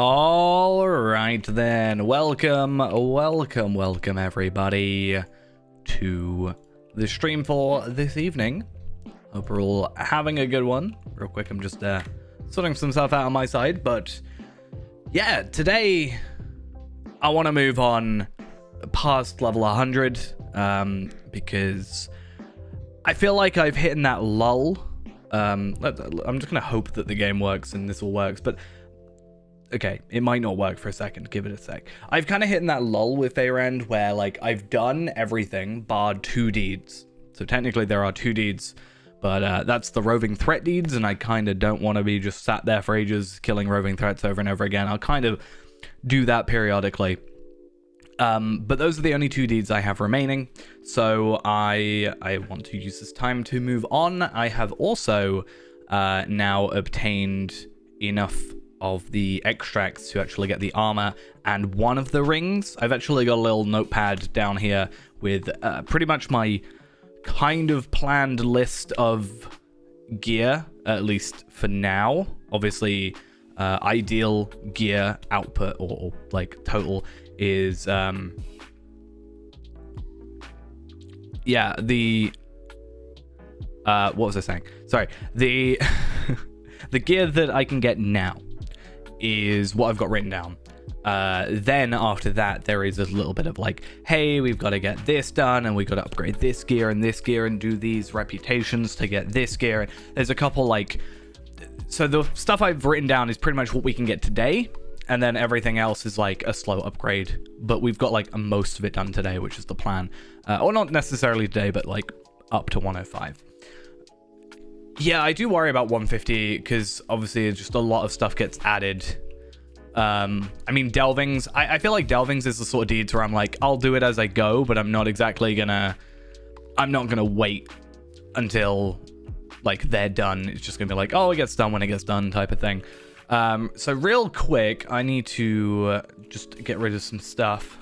All right then, welcome everybody to the stream for this evening. Hope we're all having a good one. Real quick, I'm just sorting some stuff out on my side, but yeah, today I want to move on past level 100 because I feel like I've hit that lull. I'm just gonna hope that the game works and this all works, but okay, it might not work for a second. Give it a sec. I've kind of hit that lull with Faerend where, like, I've done everything barred 2 deeds. So technically there are 2 deeds, but that's the roving threat deeds, and I kind of don't want to be just sat there for ages killing roving threats over and over again. I'll kind of do that periodically. But those are the only 2 deeds I have remaining, so I want to use this time to move on. I have also now obtained enough of the extracts to actually get the armor and one of the rings. I've actually got a little notepad down here with pretty much my kind of planned list of gear, at least for now. Obviously, ideal gear output or like total is yeah, the what was I saying? Sorry, the the gear that I can get now is what I've got written down. Then after that, there is a little bit of like, hey, we've got to get this done, and we've got to upgrade this gear and do these reputations to get this gear. And there's a couple like, so the stuff I've written down is pretty much what we can get today, and then everything else is like a slow upgrade. But we've got like most of it done today, which is the plan. Or not necessarily today, but like up to 105. Yeah, I do worry about 150 because obviously just a lot of stuff gets added. I mean, delvings. I feel like delvings is the sort of deeds where I'm like, I'll do it as I go, but I'm not gonna wait until like they're done. It's just gonna be like, oh, it gets done when it gets done type of thing. So real quick, I need to just get rid of some stuff.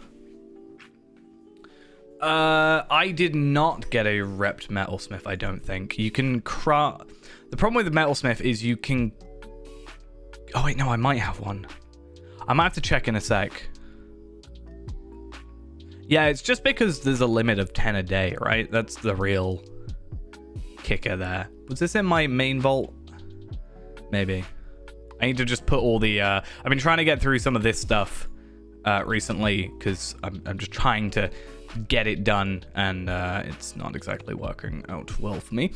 I did not get a repped metalsmith, I don't think. You can craft... The problem with the metalsmith is you can... Oh, wait, no, I might have one. I might have to check in a sec. Yeah, it's just because there's a limit of 10 a day, right? That's the real kicker there. Was this in my main vault? Maybe. I need to just put all the... I've been trying to get through some of this stuff recently because I'm just trying to get it done, and it's not exactly working out well for me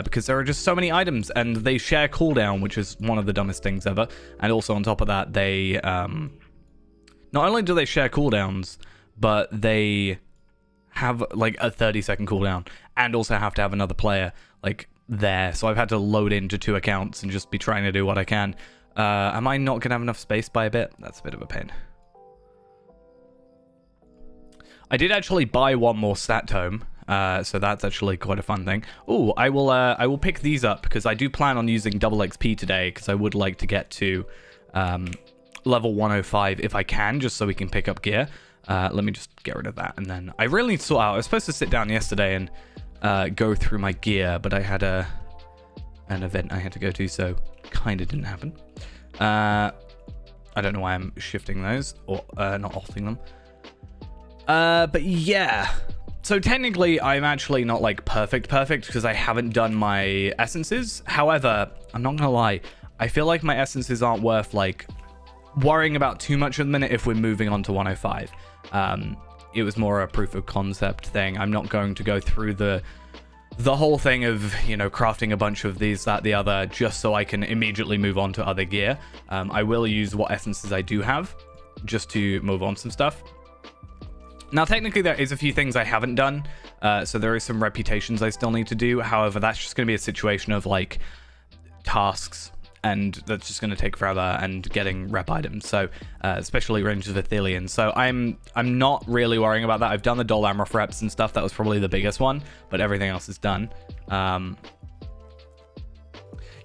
because there are just so many items and they share cooldown, which is one of the dumbest things ever. And also on top of that, they not only do they share cooldowns, but they have like a 30-second cooldown and also have to have another player like there. So I've had to load into 2 accounts and just be trying to do what I can. Am I not gonna have enough space by a bit? That's a bit of a pain. I did actually buy one more stat tome, so that's actually quite a fun thing. Oh, I will pick these up because I do plan on using double XP today because I would like to get to level 105 if I can, just so we can pick up gear. Let me just get rid of that, and then I really need to sort out. I was supposed to sit down yesterday and go through my gear, but I had an event I had to go to, so kind of didn't happen. I don't know why I'm shifting those or not altering them. But yeah, so technically I'm actually not like perfect because I haven't done my essences. However, I'm not gonna lie, I feel like my essences aren't worth like worrying about too much at the minute if we're moving on to 105. It was more a proof of concept thing. I'm not going to go through the whole thing of, you know, crafting a bunch of these, that, the other, just so I can immediately move on to other gear. I will use what essences I do have just to move on some stuff. Now, technically, there is a few things I haven't done, so there is some reputations I still need to do. However, that's just going to be a situation of, like, tasks, and that's just going to take forever, and getting rep items, so especially ranges of Athelion. So I'm not really worrying about that. I've done the Dol Amroth reps and stuff. That was probably the biggest one, but everything else is done.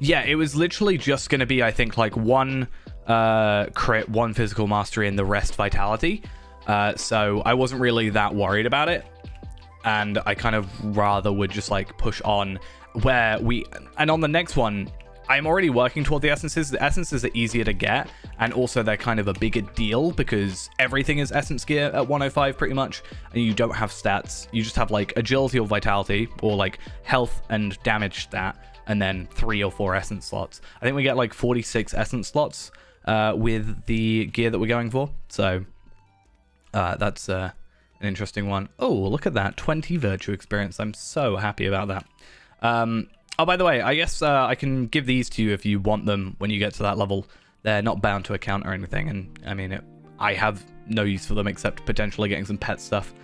Yeah, it was literally just going to be, I think, like, 1 crit, 1 physical mastery, and the rest vitality. So I wasn't really that worried about it, and I kind of rather would just like push on where and on the next one, I'm already working toward the essences. The essences are easier to get, and also they're kind of a bigger deal because everything is essence gear at 105 pretty much, and you don't have stats. You just have like agility or vitality, or like health and damage stat, and then 3 or 4 essence slots. I think we get like 46 essence slots with the gear that we're going for. So that's an interesting one. Oh, look at that, 20 virtue experience. I'm so happy about that. Oh, by the way, I guess I can give these to you if you want them when you get to that level. They're not bound to account or anything, and I mean, I have no use for them except potentially getting some pet stuff.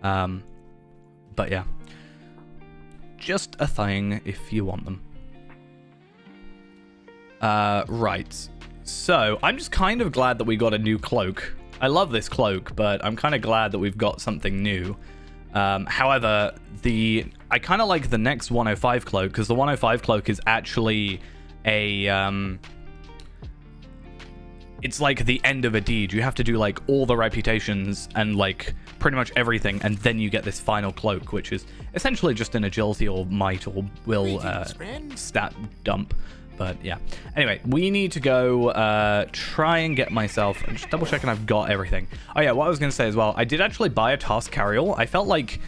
But yeah, just a thing if you want them. Right. So I'm just kind of glad that we got a new cloak. I love this cloak, but I'm kind of glad that we've got something new. However, I kind of like the next 105 cloak, because the 105 cloak is actually it's like the end of a deed. You have to do like all the reputations and like pretty much everything, and then you get this final cloak, which is essentially just an agility or might or will stat dump. But yeah, anyway, we need to go try and get myself, I'm just double checking I've got everything. Oh yeah, what I was going to say as well, I did actually buy a task carryall. I felt like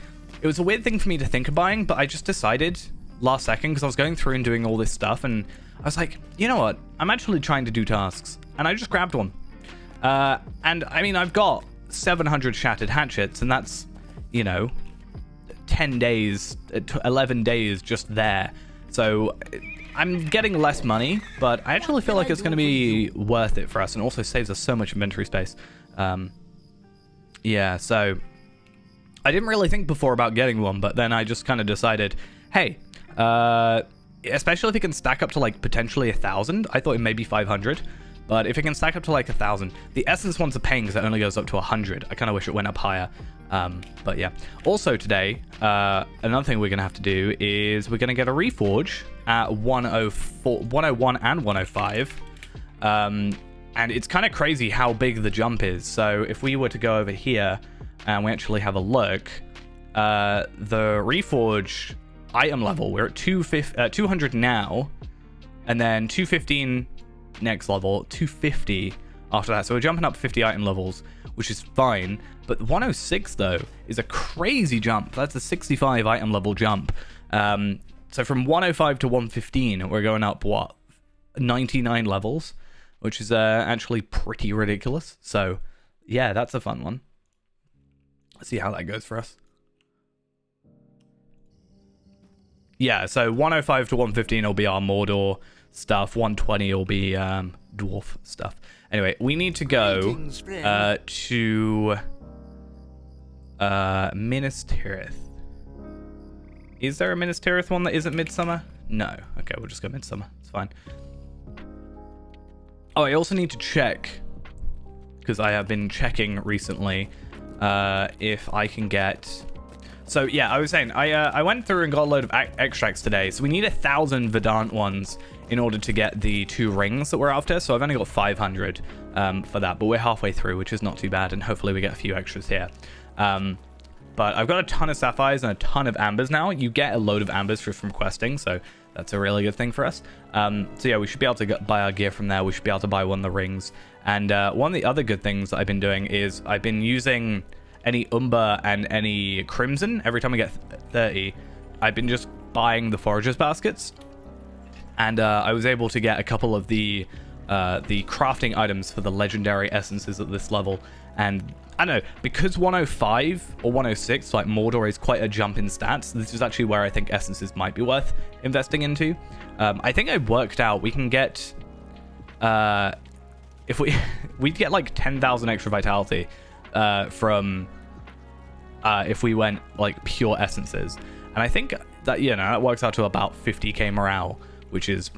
it was a weird thing for me to think of buying, but I just decided last second because I was going through and doing all this stuff, and I was like, you know what, I'm actually trying to do tasks, and I just grabbed one. And I mean, I've got 700 shattered hatchets, and that's, you know, 10 days, 11 days just there. So I'm getting less money, but I actually feel like it's going to be worth it for us, and also saves us so much inventory space. Yeah, so I didn't really think before about getting one, but then I just kind of decided, hey, especially if it can stack up to like potentially 1,000. I thought it may be 500, but if it can stack up to like 1,000, the essence ones are paying because it only goes up to 100. I kind of wish it went up higher. But yeah. Also today, another thing we're going to have to do is we're going to get a reforge at 101 and 105. And it's kind of crazy how big the jump is. So if we were to go over here and we actually have a look, the reforge item level, we're at 200 now, and then 215 next level, 250 after that. So we're jumping up 50 item levels, which is fine. But 106 though is a crazy jump. That's a 65 item level jump. So from 105 to 115, we're going up what, 99 levels, which is actually pretty ridiculous. So yeah, that's a fun one. Let's see how that goes for us. Yeah, so 105 to 115 will be our Mordor stuff. 120 will be dwarf stuff. Anyway, we need to go to Minas Tirith. Is there a Minas Tirith one that isn't Midsummer? No. Okay, we'll just go Midsummer. It's fine. Oh, I also need to check, because I have been checking recently, if I can get... So yeah, I was saying, I went through and got a load of extracts today. So we need 1,000 Verdant ones in order to get the 2 rings that we're after. So I've only got 500 for that, but we're halfway through, which is not too bad. And hopefully we get a few extras here. But I've got a ton of sapphires and a ton of ambers now. You get a load of ambers from questing, so that's a really good thing for us. So yeah, we should be able to buy our gear from there. We should be able to buy one of the rings. And one of the other good things that I've been doing is I've been using any Umber and any Crimson. Every time I get 30, I've been just buying the Forager's Baskets. And I was able to get a couple of the crafting items for the legendary essences at this level. And I don't know, because 105 or 106, like Mordor, is quite a jump in stats, this is actually where I think essences might be worth investing into. I think I worked out we can get, if we'd get like 10,000 extra vitality from if we went like pure essences. And I think that, you know, that works out to about 50k morale, which is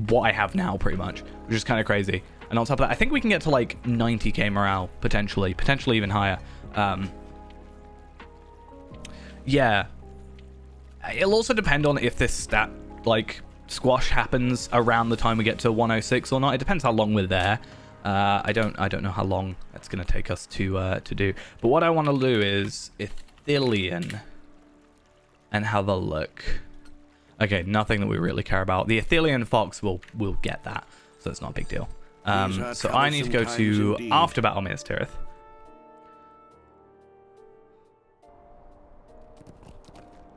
what I have now pretty much, which is kind of crazy. And on top of that, I think we can get to like 90k morale, potentially even higher. Yeah. It'll also depend on if this stat, like, squash happens around the time we get to 106 or not. It depends how long we're there. I don't know how long it's going to take us to do. But what I want to do is Ithilien and have a look. Okay, nothing that we really care about. The Athelian Fox will get that, so it's not a big deal. So I need to go to after battle Minas Tirith.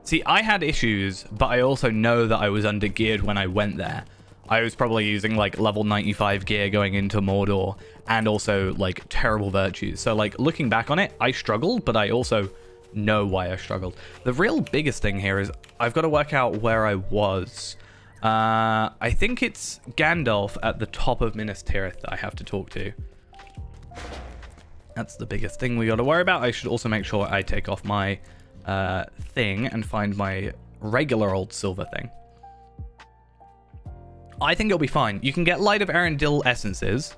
See, I had issues, but I also know that I was under geared when I went there. I was probably using like level 95 gear going into Mordor, and also like terrible virtues. So like looking back on it, I struggled, but I also know why I struggled. The real biggest thing here is I've got to work out where I was. I think it's Gandalf at the top of Minas Tirith that I have to talk to. That's the biggest thing we got to worry about. I should also make sure I take off my thing and find my regular old silver thing. I think it'll be fine. You can get Light of Erendil essences,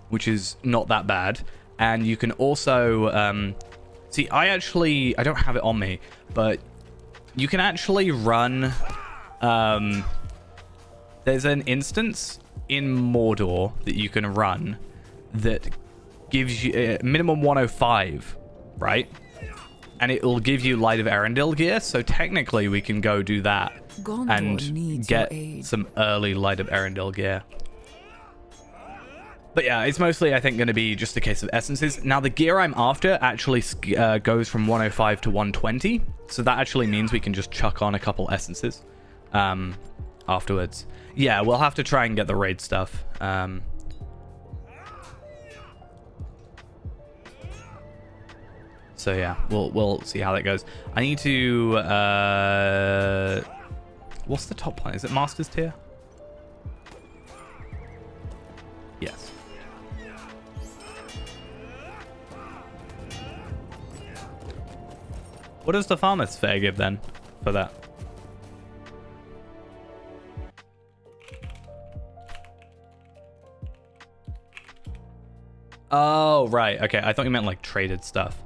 which is not that bad. And you can also... see, I don't have it on me, but you can actually run... there's an instance in Mordor that you can run that gives you minimum 105, right? And it will give you Light of Erendil gear, so technically we can go do that and get some early Light of Erendil gear. But yeah, it's mostly, I think, going to be just a case of essences. Now, the gear I'm after actually goes from 105 to 120, so that actually means we can just chuck on a couple essences afterwards. Yeah, we'll have to try and get the raid stuff. So yeah, we'll see how that goes. I need to... what's the top one? Is it Master's Tier? Yes. What does the Farmer's Fair give then for that? Oh, right. Okay, I thought you meant like traded stuff.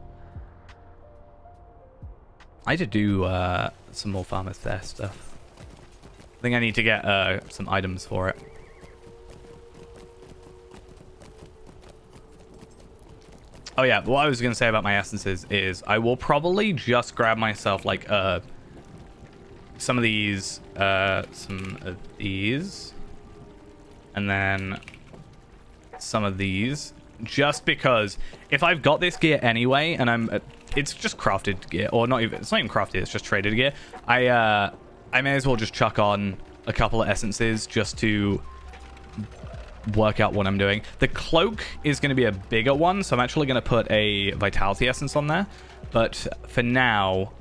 I need to do some more Farmer's Fair stuff. I think I need to get some items for it. Oh yeah, what I was going to say about my essences is I will probably just grab myself like some of these, and then some of these, just because if I've got this gear anyway, and it's just crafted gear, or not even, it's not even crafted, it's just traded gear, I may as well just chuck on a couple of essences just to work out what I'm doing. The cloak is going to be a bigger one, so I'm actually going to put a vitality essence on there. But for now,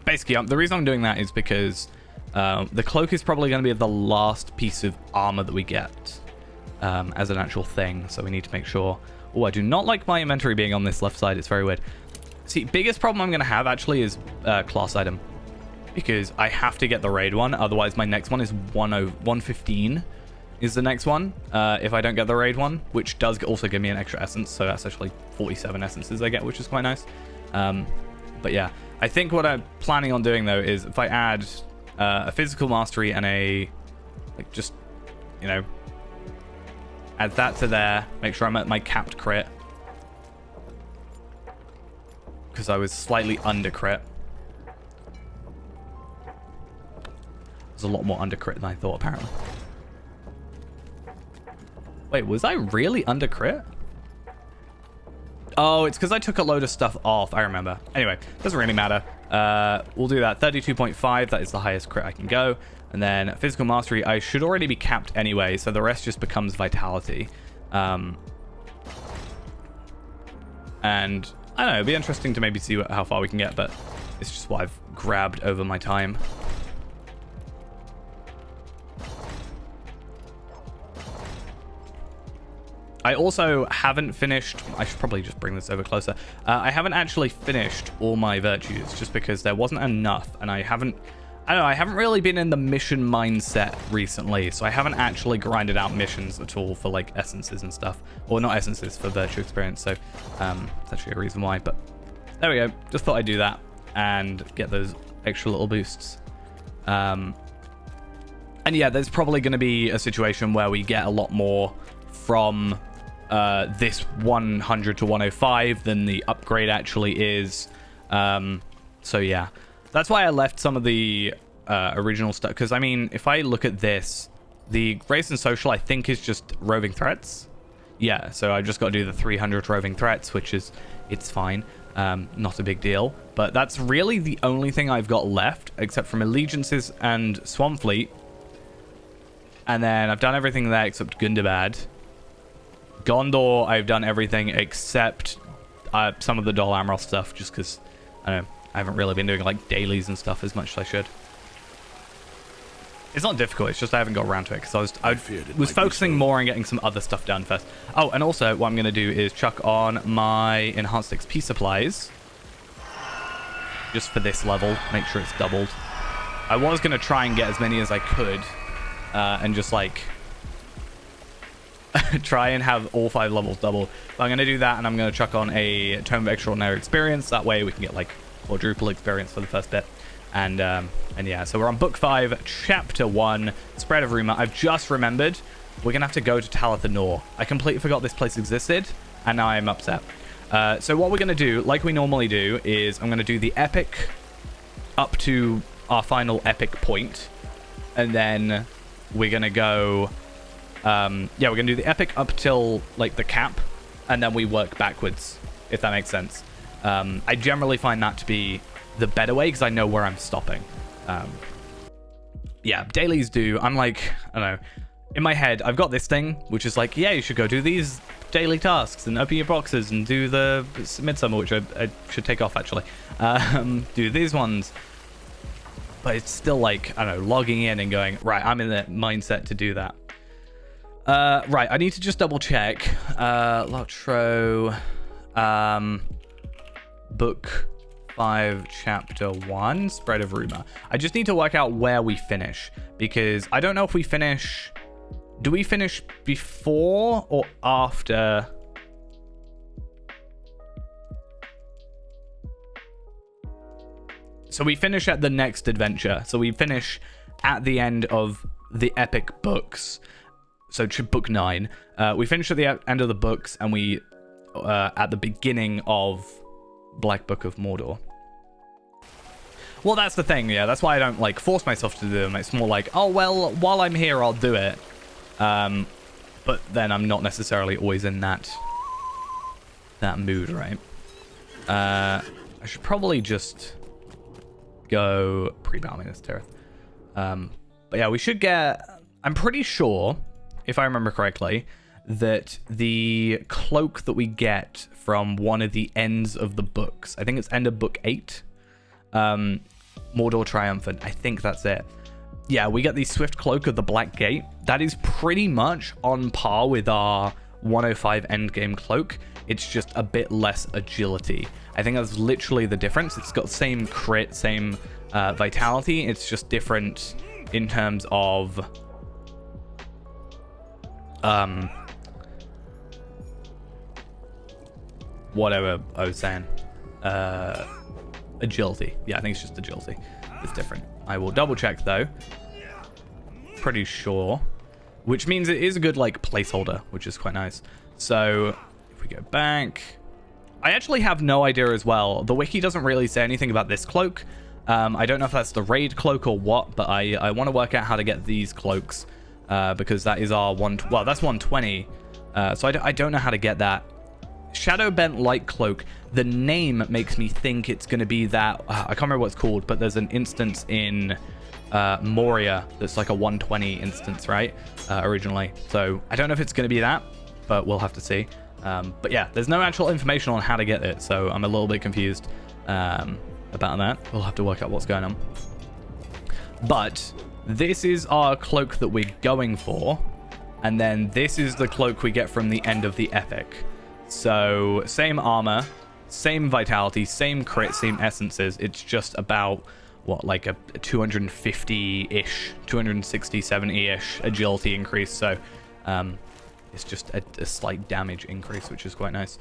basically, the reason I'm doing that is because the cloak is probably going to be the last piece of armor that we get as an actual thing. So we need to make sure... Oh, I do not like my inventory being on this left side. It's very weird. See, biggest problem I'm going to have actually is class item. Because I have to get the raid one. Otherwise, my next one is 115 is the next one. If I don't get the raid one, which does also give me an extra essence. So that's actually 47 essences I get, which is quite nice. But yeah, I think what I'm planning on doing, though, is if I add a physical mastery and a... like, just, you know... add that to there. Make sure I'm at my capped crit. Because I was slightly under crit. There's a lot more under crit than I thought, apparently. Wait, was I really under crit? Oh, it's because I took a load of stuff off. I remember. Anyway, doesn't really matter. We'll do that. 32.5. That is the highest crit I can go. And then physical mastery, I should already be capped anyway, so the rest just becomes vitality. And I don't know, it'd be interesting to maybe see how far we can get, but it's just what I've grabbed over my time. I also haven't finished... I should probably just bring this over closer. I haven't actually finished all my virtues just because there wasn't enough, and I don't know, I haven't really been in the mission mindset recently, so I haven't actually grinded out missions at all for like essences and stuff. Or not essences, for virtue experience, so that's actually a reason why. But there we go, just thought I'd do that and get those extra little boosts. And yeah, there's probably going to be a situation where we get a lot more from this 100 to 105 than the upgrade actually is. So yeah. That's why I left some of the original stuff. Because, I mean, if I look at this, the Grace and Social, I think, is just roving threats. Yeah, so I just got to do the 300 roving threats, which is, it's fine. Not a big deal. But that's really the only thing I've got left, except from Allegiances and Swampfleet. And then I've done everything there except Gundabad. Gondor, I've done everything except some of the Dol Amroth stuff, just because, I don't know, I haven't really been doing, like, dailies and stuff as much as I should. It's not difficult, it's just I haven't got around to it, because I was focusing more on getting some other stuff done first. Oh, and also, what I'm going to do is chuck on my Enhanced XP supplies. Just for this level, make sure it's doubled. I was going to try and get as many as I could, and just, like, try and have all 5 levels doubled. But I'm going to do that, and I'm going to chuck on a Tome of Extraordinary Experience. That way we can get, like, quadruple experience for the first bit. And yeah, so we're on Book 5, Chapter 1, Spread of Rumor. I've just remembered we're going to have to go to Talathanor. I completely forgot this place existed, and now I'm upset. So what we're going to do, like we normally do, is I'm going to do the epic up to our final epic point. And then we're going to go... yeah, we're going to do the epic up till, like, the cap. And then we work backwards, if that makes sense. I generally find that to be the better way, because I know where I'm stopping. Yeah, dailies do. I'm like, I don't know. In my head, I've got this thing, which is like, yeah, you should go do these daily tasks and open your boxes and do the Midsummer, which I should take off, actually. Do these ones. But it's still like, I don't know, logging in and going, right, I'm in the mindset to do that. Right, I need to just double check. Lotro, Book 5, Chapter 1, Spread of Rumor. I just need to work out where we finish, because I don't know if we finish... Do we finish before or after? So we finish at the next adventure. So we finish at the end of the epic books. So Book 9. We finish at the end of the books, and we at the beginning of Black Book of Mordor. Well, that's the thing, yeah. That's why I don't, like, force myself to do them. It's more like, oh, well, while I'm here, I'll do it. But then I'm not necessarily always in that mood, right? I should probably just go pre-battle Minas Tirith. But yeah, we should get... I'm pretty sure, if I remember correctly, that the cloak that we get from one of the ends of the books, I think it's end of book 8, Mordor Triumphant, I think that's it. Yeah, we get the Swift Cloak of the Black Gate. That is pretty much on par with our 105 endgame cloak. It's just a bit less agility. I think that's literally the difference. It's got the same crit, same vitality. It's just different in terms of... whatever I was saying. Agility. Yeah, I think it's just agility. It's different. I will double check though. Pretty sure. Which means it is a good, like, placeholder, which is quite nice. So if we go back, I actually have no idea as well. The wiki doesn't really say anything about this cloak. I don't know if that's the raid cloak or what, but I want to work out how to get these cloaks, because that is our well, that's 120. So I don't know how to get that. Shadowbent Light Cloak, the name makes me think it's going to be that, I can't remember what it's called, but there's an instance in Moria that's like a 120 instance, right? Originally. So I don't know if it's going to be that, but we'll have to see. But yeah, there's no actual information on how to get it, so I'm a little bit confused about that. We'll have to work out what's going on. But this is our cloak that we're going for, and then this is the cloak we get from the end of the epic. So same armor, same vitality, same crit, same essences. It's just about, what, like a 250-ish, 260, 70-ish agility increase. So it's just a slight damage increase, which is quite nice.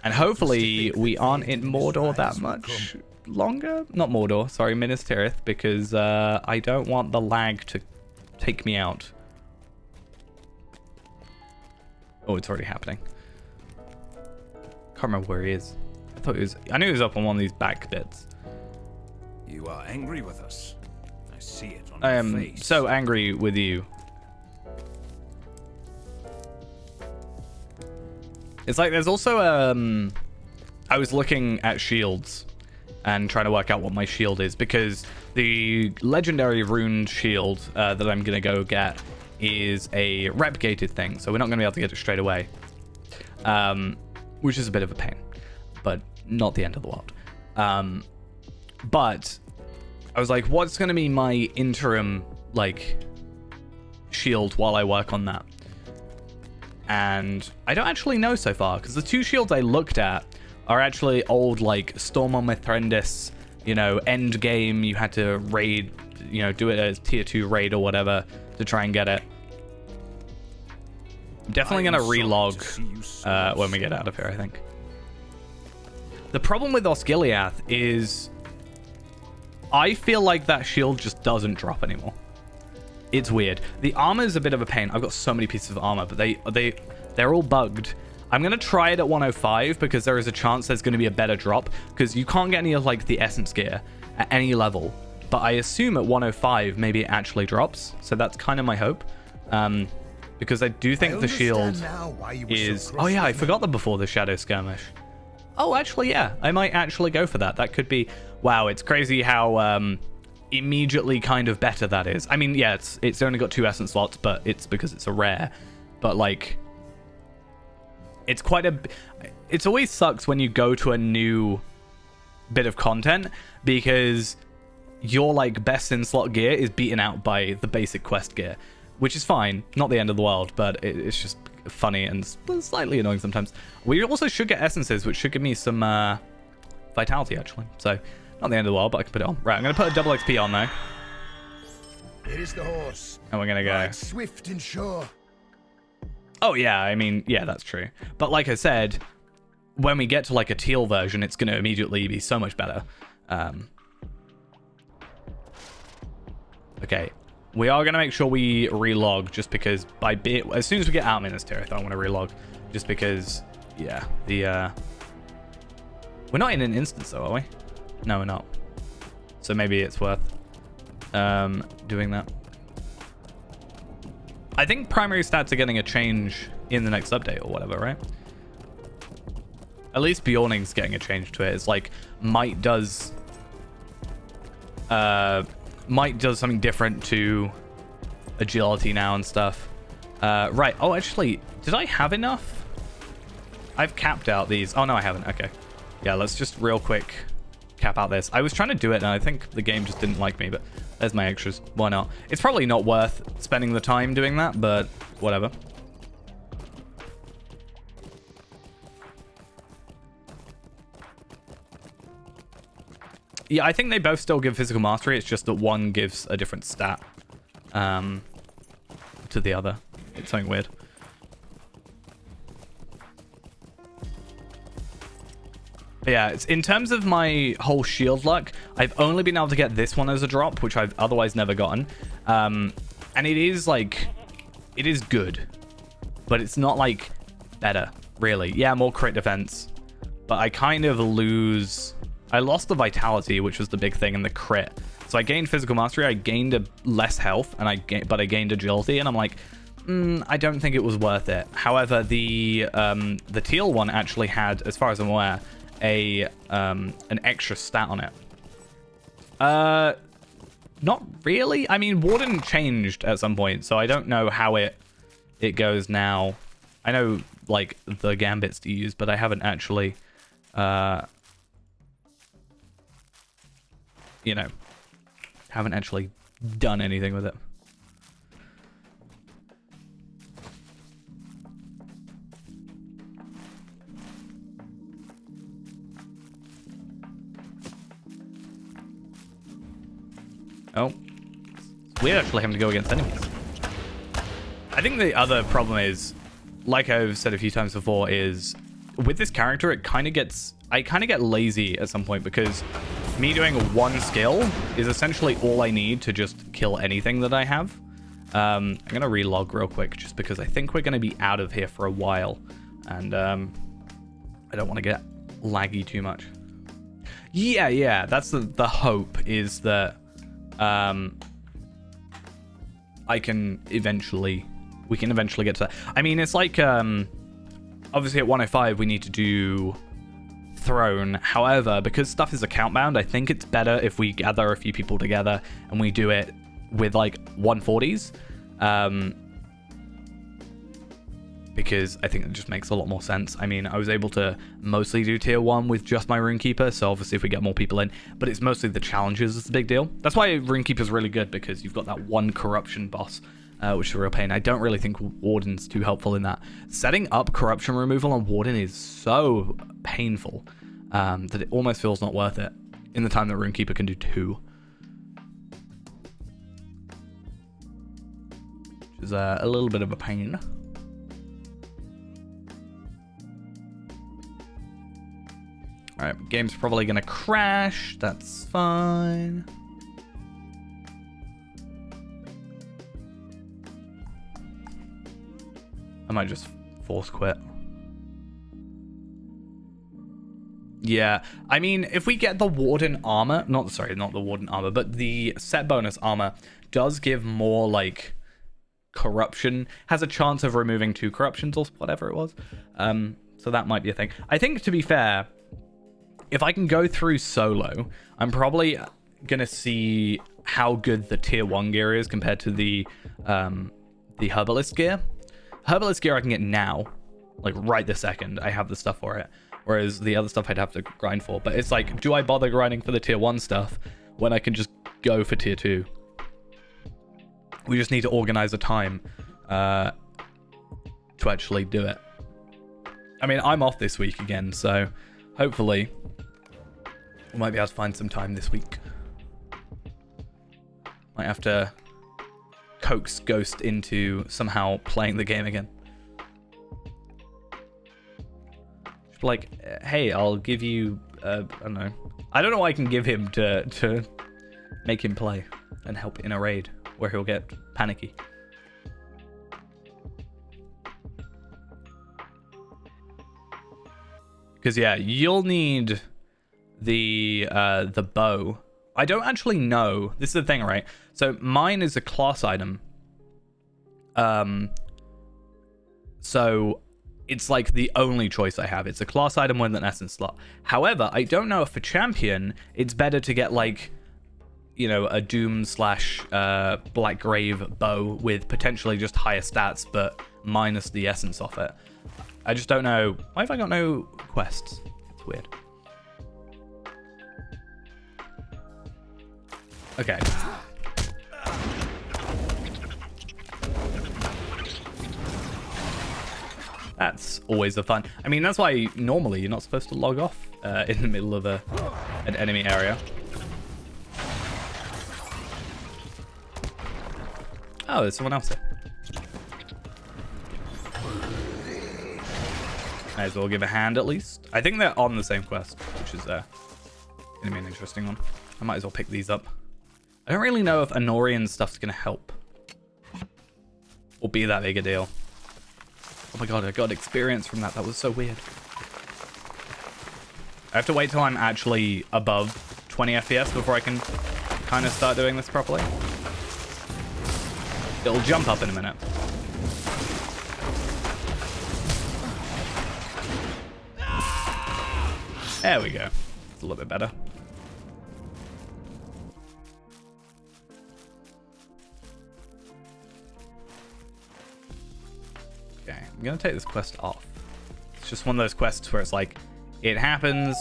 And hopefully we aren't in Mordor that much longer. Not Mordor, sorry, Minas Tirith, because I don't want the lag to take me out. Oh, it's already happening. Can't remember where he is. I knew he was up on one of these back bits. You are angry with us. I see it on I your am face. so angry with you. It's like there's also I was looking at shields and trying to work out what my shield is, because the legendary runed shield that I'm gonna go get is a rep gated thing, so we're not gonna be able to get it straight away, which is a bit of a pain, but not the end of the world. But I was like, what's gonna be my interim like shield while I work on that? And I don't actually know so far, because the two shields I looked at are actually old, like Storm on Mithrandis, you know, end game. You had to raid, you know, do it as tier 2 raid or whatever to try and get it. I'm definitely going to relog when we get out of here, I think. The problem with Osgiliath is I feel like that shield just doesn't drop anymore. It's weird. The armor is a bit of a pain. I've got so many pieces of armor, but they're all bugged. I'm going to try it at 105 because there is a chance there's going to be a better drop, because you can't get any of like the essence gear at any level. But I assume at 105 maybe it actually drops. So that's kind of my hope. Because I do think the shield is... Oh yeah, I forgot that before the Shadow Skirmish. Oh, actually, yeah. I might actually go for that. That could be... Wow, it's crazy how... immediately kind of better that is. I mean, yeah, it's only got 2 essence slots, but it's because it's a rare. But like, it's quite a... It's always sucks when you go to a new bit of content, because your like best in slot gear is beaten out by the basic quest gear, which is fine, not the end of the world, but it's just funny and slightly annoying sometimes. We also should get essences, which should give me some vitality actually, so not the end of the world, but I can put it on. Right, I'm going to put a double XP on now. It is the horse. And we're going to go... Ride swift and sure. Oh, yeah, I mean, yeah, that's true. But like I said, when we get to like a teal version, it's going to immediately be so much better. Okay, we are going to make sure we relog, just because as soon as we get out of Ministerial, I want to relog. Just because, yeah, we're not in an instance though, are we? No, we're not. So maybe it's worth doing that. I think primary stats are getting a change in the next update or whatever, right? At least Bjorning's getting a change to it. It's like Might does something different to agility now and stuff. Right. Oh, actually, did I have enough? I've capped out these. Oh, no, I haven't. Okay. Yeah, let's just real quick cap out this. I was trying to do it, and I think the game just didn't like me, but there's my extras. Why not? It's probably not worth spending the time doing that, but whatever. Yeah, I think they both still give physical mastery. It's just that one gives a different stat to the other. It's something weird. Yeah, it's in terms of my whole shield luck, I've only been able to get this one as a drop, which I've otherwise never gotten. And it is like, it is good, but it's not like better, really. Yeah, more crit defense, but I kind of I lost the vitality, which was the big thing, and the crit. So I gained physical mastery, I gained less health, and but I gained agility, and I'm like, I don't think it was worth it. However, the teal one actually had, as far as I'm aware, an extra stat on it. Not really. I mean, Warden changed at some point, so I don't know how it goes now. I know like the gambits to use, but I haven't actually you know, haven't actually done anything with it. Oh, we're actually having to go against enemies. I think the other problem is, like I've said a few times before, is with this character, I kind of get lazy at some point, because me doing one skill is essentially all I need to just kill anything that I have. I'm going to relog real quick, just because I think we're going to be out of here for a while. And I don't want to get laggy too much. Yeah, that's the hope, is that we can eventually get to that. I mean, it's like obviously at 105 we need to do throne. However, because stuff is account bound, I think it's better if we gather a few people together and we do it with like 140s, because I think it just makes a lot more sense. I mean, I was able to mostly do tier 1 with just my Runekeeper, so obviously if we get more people in, but it's mostly the challenges is the big deal. That's why Runekeeper's really good, because you've got that one corruption boss, which is a real pain. I don't really think Warden's too helpful in that. Setting up corruption removal on Warden is so painful that it almost feels not worth it in the time that Runekeeper can do 2. Which is a little bit of a pain. Alright, game's probably gonna crash. That's fine. I might just force quit. Yeah, I mean, if we get the Warden armor, not the Warden armor, but the set bonus armor does give more, like, corruption, has a chance of removing 2 corruptions or whatever it was. So that might be a thing. I think, to be fair, if I can go through solo, I'm probably gonna see how good the tier 1 gear is compared to the herbalist gear. Herbalist gear I can get now, like right this second. I have the stuff for it. Whereas the other stuff I'd have to grind for. But it's like, do I bother grinding for the tier 1 stuff when I can just go for tier 2? We just need to organize a time to actually do it. I mean, I'm off this week again, so hopefully we might be able to find some time this week. Might have to coax Ghost into somehow playing the game again. Just like, hey, I'll give you, I don't know. I don't know what I can give him to make him play and help in a raid where he'll get panicky. Because yeah, you'll need the bow. I don't actually know. This is the thing, right? So mine is a class item. So it's like the only choice I have. It's a class item with an essence slot. However, I don't know if for champion, it's better to get like, you know, a Doom / Black Grave bow with potentially just higher stats, but minus the essence off it. I just don't know. Why have I got no quests? It's weird. Okay. That's always a fun. I mean, that's why normally you're not supposed to log off in the middle of an enemy area. Oh, there's someone else there. Might as well give a hand at least. I think they're on the same quest, which is gonna be an interesting one. I might as well pick these up. I don't really know if Honorian stuff's gonna help or be that big a deal. Oh my god, I got experience from that. That was so weird. I have to wait till I'm actually above 20 FPS before I can kind of start doing this properly. It'll jump up in a minute. There we go. It's a little bit better. Okay, I'm gonna take this quest off. It's just one of those quests where it's like, it happens,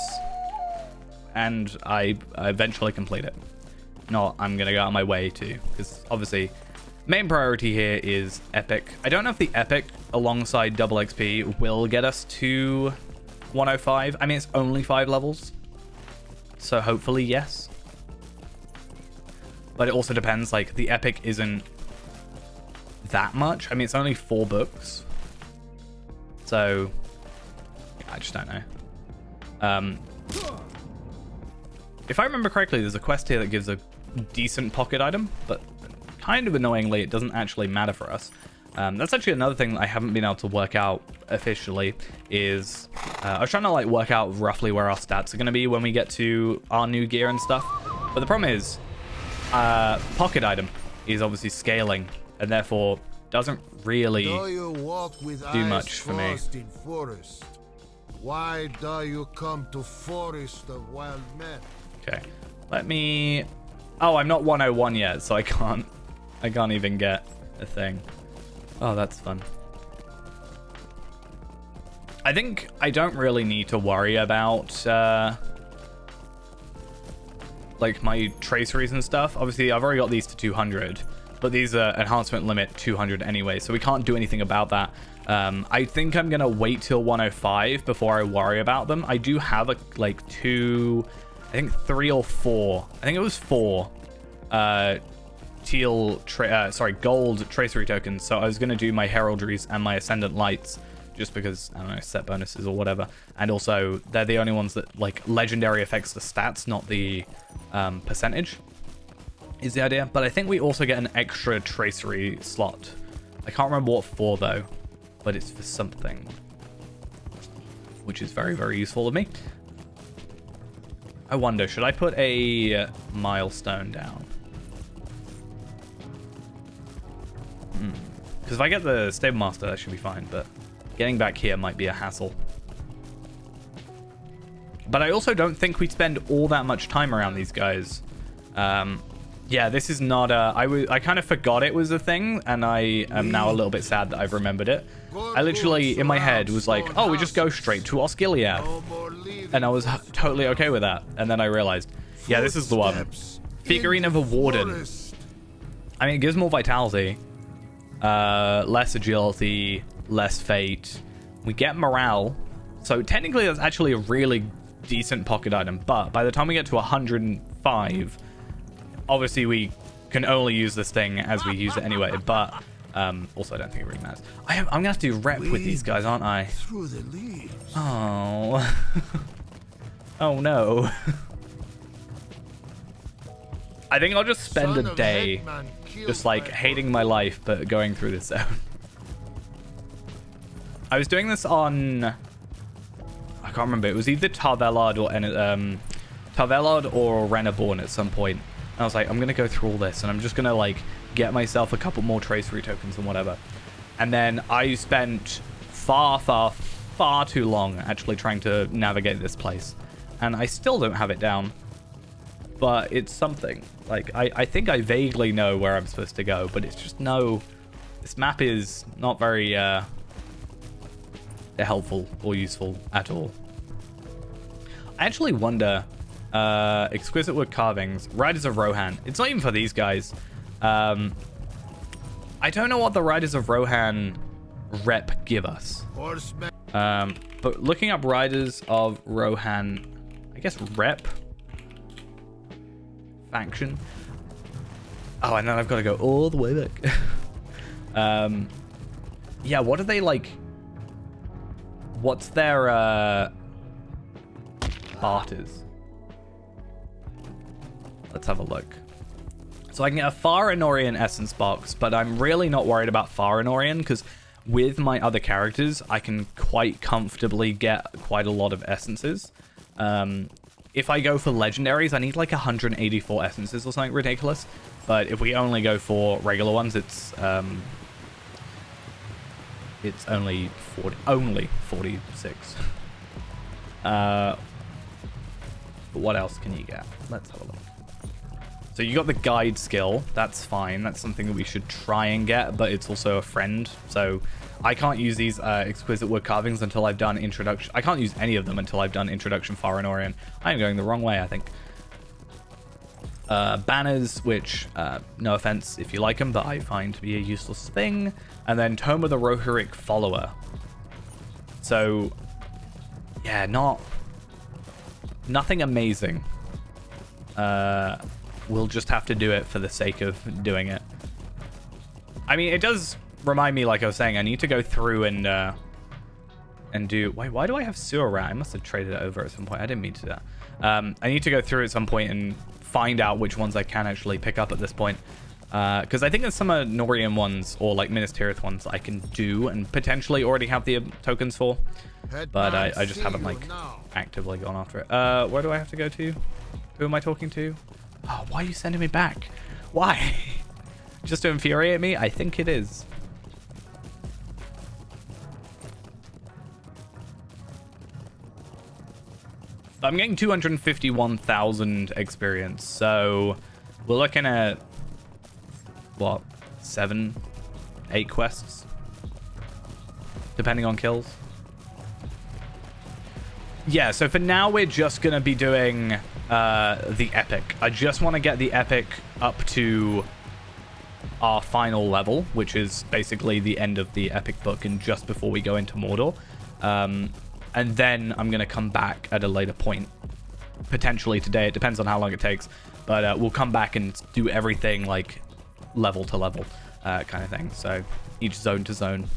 and I eventually complete it. Not, I'm gonna go out of my way to, because obviously, main priority here is epic. I don't know if the epic alongside double XP will get us to 105. I mean, it's only 5 levels, so hopefully yes. But it also depends, like the epic isn't that much. I mean, it's only 4 books, so I just don't know. If I remember correctly, there's a quest here that gives a decent pocket item, but kind of annoyingly it doesn't actually matter for us. That's actually another thing that I haven't been able to work out officially is I was trying to like work out roughly where our stats are going to be when we get to our new gear and stuff. But the problem is pocket item is obviously scaling and therefore doesn't really do much for me. In forest? Why do you come to forest of wild men? Okay, let me... Oh, I'm not 101 yet, so I can't even get a thing. Oh, that's fun. I think I don't really need to worry about like my traceries and stuff. Obviously, I've already got these to 200, but these are enhancement limit 200 anyway, so we can't do anything about that. I think I'm gonna wait till 105 before I worry about them. I do have like two, I think 3 or 4. I think it was 4 gold tracery tokens. So I was gonna do my heraldries and my ascendant lights just because, I don't know, set bonuses or whatever. And also they're the only ones that like legendary affects the stats, not the percentage is the idea. But I think we also get an extra tracery slot. I can't remember what for though, but it's for something, which is very, very useful of me. I wonder, should I put a milestone down? Because if I get the stable master, that should be fine, but getting back here might be a hassle. But I also don't think we spend all that much time around these guys. Yeah, this is not a... I kind of forgot it was a thing, and I am now a little bit sad that I've remembered it. I literally, in my head, was like, oh, we just go straight to Osgiliath. And I was totally okay with that. And then I realized, yeah, this is the one. Figurine of a Warden. I mean, it gives more vitality, less agility, less fate. We get morale. So technically, that's actually a really decent pocket item. But by the time we get to 105... obviously, we can only use this thing as we use it anyway, but also I don't think it really matters. I'm going to have to rep with these guys, aren't I? Through the leaves. Oh. Oh, no. I think I'll just spend a day just, like, hating my life, but going through this zone. I was doing this on... I can't remember. It was either Tarvelard or Renaborn at some point. I was like, I'm going to go through all this, and I'm just going to, like, get myself a couple more tracery tokens and whatever. And then I spent far too long actually trying to navigate this place. And I still don't have it down. But it's something. Like, I think I vaguely know where I'm supposed to go, but it's just no... This map is not very helpful or useful at all. I actually wonder... exquisite wood carvings, Riders of Rohan. It's not even for these guys. I don't know what the Riders of Rohan rep give us. But looking up Riders of Rohan, I guess rep faction. Oh, and then I've got to go all the way back. Yeah, what are they like? What's their barters? Let's have a look. So I can get a Far Enorian Essence box, but I'm really not worried about Far Enorian because with my other characters, I can quite comfortably get quite a lot of essences. If I go for legendaries, I need like 184 essences or something ridiculous. But if we only go for regular ones, it's only 46. But what else can you get? Let's have a look. So you got the guide skill. That's fine. That's something that we should try and get, but it's also a friend. So I can't use these exquisite wood carvings until I've done introduction. I can't use any of them until I've done introduction Far Enorian. I am going the wrong way, I think. Banners, which, no offense if you like them, but I find to be a useless thing. And then Tome of the Rohirric Follower. So, yeah, nothing amazing. We'll just have to do it for the sake of doing it. I mean, it does remind me, like I was saying, I need to go through and do... Wait, why do I have Sewer Rat? I must have traded it over at some point. I didn't mean to do that. I need to go through at some point and find out which ones I can actually pick up at this point. Because I think there's some Norian ones or like Minas Tirith ones I can do and potentially already have the tokens for. But I just haven't like actively gone after it. Where do I have to go to? Who am I talking to? Oh, why are you sending me back? Why? Just to infuriate me? I think it is. I'm getting 251,000 experience, so we're looking at what, 7, 8 quests, depending on kills. Yeah, so for now we're just gonna be doing the epic. I just want to get the epic up to our final level, which is basically the end of the epic book and just before we go into Mordor. And then I'm going to come back at a later point, potentially today. It depends on how long it takes, but we'll come back and do everything like level to level kind of thing. So each zone to zone.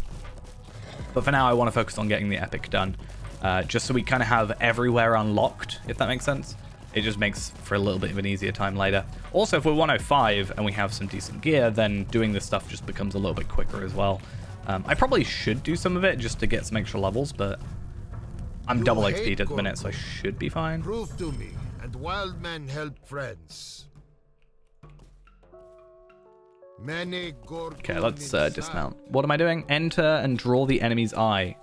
But for now, I want to focus on getting the epic done, just so we kind of have everywhere unlocked, if that makes sense. It just makes for a little bit of an easier time later. Also, if we're 105 and we have some decent gear, then doing this stuff just becomes a little bit quicker as well. I probably should do some of it just to get some extra levels, but I'm double XP'd at the minute, so I should be fine. Prove to me, and wild men help friends. Okay, let's dismount. What am I doing? Enter and draw the enemy's eye.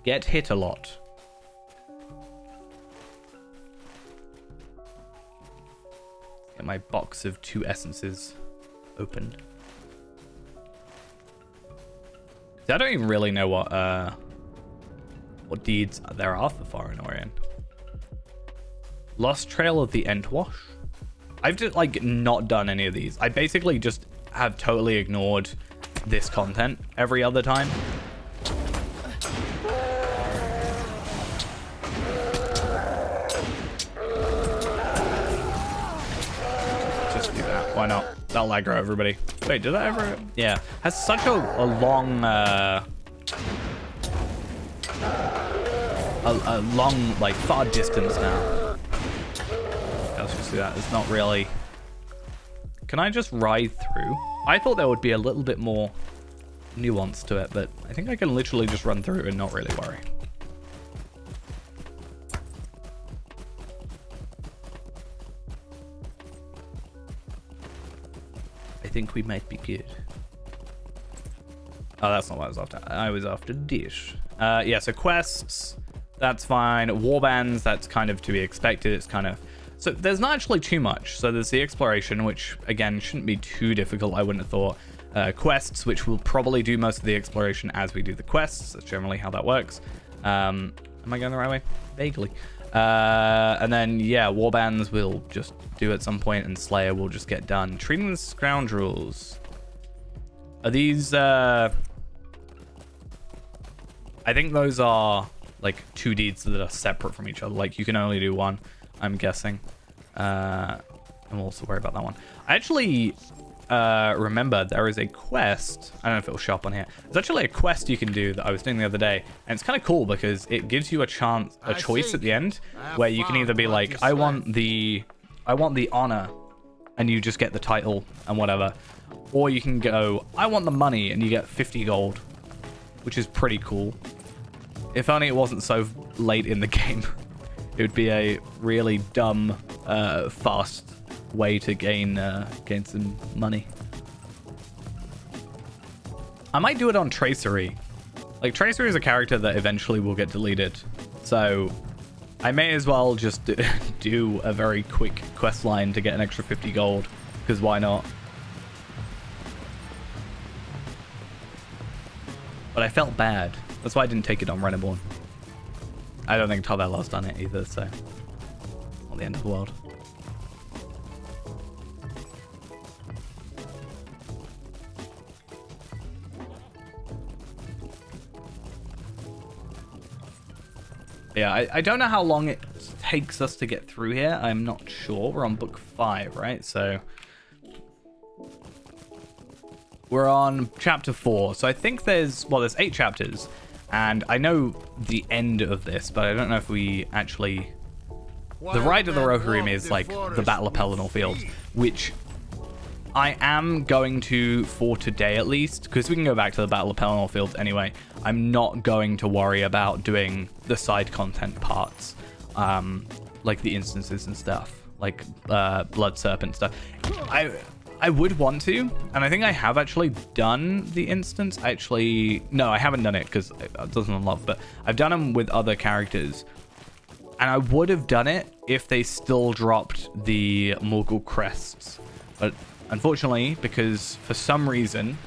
Get hit a lot. Get my box of 2 essences opened. I don't even really know what deeds there are for Foreign Orient. Lost Trail of the Entwash. I've just like not done any of these. I basically just have totally ignored this content every other time. Just do that. Why not? That'll aggro everybody. Wait, did that ever? Yeah. Has such a long a long, like, far distance now. Okay, let's just do that. It's not really... Can I just ride through? I thought there would be a little bit more nuance to it, but I think I can literally just run through and not really worry. I think we might be good. Oh, that's not what I was after. I was after dish. Yeah, so quests... That's fine. Warbands, that's kind of to be expected. It's kind of... So there's not actually too much. So there's the exploration, which, again, shouldn't be too difficult, I wouldn't have thought. Quests, which we'll probably do most of the exploration as we do the quests. That's generally how that works. Am I going the right way? Vaguely. And then, yeah, Warbands we'll just do at some point, and Slayer will just get done. Treating the Scoundrels. Are these... I think those are... like 2 deeds that are separate from each other. Like you can only do one, I'm guessing. And we'll also worry about that one. I actually remember there is a quest. I don't know if it'll show up on here. There's actually a quest you can do that I was doing the other day, and it's kind of cool because it gives you a choice at the end where you can either be like, I want the honor, and you just get the title and whatever, or you can go, I want the money, and you get 50 gold, which is pretty cool. If only it wasn't so late in the game. It would be a really dumb, fast way to gain some money. I might do it on Tracery. Like, Tracery is a character that eventually will get deleted. So, I may as well just do a very quick quest line to get an extra 50 gold. Because why not? But I felt bad. That's why I didn't take it on Reneborn. I don't think Tarvella's done it either, so... Not the end of the world. Yeah, I don't know how long it takes us to get through here. I'm not sure. We're on book 5, right? So... We're on chapter 4. So I think there's 8 chapters. And I know the end of this, but I don't know if we actually... The Ride of the Rohirrim is like the Battle of Pelennor Fields, which I am going to, for today at least, because we can go back to the Battle of Pelennor Fields anyway, I'm not going to worry about doing the side content parts, like the instances and stuff, like Blood Serpent stuff. I would want to, and I think I have actually done the instance. No, I haven't done it because it doesn't unlock, but I've done them with other characters. And I would have done it if they still dropped the Morgul crests. But unfortunately, because for some reason,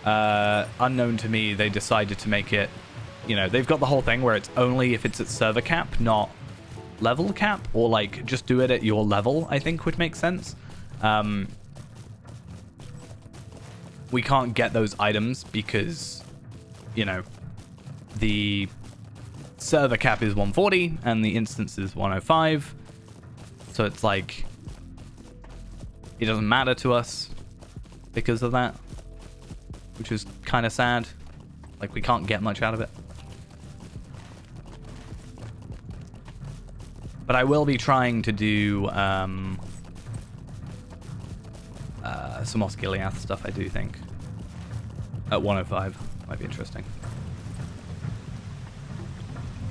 unknown to me, they decided to make it, you know, they've got the whole thing where it's only if it's at server cap, not level cap, or like just do it at your level, I think would make sense. We can't get those items because, you know, the server cap is 140 and the instance is 105. So it's like, it doesn't matter to us because of that, which is kind of sad. Like, we can't get much out of it. But I will be trying to do some Osgiliath stuff, I do think. At 105. Might be interesting.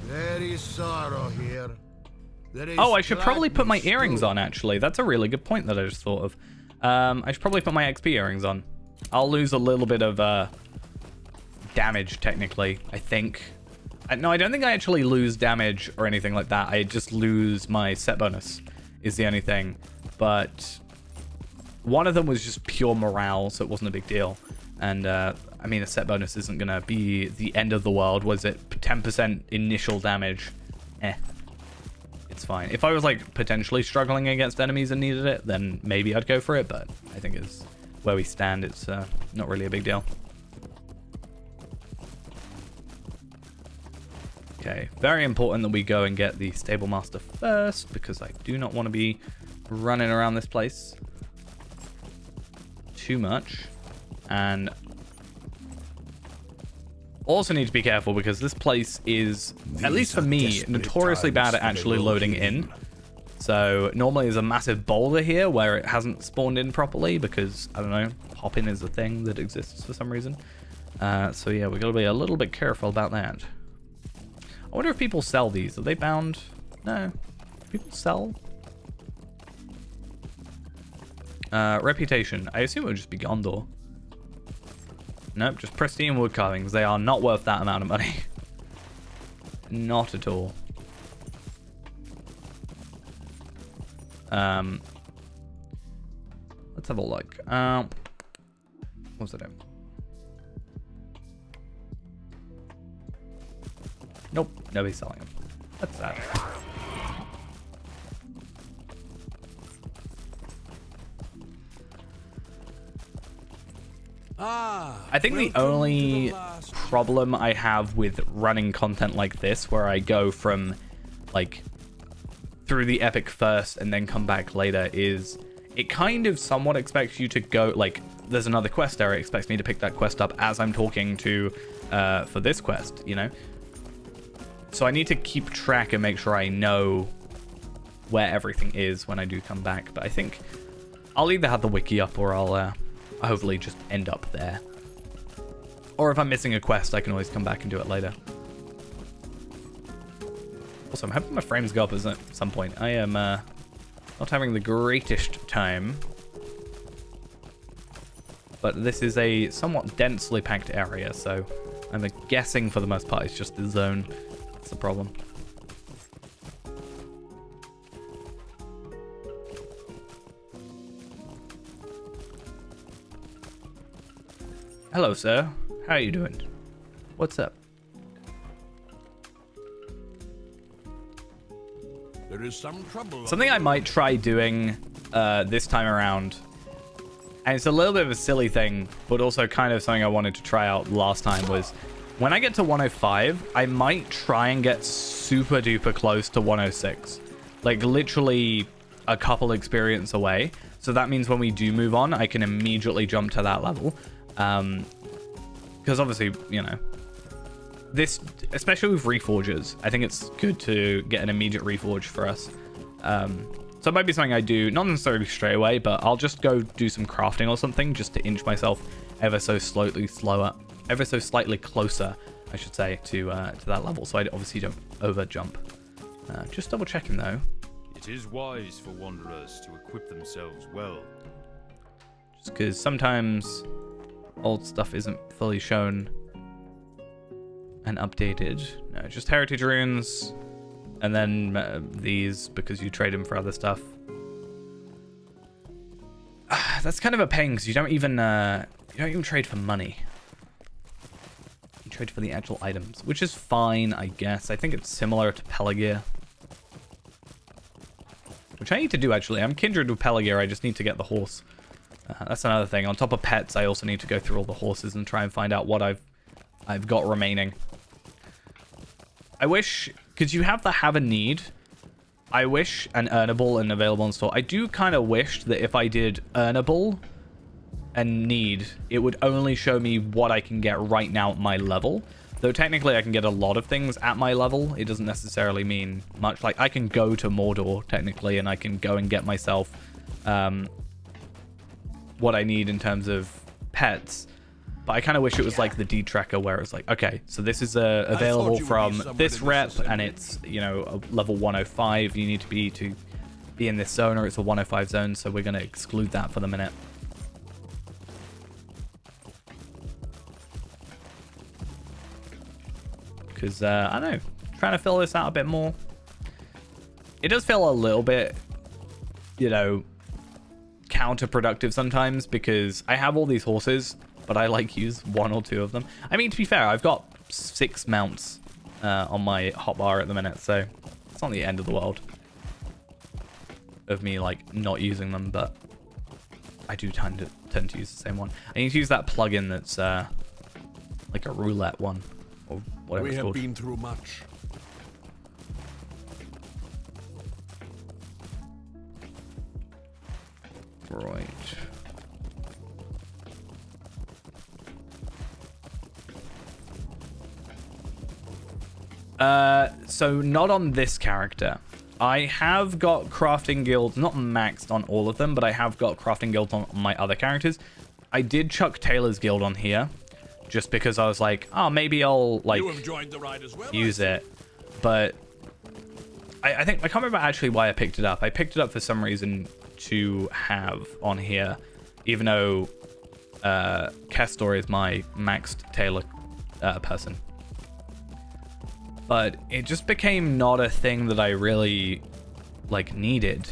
There is sorrow here. Oh, I should probably put my earrings on, actually. That's a really good point that I just thought of. I should probably put my XP earrings on. I'll lose a little bit of damage, technically, I think. No, I don't think I actually lose damage or anything like that. I just lose my set bonus is the only thing. But one of them was just pure morale, so it wasn't a big deal. And, I mean, a set bonus isn't going to be the end of the world. Was it 10% initial damage? It's fine. If I was, like, potentially struggling against enemies and needed it, then maybe I'd go for it. But I think it's where we stand. It's not really a big deal. Okay, very important that we go and get the Stable Master first, because I do not want to be running around this place too much. And also need to be careful because this place is, at least for me, notoriously bad at actually loading in. So normally there's a massive boulder here where it hasn't spawned in properly because, I don't know, hop-in is a thing that exists for some reason. So yeah, we've got to be a little bit careful about that. I wonder if people sell these. Are they bound? No. People sell? Reputation. I assume it would just be Gondor. Nope, just pristine wood carvings. They are not worth that amount of money. Not at all. Let's have a look. What's it in? Nope, nobody's selling them. That's sad. I think the only problem I have with running content like this, where I go from, like, through the epic first and then come back later, is it kind of somewhat expects you to go, like, there's another quest there, it expects me to pick that quest up as I'm talking to, for this quest, you know? So I need to keep track and make sure I know where everything is when I do come back. But I think I'll either have the wiki up or I'll hopefully just end up there. Or if I'm missing a quest, I can always come back and do it later. Also, I'm hoping my frames go up at some point. I am not having the greatest time. But this is a somewhat densely packed area, so I'm guessing for the most part it's just the zone. That's the problem. Hello, sir. How are you doing? What's up? There is some trouble. Something I might try doing this time around, and it's a little bit of a silly thing, but also kind of something I wanted to try out last time, was when I get to 105, I might try and get super duper close to 106. Like literally a couple experience away. So that means when we do move on, I can immediately jump to that level. Because obviously, you know, this, especially with reforges, I think it's good to get an immediate reforge for us. So it might be something I do, not necessarily straight away, but I'll just go do some crafting or something just to inch myself ever so slightly closer, I should say, to that level. So I obviously don't over jump. Just double checking though. It is wise for wanderers to equip themselves well. Just because sometimes old stuff isn't fully shown and updated. No, just heritage runes, and then these because you trade them for other stuff. That's kind of a pain because you don't even trade for money. You trade for the actual items, which is fine, I guess. I think it's similar to Pelagear, which I need to do actually. I'm kindred with Pelagear. I just need to get the horse. That's another thing. On top of pets, I also need to go through all the horses and try and find out what I've got remaining. I wish, because you have a need. I wish an earnable and available in store. I do kind of wish that if I did earnable and need, it would only show me what I can get right now at my level. Though technically I can get a lot of things at my level. It doesn't necessarily mean much. Like I can go to Mordor technically and I can go and get myself what I need in terms of pets. But I kind of wish it was like the D tracker where it was like, okay, so this is available from this rep and it's, you know, a level 105. You need to be in this zone or it's a 105 zone. So we're going to exclude that for the minute. Because, I don't know, trying to fill this out a bit more. It does feel a little bit, you know, counterproductive sometimes because I have all these horses, but I like use one or two of them. I mean, to be fair, I've got 6 mounts on my hotbar at the minute, so it's not the end of the world of me, like, not using them, but I do tend to use the same one. I need to use that plugin that's like a roulette one. Or whatever it's called. We have been through much. Right. So not on this character. I have got crafting guilds, not maxed on all of them, but I have got crafting guilds on my other characters. I did chuck Taylor's guild on here. Just because I was like, oh, maybe I'll like use it, but I think I can't remember actually why I picked it up. I picked it up for some reason to have on here, even though Kestor is my maxed Taylor person. But it just became not a thing that I really like needed.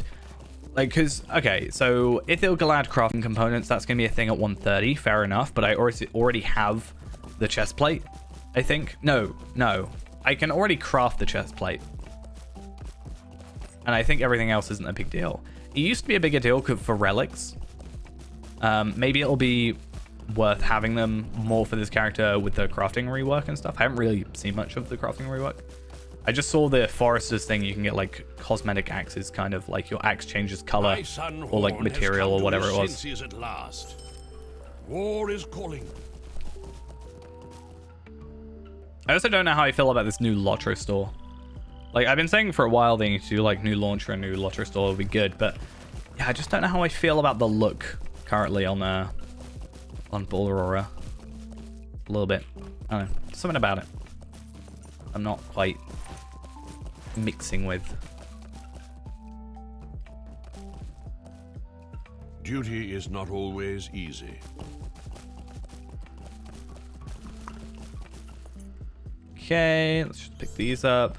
Like, because, okay, so Ithilgalad crafting components, that's going to be a thing at 130, fair enough, but I already have the chest plate, I think. No, I can already craft the chest plate. And I think everything else isn't a big deal. It used to be a bigger deal for relics. Maybe it'll be worth having them more for this character with the crafting rework and stuff. I haven't really seen much of the crafting rework. I just saw the Forester's thing. You can get like cosmetic axes, kind of like your axe changes color or like material or whatever it was. At last. War is calling. I also don't know how I feel about this new Lotro store. Like I've been saying for a while they need to do like new launcher and new Lotro store would be good, but yeah, I just don't know how I feel about the look currently on Ball Aurora. A little bit. I don't know. Something about it I'm not quite mixing with. Duty is not always easy. Okay, let's just pick these up.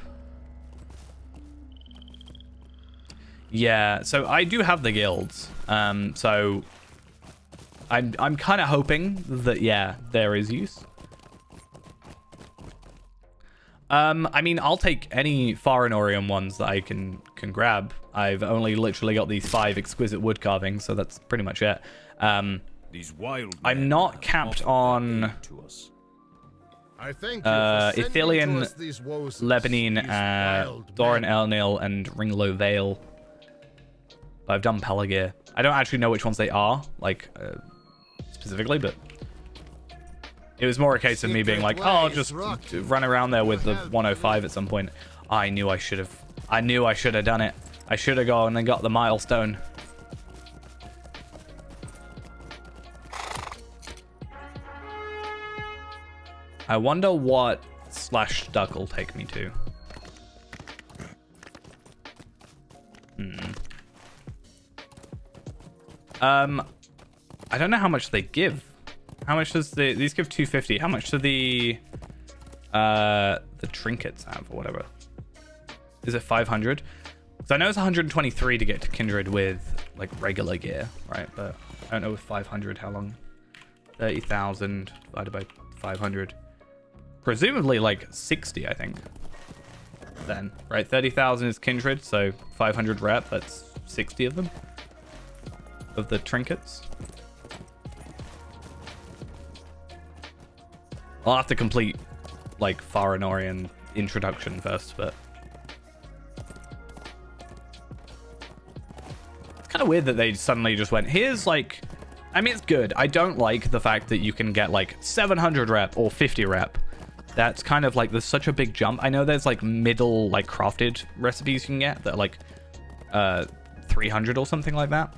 Yeah, so I do have the guilds. So I'm kind of hoping that, yeah, there is use. I mean, I'll take any Farinorian ones that I can grab. I've only literally got these 5 exquisite wood carvings, so that's pretty much it. These wild I'm not capped on Ithilien, Lebanine, Doran Elnil, and Ringlow Vale. But I've done Pelagear. I don't actually know which ones they are, like, specifically, but it was more a case of me being like, oh, I'll just run around there with the 105 at some point. I knew I should have done it. I should have gone and got the milestone. I wonder what slash stuck will take me to. I don't know how much they give. How much does these give? 250. How much do the trinkets have or whatever? Is it 500? So I know it's 123 to get to Kindred with like regular gear, right? But I don't know with 500 how long. 30,000 divided by 500. Presumably like 60, I think. Then, right? 30,000 is Kindred, so 500 rep. That's 60 of them. Of the trinkets. I'll have to complete like Farinorian introduction first, but it's kind of weird that they suddenly just went, here's like, I mean, it's good. I don't like the fact that you can get like 700 rep or 50 rep. That's kind of like, there's such a big jump. I know there's like middle, like crafted recipes you can get that are like 300 or something like that.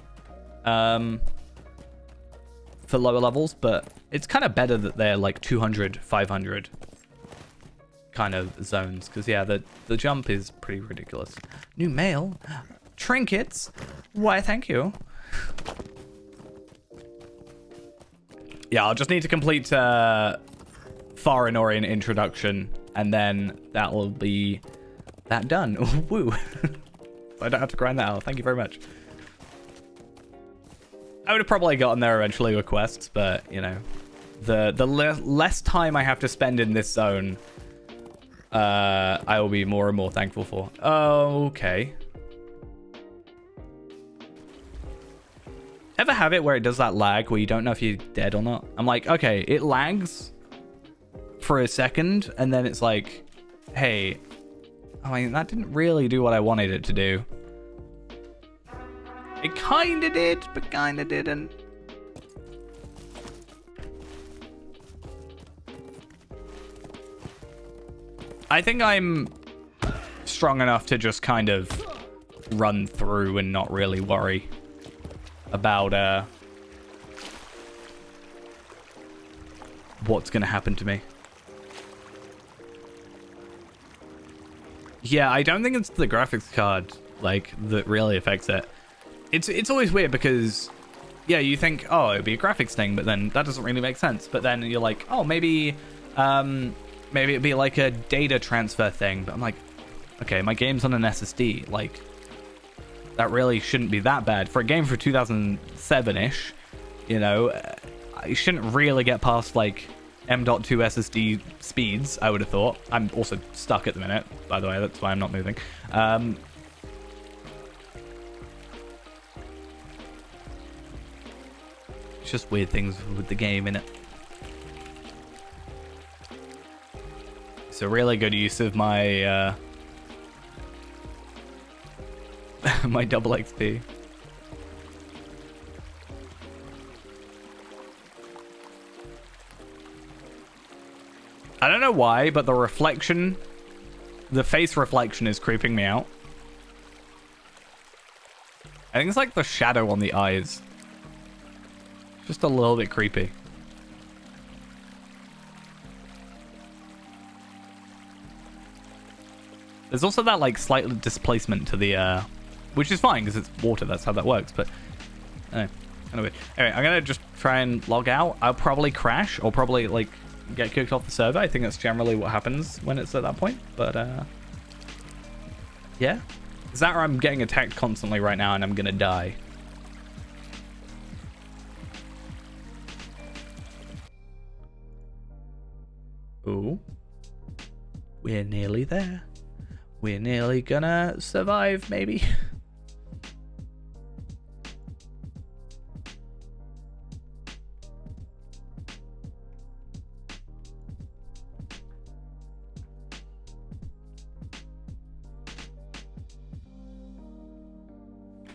For lower levels, but it's kind of better that they're like 200, 500 kind of zones, because yeah, the jump is pretty ridiculous. New mail, trinkets, why thank you. Yeah, I'll just need to complete Farinorian introduction, and then that will be that done. Woo. So I don't have to grind that out. Thank you very much. I would have probably gotten there eventually with quests, but you know, the less time I have to spend in this zone, I will be more and more thankful for. Okay. Ever have it where it does that lag where you don't know if you're dead or not? I'm like, okay, it lags for a second, and then it's like, hey, I mean, that didn't really do what I wanted it to do. It kinda did, but kinda didn't. I think I'm strong enough to just kind of run through and not really worry about what's gonna happen to me. Yeah, I don't think it's the graphics card like that really affects it. It's always weird because, yeah, you think, oh, it'd be a graphics thing, but then that doesn't really make sense. But then you're like, oh, maybe it'd be like a data transfer thing. But I'm like, okay, my game's on an SSD. Like, that really shouldn't be that bad. For a game for 2007-ish, you know, I shouldn't really get past, like, M.2 SSD speeds, I would have thought. I'm also stuck at the minute, by the way. That's why I'm not moving. Just weird things with the game in it. It's a really good use of my my double XP. I don't know why, but the reflection, the face reflection is creeping me out. I think it's like the shadow on the eyes. Just a little bit creepy. There's also that like slight displacement to the which is fine because it's water, that's how that works, but kind of weird. Anyway, I'm gonna just try and log out. I'll probably crash or probably like get kicked off the server. I think that's generally what happens when it's at that point, but yeah. Is that or I'm getting attacked constantly right now and I'm gonna die? Ooh. We're nearly there. We're nearly gonna survive, maybe.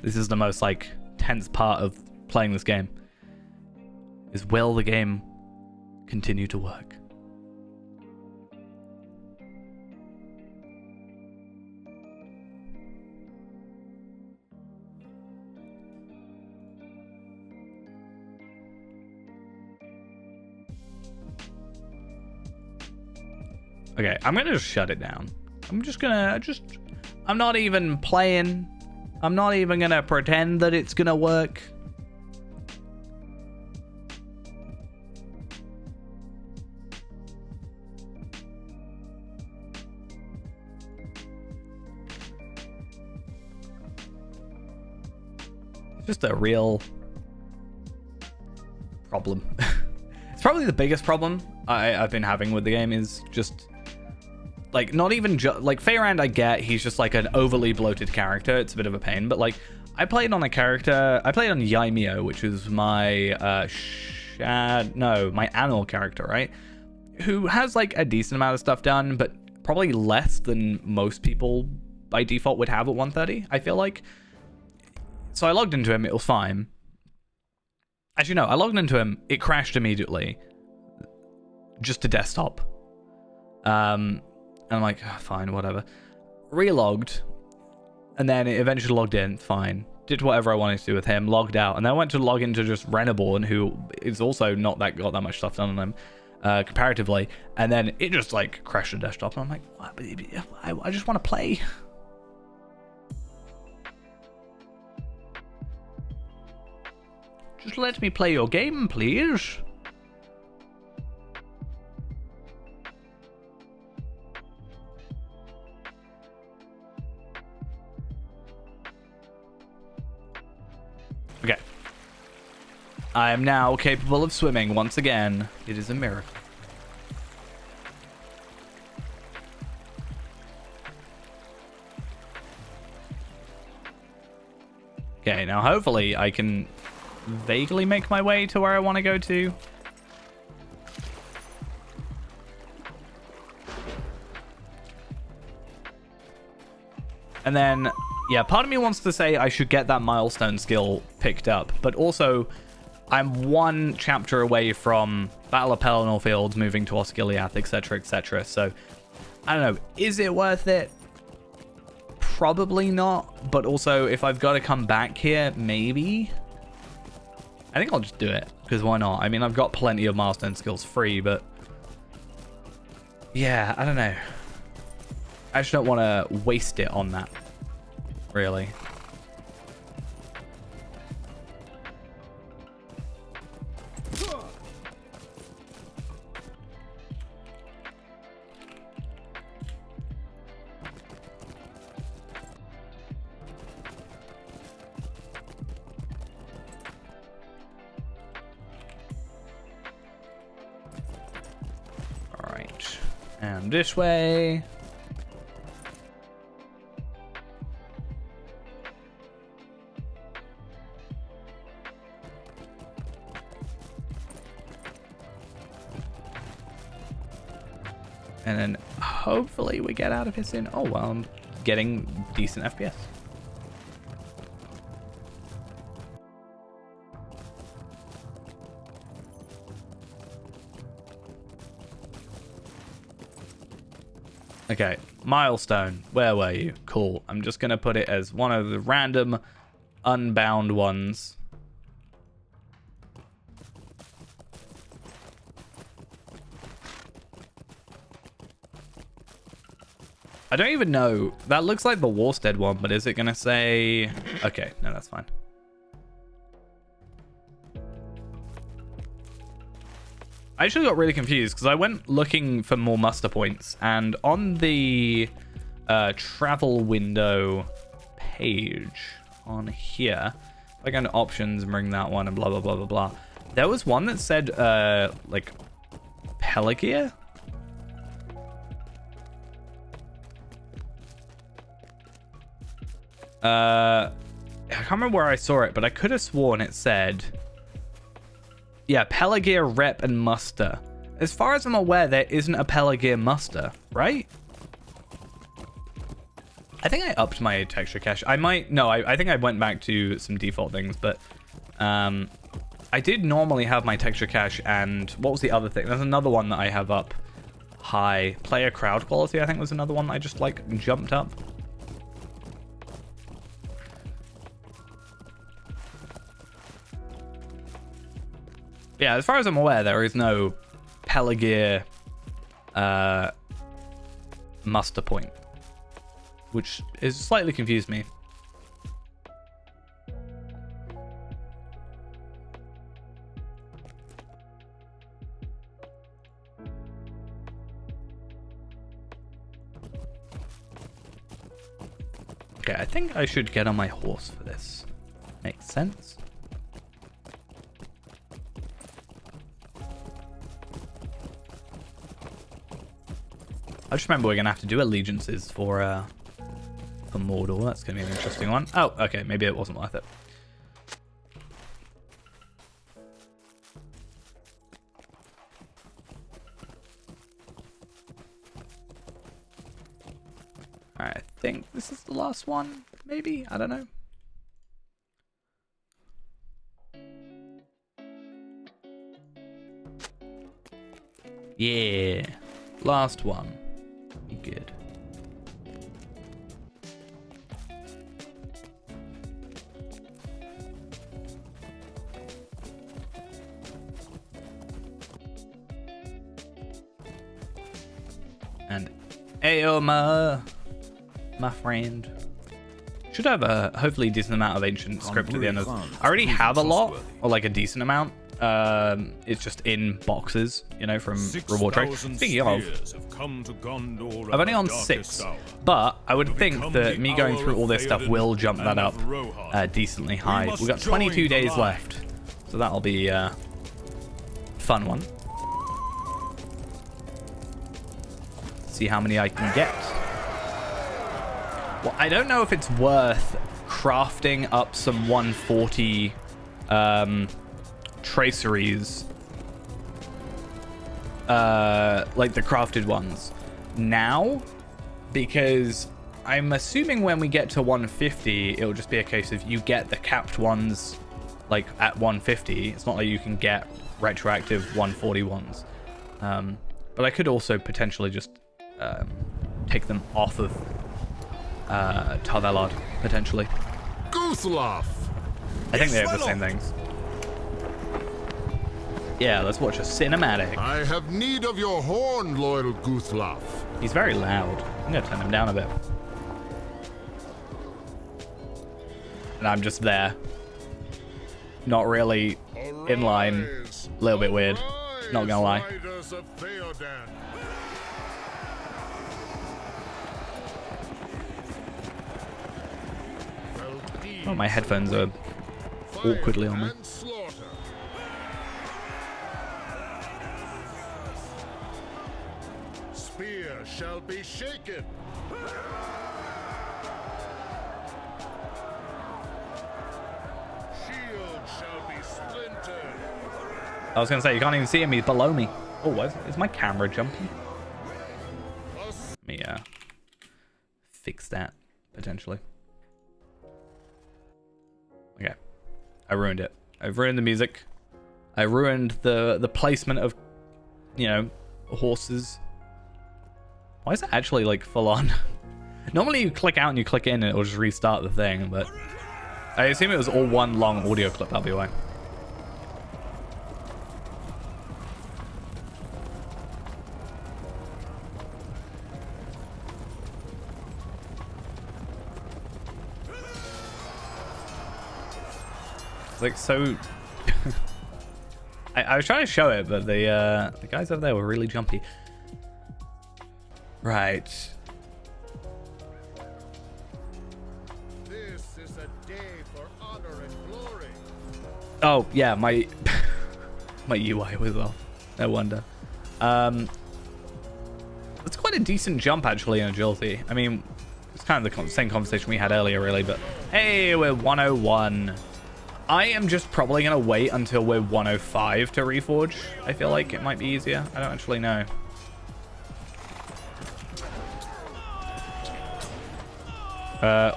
This is the most, like, tense part of playing this game. Is will the game continue to work? Okay, I'm gonna just shut it down. I'm just gonna I'm not even playing. I'm not even gonna pretend that it's gonna work. Just a real problem. It's probably the biggest problem I've been having with the game is just like not even like Feyrand. I get he's just like an overly bloated character. It's a bit of a pain, but like I played on Yaimio, which is my my Anil character, right? Who has like a decent amount of stuff done, but probably less than most people by default would have at 130. I feel like. So I logged into him, it was fine. As you know, I logged into him, it crashed immediately. Just to desktop. And I'm like, oh, fine, whatever. Relogged. And then it eventually logged in, fine. Did whatever I wanted to do with him, logged out. And then I went to log into just Reneborn, who is also not that got that much stuff done on him. Comparatively. And then it just like crashed the desktop. And I'm like, what? I just want to play. Just let me play your game, please. Okay. I am now capable of swimming once again. It is a miracle. Okay, now hopefully I can vaguely make my way to where I want to go to. And then, yeah, part of me wants to say I should get that milestone skill picked up, but also I'm one chapter away from Battle of Pelennor Fields, moving to Osgiliath, etc., etc. So, I don't know, is it worth it? Probably not, but also if I've got to come back here, maybe. I think I'll just do it, because why not? I mean, I've got plenty of milestone skills free, but yeah, I don't know. I just don't want to waste it on that, really. And this way. And then hopefully we get out of here soon. Oh, well, I'm getting decent FPS. Okay, milestone. Where were you? Cool. I'm just going to put it as one of the random unbound ones. I don't even know. That looks like the Warstead one, but is it going to say... Okay, no, that's fine. I actually got really confused because I went looking for more muster points, and on the travel window page on here, if I go into options and bring that one and blah, blah, blah, blah, blah, there was one that said, like, Pelagia? I can't remember where I saw it, but I could have sworn it said... Yeah, Pelagia, Rep, and Muster. As far as I'm aware, there isn't a Pelagia Muster, right? I think I upped my texture cache. I might... No, I think I went back to some default things, but... I did normally have my texture cache, and... What was the other thing? There's another one that I have up high. Player crowd quality, I think, was another one that I just, like, jumped up. Yeah, as far as I'm aware, there is no Pelagia muster point, which is slightly confused me. Okay, I think I should get on my horse for this. Makes sense. I just remember we're gonna have to do allegiances for Mordor. That's gonna be an interesting one. Oh, okay, maybe it wasn't worth it. Alright, I think this is the last one. Maybe? I don't know. Yeah. Last one. Be good. And Aoma, my friend. Should have a hopefully decent amount of ancient script at the end of. I already have a lot, or like a decent amount. It's just in boxes, you know, from reward trade. Speaking of, I'm only on 6, but I would think that me going through all this stuff will jump that up decently high. We've got 22 days left, so that'll be a fun one. See how many I can get. Well, I don't know if it's worth crafting up some 140 traceries, like the crafted ones now, because I'm assuming when we get to 150 it'll just be a case of you get the capped ones like at 150. It's not like you can get retroactive 140 ones, but I could also potentially just take them off of Tarvelard potentially. Guthlaf! I think they have the same things. Yeah, let's watch a cinematic. I have need of your horn, loyal Guthlaf. He's very loud. I'm gonna turn him down a bit. And I'm just there. Not really in line. A little bit weird. Not gonna lie. Oh, my headphones are awkwardly on me. Spear shall be shaken. Shield shall be splintered. I was gonna say, you can't even see him, he's below me. Oh, what? Is my camera jumping? Let me fix that, potentially. Okay. I ruined it. I've ruined the music. I ruined the placement of, you know, horses. Why is it actually like full on? Normally you click out and you click in and it'll just restart the thing, but I assume it was all one long audio clip, that'll be why. Like, so I was trying to show it, but the guys over there were really jumpy. Right. This is a day for honor and glory. Oh yeah, my my UI was off. No wonder. It's quite a decent jump actually in agility. I mean, it's kind of the same conversation we had earlier, really. But hey, we're 101. I am just probably going to wait until we're 105 to reforge. I feel like it might be easier. I don't actually know.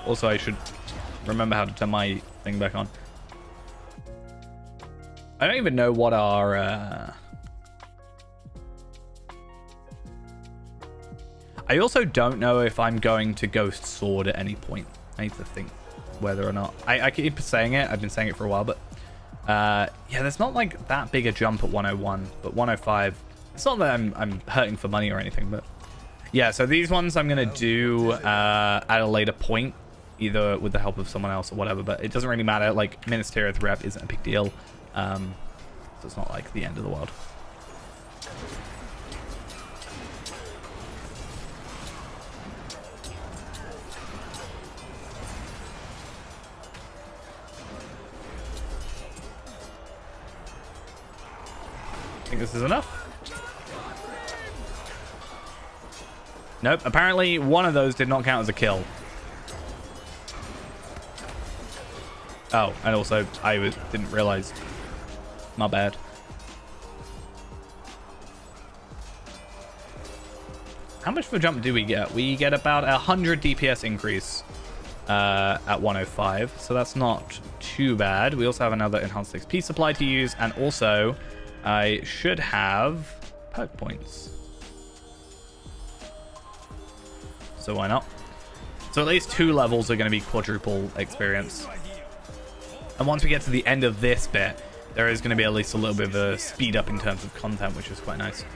Also, I should remember how to turn my thing back on. I don't even know what our... I also don't know if I'm going to Ghost Sword at any point. I need to think whether or not. I keep saying it. I've been saying it for a while, but yeah, there's not like that big a jump at 101, but 105. It's not that I'm hurting for money or anything, but Yeah, so these ones I'm going to do at a later point, either with the help of someone else or whatever, but it doesn't really matter. Like, Ministerial Rep isn't a big deal, so it's not like the end of the world. I think this is enough. Nope, apparently one of those did not count as a kill. Oh, and also didn't realize. My bad. How much of a jump do we get? We get about 100 DPS increase at 105, so that's not too bad. We also have another enhanced XP supply to use, and also I should have perk points. So why not? So at least 2 levels are going to be quadruple experience. And once we get to the end of this bit, there is going to be at least a little bit of a speed up in terms of content, which is quite nice.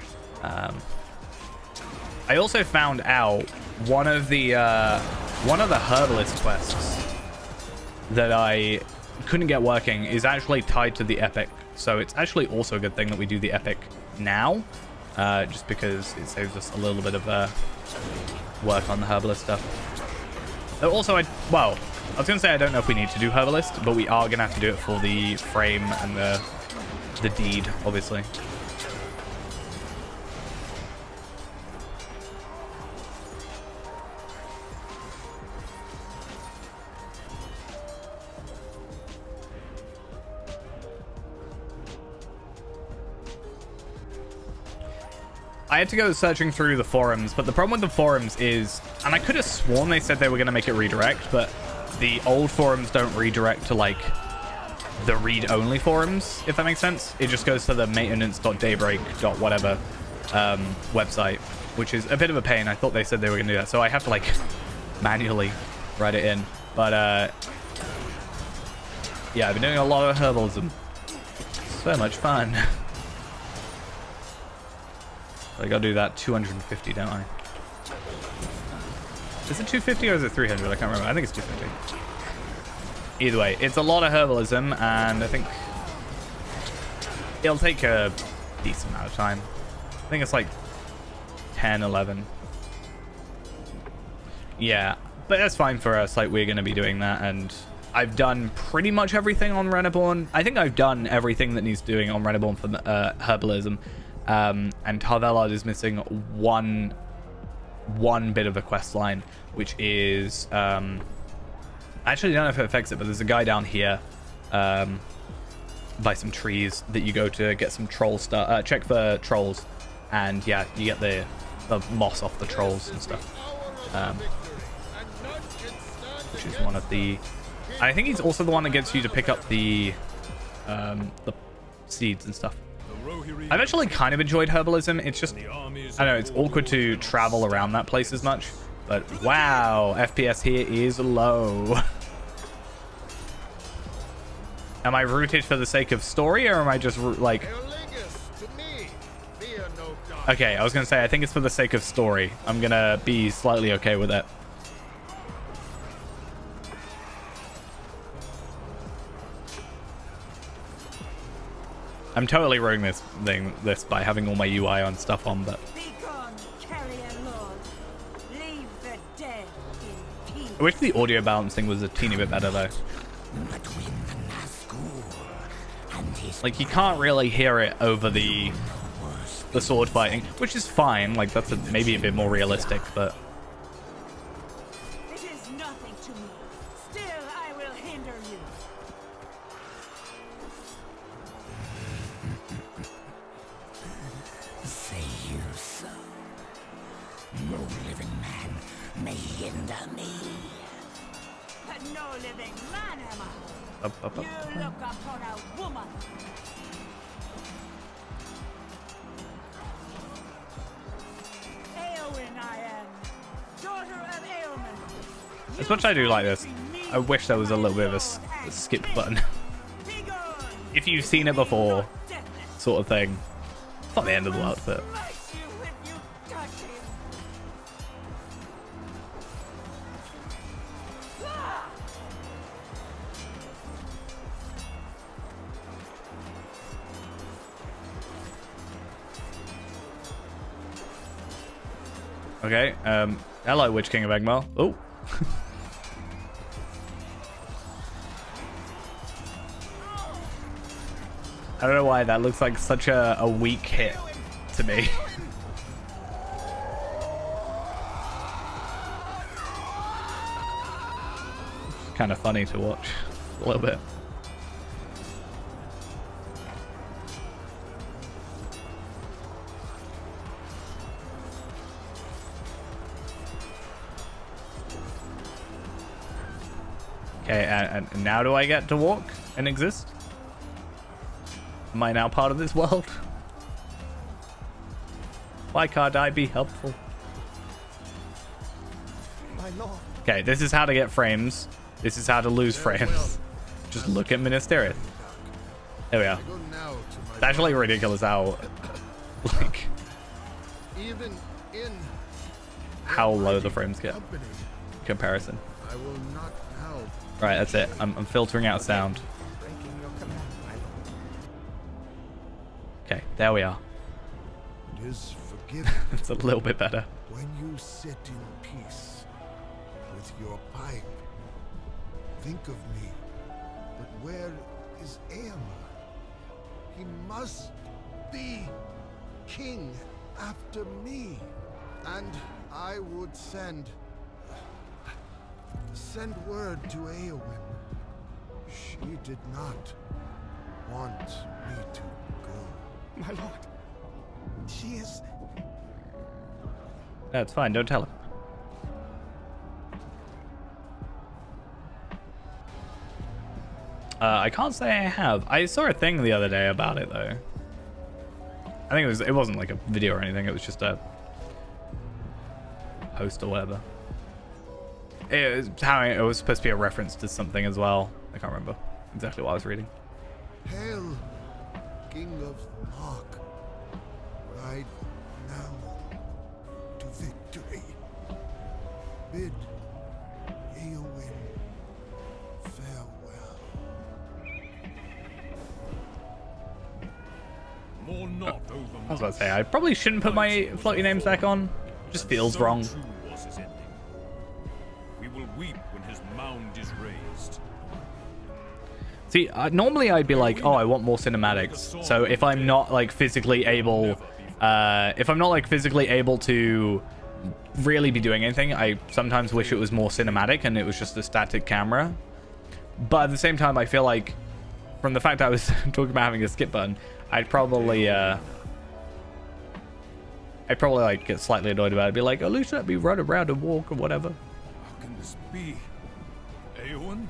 I also found out one of the herbalist quests that I couldn't get working is actually tied to the epic. So it's actually also a good thing that we do the epic now, just because it saves us a little bit of work on the herbalist stuff. Though also, I was going to say I don't know if we need to do herbalist, but we are going to have to do it for the frame and the deed, obviously. I had to go searching through the forums, but the problem with the forums is, and I could have sworn they said they were going to make it redirect, but the old forums don't redirect to like the read-only forums, if that makes sense. It just goes to the maintenance.daybreak.whatever website, which is a bit of a pain. I thought they said they were going to do that, so I have to like manually write it in. But yeah, I've been doing a lot of herbalism. So much fun. I gotta do that 250, don't I? Is it 250 or is it 300? I can't remember. I think it's 250. Either way, it's a lot of herbalism, and I think it'll take a decent amount of time. I think it's like 10, 11. Yeah, but that's fine for us. Like, we're gonna be doing that, and I've done pretty much everything on Reneborn. I think I've done everything that needs doing on Reneborn for herbalism. And Tarvelard is missing one bit of a quest line, which is I actually don't know if it affects it, but there's a guy down here by some trees that you go to get some troll stuff, check for trolls, and yeah, you get the moss off the trolls and stuff, which is one of the, I think he's also the one that gets you to pick up the seeds and stuff. I've actually kind of enjoyed herbalism. It's just, I don't know, it's awkward to travel around that place as much. But wow, FPS here is low. Am I rooted for the sake of story, or am I just like... Okay, I was going to say, I think it's for the sake of story. I'm going to be slightly okay with it. I'm totally ruining this by having all my UI on stuff on, but I wish the audio balancing was a teeny bit better though. Like, you can't really hear it over the sword fighting, which is fine. Like, that's maybe a bit more realistic, but it is nothing to me. Still, I will hinder you. Say you so. No living man may hinder me. But no living man am I. You look upon a woman. Eowyn I am, daughter of Eowyn. as much as I do like this, I wish there was a little bit of a skip button. If you've seen it before, sort of thing. It's not the end of the world, but Okay, hello, Witch King of Egmar. Oh. I don't know why that looks like such a weak hit to me. Kind of funny to watch a little bit. Okay, and now do I get to walk and exist? Am I now part of this world? Why can't I be helpful? My lord. Okay, this is how to get frames. This is how to lose frames. Just look at Ministerith. There we are. Go now to my It's actually ridiculous how, like, even in how low the frames get. company. Comparison. I will not now. Right, that's it. I'm filtering out sound. Breaking your command, my lord. Okay, there we are. It is forgiven It's a little bit better. when you sit in peace with your pipe. Think of me. But where is Eamon? He must be king after me. And I would send word to Eowyn. She did not want me to go. My lord, she is... That's fine. Don't tell him. I can't say I have. I saw a thing the other day about it though. I think it wasn't like a video or anything. It was just a post or whatever. It was supposed to be a reference to something as well. I can't remember exactly what I was reading. Hail, King of Mark. Ride now to victory. Bid Eowyn farewell. More not over I was about to say, I probably shouldn't put my floaty names back on. Just feels wrong. True was his ending. We will weep when his mound is raised. See, normally I'd be like, oh, I want more cinematics. So if I'm not like physically able, to really be doing anything, I sometimes wish it was more cinematic and it was just a static camera. But at the same time, I feel like from the fact I was talking about having a skip button, I'd probably like get slightly annoyed about it. Be like, at least let me run around and walk or whatever. How can this be? Eowyn?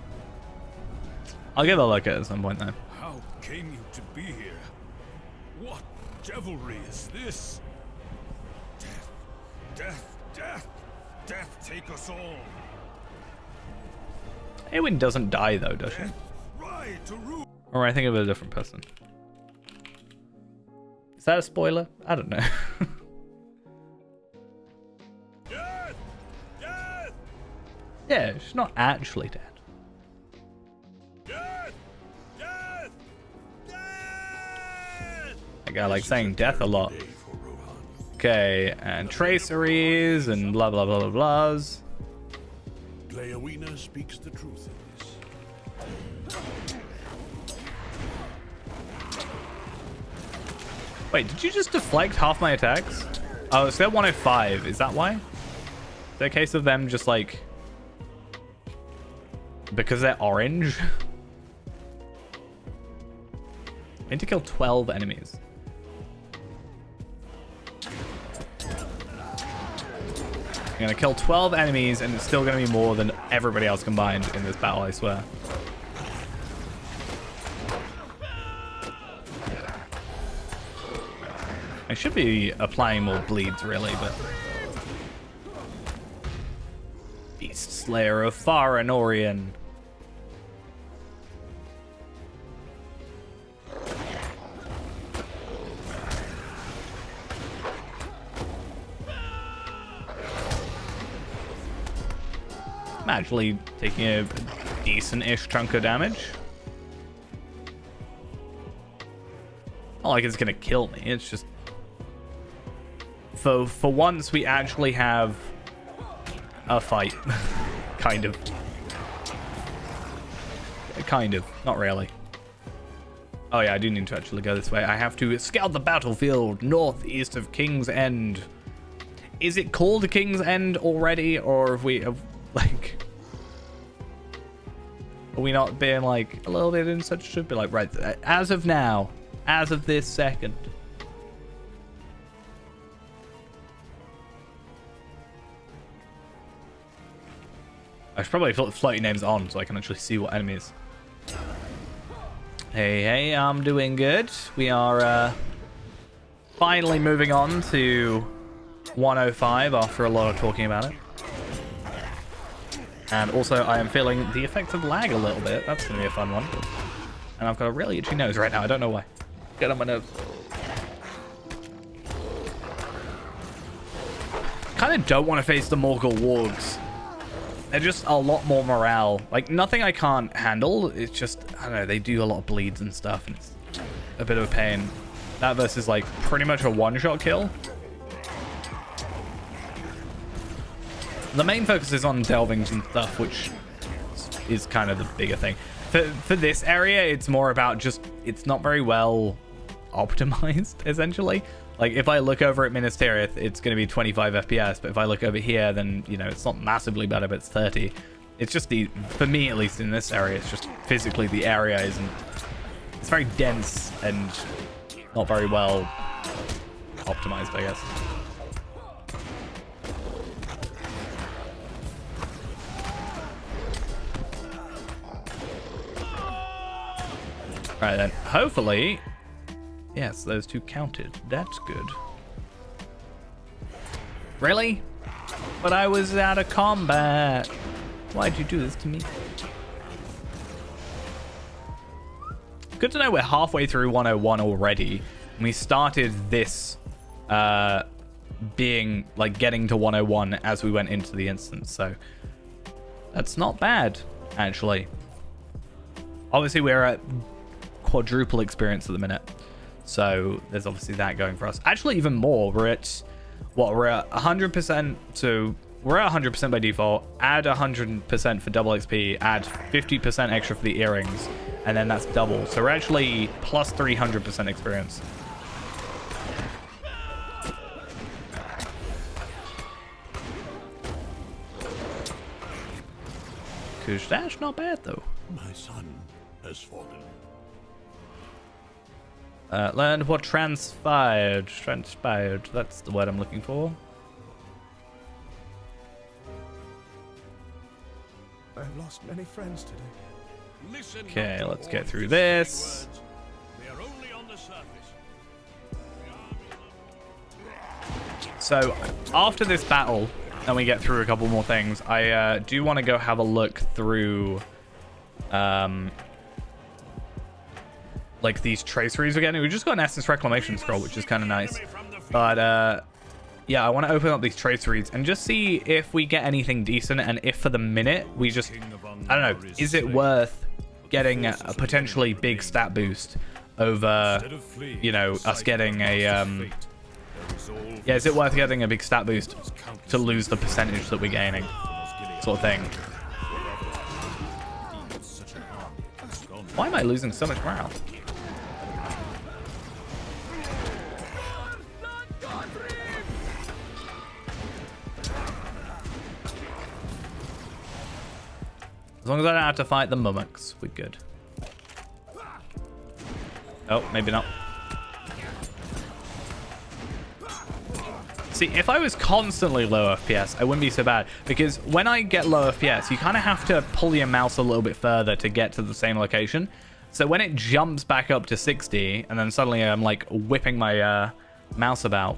I'll give it a look at it at some point though. How came you to be here? What devilry is this? Death, death, death, death take us all. Eowyn doesn't die though, does she? Death, ride to rule. Or I think of a different person. Is that a spoiler? I don't know. Death, death, Yeah, she's not actually dead. death, death, death. Like I like saying death a lot. Day for Rohan. Okay, and traceries and blah blah blah blah blahs. Leowina speaks the truth in this. Wait, did you just deflect half my attacks? Oh, it's their 105. Is that why? Is there a case of them just like... because they're orange? I need to kill 12 enemies. I'm gonna kill 12 enemies and it's still gonna be more than everybody else combined in this battle, I swear. I should be applying more bleeds, really, but... Beast Slayer of Farinorian. I'm actually taking a decent-ish chunk of damage. Not like it's gonna kill me, it's just for once we actually have a fight. Kind of. Kind of. Not really. Oh yeah, I do need to actually go this way. I have to scout the battlefield northeast of King's End. Is it called King's End already, or have we like? Are we not being like a little bit in such? Should be like right as of now, as of this second. I should probably put floating names on so I can actually see what enemies. Hey, I'm doing good. We are finally moving on to 105 after a lot of talking about it. And also, I am feeling the effects of lag a little bit. That's going to be a fun one. And I've got a really itchy nose right now. I don't know why. Get on my nose. Kind of don't want to face the Morgul wargs. They're just a lot more morale. Like, nothing I can't handle. It's just, I don't know, they do a lot of bleeds and stuff, and it's a bit of a pain. That versus, like, pretty much a one-shot kill. The main focus is on delvings and stuff, which is kind of the bigger thing. For this area, it's more about just, it's not very well optimized, essentially. Like, if I look over at Minas Tirith, it's going to be 25 FPS, but if I look over here, then, you know, it's not massively better, but it's 30. It's just for me, at least in this area, it's just physically the area isn't, it's very dense and not very well optimized, I guess. Right then, hopefully... Yes, those two counted. That's good. Really? But I was out of combat. Why'd you do this to me? Good to know we're halfway through 101 already. And we started this being, like, getting to 101 as we went into the instance. So that's not bad, actually. Obviously, we're at quadruple experience at the minute. So there's obviously that going for us. Actually, even more. We're at, what, we're at 100%. So we're at 100% by default. Add 100% for double XP. Add 50% extra for the earrings. And then that's double. So we're actually plus 300% experience. Because that's not bad, though. My son has fallen. Learned what transpired. Transpired. That's the word I'm looking for. I have lost many friends today. Listen. Okay, let's get through this. They are only on the surface. So, after this battle, and we get through a couple more things, I do want to go have a look through, like these traceries again. We just got an Essence Reclamation Scroll, which is kind of nice. But, yeah, I want to open up these traceries and just see if we get anything decent, and if for the minute we just, I don't know, is it worth getting a potentially big stat boost over, you know, us getting a, yeah, is it worth getting a big stat boost to lose the percentage that we're gaining, sort of thing. Why am I losing so much morale? As long as I don't have to fight the mummoks, we're good. Oh, maybe not. See, if I was constantly low FPS, I wouldn't be so bad. Because when I get low FPS, you kind of have to pull your mouse a little bit further to get to the same location. So when it jumps back up to 60, and then suddenly I'm like whipping my mouse about,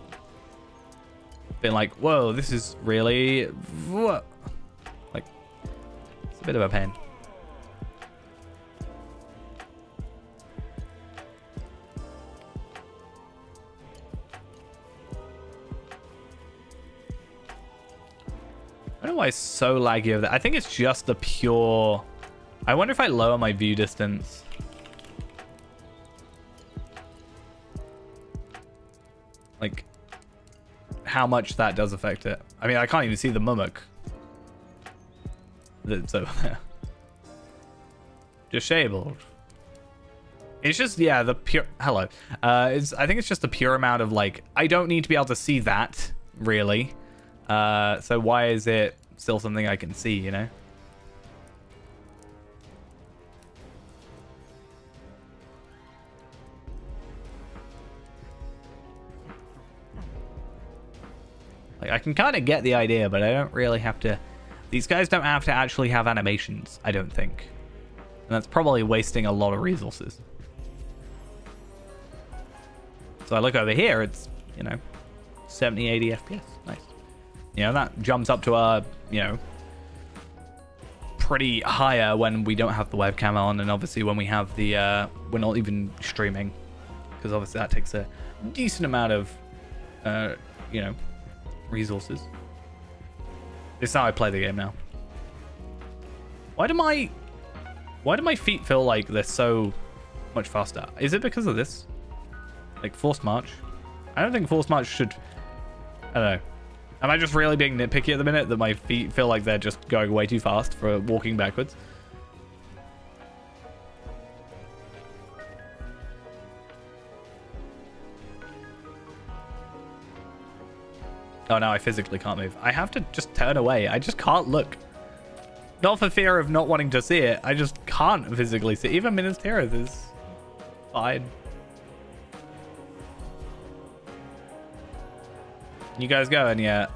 being like, whoa, this is really... What? Like, it's a bit of a pain. I don't know why it's so laggy over there. I think it's just the pure... I wonder if I lower my view distance. Like, how much that does affect it. I mean, I can't even see the mummock that's over there. Disabled. It's just, yeah, the pure... Hello. I think it's just the pure amount of, like... I don't need to be able to see that, really. So why is it still something I can see, you know? Like, I can kind of get the idea, but I don't really have to... These guys don't have to actually have animations, I don't think. And that's probably wasting a lot of resources. So I look over here, it's, you know, 70, 80 FPS. Nice. You know, that jumps up to a, you know, pretty higher when we don't have the webcam on. And obviously when we have the, we're not even streaming. Because obviously that takes a decent amount of, you know, resources. This is how I play the game now. Why do my feet feel like they're so much faster? Is it because of this? Like forced march? I don't think forced march should... I don't know. Am I just really being nitpicky at the minute that my feet feel like they're just going way too fast for walking backwards? Oh, no, I physically can't move. I have to just turn away. I just can't look. Not for fear of not wanting to see it. I just can't physically see it. Even Minas Tirith is fine. You guys going yet?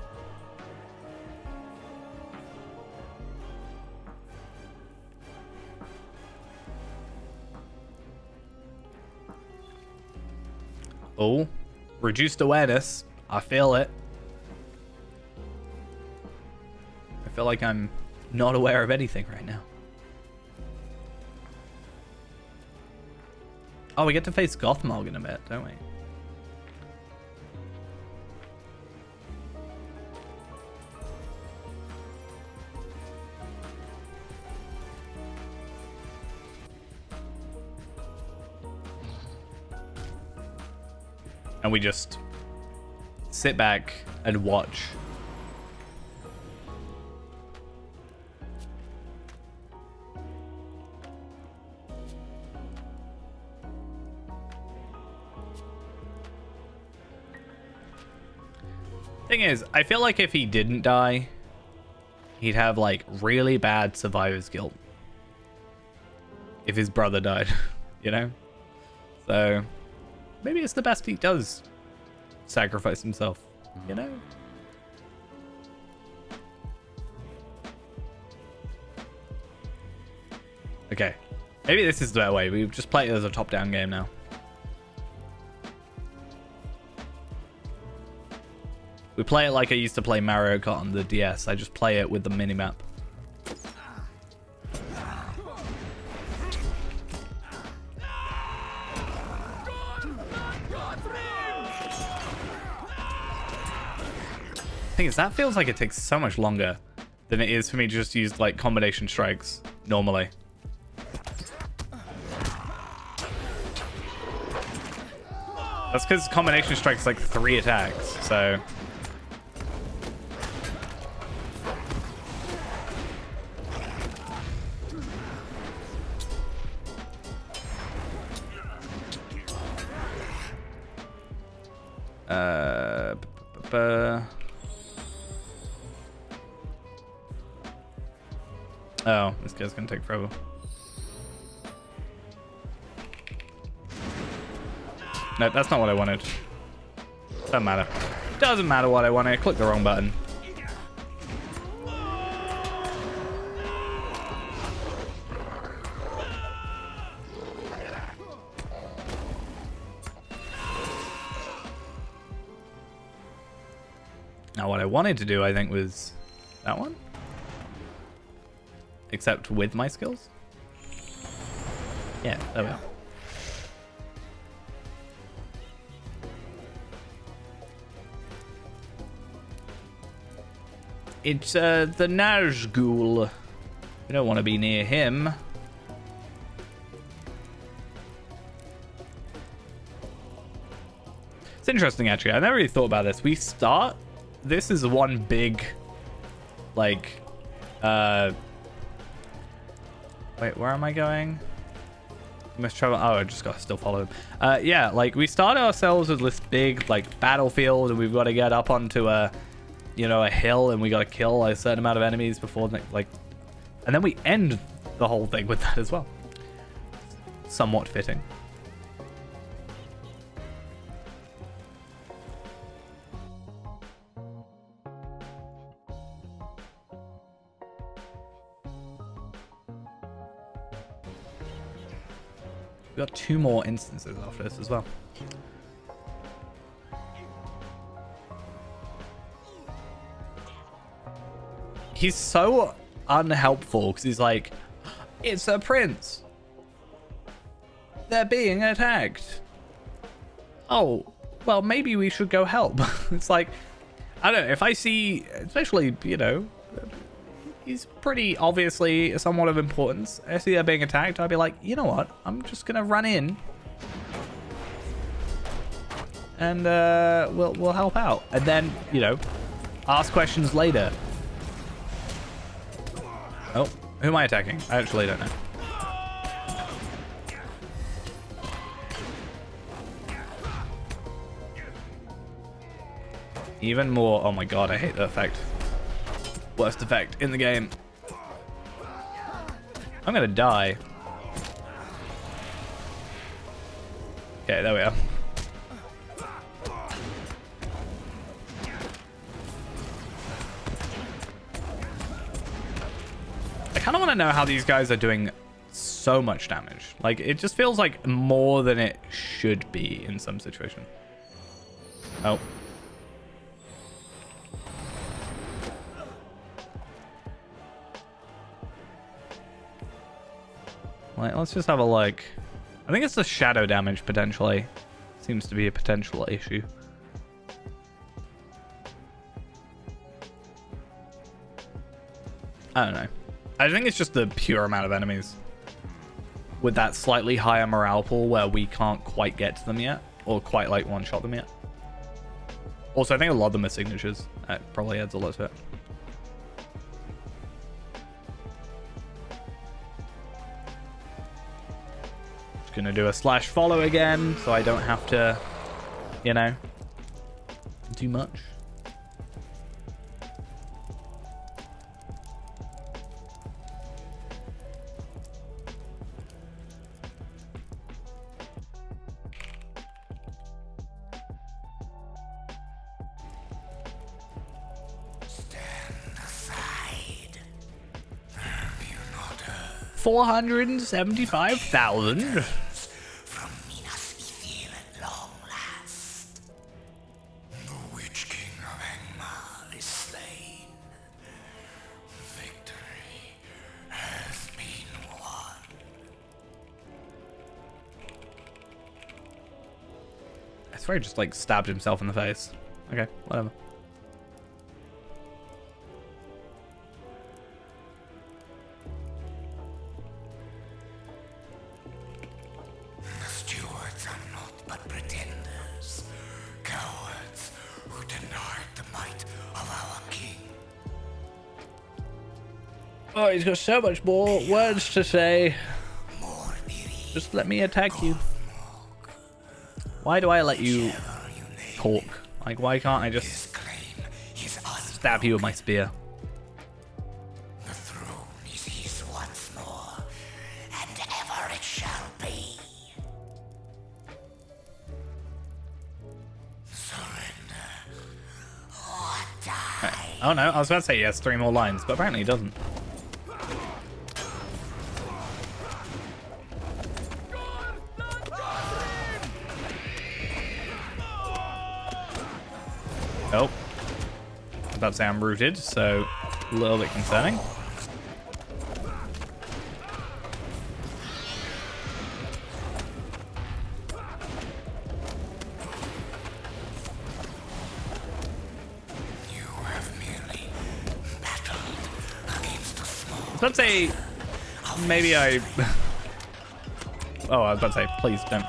Oh, reduced awareness. I feel it. I feel like I'm not aware of anything right now. Oh, we get to face Gothmog in a bit, don't we? And we just sit back and watch. Thing is, I feel like if he didn't die, he'd have like really bad survivor's guilt. If his brother died, you know? So maybe it's the best he does sacrifice himself, you know? Okay. Maybe this is the better way. We just play it as a top-down game now. We play it like I used to play Mario Kart on the DS. I just play it with the minimap. Thing is, that feels like it takes so much longer than it is for me to just use like combination strikes normally. That's because combination strikes like 3 attacks, so. Oh, this guy's gonna take forever. No, that's not what I wanted. Doesn't matter. Doesn't matter what I wanted. I clicked the wrong button. Now, what I wanted to do, I think, was that one. Except with my skills. Yeah, there we go. It's the Nazgul. We don't want to be near him. interesting, actually. I never really thought about this. We start... This is one big, like... Wait, where am I going? Must travel. Oh, I just got to still follow him. Yeah, like, we start ourselves with this big, like, battlefield, and we've got to get up onto a, you know, a hill, and we got to kill a certain amount of enemies before, like... And then we end the whole thing with that as well. Somewhat fitting. We've got 2 more instances after this as well. He's so unhelpful because he's like, it's a prince. They're being attacked. Oh, well, maybe we should go help. It's like, I don't know, if I see, especially, you know, he's pretty obviously somewhat of importance. I see they're being attacked, I'd be like, you know what? I'm just gonna run in. And we'll help out. And then, you know, ask questions later. Oh, who am I attacking? I actually don't know. Even more. Oh my god, I hate that effect. Worst effect in the game. I'm gonna die. Okay, there we are. I kind of want to know how these guys are doing so much damage. Like, it just feels like more than it should be in some situation. Oh. Like, let's just have a look. I think it's the shadow damage, potentially. Seems to be a potential issue. I don't know. I think it's just the pure amount of enemies. With that slightly higher morale pool where we can't quite get to them yet. Or quite, like, one-shot them yet. Also, I think a lot of them are signatures. That probably adds a lot to it. Gonna do a slash follow again so I don't have to, you know, do much. Stand aside. Have you not heard? 475,000. From Minas Ithil at long last. The Witch King of Angmar is slain. Victory has been won. I swear he just like stabbed himself in the face. Okay, whatever. Oh, he's got so much more words to say. Just let me attack you. Why do I let you talk? Like, why can't I just stab you with my spear? The throne is his once more, and ever it shall be. Surrender or die. Right. Oh no, I was about to say he has 3 more lines, but apparently he doesn't. Oh. I was about to say I'm rooted, so a little bit concerning. You have merely battled against a small. I was about to say maybe I... Oh, I was about to say, please don't.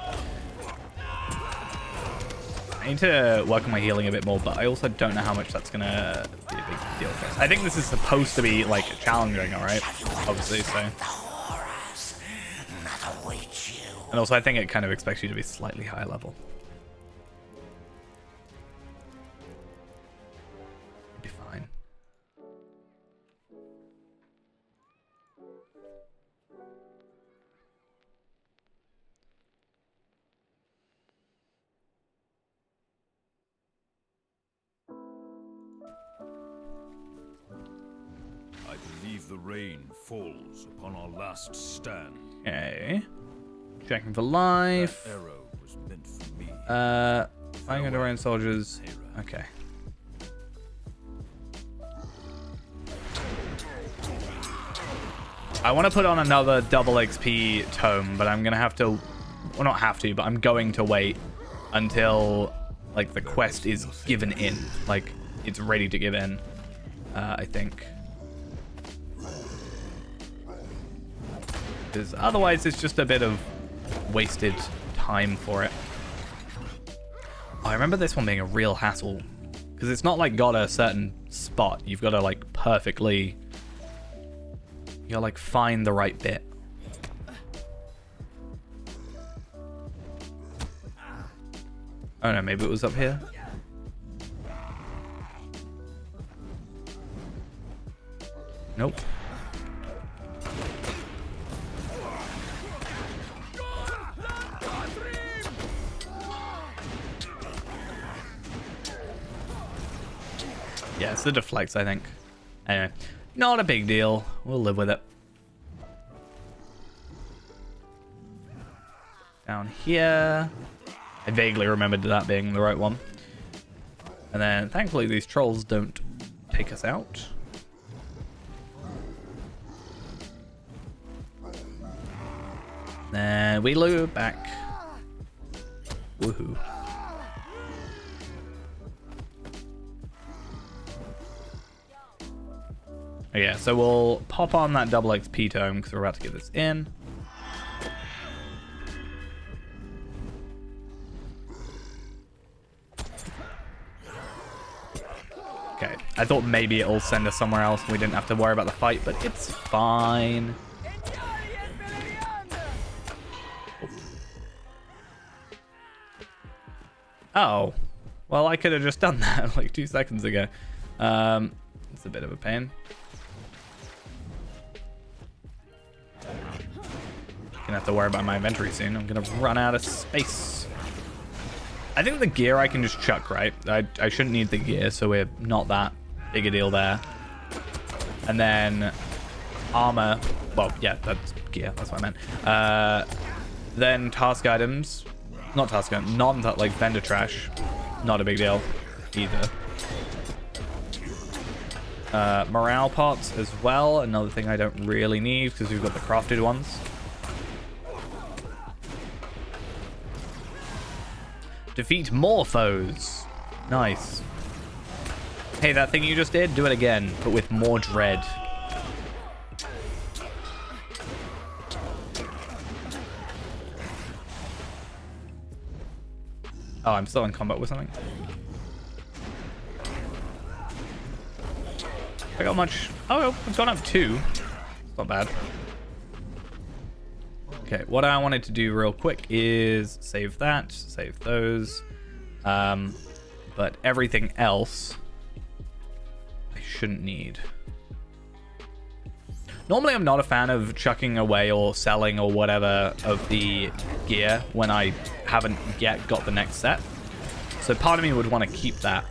I need to work on my healing a bit more, but I also don't know how much that's gonna be a big deal for us. I think this is supposed to be like challenging, all right? Obviously, so. And also, I think it kind of expects you to be slightly higher level. Be fine. I believe the rain falls upon our last stand. Okay. Checking for life. That arrow was meant for me. Fighting under own soldiers. Okay. I want to put on another double XP tome, but I'm gonna have to. Well, not have to, but I'm going to wait until like the quest is given in, like it's ready to give in. I think. Because otherwise it's just a bit of wasted time for it. Oh, I remember this one being a real hassle because it's not like got a certain spot. You've got to like perfectly, you gotta like find the right bit. Oh no, maybe it was up here. Nope. Yeah, it's the deflects, I think. Anyway, not a big deal. We'll live with it. Down here. I vaguely remembered that being the right one. And then, thankfully, these trolls don't take us out. Then we loop back. Woohoo. Yeah, so we'll pop on that double XP tome because we're about to get this in. Okay, I thought maybe it'll send us somewhere else and we didn't have to worry about the fight, but it's fine. Oh, well, I could have just done that like 2 seconds ago. It's a bit of a pain. Gonna have to worry about my inventory soon. I'm gonna run out of space. I think the gear I can just chuck, right? I shouldn't need the gear, so we're not that big a deal there. And then armor. Well, yeah, that's gear. That's what I meant. Then task items. Not task items. Not like vendor trash. Not a big deal either. Morale pots as well. Another thing I don't really need because we've got the crafted ones. Defeat more foes. Nice. Hey, that thing you just did, do it again, but with more dread. Oh, I'm still in combat with something. I got much. Oh, I've gone up 2. It's not bad. Okay, what I wanted to do real quick is save that, save those. But everything else I shouldn't need. Normally I'm not a fan of chucking away or selling or whatever of the gear when I haven't yet got the next set. So part of me would want to keep that.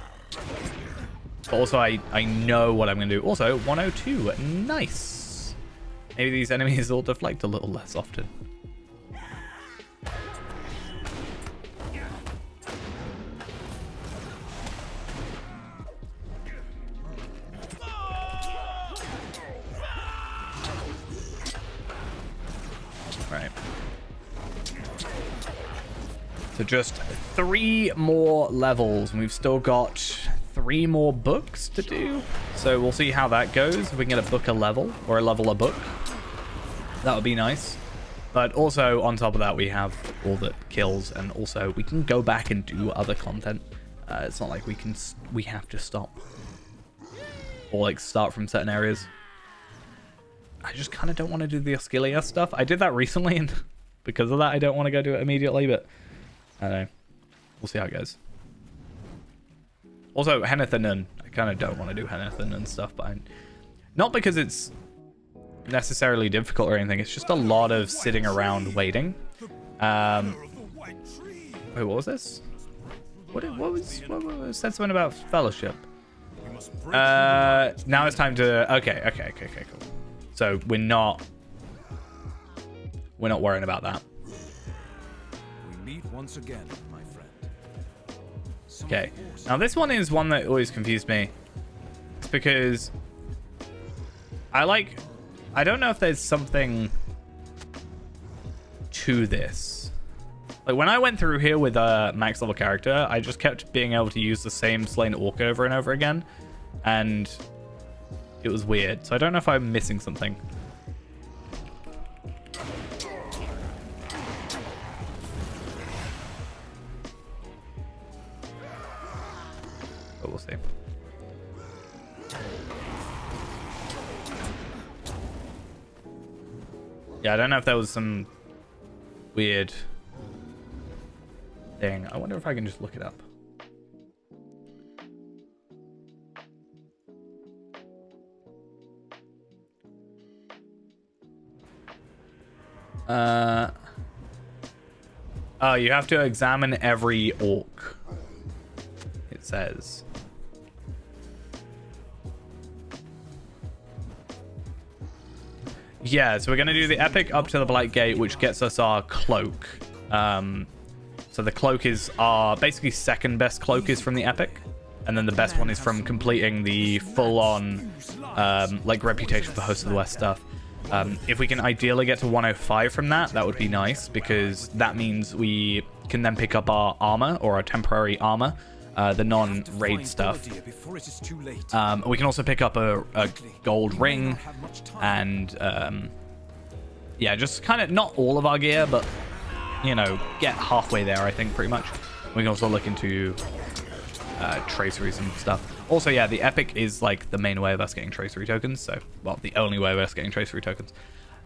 But also I know what I'm going to do. Also, 102. Nice. Maybe these enemies will deflect a little less often. Right. So just 3 more levels, and we've still got 3 more books to do. So we'll see how that goes. If we can get a book a level, or a level a book, that would be nice. But also, on top of that, we have all the kills, and also we can go back and do other content. It's not like we have to stop. Or, like, start from certain areas. I just kind of don't want to do the Oscilia stuff. I did that recently, and because of that, I don't want to go do it immediately, but I don't know. We'll see how it goes. Also, Henethanen. I kind of don't want to do Henethanen stuff, but not because it's necessarily difficult or anything. It's just a lot of sitting around waiting. Wait, what was this? What was said something about fellowship? Now it's time to. Okay, cool. So we're not worrying about that. We meet once again, my friend. Okay. Now this one is one that always confused me. It's because I don't know if there's something to this. Like when I went through here with a max level character, I just kept being able to use the same slain orc over and over again, and it was weird. So I don't know if I'm missing something. But we'll see. Yeah, I don't know if there was some weird thing. I wonder if I can just look it up. Oh, you have to examine every orc, it says. Yeah, so we're going to do the epic up to the Black Gate, which gets us our cloak. So the cloak is our basically second best cloak is from the epic. And then the best one is from completing the full-on like reputation for Host of the West stuff. If we can ideally get to 105 from that, that would be nice, because that means we can then pick up our armor, or our temporary armor, the non-raid stuff. We can also pick up a gold ring, and yeah, just kind of not all of our gear, but you know, get halfway there, I think, pretty much. We can also look into traceries and stuff. Also, yeah, the epic is like the main way of us getting tracery tokens. So, well, the only way of us getting tracery tokens.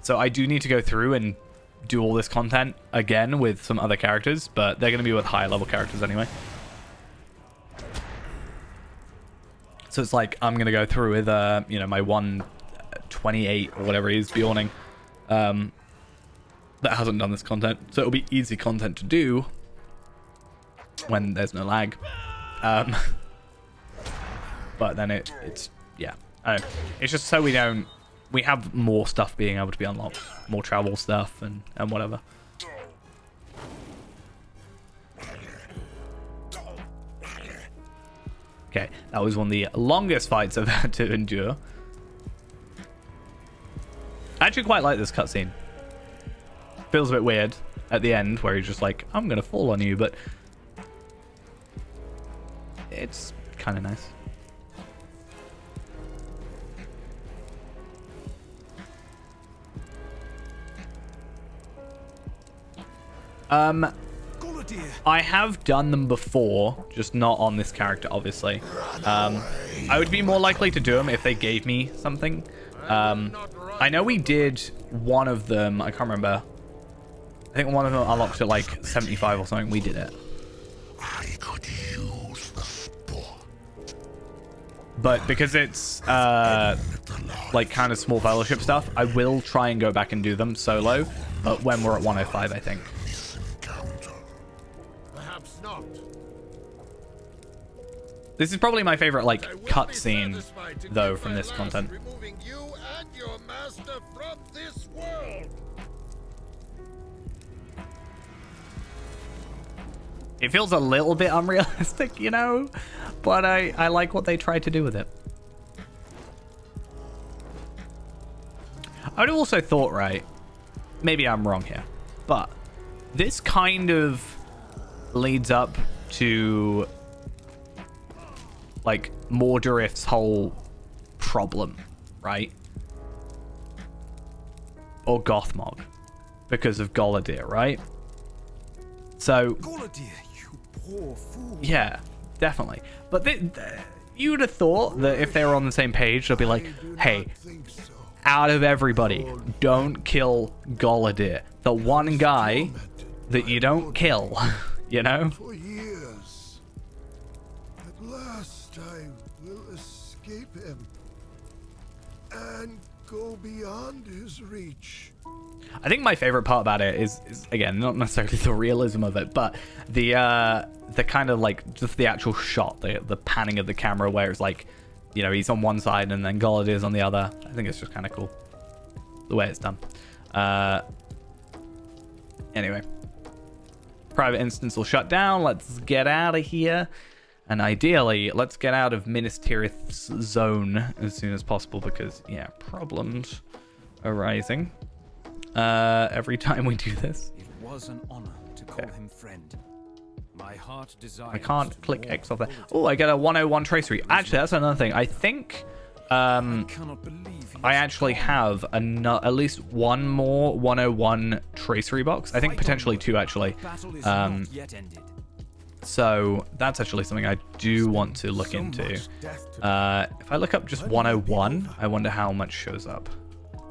So I do need to go through and do all this content again with some other characters, but they're going to be with higher level characters anyway. So it's like I'm going to go through with, you know, my 128 or whatever it is, Bjorning, that hasn't done this content. So it'll be easy content to do when there's no lag. But then it's yeah, I don't know. It's just so we have more stuff being able to be unlocked, more travel stuff and whatever. Okay, that was one of the longest fights I've had to endure. I actually quite like this cutscene. Feels a bit weird at the end where he's just like, I'm gonna fall on you, but it's kind of nice. I have done them before, just not on this character, obviously. I would be more likely to do them if they gave me something. I know we did one of them, I can't remember. I think one of them unlocked at like 75 or something. We did it. I could use the sport. But because it's like kind of small fellowship stuff, I will try and go back and do them solo, but when we're at 105, I think. Perhaps not. This is probably my favorite like cutscene though from this content. Removing you and your master from this world. It feels a little bit unrealistic, you know, but I like what they tried to do with it. I'd also thought, right, maybe I'm wrong here, but this kind of leads up to like Mordorith's whole problem, right? Or Gothmog. because of Goladir, right? So Goladir, you poor fool. yeah, definitely. But you'd have thought that if they were on the same page, they'll be like, hey, Think so. out of everybody, don't kill Goladir. The one guy that you don't kill, you know? For years. At last I will escape him. And go beyond his reach. I think my favorite part about it is again, not necessarily the realism of it, but the kind of like just the actual shot, the panning of the camera where it's like, you know, he's on one side and then Goladir's on the other. I think it's just kind of cool the way it's done. Anyway, private instance will shut down. Let's get out of here. And ideally, let's get out of Minas Tirith's zone as soon as possible because, yeah, problems arising every time we do this. It was an honor to call him friend. My heart desires. I can't click X off there. Oh, I get a 101 tracery. Actually, that's another thing. I think Cannot believe he I has actually gone. have at least one more 101 tracery box. I think potentially two, actually. Battle is not yet ended. So that's actually something I do want to look So into. much death to If I look up just 101, I wonder how much shows up.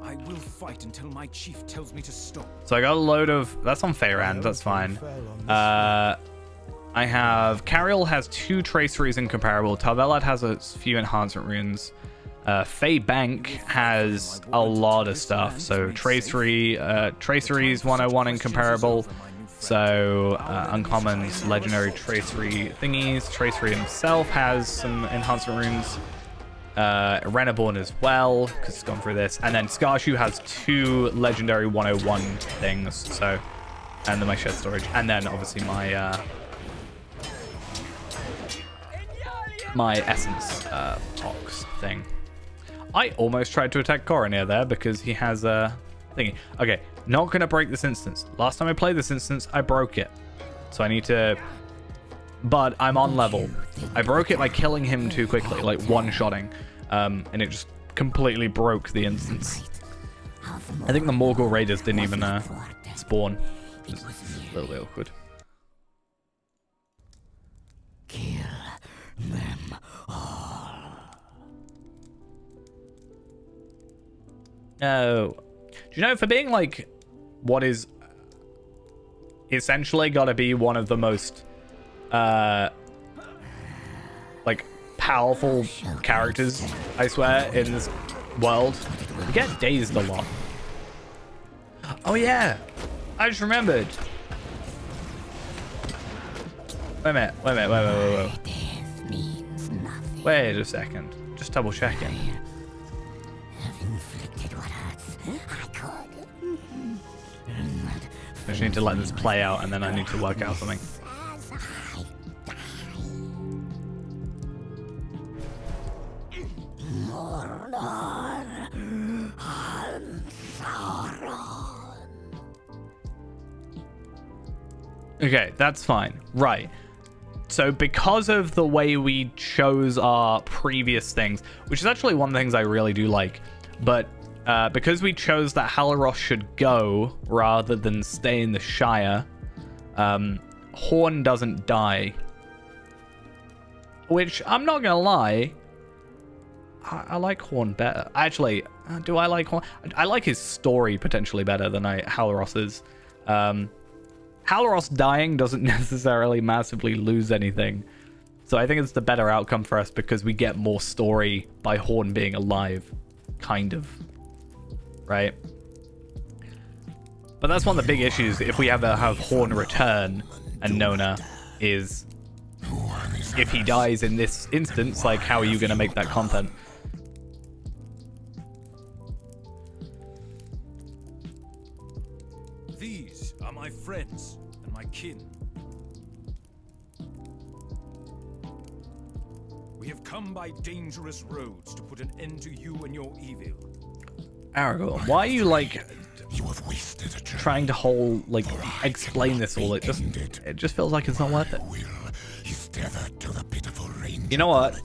I will fight until my chief tells me to stop. So I got a load of... That's on Feyrand, that's fine. I have... Cariel has 2 traceries incomparable. Talvelad has a few enhancement runes. Faye Bank has a lot of stuff. So traceries 101 incomparable. So uncommons, legendary tracery thingies. Tracery himself has some enhancement runes. Renaborn as well, because it's gone through this. And then Skarshu has 2 legendary 101 things. So, and then my shared storage. And then obviously my my essence box thing. I almost tried to attack Coronir there because he has a thingy. Okay, not gonna break this instance. Last time I played this instance, I broke it. So I need to... But I'm on level. I broke it by killing him too quickly, like one-shotting. And it just completely broke the instance. I think the Morgul Raiders didn't even spawn. Which is a little bit awkward. Kill them all. No. Do you know, for being like what is essentially gotta be one of the most like powerful characters, I swear, in this world, you get dazed a lot. Oh yeah, I just remembered. Wait a minute, wait. Death means nothing. Wait a second, just double checking. Have inflicted what hurts I could. I just need to let this play out and then I need to work out something. As I die. Mordor and Sauron. Okay, that's fine. Right. So because of the way we chose our previous things, which is actually one of the things I really do like, but because we chose that Halaroth should go rather than stay in the Shire, Horn doesn't die. Which, I'm not gonna lie, I like Horn better. Actually, do I like Horn? I like his story potentially better than Halaroth's. Halaroth dying doesn't necessarily massively lose anything. So I think it's the better outcome for us because we get more story by Horn being alive. Kind of. Right? But that's one of the big issues if we ever have Horn return and Nona is... If he dies in this instance, like, how are you going to make that content? These are my friends and my kin. We have come by dangerous roads to put an end to you and your evil. Aragorn, why are you, like, You have wasted a journey. trying to hold, like, explain this all? It just feels like it's not worth it. Will is tethered to the pitiful range. You know what?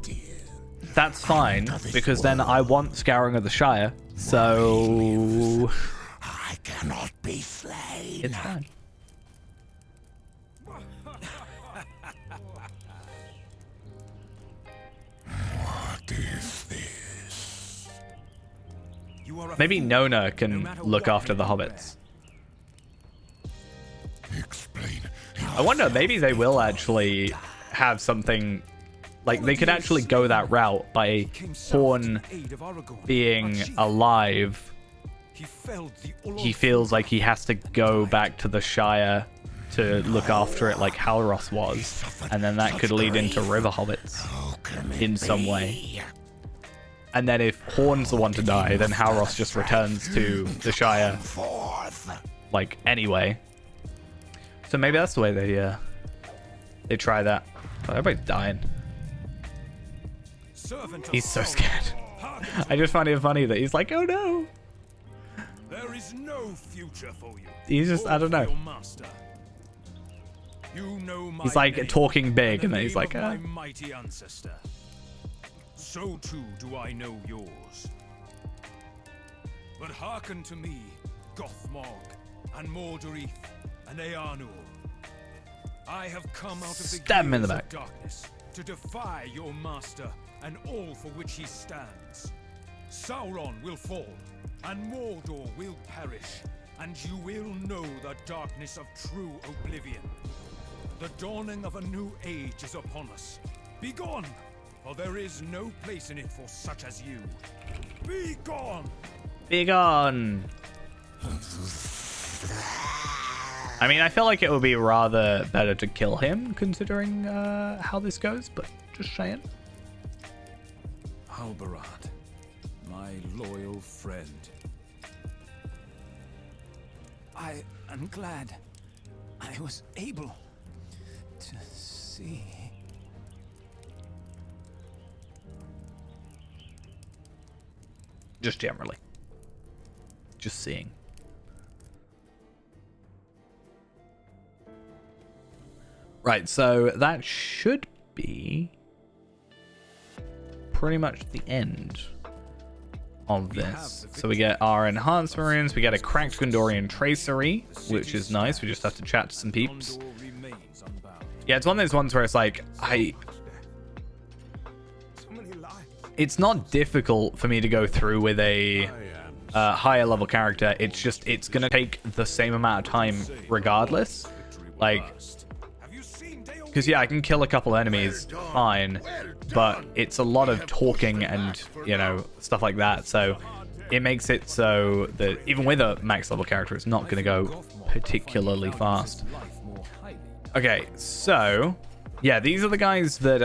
That's fine, because then I want Scouring of the Shire, so... I cannot be slain. It's fine. What is this? You are a Maybe fool, Nona no can matter look what after the you wear. hobbits. Explain. I wonder, maybe they will actually have something, like they could actually go that route by Came south Horn to aid of Aragorn, being unsheathed. alive. He felled the He feels like he has to go back to the Shire to look after it like Halros was, and then that could lead into river hobbits in some way. And then if Horn's the one to die, then Halros just returns to the Shire like anyway. So maybe that's the way they try that. Oh, everybody's dying. servant of He's so Sauron. scared. Hearken to I just find it funny that he's like, oh no. There is no future for you. He's just, or I don't for know. your master. You know my He's like name, talking big, and then the he's name like, of ah. my mighty ancestor. So too do I know yours. But hearken to me, Gothmog, and Mordorith, and Earnur. I have come out of the Stab him in the years of back. darkness to defy your master and all for which he stands. Sauron will fall, and Mordor will perish, and you will know the darkness of true oblivion. The dawning of a new age is upon us. Be gone, for there is no place in it for such as you. Be gone! Be gone. I mean, I feel like it would be rather better to kill him, considering how this goes, but just saying. Halbarad, my loyal friend. I am glad I was able to see. Just generally. Just seeing. Right, so that should be pretty much the end of this. So we get our enhanced runes, we get a cracked Gondorian tracery, which is nice. We just have to chat to some peeps. Gondor remains unbound. Yeah, it's one of those ones where it's like, So many lives. it's not difficult for me to go through with a higher level character. It's just, it's gonna take the same amount of time regardless. Like, Have you seen Dale? because yeah, I can kill a couple enemies fine, but it's a lot of talking and, you know, stuff like that. So it makes it so that even with a max level character, it's not gonna go particularly fast. Okay, so yeah, these are the guys that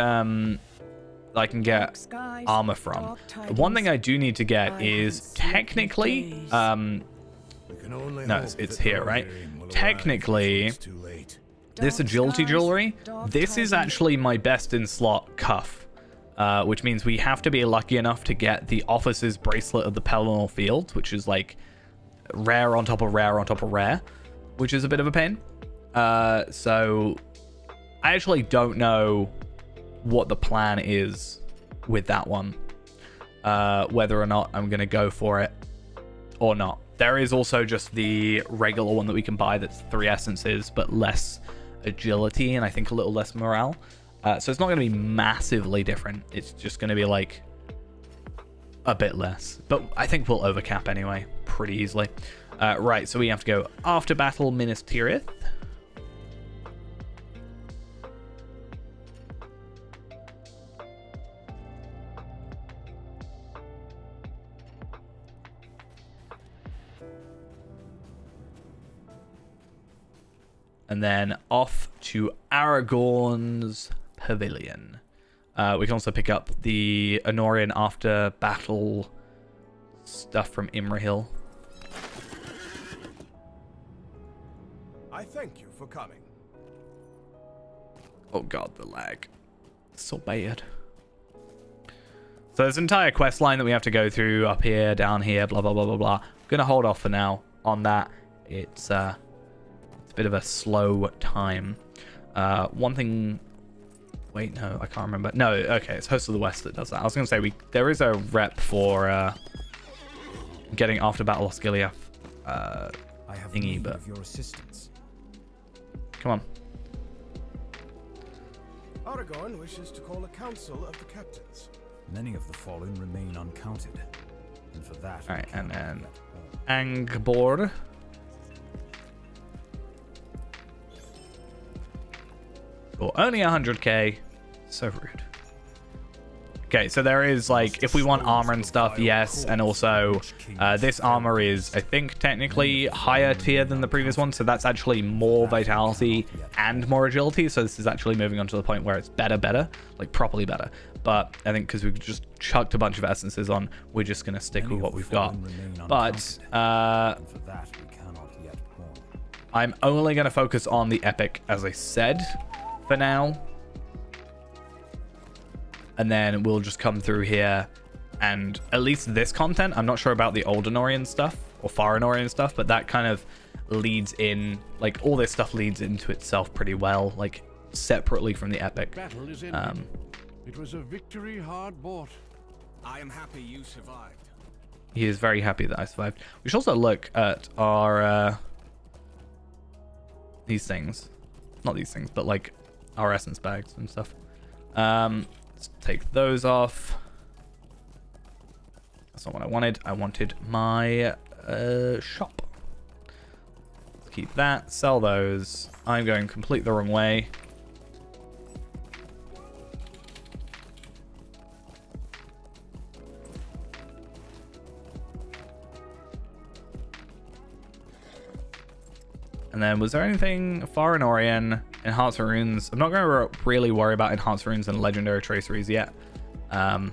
I can get armor from. The one thing I do need to get is technically no, it's here, right? Technically, this agility jewelry, this is actually my best in slot cuff, which means we have to be lucky enough to get the officer's bracelet of the Pelennor Fields, which is like rare on top of rare on top of rare, which is a bit of a pain. So I actually don't know what the plan is with that one, whether or not I'm gonna go for it or not. There is also just the regular one that we can buy that's 3 essences but less agility and I think a little less morale, so it's not going to be massively different. It's just going to be like a bit less, but I think we'll overcap anyway pretty easily. Right, so we have to go after battle Minas Tirith. And then off to Aragorn's Pavilion. We can also pick up the Anorian after battle stuff from Imrahil. I thank you for coming. Oh god, the lag. So bad. So there's an entire quest line that we have to go through up here, down here, blah, blah, blah, blah, blah. I'm going to hold off for now on that. It's a bit of a slow time. One thing... Wait, no, I can't remember. No, okay, it's Host of the West that does that. I was going to say, there is a rep for getting after Battle Osgiliath I have thingy, need but of your assistance. come on. Aragorn wishes to call a council of the captains. Many of the fallen remain uncounted, and for that. All right, and then Angbor. Cool. Only 100k. So rude. Okay, so there is like, if we want armor and stuff, yes, and also this armor is, I think, technically higher tier than the previous one, so that's actually more vitality and more agility, so this is actually moving on to the point where it's better, like properly better. But I think because we've just chucked a bunch of essences on, we're just going to stick with what we've got. But I'm only going to focus on the epic, as I said, for now. And then we'll just come through here, and at least this content, I'm not sure about the Old Anorian stuff or Far Anorian stuff, but that kind of leads in, like, all this stuff leads into itself pretty well, like separately from the epic. Battle is ended. It was a victory hard bought. I am happy you survived. He is very happy that I survived. We should also look at our these things, not these things, but like our essence bags and stuff. Let's take those off. That's not what I wanted. I wanted my shop. Let's keep that. Sell those. I'm going complete the wrong way. And then, was there anything Far Anorian, Enhanced Runes? I'm not going to really worry about Enhanced Runes and Legendary Traceries yet. I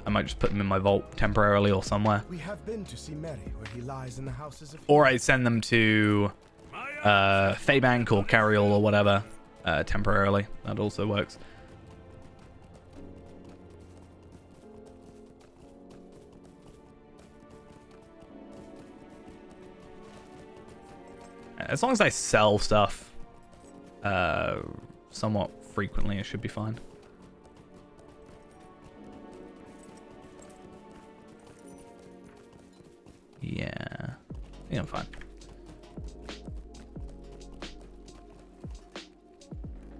might just put them in my vault temporarily or somewhere. We have been to see Merry, where he lies in the houses of... Or I send them to Feybank or Carriol or whatever temporarily. That also works. As long as I sell stuff somewhat frequently, it should be fine. Yeah, I'm fine.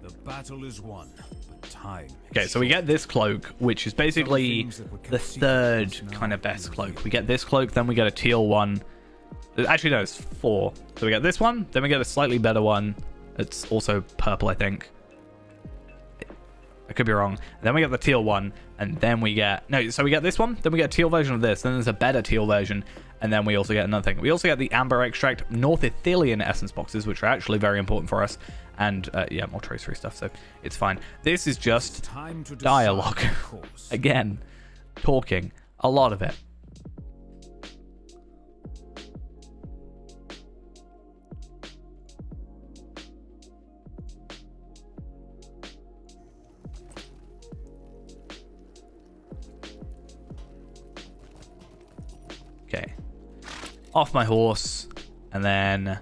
The battle is won, but time. Okay, so we get this cloak, which is basically the third kind of best cloak. We get this cloak, then we get a teal one. Actually, no, it's 4. So we get this one, then we get a slightly better one. It's also purple, I think. I could be wrong. And then we get the teal one, and then we get... No, so we get this one, then we get a teal version of this, then there's a better teal version, and then we also get another thing. We also get the Amber Extract North Ithilien essence boxes, which are actually very important for us. And, yeah, more tracery stuff, so it's fine. This is just dialogue. Again, talking. A lot of it. Okay, off my horse, and then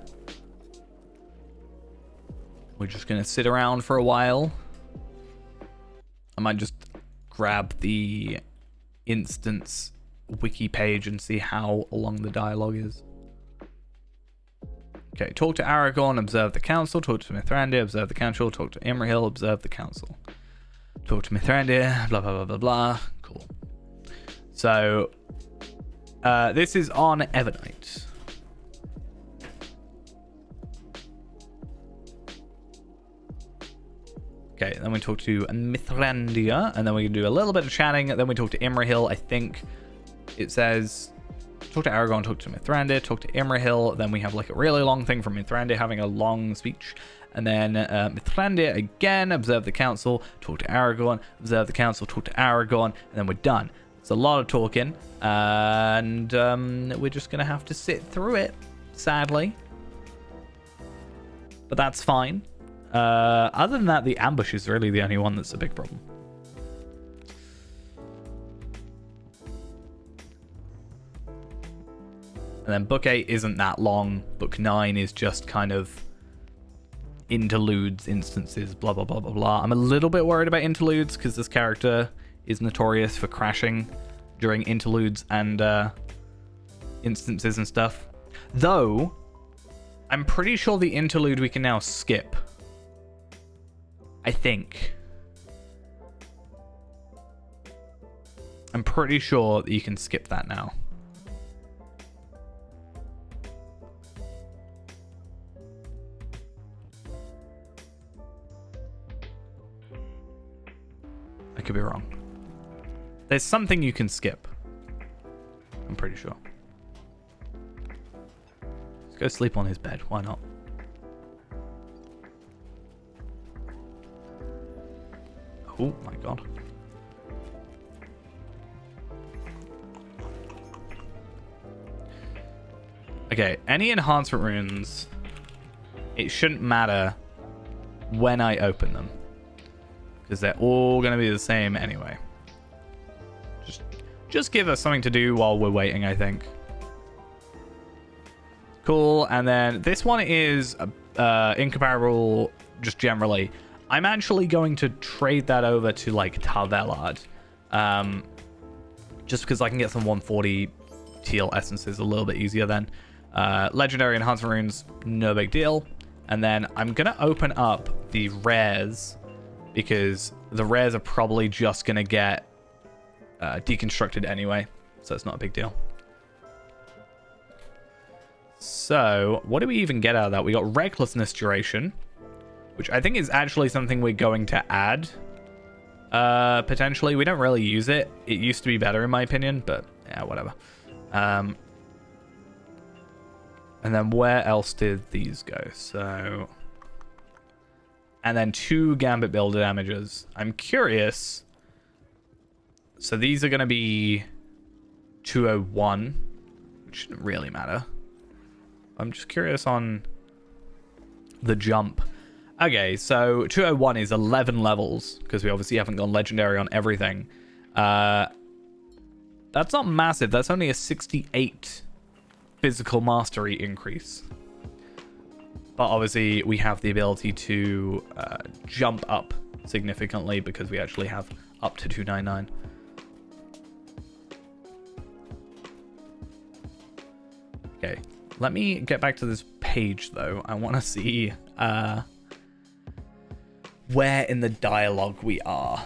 we're just gonna sit around for a while. I might just grab the instance wiki page and see how long the dialogue is. Okay, talk to Aragorn, observe the council. Talk to Mithrandir, observe the council. Talk to Imrahil, observe the council. Talk to Mithrandir, blah blah blah blah blah. Cool. So this is on Evernight. Okay, then we talk to Mithrandir, and then we can do a little bit of chatting. Then we talk to Imrahil. I think it says talk to Aragorn, talk to Mithrandir, talk to Imrahil. Then we have like a really long thing from Mithrandir having a long speech. And then Mithrandir again, observe the council, talk to Aragorn, observe the council, talk to Aragorn, and then we're done. It's a lot of talking, and we're just going to have to sit through it, sadly. But that's fine. Other than that, the ambush is really the only one that's a big problem. And then Book 8 isn't that long. Book 9 is just kind of interludes, instances, blah, blah, blah, blah, blah. I'm a little bit worried about interludes because this character is notorious for crashing during interludes and instances and stuff. Though, I'm pretty sure the interlude we can now skip. I think. I'm pretty sure that you can skip that now. I could be wrong. There's something you can skip. I'm pretty sure. Let's go sleep on his bed. Why not? Oh my god. Okay, any enhancement runes, it shouldn't matter when I open them, because they're all going to be the same anyway. Just give us something to do while we're waiting, I think. Cool, and then this one is incomparable just generally. I'm actually going to trade that over to, like, Tarvelard. Just because I can get some 140 teal essences a little bit easier then. Legendary enhancement runes, no big deal. And then I'm going to open up the rares, because the rares are probably just going to get deconstructed anyway, so it's not a big deal. So what do we even get out of that? We got recklessness duration, which I think is actually something we're going to add potentially. We don't really use it. It used to be better in my opinion, but yeah, whatever. And then where else did these go? So, and then 2 Gambit Builder damages. I'm curious. So these are going to be 201, which shouldn't really matter. I'm just curious on the jump. Okay, so 201 is 11 levels, because we obviously haven't gone legendary on everything. That's not massive. That's only a 68 physical mastery increase. But obviously we have the ability to jump up significantly, because we actually have up to 299. Okay, let me get back to this page though. I want to see where in the dialogue we are.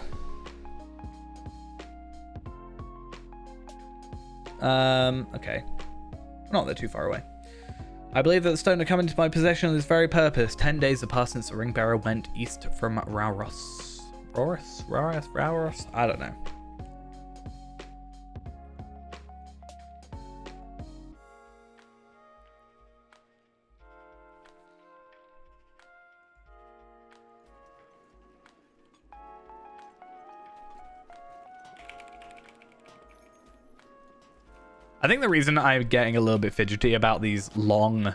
Okay. Not that too far away. I believe that the stone had come into my possession for this very purpose. 10 days have passed since the ring bearer went east from Rauros. Rauros? I don't know. I think the reason I'm getting a little bit fidgety about these long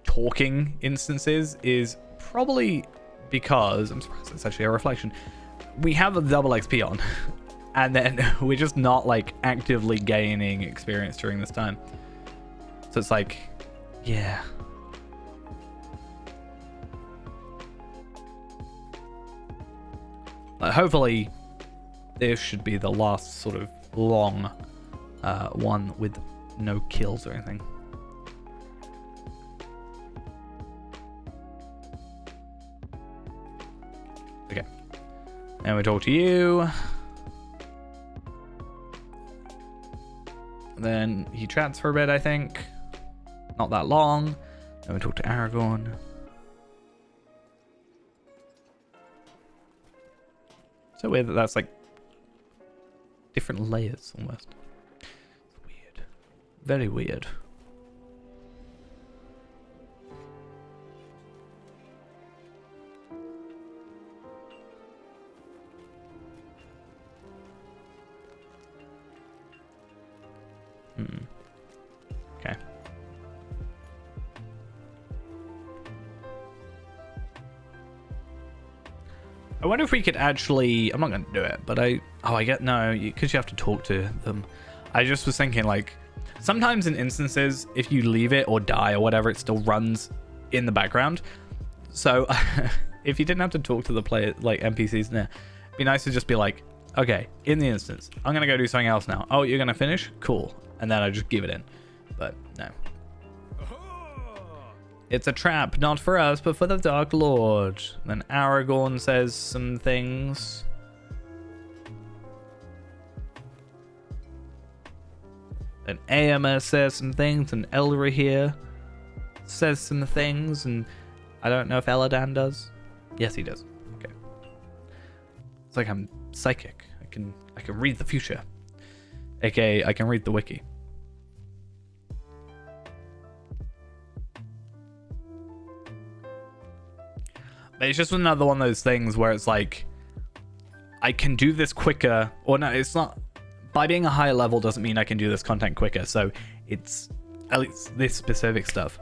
talking instances is probably because, I'm surprised it's actually a reflection, we have a double XP on, and then we're just not, like, actively gaining experience during this time. So it's like, yeah. Hopefully, this should be the last sort of long one with no kills or anything. Okay. Now we talk to you. Then he chats for a bit, I think. Not that long. Then we talk to Aragorn. So weird that that's like different layers almost. Weird. Very weird. Okay. I wonder if we could actually, I'm not going to do it, but because you have to talk to them. I just was thinking, like, sometimes in instances, if you leave it or die or whatever, it still runs in the background. So if you didn't have to talk to the player, like NPCs in there, it'd be nice to just be like, okay, in the instance, I'm going to go do something else now. Oh, you're going to finish? Cool. And then I just give it in. But no. It's a trap, not for us, but for the Dark Lord. Then Aragorn says some things. Then Éomer says some things, and Elrahir says some things, and I don't know if Eladan does. Yes, he does. Okay. It's like I'm psychic. I can read the future. AKA, I can read the wiki. But it's just another one of those things where it's like, I can do this quicker, or no, it's not. By being a higher level doesn't mean I can do this content quicker. So it's at least this specific stuff,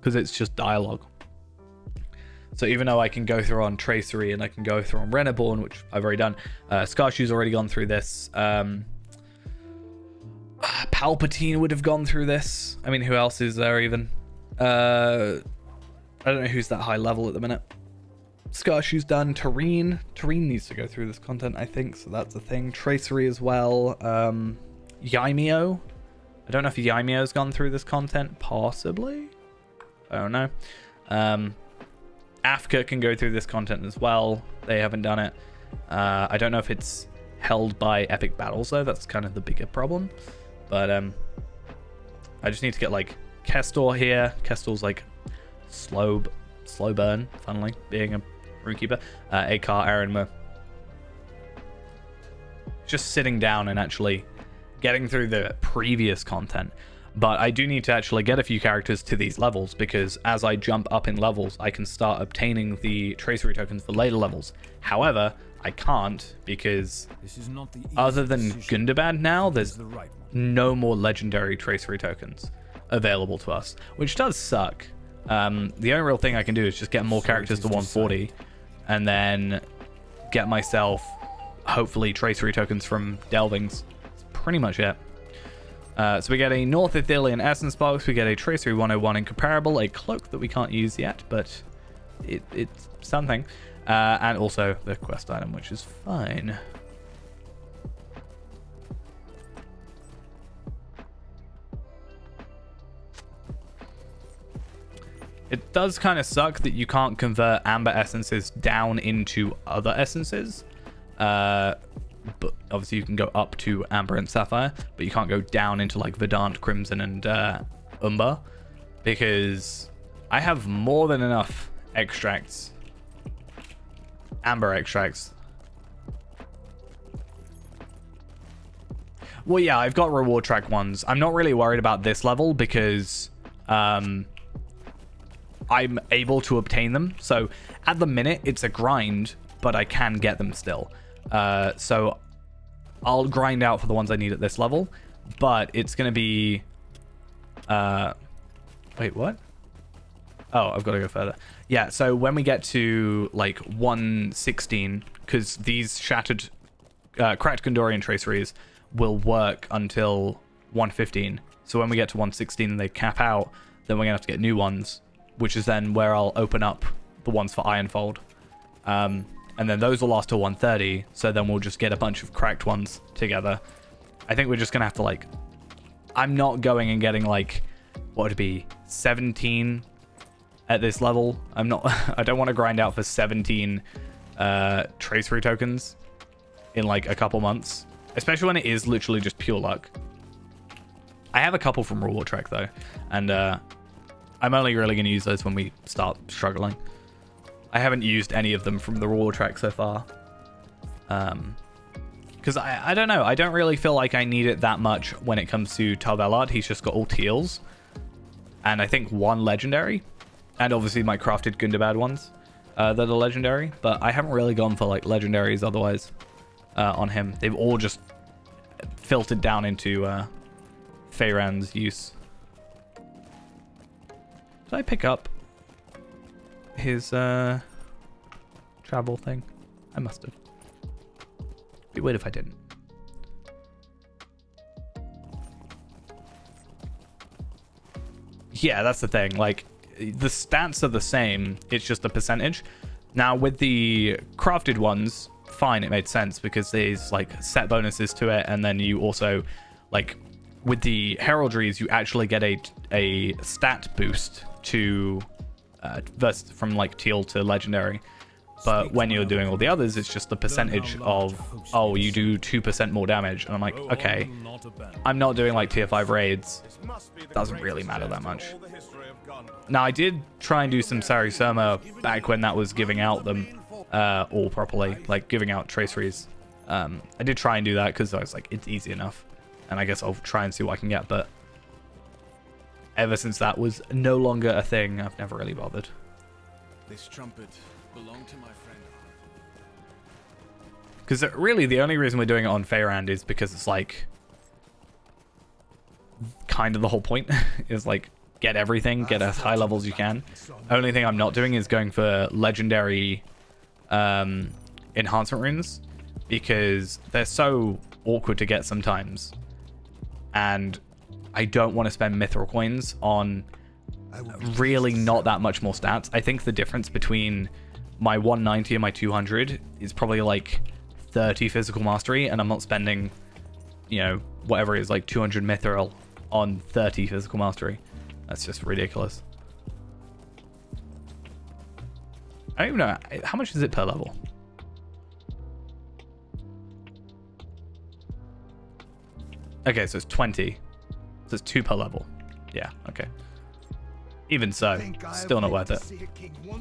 because it's just dialogue. So even though I can go through on Tracery and I can go through on Reneborn, which I've already done, Skarshu's already gone through this. Palpatine would have gone through this. I mean, who else is there even? I don't know who's that high level at the minute. Skarshu's done. Tareen needs to go through this content, I think, so that's a thing. Tracery as well. Ymeo. I don't know if Ymeo's gone through this content. Possibly. I don't know. Afka can go through this content as well. They haven't done it. I don't know if it's held by epic battles though. That's kind of the bigger problem. But I just need to get like Kestor here. Kestor's like slow burn, funnily, being a runekeeper. Akar, Aranma. Just sitting down and actually getting through the previous content. But I do need to actually get a few characters to these levels, because as I jump up in levels, I can start obtaining the tracery tokens for later levels. However, I can't, because other than Gundabad now, there's no more legendary tracery tokens available to us, which does suck. The only real thing I can do is just get more characters to 140 and then get myself, hopefully, tracery tokens from Delvings. That's pretty much it. So we get a North Ithilien Essence Box, we get a Tracery 101 Incomparable, a Cloak that we can't use yet, but it's something. And also the quest item, which is fine. It does kind of suck that you can't convert Amber Essences down into other Essences. But obviously you can go up to Amber and Sapphire, but you can't go down into like Verdant, Crimson, and Umber, because I have more than enough extracts. Amber extracts. Well, yeah, I've got reward track ones. I'm not really worried about this level because I'm able to obtain them. So at the minute, it's a grind, but I can get them still. So I'll grind out for the ones I need at this level, but it's going to be... wait, what? Oh, I've got to go further. Yeah, so when we get to like 116, because these shattered, cracked Gondorian traceries will work until 115. So when we get to 116 and they cap out, then we're going to have to get new ones, which is then where I'll open up the ones for Ironfold. And then those will last till 130, so then we'll just get a bunch of cracked ones together. I think we're just going to have to, like... I'm not going and getting, like, what would it be, 17 at this level. I'm not... I don't want to grind out for 17 tracery tokens in, like, a couple months. Especially when it is literally just pure luck. I have a couple from Reward Trek, though. And I'm only really going to use those when we start struggling. I haven't used any of them from the reward track so far. Because I don't know. I don't really feel like I need it that much when it comes to Tarvelard. He's just got all teals. And I think one legendary. And obviously my crafted Gundabad ones that are legendary. But I haven't really gone for like legendaries otherwise on him. They've all just filtered down into Feyran's use. Did I pick up his travel thing? I must have. Be weird if I didn't. Yeah, that's the thing. Like, the stats are the same. It's just the percentage. Now, with the crafted ones, fine, it made sense because there's like set bonuses to it, and then you also, like, with the heraldries, you actually get a stat boost to versus from like teal to legendary. But when you're doing all the others, it's just the percentage of, oh, you do 2% more damage. And I'm like, okay, I'm not doing like tier 5 raids. Doesn't really matter that much. Now, I did try and do some Sarisoma back when that was giving out them all properly, like giving out traceries. I did try and do that because I was like, it's easy enough. And I guess I'll try and see what I can get. But ever since that was no longer a thing, I've never really bothered. This trumpet belonged to my friend. Because really, the only reason we're doing it on Feyrand is because it's like kind of the whole point is like get everything, get as high levels as you can. Only thing I'm not doing is going for legendary enhancement runes because they're so awkward to get sometimes, and I don't want to spend mithril coins on really not that much more stats. I think the difference between my 190 and my 200 is probably like 30 physical mastery, and I'm not spending, you know, whatever it is, like 200 mithril on 30 physical mastery. That's just ridiculous. I don't even know, how much is it per level? Okay, so it's 20. So it's 2 per level. Yeah, okay. Even so, still not worth it.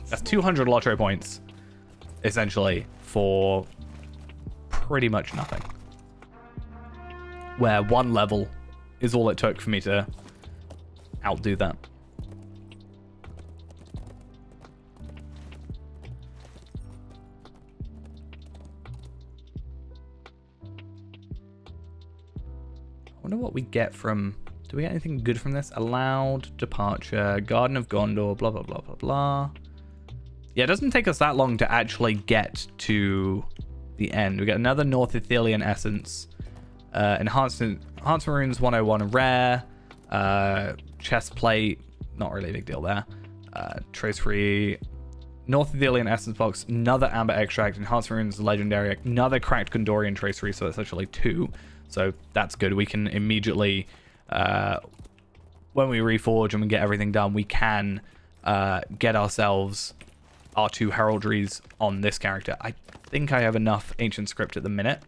That's 200 lottery points, essentially, for pretty much nothing. Where 1 level is all it took for me to outdo that. I wonder what we get from... Do we get anything good from this? Allowed departure, Garden of Gondor, blah, blah, blah, blah, blah. Yeah, it doesn't take us that long to actually get to the end. We get another North Ithilien Essence. Enhancement Runes 101 rare. Chest plate, not really a big deal there. Trace free. North Ithilien Essence box, another Amber Extract, Enhancement Runes legendary, another Cracked Gondorian Trace free, so that's actually 2. So that's good. We can immediately, when we reforge and we get everything done, we can get ourselves our 2 heraldries on this character. I think I have enough ancient script at the minute.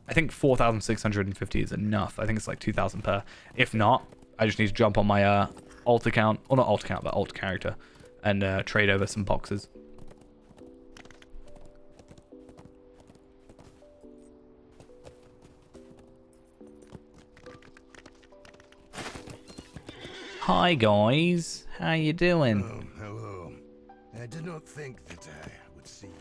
I think 4,650 is enough. I think it's like 2,000 per. If not, I just need to jump on my alt account, or not alt account, but alt character, and trade over some boxes. Hi guys, how you doing? Oh, hello. I did not think that I would see you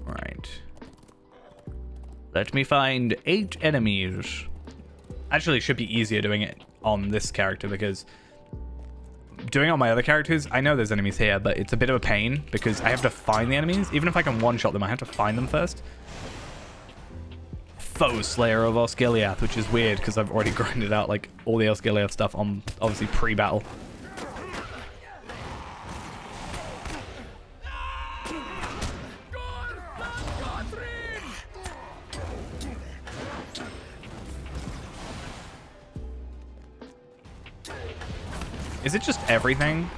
Right. Let me find 8 enemies. Actually, it should be easier doing it on this character because doing it on my other characters, I know there's enemies here, but it's a bit of a pain because I have to find the enemies. Even if I can one-shot them, I have to find them first. Foe Slayer of Osgiliath, which is weird because I've already grinded out like all the Osgiliath stuff on obviously pre-battle. Is it just everything?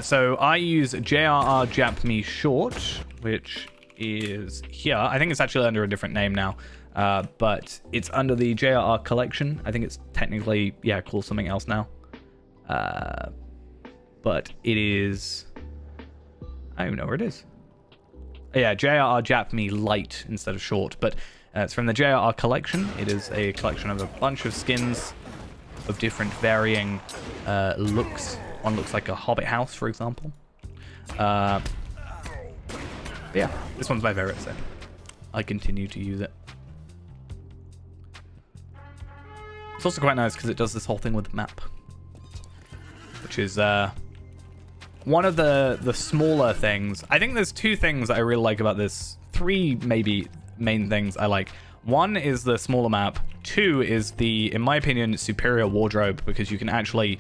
So I use JRR Jap Me Short, which is here. I think it's actually under a different name now, but it's under the JRR collection. I think it's technically, yeah, called something else now. But it is... I don't even know where it is. Yeah, JRR Jap Me Light instead of Short, but it's from the JRR collection. It is a collection of a bunch of skins of different varying looks. One looks like a hobbit house, for example. Yeah, this one's my favorite, so I continue to use it. It's also quite nice because it does this whole thing with the map, which is one of the smaller things. I think there's 2 things I really like about this. 3 maybe main things I like. 1 is the smaller map. 2 is the, in my opinion, superior wardrobe because you can actually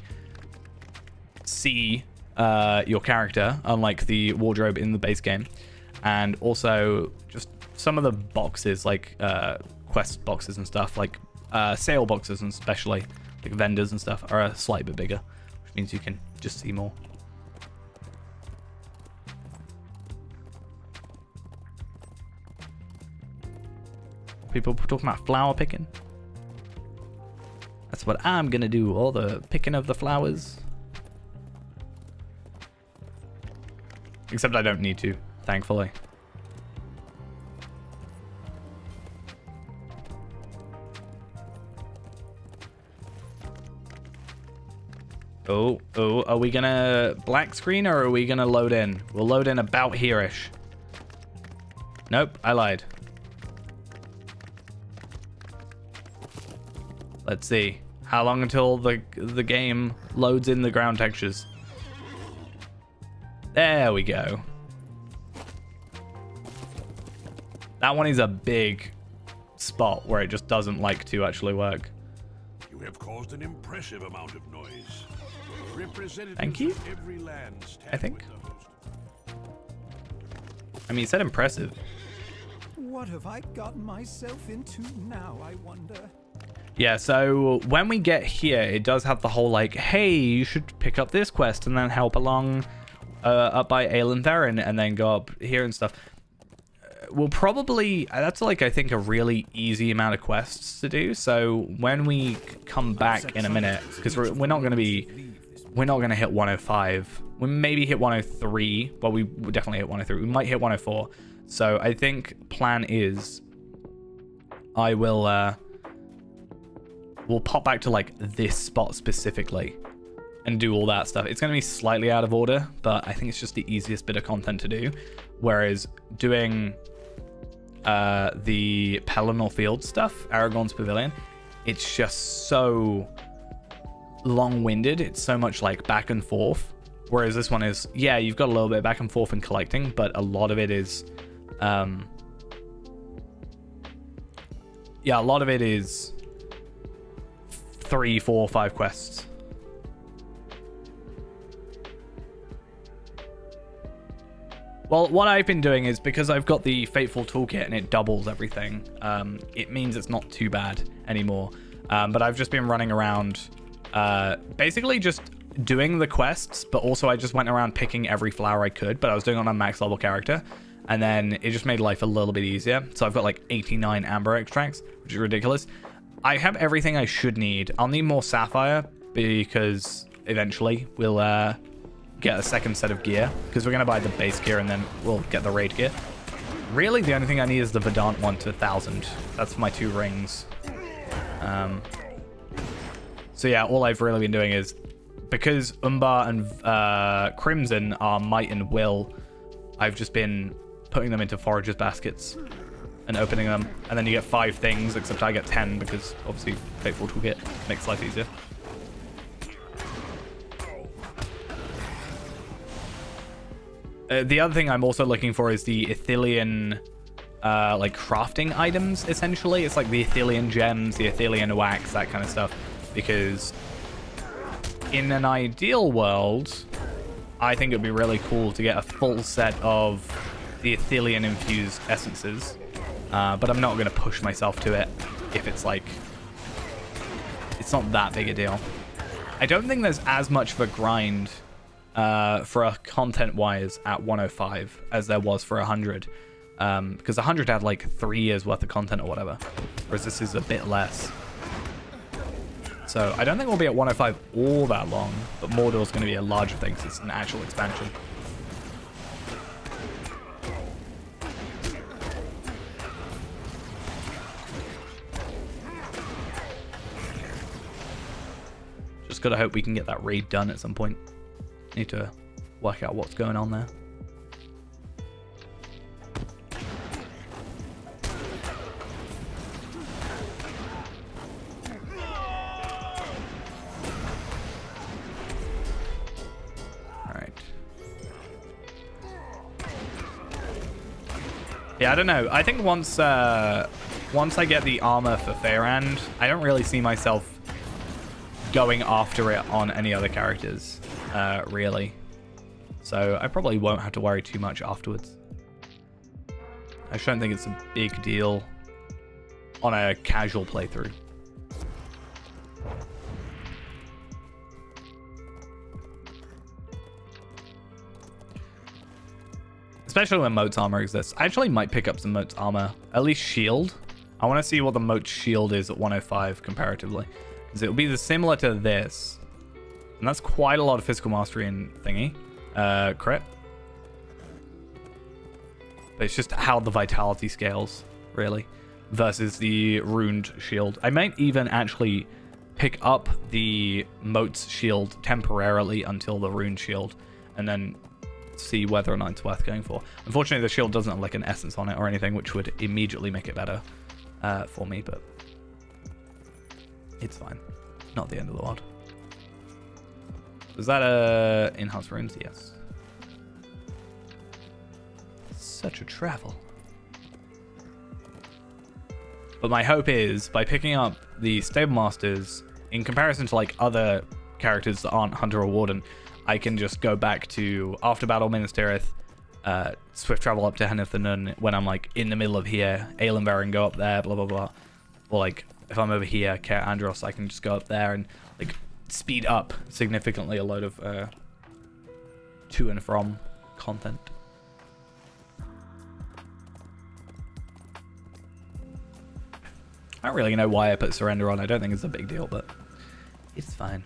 see your character, unlike the wardrobe in the base game. And also just some of the boxes, like quest boxes and stuff, like sale boxes, and especially like vendors and stuff, are a slight bit bigger, which means you can just see more. People talking about flower picking. That's what I'm gonna do, all the picking of the flowers. Except I don't need to, thankfully. Oh, are we gonna black screen or are we gonna load in? We'll load in about here-ish. Nope, I lied. Let's see. How long until the game loads in the ground textures? There we go. That one is a big spot where it just doesn't like to actually work. You have caused an impressive amount of noise. Representatives Thank you. of every land stand I think. with the host. I mean, it said impressive. What have I gotten myself into now, I wonder? Yeah, so when we get here, it does have the whole like, hey, you should pick up this quest and then help along up by Aelin Theron and then go up here and stuff. We'll probably, that's like, I think, a really easy amount of quests to do. So when we come back in a minute, because we're not going to hit 105. We maybe hit 103. Well, we will definitely hit 103. We might hit 104. So I think plan is I will, we'll pop back to like this spot specifically and do all that stuff. It's going to be slightly out of order, but I think it's just the easiest bit of content to do. Whereas doing the Pelennor Field stuff, Aragorn's Pavilion, it's just so long-winded. It's so much like back and forth. Whereas this one is, yeah, you've got a little bit of back and forth in collecting, but a lot of it is, yeah, a lot of it is 3, 4, 5 quests. Well, what I've been doing is, because I've got the Fateful Toolkit and it doubles everything, it means it's not too bad anymore. But I've just been running around, basically just doing the quests, but also I just went around picking every flower I could, but I was doing it on a max level character, and then it just made life a little bit easier. So I've got like 89 amber extracts, which is ridiculous. I have everything I should need. I'll need more sapphire, because eventually we'll get a second set of gear, because we're going to buy the base gear and then we'll get the raid gear. Really, the only thing I need is the Verdant one to 1,000. That's for my 2 rings. So yeah, all I've really been doing is, because Umbar and Crimson are might and will, I've just been putting them into foragers baskets and opening them, and then you get 5 things, except I get 10 because obviously Fateful Toolkit makes life easier. The other thing I'm also looking for is the Ithilien, like crafting items. Essentially, it's like the Ithilien gems, the Ithilien wax, that kind of stuff. Because in an ideal world, I think it'd be really cool to get a full set of the Ithilien infused essences. But I'm not going to push myself to it if it's like, it's not that big a deal. I don't think there's as much of a grind for a content-wise at 105 as there was for 100. Because 100 had like 3 years worth of content or whatever. Whereas this is a bit less. So I don't think we'll be at 105 all that long, but Mordor's going to be a larger thing because it's an actual expansion. Just gotta hope we can get that raid done at some point. Need to work out what's going on there. Yeah, I don't know. I think once I get the armor for Faerand, I don't really see myself going after it on any other characters. really. So I probably won't have to worry too much afterwards. I just don't think it's a big deal on a casual playthrough. Especially when Moat's armor exists. I actually might pick up some Moat's armor. At least shield. I want to see what the Moat shield is at 105 comparatively. Because it'll be similar to this. And that's quite a lot of physical mastery and thingy. Crit. But it's just how the vitality scales, really. Versus the runed shield. I might even actually pick up the Moat's shield temporarily until the runed shield. And then see whether or not it's worth going for. Unfortunately, the shield doesn't have like an essence on it or anything, which would immediately make it better for me, but it's fine. Not the end of the world. Was that enhanced runes? Yes. Such a travel. But my hope is, by picking up the Stable Masters, in comparison to like other characters that aren't Hunter or Warden, I can just go back to after battle Minas Tirith, swift travel up to Henithanen when I'm like in the middle of here, Aelenberg, go up there, blah blah blah. Or like if I'm over here, Kaer Andros, I can just go up there and like speed up significantly a load of to and from content. I don't really know why I put Surrender on. I don't think it's a big deal, but it's fine.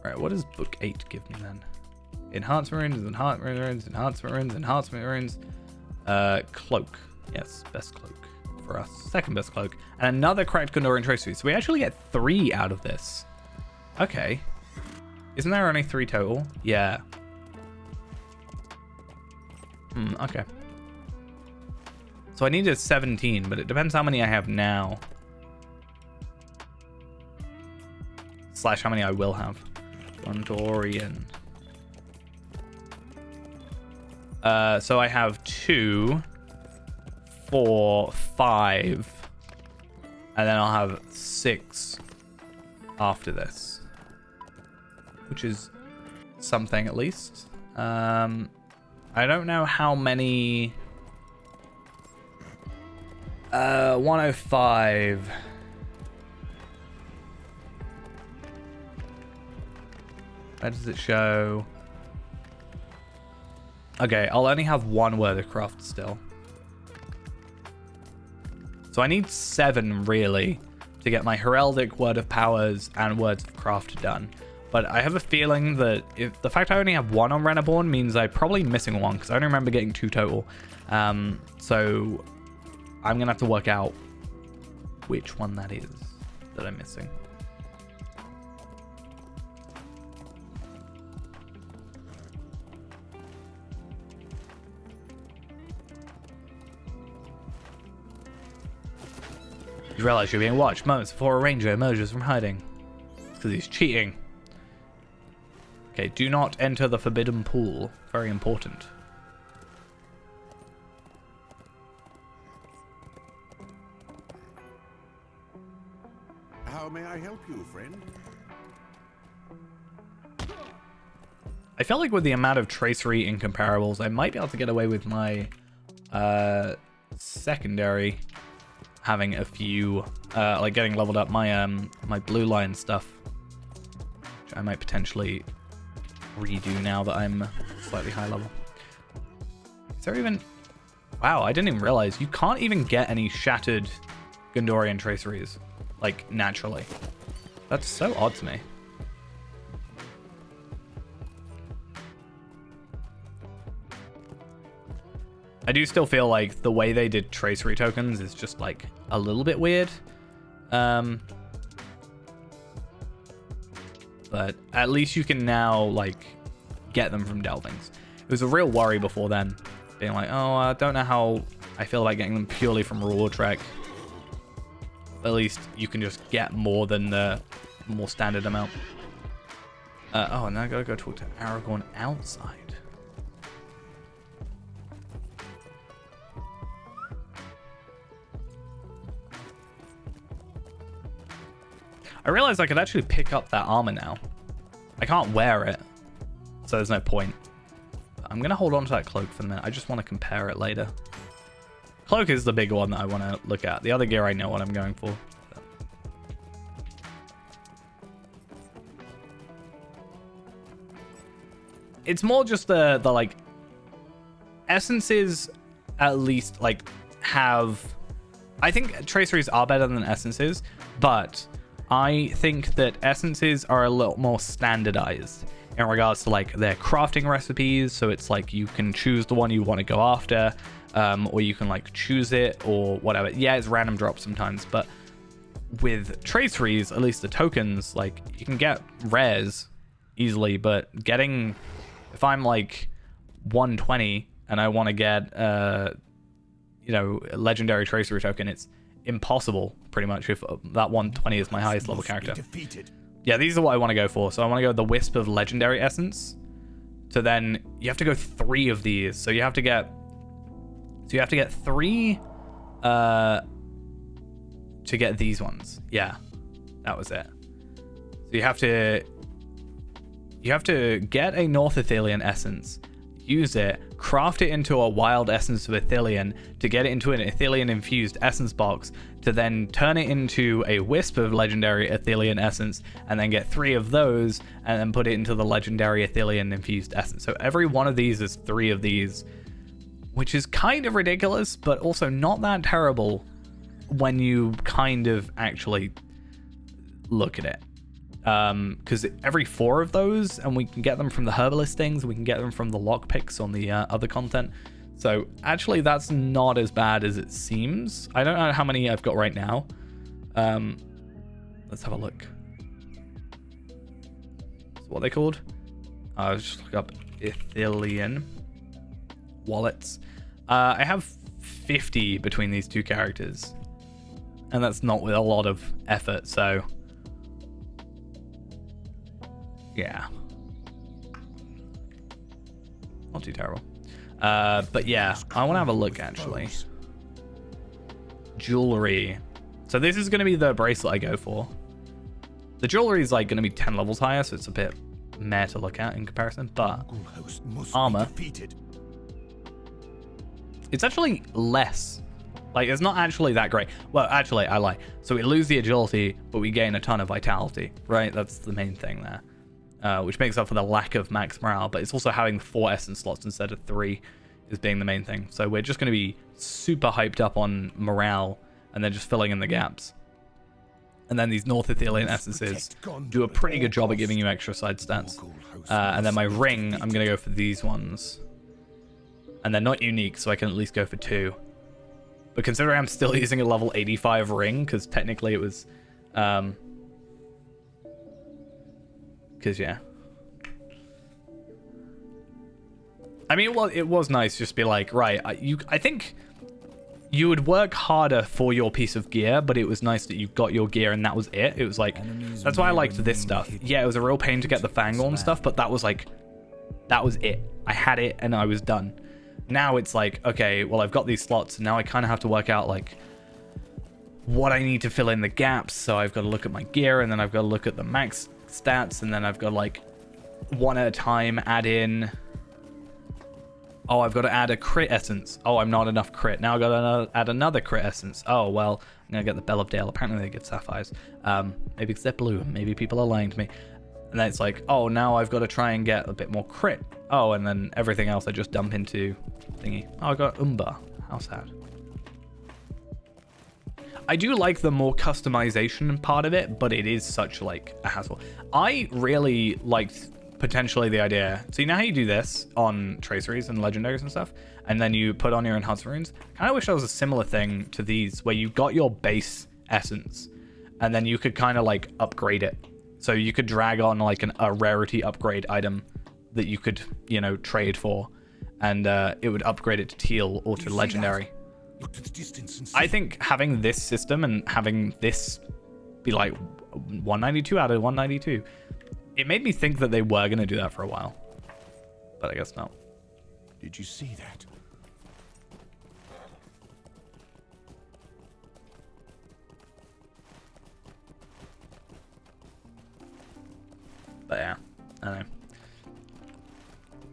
Right, what does book 8 give me then? Enhancement runes, enhancement runes, enhancement runes, enhancement runes. Cloak. Yes, best cloak for us. Second best cloak. And another cracked Gondorian tracery. So we actually get 3 out of this. Okay. Isn't there only 3 total? Yeah. Okay. So I needed 17, but it depends how many I have now. Slash how many I will have. Gondorian. So I have 2, 4, 5, and then I'll have 6 after this, which is something at least. I don't know how many. 105. Where does it show? Okay, I'll only have 1 word of craft still. So I need 7 really to get my heraldic, word of powers, and words of craft done. But I have a feeling that if the fact I only have 1 on Renaborn means I'm probably missing 1, because I only remember getting 2 total. So I'm gonna have to work out which one that is that I'm missing. You realize you're being watched moments before a ranger emerges from hiding. It's because he's cheating. Okay, do not enter the forbidden pool. Very important. How may I help you, friend? I felt like with the amount of tracery in comparables, I might be able to get away with my secondary having a few, like getting leveled up my my blue line stuff, which I might potentially redo now that I'm slightly high level. Is there even... Wow, I didn't even realize you can't even get any shattered Gondorian traceries, like, naturally. That's so odd to me. I do still feel like the way they did tracery tokens is just like a little bit weird. But at least you can now like get them from delvings. It was a real worry before then, being like, oh, I don't know how I feel about getting them purely from reward track. At least you can just get more than the more standard amount. Oh, and then I gotta go talk to Aragorn outside. I realized I could actually pick up that armor now. I can't wear it, so there's no point. I'm gonna hold on to that cloak for the minute. I just want to compare it later. Cloak is the big one that I want to look at. The other gear I know what I'm going for. It's more just the like essences at least like have. I think traceries are better than essences, but I think that essences are a little more standardized in regards to like their crafting recipes. So it's like you can choose the one you want to go after, or you can like choose it or whatever. Yeah, it's random drop sometimes, but with traceries, at least the tokens, like you can get rares easily, but getting, if I'm like 120 and I want to get you know, a legendary tracery token, it's impossible pretty much if that 120 is my highest level character. Yeah, these are what I want to go for. So I want to go the Wisp of Legendary Essence. So then you have to go 3 of these. So you have to get 3 to get these ones. Yeah, that was it. So you have to get a North Ithilien essence, use it, craft it into a wild essence of Ithilien to get it into an Ithilien infused essence box, to then turn it into a Wisp of Legendary Ithilien essence, and then get 3 of those and then put it into the Legendary Ithilien infused essence. So every one of these is 3 of these, which is kind of ridiculous, but also not that terrible when you kind of actually look at it. Because every 4 of those, and we can get them from the herbalist things, we can get them from the lockpicks on the other content. So actually that's not as bad as it seems. I don't know how many I've got right now. Let's have a look. So what are they called? I'll just look up Ithilien wallets. I have 50 between these 2 characters, and that's not with a lot of effort, so yeah, not too terrible. But yeah, I want to have a look actually. Jewelry. So this is going to be the bracelet I go for. The jewelry is like going to be 10 levels higher, so it's a bit meh to look at in comparison. But armor, it's actually less. Like, it's not actually that great. Well, actually, I lie. So we lose the agility, but we gain a ton of vitality, right? That's the main thing there. Which makes up for the lack of max morale, but it's also having 4 essence slots instead of 3 is being the main thing. So we're just going to be super hyped up on morale and then just filling in the gaps. And then these North Ithilien essences do a pretty good job at giving you extra side stats. And then my ring, I'm going to go for these ones. And they're not unique, so I can at least go for 2. But considering I'm still using a level 85 ring, because technically it was... Because, yeah. I mean, well, it was nice just to be like, right, I think you would work harder for your piece of gear, but it was nice that you got your gear and that was it. It was like, that's why I liked this stuff. Yeah, it was a real pain to get the Fangorn stuff, but that was like, that was it. I had it and I was done. Now it's like, okay, well, I've got these slots, and now I kind of have to work out, like, what I need to fill in the gaps. So I've got to look at my gear, and then I've got to look at the max stats, and then I've got like one at a time add in. Oh, I've got to add a crit essence. Oh, I'm not enough crit. Now I've got to add another crit essence. Oh, well, I'm going to get the Bell of Dale. Apparently they get sapphires. Maybe it's they're blue. Maybe people are lying to me. And then it's like, oh, now I've got to try and get a bit more crit. Oh, and then everything else I just dump into thingy. Oh, I got Umber. How sad. I do like the more customization part of it, but it is such like a hassle. I really liked potentially the idea. So you know how you do this on traceries and legendaries and stuff, and then you put on your enhancement runes? I kind of wish there was a similar thing to these where you got your base essence and then you could kind of like upgrade it. So you could drag on like a rarity upgrade item that you could, you know, trade for, and it would upgrade it to teal or to legendary. Look to the distance and see. I think having this system and having this be like 192 out of 192 It made me think that they were going to do that for a while. But I guess not. Did you see that? But yeah, I don't know.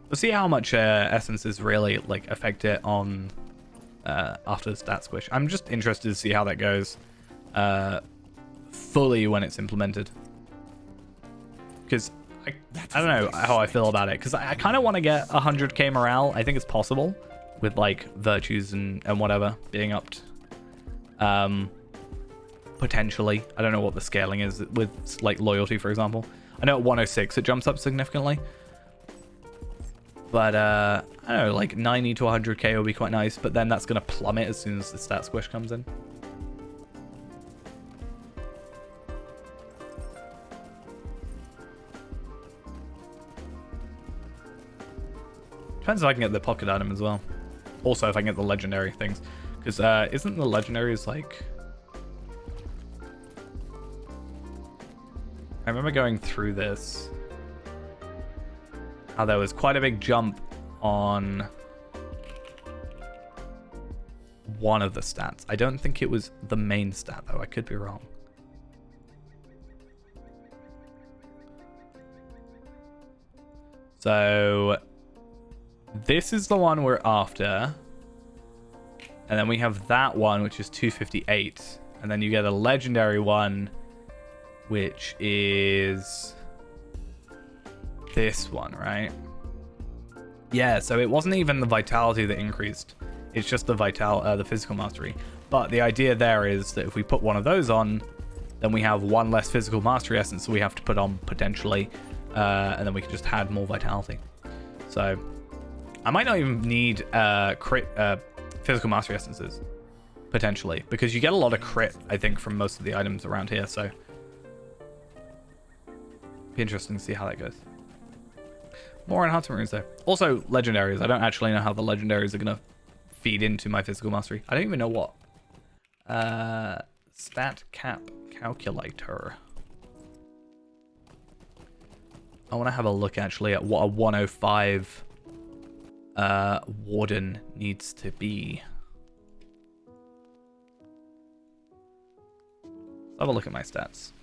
We'll see how much essences really like affect it on after the stat squish. I'm just interested to see how that goes fully when it's implemented. Because I don't know how I feel about it. Because I kind of want to get 100k morale. I think it's possible with like virtues and whatever being upped. Potentially. I don't know what the scaling is with like loyalty, for example. I know at 106 it jumps up significantly. But I don't know, like 90 to 100k would be quite nice. But then that's going to plummet as soon as the stat squish comes in. Depends if I can get the pocket item as well. Also, if I can get the legendary things. Because isn't the legendaries like... I remember going through this. How there was quite a big jump on one of the stats. I don't think it was the main stat, though. I could be wrong. So... this is the one we're after. And then we have that one, which is 258. And then you get a legendary one, which is this one, right? Yeah, so it wasn't even the vitality that increased. It's just the physical mastery. But the idea there is that if we put one of those on, then we have one less physical mastery essence, so we have to put on potentially. And then we can just add more vitality. So... I might not even need physical mastery essences, potentially, because you get a lot of crit, I think, from most of the items around here, so be interesting to see how that goes. More enhancement runes, though. Also, legendaries. I don't actually know how the legendaries are going to feed into my physical mastery. I don't even know what. Stat cap calculator. I want to have a look, actually, at what a 105... Warden needs to be. Let's have a look at my stats.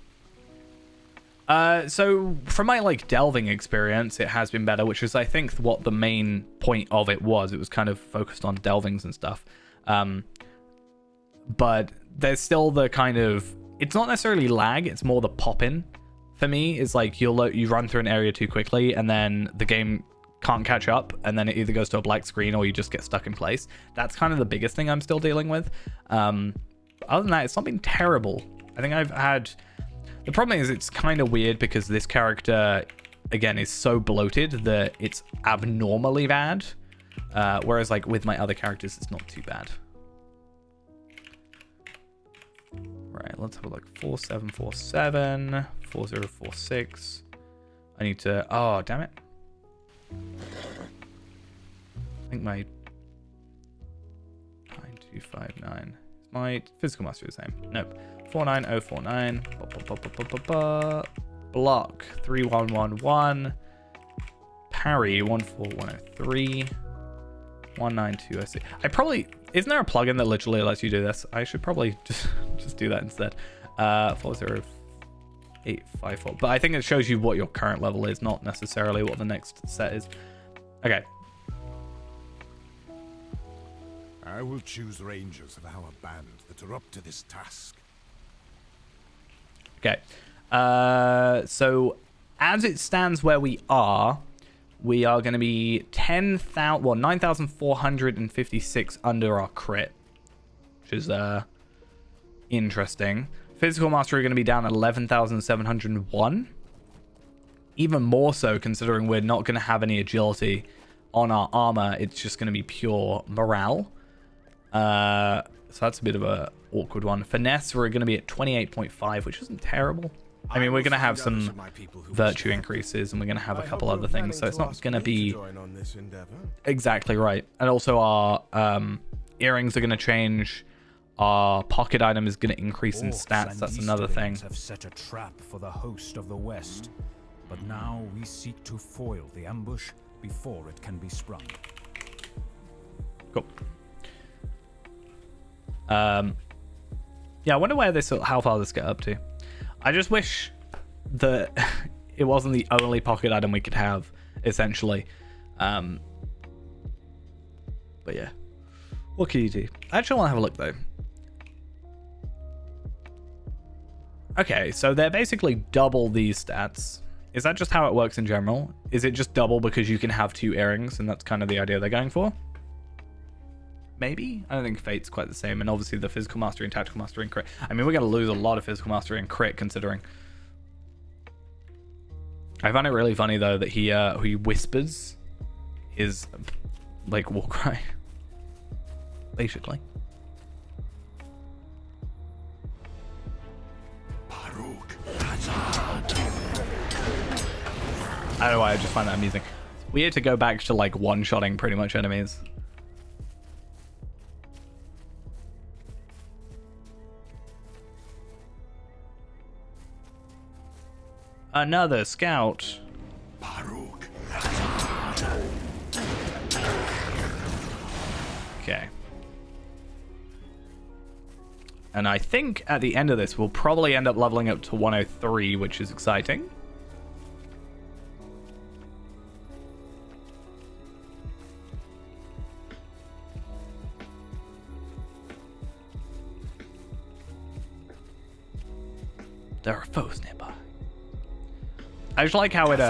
So from my like delving experience, it has been better, which is I think what the main point of it was. It was kind of focused on delvings and stuff. But there's still the kind of, it's not necessarily lag, it's more the pop-in for me. Is like you run through an area too quickly and then the game can't catch up, and then it either goes to a black screen or you just get stuck in place. That's kind of the biggest thing I'm still dealing with. Other than that, it's not been terrible. I think I've had... The problem is it's kind of weird because this character, again, is so bloated that it's abnormally bad. Whereas like with my other characters, it's not too bad. Right, let's have a look. 4747, 4046. I need to... Oh, damn it. I think my 9259 is my physical mastery the same. Nope. 49049. Block 3111. Parry 14103. 192. I see. I probably... Isn't there a plugin that literally lets you do this? I should probably just do that instead. 40854. But I think it shows you what your current level is, not necessarily what the next set is. Okay. I will choose rangers of our band that are up to this task. Okay. So as it stands where we are going to be 9,456 under our crit, which is interesting. Physical mastery are going to be down 11,701. Even more so considering we're not going to have any agility on our armor. It's just going to be pure morale. So that's a bit of a awkward one. Finesse, we're going to be at 28.5, which isn't terrible. I mean, we're going to have some virtue increases, and we're going to have a couple other things, so it's not going to be exactly right. And also our earrings are going to change. Our pocket item is going to increase in stats. That's another thing. Have set a trap for the host of the West, But now we seek to foil the ambush before it can be sprung. Cool. Yeah, I wonder where how far this get up to. I just wish that it wasn't the only pocket item we could have, essentially. But yeah, what can you do? I actually want to have a look though. Okay, so they're basically double these stats. Is that just how it works in general? Is it just double because you can have 2 earrings and that's kind of the idea they're going for? Maybe? I don't think Fate's quite the same, and obviously the physical mastery and tactical mastery and crit. I mean, we're going to lose a lot of physical mastery and crit considering. I find it really funny though that he whispers his like war cry, basically. I don't know why, I just find that amusing. It's weird to go back to like one-shotting pretty much enemies. Another scout. Okay. And I think at the end of this, we'll probably end up leveling up to 103, which is exciting. There are foes nearby. I just like how it,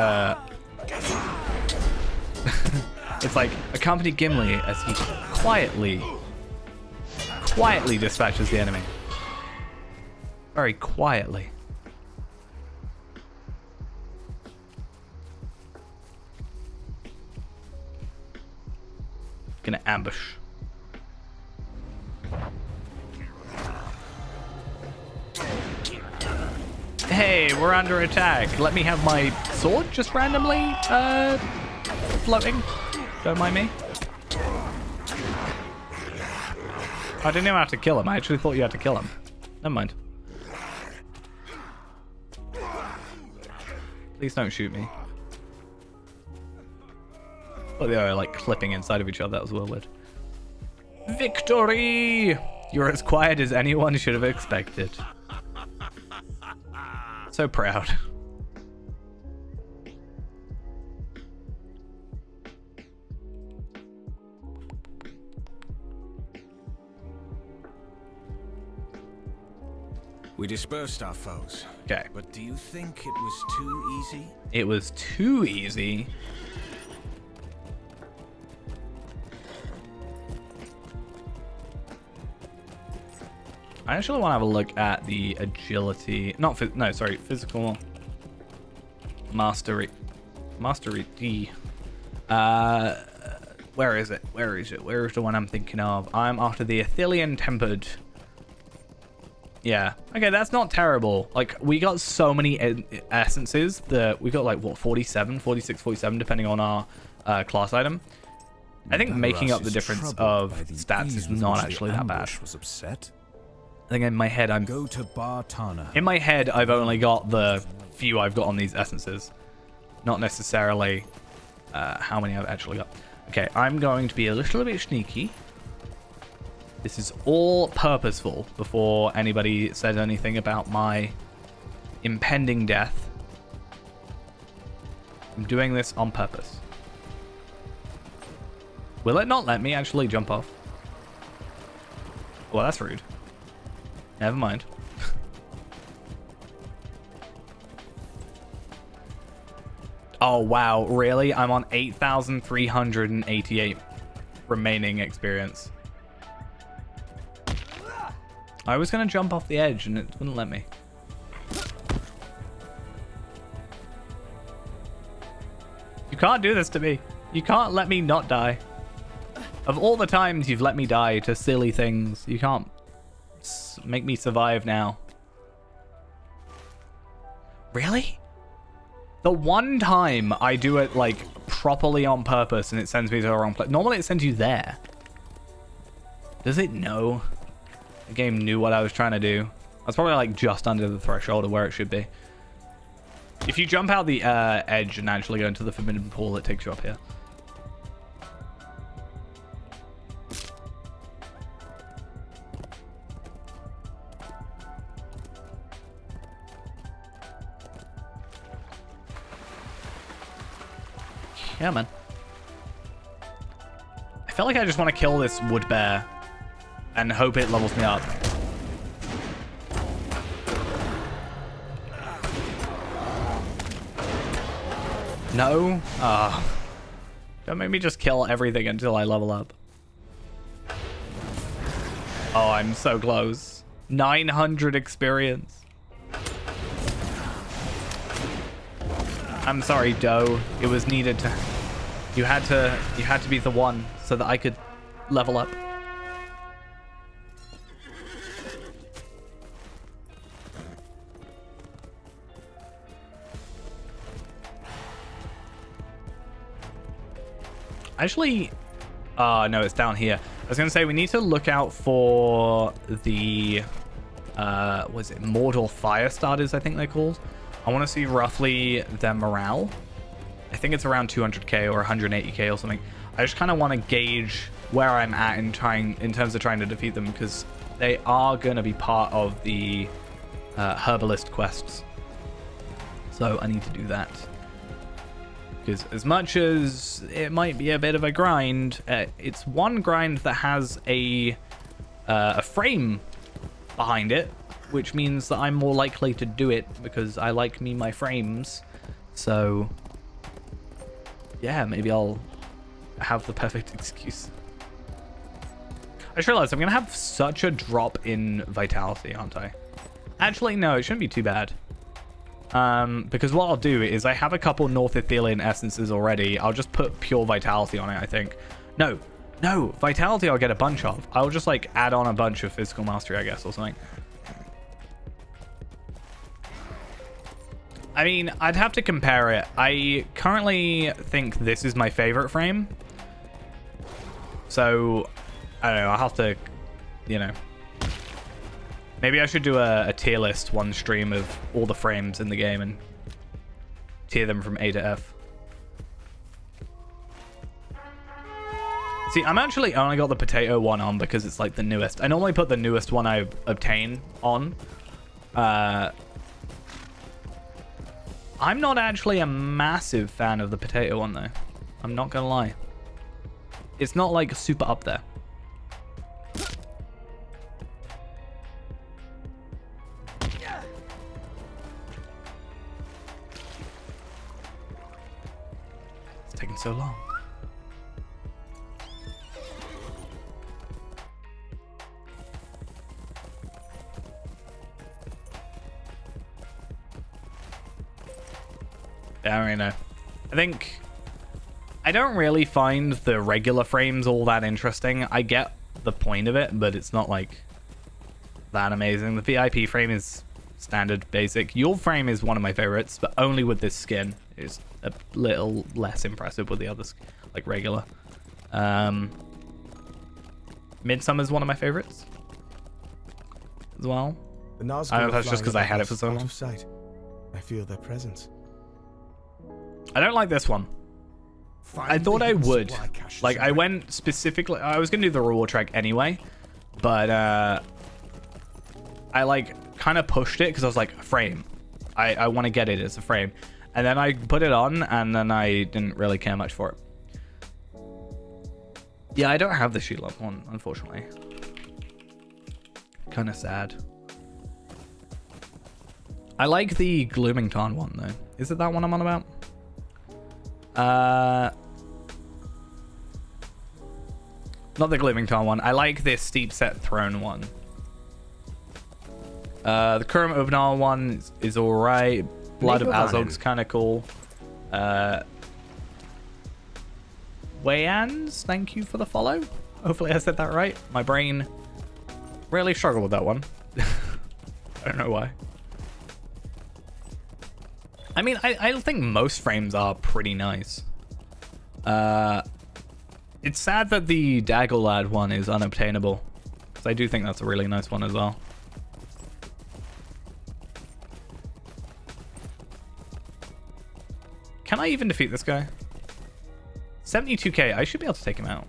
it's like, accompany Gimli as he quietly dispatches the enemy. Very quietly. Gonna ambush. Hey, we're under attack. Let me have my sword just randomly floating. Don't mind me. I didn't even have to kill him. I actually thought you had to kill him. Never mind. Please don't shoot me. Oh, they are like clipping inside of each other. That was a little weird. Victory! You're as quiet as anyone should have expected. So proud. We dispersed our foes. Okay. But do you think it was too easy? It was too easy. I actually want to have a look at the agility. Physical mastery. Mastery D. Where is it? Where is it? Where is the one I'm thinking of? I'm after the Athelian Tempered. Yeah. Okay, that's not terrible. Like, we got so many essences that we got like, what, 47, 46, 47, depending on our class item. I think making up the difference of stats is not actually that bad. Was upset. I think in my head Go to Bartana. in my head I've only got the few I've got on these essences, not necessarily how many I've actually got. Okay, I'm going to be a little bit sneaky. This is all purposeful before anybody says anything about my impending death. I'm doing this on purpose. Will it not let me actually jump off? Well, that's rude. Never mind. Oh, wow. Really? I'm on 8,388 remaining experience. I was going to jump off the edge and it wouldn't let me. You can't do this to me. You can't let me not die. Of all the times you've let me die to silly things, you can't make me survive now. Really? The one time I do it like properly on purpose and it sends me to the wrong place. Normally it sends you there. Does it know? The game knew what I was trying to do. I was probably like just under the threshold of where it should be. If you jump out the edge and actually go into the forbidden pool, it takes you up here. Yeah, man. I feel like I just want to kill this wood bear and hope it levels me up. No? Ah. Don't make me just kill everything until I level up. Oh, I'm so close. 900 experience. I'm sorry, Doe. It was needed to... You had to be the one so that I could level up. Actually, no, it's down here. I was going to say we need to look out for the, was it Mordor Fire Starters, I think they're called. I want to see roughly their morale. I think it's around 200k or 180k or something. I just kind of want to gauge where I'm at in terms of trying to defeat them, because they are going to be part of the herbalist quests. So I need to do that. Because as much as it might be a bit of a grind, it's one grind that has a frame behind it, which means that I'm more likely to do it because I like my frames. So yeah, maybe I'll have the perfect excuse. I just realized I'm going to have such a drop in vitality, aren't I? Actually, no, it shouldn't be too bad. Because what I'll do is I have a couple North Ithilien essences already. I'll just put pure vitality on it, I think. No, vitality I'll get a bunch of. I'll just like add on a bunch of physical mastery, I guess, or something. I mean, I'd have to compare it. I currently think this is my favorite frame. So, I don't know, I'll have to, you know. Maybe I should do a tier list one stream of all the frames in the game and tier them from A to F. See, I'm actually only got the potato one on because it's like the newest. I normally put the newest one I obtain on. I'm not actually a massive fan of the potato one though. I'm not gonna lie. It's not like super up there. It's taking so long. I don't really know. I don't really find the regular frames all that interesting. I get the point of it, but it's not like that amazing. The VIP frame is standard basic. Your frame is one of my favorites, but only with this skin. It's a little less impressive with the others, like regular. Midsummer's one of my favorites as well. I don't know if that's just because I had it for so long. I feel their presence. I don't like this one. I thought I would. Like, I went specifically... I was going to do the reward track anyway. But, I, like, kind of pushed it because I was like, frame. I want to get it as a frame. And then I put it on, and then I didn't really care much for it. Yeah, I don't have the shield up one, unfortunately. Kind of sad. I like the Gloomington one, though. Is it that one I'm on about? Not the Gloomington one. I like this Steep Set Throne one. The Kurum Ubnar one is alright. Blood of Azog's kind of cool. Wayans, thank you for the follow. Hopefully I said that right. My brain really struggled with that one. I don't know why. I mean, I think most frames are pretty nice. It's sad that the Daggerlad one is unobtainable, because I do think that's a really nice one as well. Can I even defeat this guy? 72k. I should be able to take him out.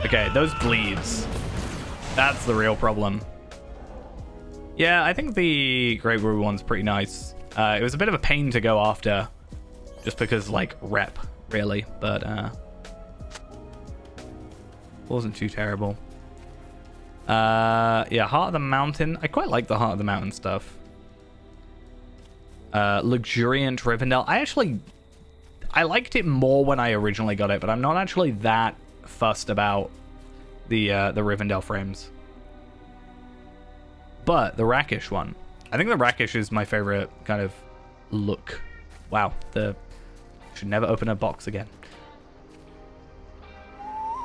Okay, those bleeds. That's the real problem. Yeah, I think the Great Ruby one's pretty nice. It was a bit of a pain to go after, just because, like, rep, really. But, wasn't too terrible. Yeah, Heart of the Mountain. I quite like the Heart of the Mountain stuff. Luxuriant Rivendell. I liked it more when I originally got it, but I'm not actually that fussed about the Rivendell frames. But the Rakish one, I think the Rakish is my favorite kind of look. Wow, should never open a box again.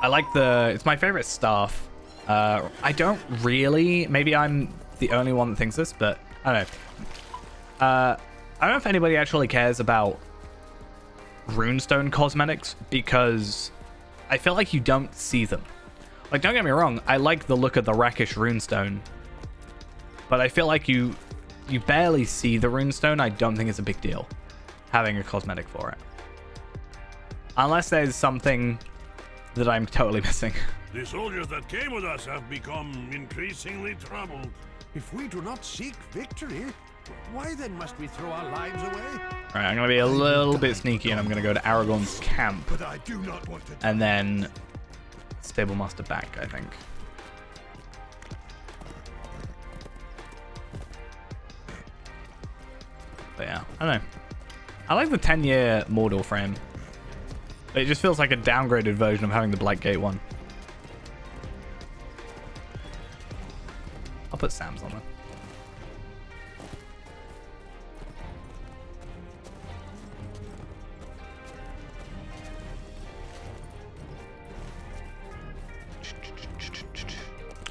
I like it's my favorite staff. I don't really, maybe I'm the only one that thinks this, but I don't know. I don't know if anybody actually cares about runestone cosmetics, because I feel like you don't see them. Like, don't get me wrong, I like the look of the Rakish runestone, but I feel like you barely see the runestone. I don't think it's a big deal having a cosmetic for it, unless there's something that I'm totally missing. The soldiers that came with us have become increasingly troubled. If we do not seek victory, why then must we throw our lives away? Alright, I'm going to be a little bit sneaky, and I'm going to go to Aragorn's camp. But I do not want to. And then Stable Master back, I think. But yeah, I don't know. I like the 10-year Mordor frame. It just feels like a downgraded version of having the Blackgate one. I'll put Sam's on it.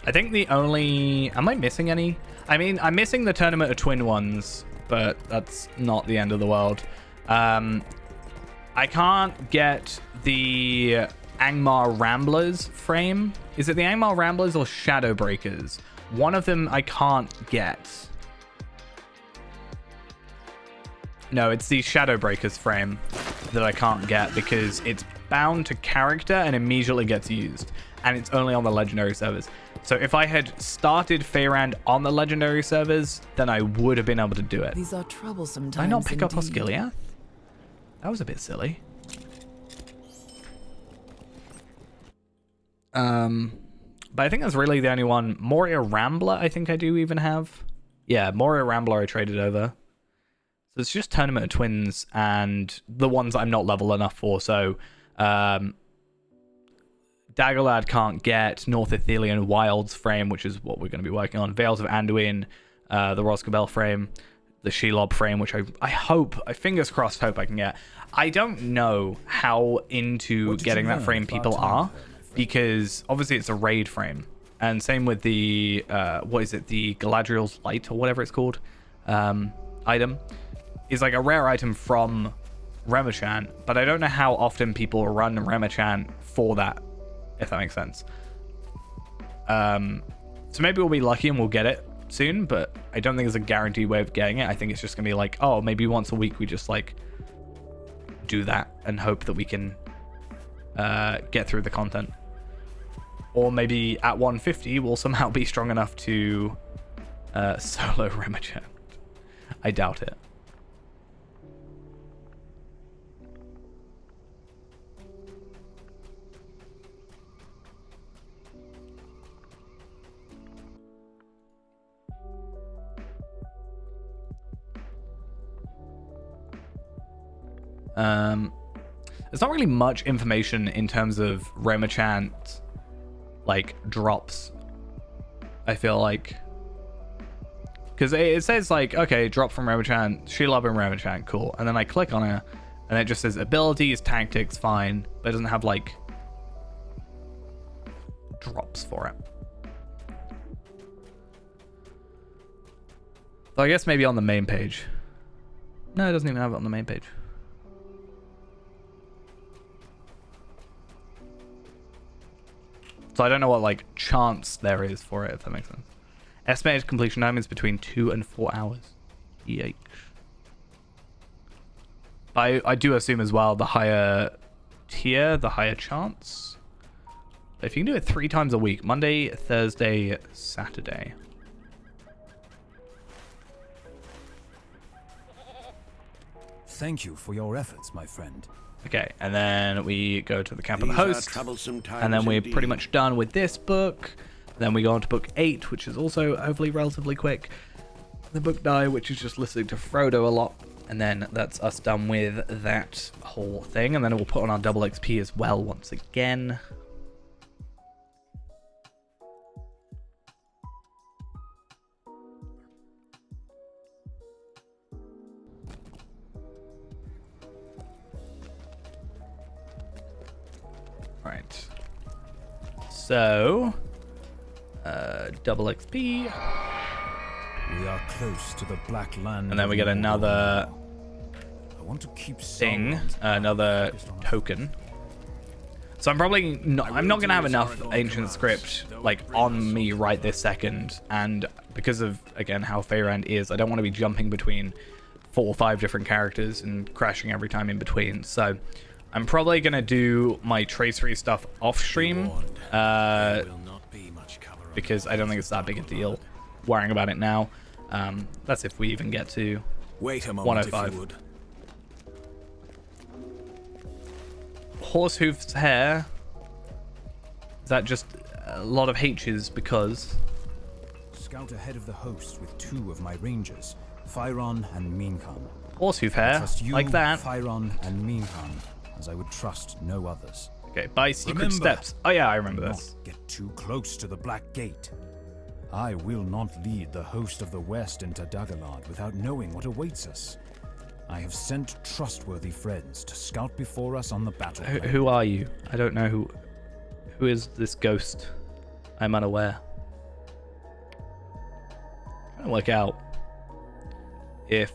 I think the only... Am I missing any? I mean, I'm missing the Tournament of Twin ones, but that's not the end of the world. I can't get the Angmar Ramblers frame. Is it the Angmar Ramblers or Shadow Breakers? One of them I can't get. No, it's the Shadow Breakers frame that I can't get because it's bound to character and immediately gets used. And it's only on the legendary servers. So if I had started Feyrand on the legendary servers, then I would have been able to do it. These are troublesome times. Did I not pick up indeed. Osgiliath? That was a bit silly. But I think that's really the only one. Moria Rambler, I think I do even have. Yeah, Moria Rambler I traded over. So it's just Tournament of Twins and the ones I'm not level enough for. So, Daggerlad can't get. North Ithilien Wilds frame, which is what we're going to be working on. Veils of Anduin, the Roscabel frame, the Shelob frame, which I hope, I fingers crossed hope I can get. I don't know how into getting that frame people are, because obviously it's a raid frame. And same with the, what is it, the Galadriel's Light or whatever it's called, item. Is like a rare item from Remachant, but I don't know how often people run Remachant for that, if that makes sense. So maybe we'll be lucky and we'll get it soon, but I don't think there's a guaranteed way of getting it. I think it's just gonna be like, oh, maybe once a week we just like do that and hope that we can get through the content. Or maybe at 150 we'll somehow be strong enough to solo Remachant. I doubt it. There's not really much information in terms of Remachant like drops, I feel like, because it says like, okay, drop from Remachant, Shelob and Remachant, cool, and then I click on it and it just says abilities, tactics, fine, but it doesn't have like drops for it. So I guess maybe on the main page. No, it doesn't even have it on the main page. So I don't know what like chance there is for it, if that makes sense. Estimated completion time is between 2 and 4 hours. Yikes. I do assume as well the higher tier, the higher chance. But if you can do it 3 times a week, Monday, Thursday, Saturday. Thank you for your efforts, my friend. Okay, and then we go to the camp of the These are host, troublesome times and then we're indeed. pretty much done with this book. Then we go on to book 8, which is also hopefully relatively quick. The book 9, which is just listening to Frodo a lot, and then that's us done with that whole thing. And then we'll put on our double XP as well once again. Right. So, double XP. We are close to the Black Land. And then we get another I want to keep thing, Sauron's another focused on us. token. So I'm probably not, I'm not going to have enough ancient script like on me right this second. And because of, again, how Faerun is, I don't want to be jumping between 4 or 5 different characters and crashing every time in between. So I'm probably going to do my tracery stuff off stream because I don't think it's that big a deal worrying about it now. That's if we even get to Wait a moment, 105. if you would. Horsehoof's hair. Is that just a lot of H's because... Scout ahead of the host with 2 of my rangers, Fyron and Meankhan. Horsehoof I hair, trust you, like that. Fyron and Meankhan, as I would trust no others. Okay, by secret Remember, steps. Oh yeah, I remember Not this. get too close to the Black Gate. I will not lead the host of the West into Daggerlard without knowing what awaits us. I have sent trustworthy friends to scout before us on the battlefield. Who are you? I don't know who is this ghost. I'm unaware. I'm trying to work out if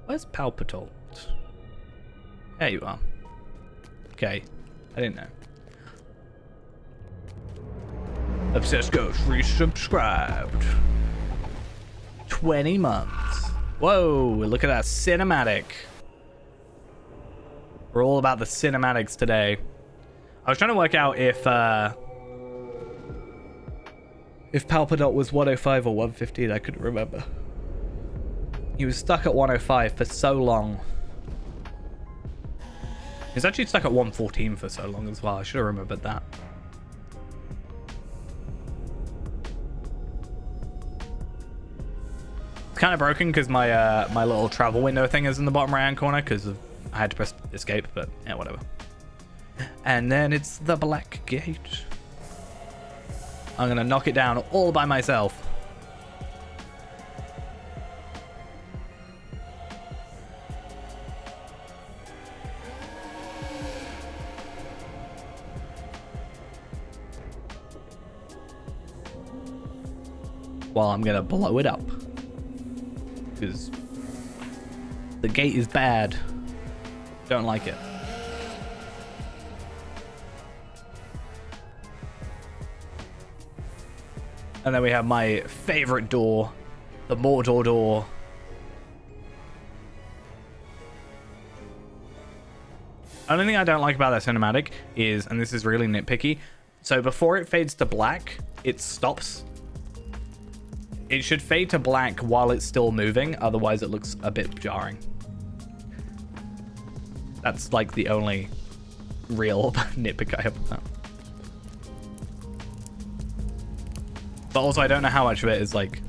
where's Palpitolt? There you are. Okay, I didn't know. Obsessed Ghost resubscribed. 20 months. Whoa, look at that cinematic. We're all about the cinematics today. I was trying to work out if Palpitolt was 105 or 115, I couldn't remember. He was stuck at 105 for so long. He was actually stuck at 114 for so long as well. I should have remembered that. It's kind of broken because my my little travel window thing is in the bottom right hand corner because I had to press escape, but yeah, whatever. And then it's the Black Gate. I'm gonna knock it down all by myself. While I'm gonna blow it up. Because the gate is bad. Don't like it. And then we have my favorite door, the Mordor door. Only thing I don't like about that cinematic is, and this is really nitpicky, so before it fades to black, it stops. It should fade to black while it's still moving, otherwise it looks a bit jarring. That's like the only real nitpick I have with that. But also I don't know how much of it is like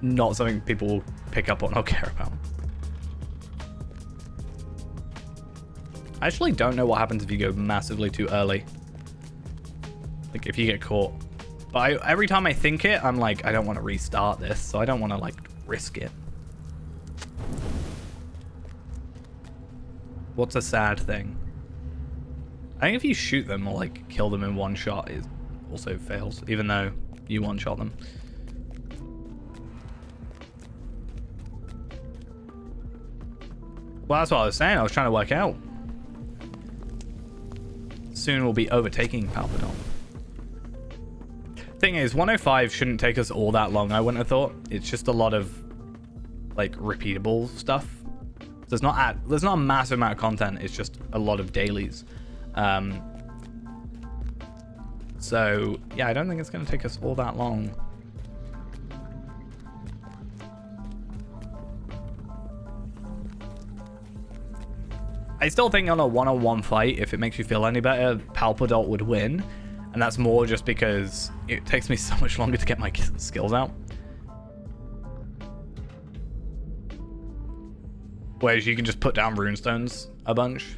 not something people will pick up on or care about. I actually don't know what happens if you go massively too early. Like if you get caught. But every time I think it, I'm like, I don't want to restart this, so I don't want to like risk it. What's a sad thing? I think if you shoot them or like kill them in one shot, it also fails, even though you one-shot them. Well, that's what I was saying. I was trying to work out. Soon we'll be overtaking Palpadon. Thing is, 105 shouldn't take us all that long, I wouldn't have thought. It's just a lot of like repeatable stuff. There's not a massive amount of content. It's just a lot of dailies. So yeah, I don't think it's going to take us all that long. I still think on a one-on-one fight, if it makes you feel any better, Palpadot would win. And that's more just because it takes me so much longer to get my skills out. Whereas you can just put down runestones a bunch.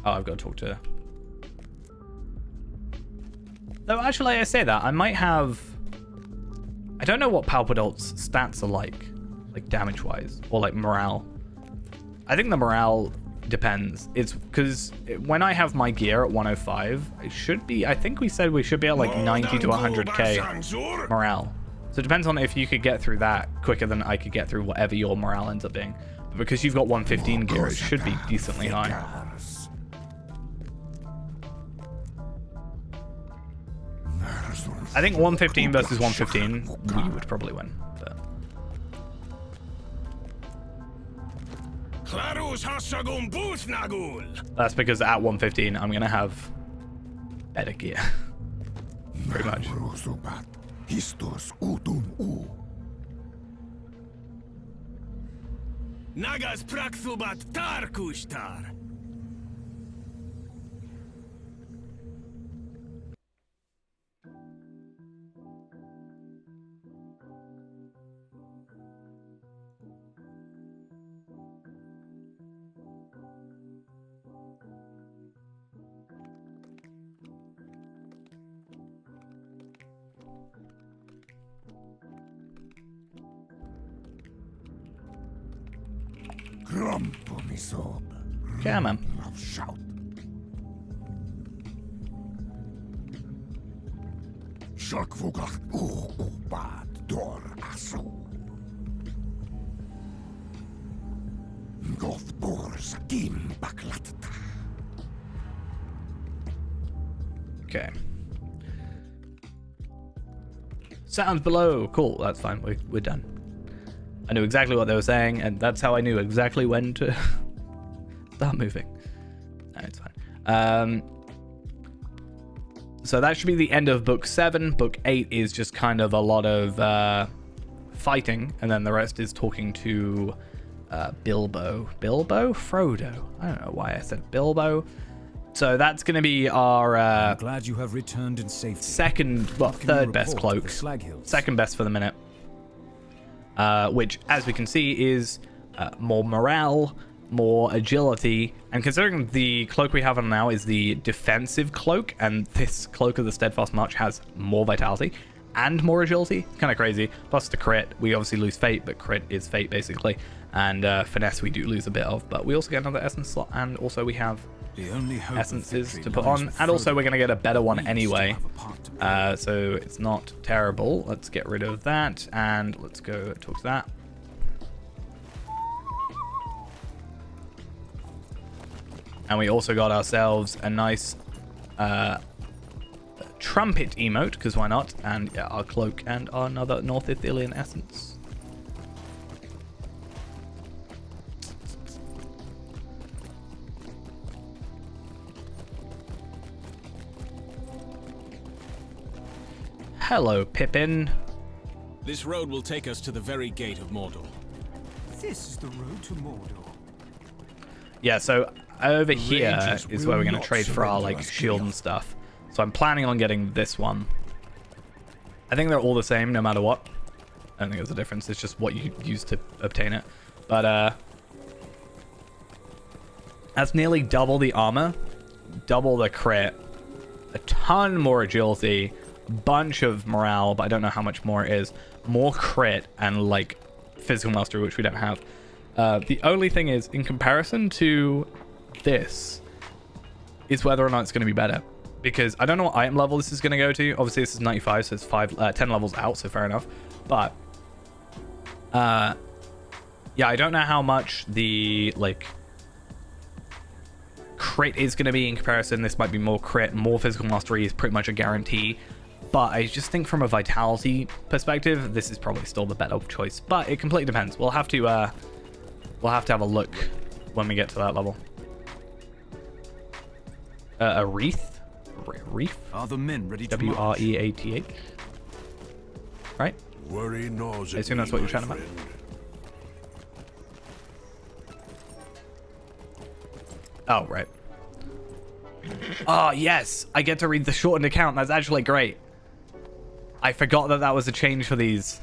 Oh, I've got to talk to her. Though actually, I say that, I might have... I don't know what Palpadot's stats are like damage-wise, or like morale. I think the morale depends. It's because when I have my gear at 105, it should be, I think we said we should be at like 90 to 100k morale. So it depends on if you could get through that quicker than I could get through whatever your morale ends up being. But because you've got 115 gear, it should be decently high. I think 115 versus 115, we would probably win. But... that's because at 115, I'm going to have better gear. Pretty much. Nagas praksubat tarkushtar. Yeah, man. Okay. Sounds below. Cool, that's fine. We're done. I knew exactly what they were saying, and that's how I knew exactly when to start moving. No, it's fine. So that should be the end of book 7. Book 8 is just kind of a lot of fighting, and then the rest is talking to Bilbo. Bilbo? Frodo. I don't know why I said Bilbo. So that's going to be our I'm glad you have returned in safety. Third best cloak. Second best for the minute. Which, as we can see, is more morale, more agility, and considering the cloak we have on now is the defensive cloak, and this cloak of the Steadfast March has more vitality and more agility, kind of crazy. Plus the crit, we obviously lose fate, but crit is fate basically, and finesse we do lose a bit of, but we also get another essence slot, and also we have essences to put on, and also we're going to get a better one anyway, so it's not terrible. Let's get rid of that, and let's go talk to that. And we also got ourselves a nice trumpet emote, because why not, and yeah, our cloak and our another North Ithilien essence. Hello, Pippin. This road will take us to the very gate of Mordor. This is the road to Mordor. Yeah, so over here is where we're going to trade for our like shield and stuff. So I'm planning on getting this one. I think they're all the same no matter what. I don't think there's a difference. It's just what you use to obtain it. But that's nearly double the armor, double the crit, a ton more agility, bunch of morale, but I don't know how much more it is, more crit, and like physical mastery, which we don't have. The only thing is, in comparison to this, is whether or not it's going to be better. Because I don't know what item level this is going to go to. Obviously, this is 95, so it's 10 levels out, so fair enough. But, yeah, I don't know how much the, like, crit is going to be in comparison. This might be more crit. More physical mastery is pretty much a guarantee. But I just think from a vitality perspective, this is probably still the better choice. But it completely depends. We'll have to have a look when we get to that level. A wreath? Reef? Are the men ready to march? W-R-E-A-T-H? Right? Worry gnaws I assume that's what you're chatting about. Oh, right. Oh, yes. I get to read the shortened account. That's actually great. I forgot that that was a change for these.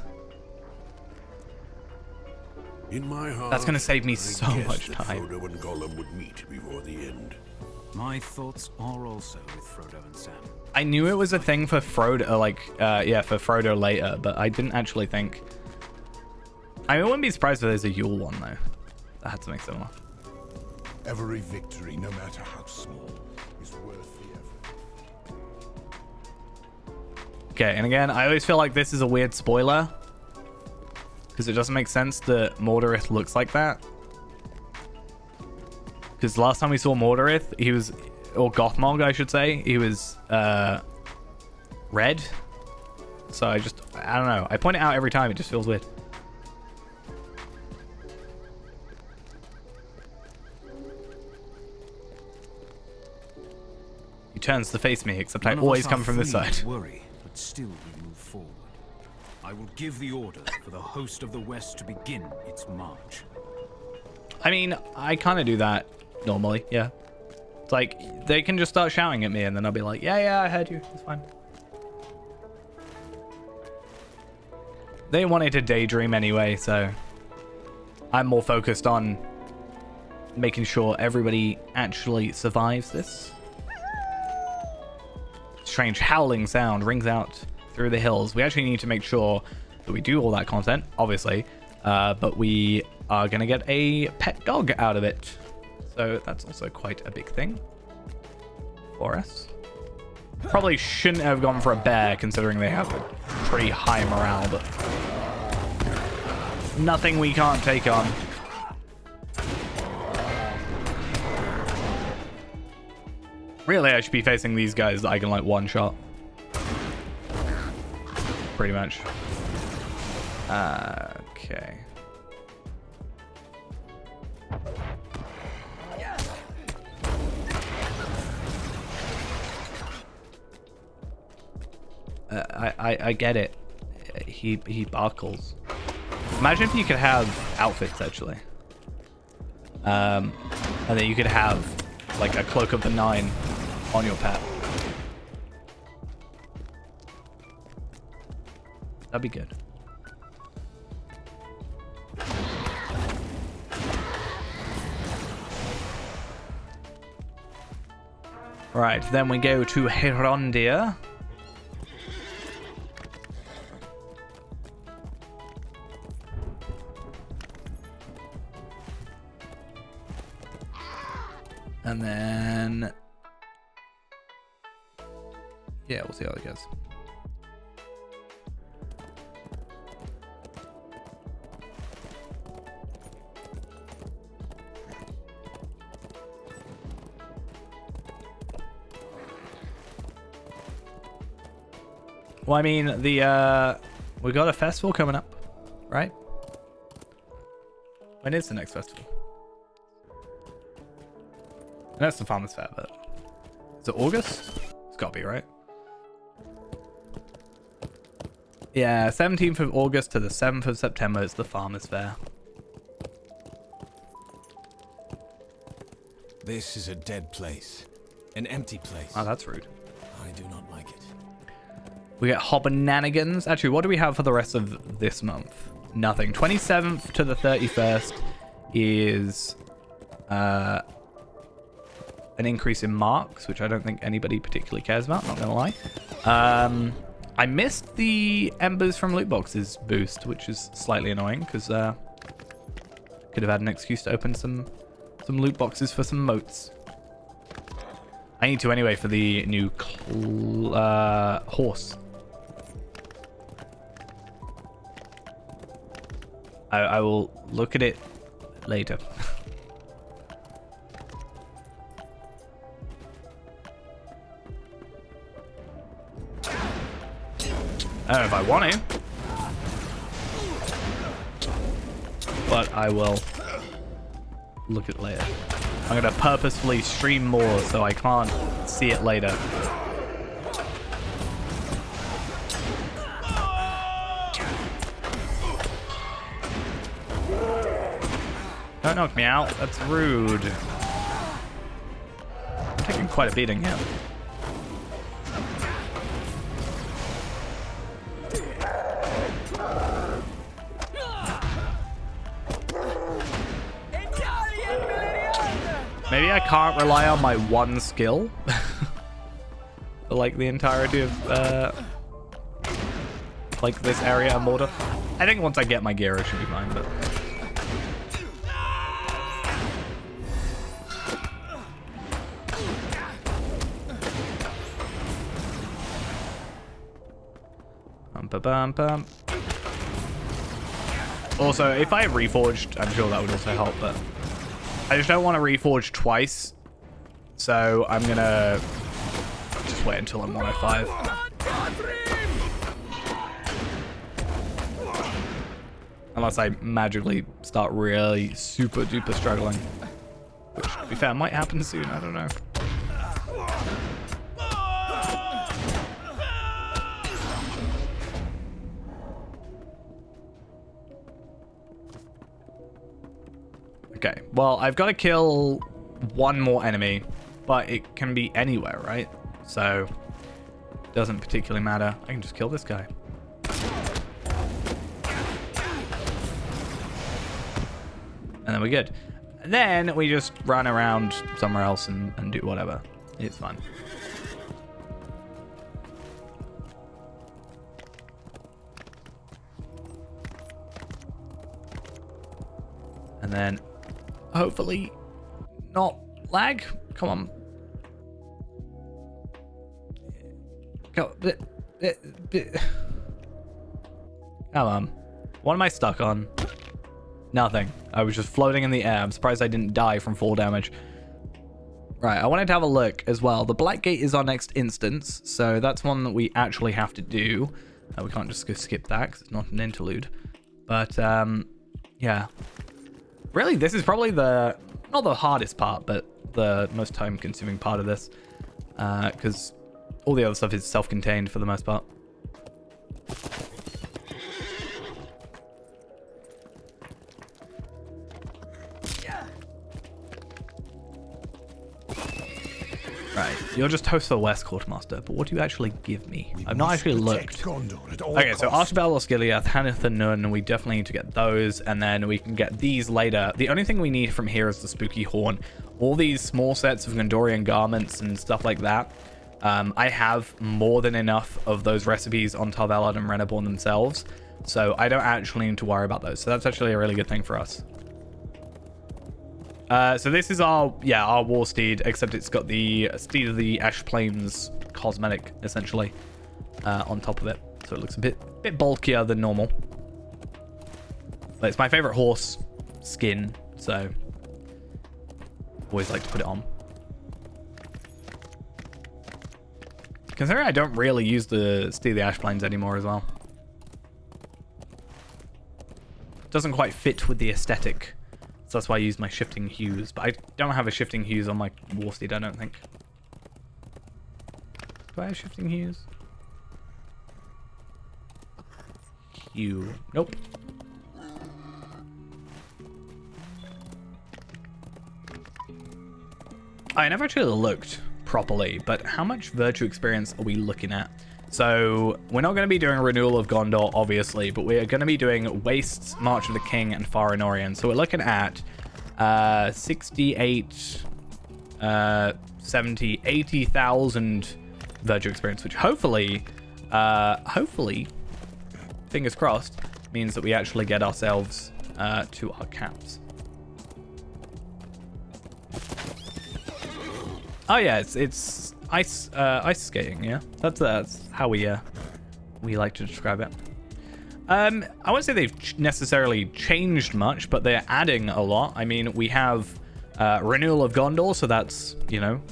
In my heart, that's going to save me so much time. Frodo and Gollum would meet before the end. My thoughts are also with Frodo and Sam. I knew it was a thing for Frodo, like, yeah, for Frodo later, but I didn't actually think. I wouldn't be surprised if there's a Yule one, though. That had something similar. Every victory, no matter how small, is worth the effort. Okay, and again, I always feel like this is a weird spoiler. Because it doesn't make sense that Mordorith looks like that. Because last time we saw Mordorith, he was, or Gothmog, I should say, he was red. So I don't know. I point it out every time, it just feels weird. He turns to face me, except I always come from this side. Worry, but still we move forward. I will give the order for the host of the West to begin its march. I mean, I kind of do that normally, yeah. It's like, they can just start shouting at me, and then I'll be like, yeah, I heard you. It's fine. They wanted to daydream anyway, so I'm more focused on making sure everybody actually survives this. Strange howling sound rings out through the hills. We actually need to make sure that we do all that content, obviously, but we are going to get a pet dog out of it. So that's also quite a big thing for us. Probably shouldn't have gone for a bear, considering they have a pretty high morale, but nothing we can't take on. Really, I should be facing these guys that I can, like, one-shot. Pretty much. Okay. I get it. He barkles. Imagine if you could have outfits, actually. And then you could have, like, a Cloak of the Nine on your pet. That'd be good. Right, then we go to Herondir. And then, yeah, we'll see how it goes. Well, I mean, we got a festival coming up, right? When is the next festival? That's the Farmer's Fair, but is it August? It's gotta be, right? Yeah, 17th of August to the 7th of September is the Farmer's Fair. This is a dead place. An empty place. Oh, that's rude. I do not like it. We get Hobbananigans. Actually, what do we have for the rest of this month? Nothing. 27th to the 31st is an increase in marks, which I don't think anybody particularly cares about, not gonna lie. I missed the Embers from loot boxes boost, which is slightly annoying, because Could have had an excuse to open some loot boxes for some moats. I need to anyway for the new horse. I will look at it later. I don't know if I want to, but I will look at it later. I'm going to purposefully stream more so I can't see it later. Don't knock me out. That's rude. I'm taking quite a beating here. Maybe I can't rely on my one skill for like the entirety of like this area of Mordor. I think once I get my gear, it should be fine. But also, if I reforged, I'm sure that would also help, but I just don't want to reforge twice, so I'm gonna just wait until I'm 105. Unless I magically start really super duper struggling, which, to be fair, might happen soon. I don't know. Okay, well, I've got to kill one more enemy, but it can be anywhere, right? So, it doesn't particularly matter. I can just kill this guy. And then we're good. And then we just run around somewhere else and do whatever. It's fun. And then hopefully not lag. Come on. Go. Come on. What am I stuck on? Nothing. I was just floating in the air. I'm surprised I didn't die from fall damage. Right, I wanted to have a look as well. The Black Gate is our next instance, so that's one that we actually have to do. We can't just go skip that because it's not an interlude. But, yeah. Really, this is probably not the hardest part, but the most time-consuming part of this. Because all the other stuff is self-contained for the most part. Right, you're just host for the West Quartermaster, but what do you actually give me? I've not actually looked. Okay, so Archibald Osgiliath, Hanith and Nun, we definitely need to get those, and then we can get these later. The only thing we need from here is the Spooky Horn. All these small sets of Gondorian garments and stuff like that. I have more than enough of those recipes on Tar Valon and Reneborn themselves, so I don't actually need to worry about those. So that's actually a really good thing for us. So this is our war steed, except it's got the Steed of the Ash Plains cosmetic, essentially, on top of it. So it looks a bit bulkier than normal. But it's my favorite horse skin, so always like to put it on. Considering I don't really use the Steed of the Ash Plains anymore as well. Doesn't quite fit with the aesthetic. So that's why I use my shifting hues. But I don't have a shifting hues on my war steed, I don't think. Do I have shifting hues? Hue. Nope. I never actually looked properly, but how much virtue experience are we looking at? So we're not going to be doing Renewal of Gondor, obviously, but we're going to be doing Wastes, March of the King, and Far Anorian. So we're looking at 68, 70, 80,000 virtue experience, which hopefully, fingers crossed, means that we actually get ourselves to our caps. Oh yeah, it's ice skating. Yeah, that's how we like to describe it. I wouldn't say they've necessarily changed much, but they're adding a lot. I mean, we have Renewal of Gondor, so that's, you know,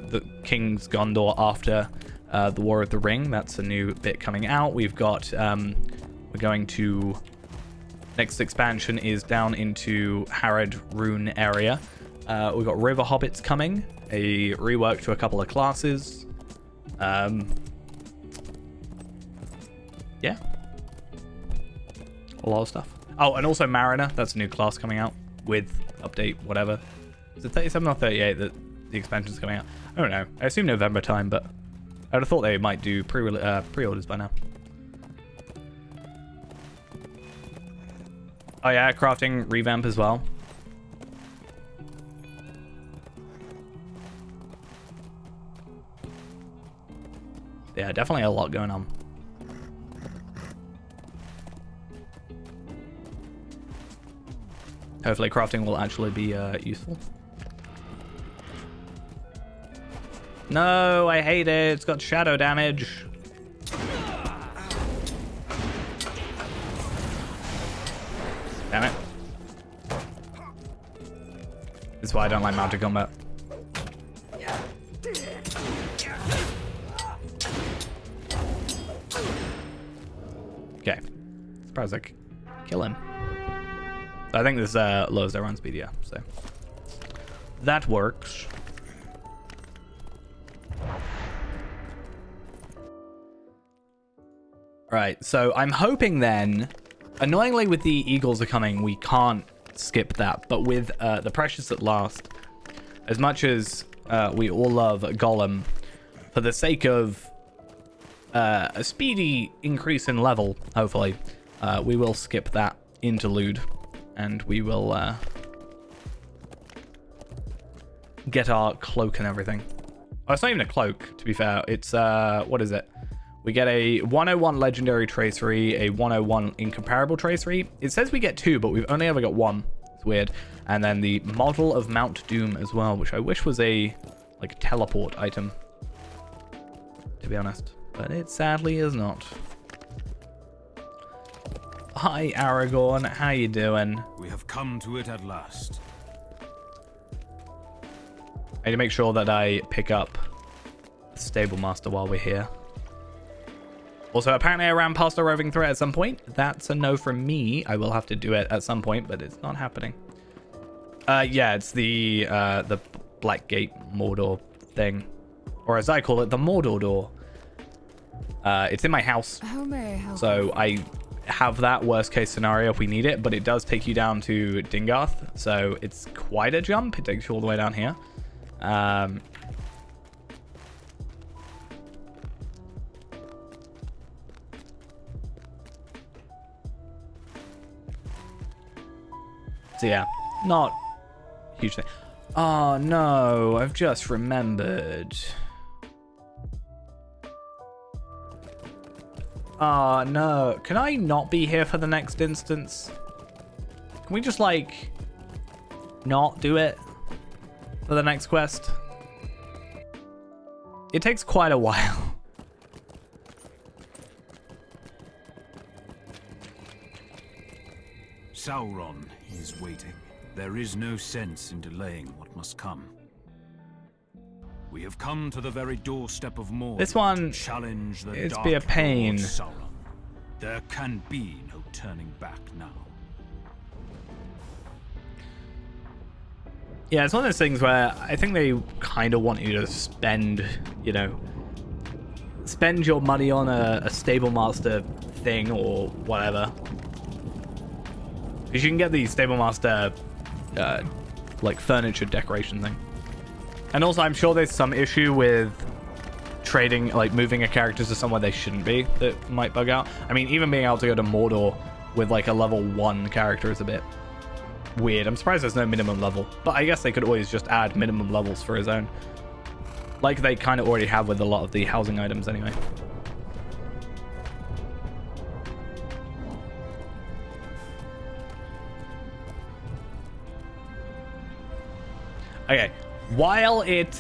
the King's Gondor after the War of the Ring. That's a new bit coming out. We've got we're going to next expansion is down into Harad Rune area. We've got River Hobbits coming, a rework to a couple of classes. Yeah. A lot of stuff. Oh, and also Mariner. That's a new class coming out with update, whatever. Is it 37 or 38 that the expansion's coming out? I don't know. I assume November time, but I would have thought they might do pre-orders by now. Oh yeah, crafting revamp as well. Yeah, definitely a lot going on. Hopefully crafting will actually be useful. No, I hate it. It's got shadow damage. Damn it. This is why I don't like mounted combat. Okay. Surprised I could kill him. I think this lowers their run speed, yeah, so that works. Right, so I'm hoping then, annoyingly with the Eagles are coming, we can't skip that, but with the Precious at Last, as much as we all love Gollum, for the sake of a speedy increase in level, hopefully, we will skip that interlude. And we will get our cloak and everything. Oh, it's not even a cloak, to be fair. It's, what is it? We get a 101 legendary tracery, a 101 incomparable tracery. It says we get 2, but we've only ever got 1. It's weird. And then the model of Mount Doom as well, which I wish was a, like, teleport item, to be honest. But it sadly is not. Hi, Aragorn. How you doing? We have come to it at last. I need to make sure that I pick up the Stable Master while we're here. Also, apparently I ran past a roving threat at some point. That's a no from me. I will have to do it at some point, but it's not happening. Yeah, it's the Black Gate Mordor thing. Or as I call it, the Mordor door. It's in my house. How may I help? So I have that worst case scenario if we need it, but it does take you down to Dingarth, so it's quite a jump. It takes you all the way down here. So yeah, not a huge thing. Oh no, I've just remembered. Oh, no. Can I not be here for the next instance? Can we just, like, not do it for the next quest? It takes quite a while. Sauron is waiting. There is no sense in delaying what must come. We have come to the very doorstep of Mordor. This one, to challenge the it's dark be a pain. Lord Sauron. There can be no turning back now. Yeah, it's one of those things where I think they kind of want you to spend, you know, spend your money on a Stable Master thing or whatever. Because you can get the Stable Master, like, furniture decoration thing. And also, I'm sure there's some issue with trading, like, moving a character to somewhere they shouldn't be that might bug out. I mean, even being able to go to Mordor with, like, a level 1 character is a bit weird. I'm surprised there's no minimum level. But I guess they could always just add minimum levels for his own. Like they kind of already have with a lot of the housing items anyway. Okay, while it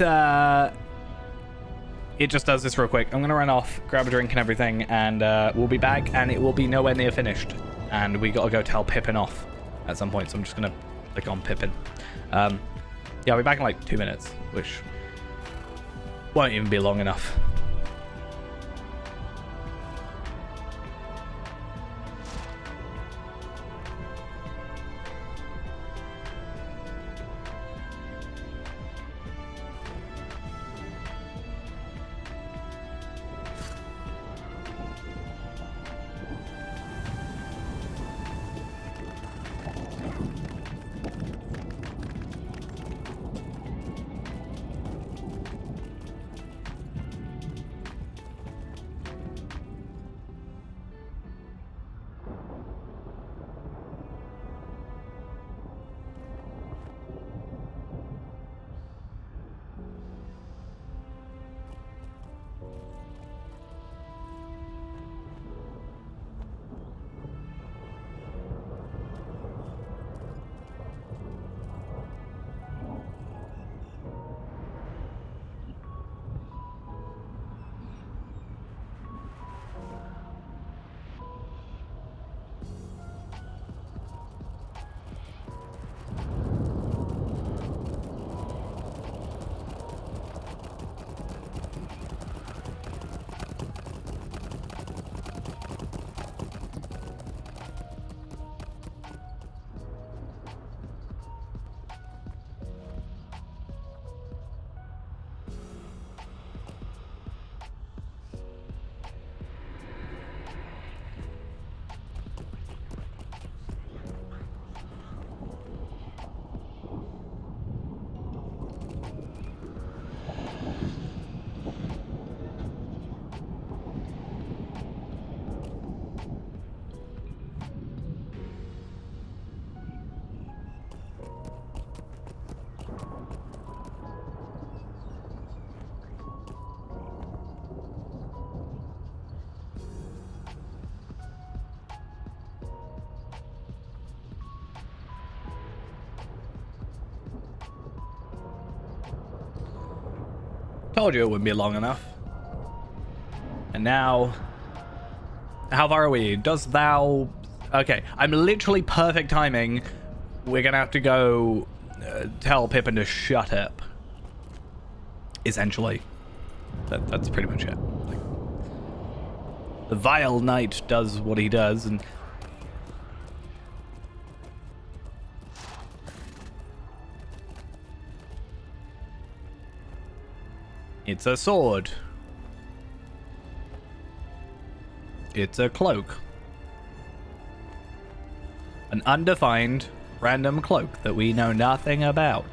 just does this real quick, I'm gonna run off, grab a drink and everything, and we'll be back, and it will be nowhere near finished. And we gotta go tell Pippin off at some point, so I'm just gonna click on Pippin. Yeah, I'll be back in like 2 minutes, which won't even be long enough. Told you it wouldn't be long enough. And now, how far are we? Dost thou... Okay, I'm literally perfect timing. We're gonna have to go tell Pippin to shut up. Essentially. That's pretty much it. Like, the vile knight does what he does, and... It's a sword. It's a cloak. An undefined, random cloak that we know nothing about.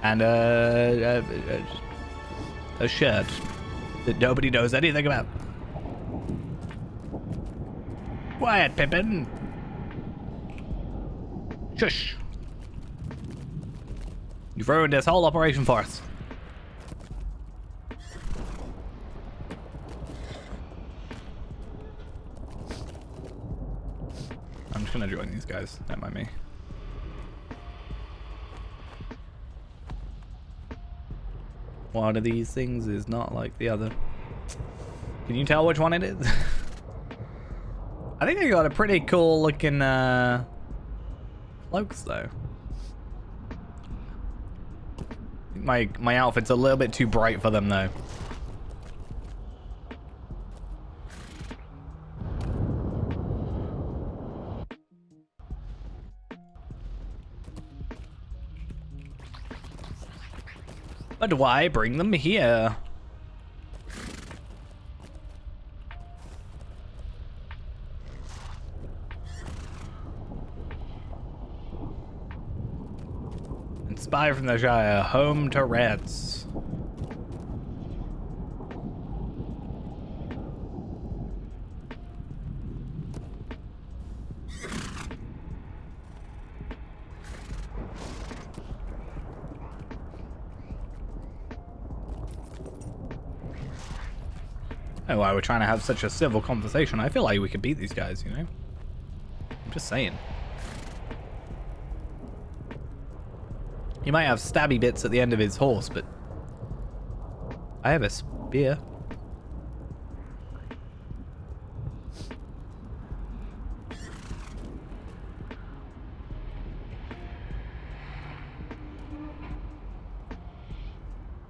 And a shirt that nobody knows anything about. Quiet, Pippin. Shush. You've ruined this whole operation for us. I'm just gonna join these guys. Don't mind me. One of these things is not like the other. Can you tell which one it is? I think they got a pretty cool looking cloaks though. My outfit's a little bit too bright for them though. But why bring them here? Spy from the Shire, home to rats. Oh, why we're trying to have such a civil conversation. I feel like we could beat these guys, you know? I'm just saying. He might have stabby bits at the end of his horse, but I have a spear.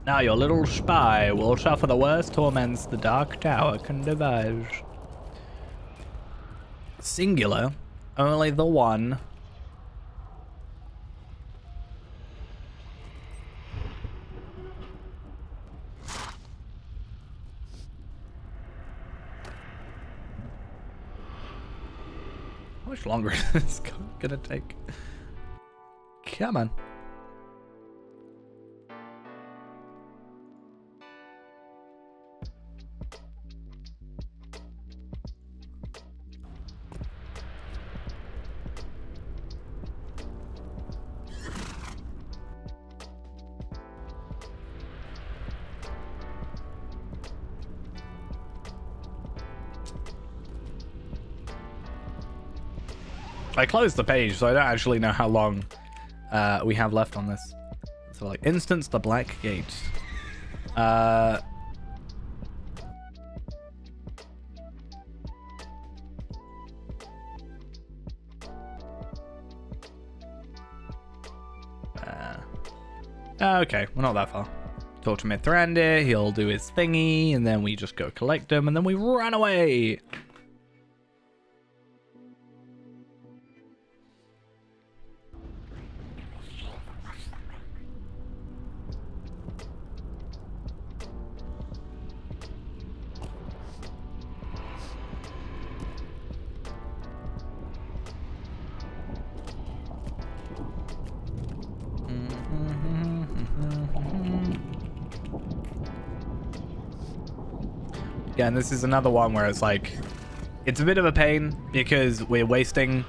Now your little spy will suffer the worst torments the Dark Tower can devise. Singular, only the one. How much longer is this gonna take? Come on. I closed the page, so I don't actually know how long we have left on this. So, like, instance the Black Gate. Okay, we're not that far. Talk to Mithrandir, he'll do his thingy, and then we just go collect him, and then we run away! Yeah, and this is another one where it's like, it's a bit of a pain because we're wasting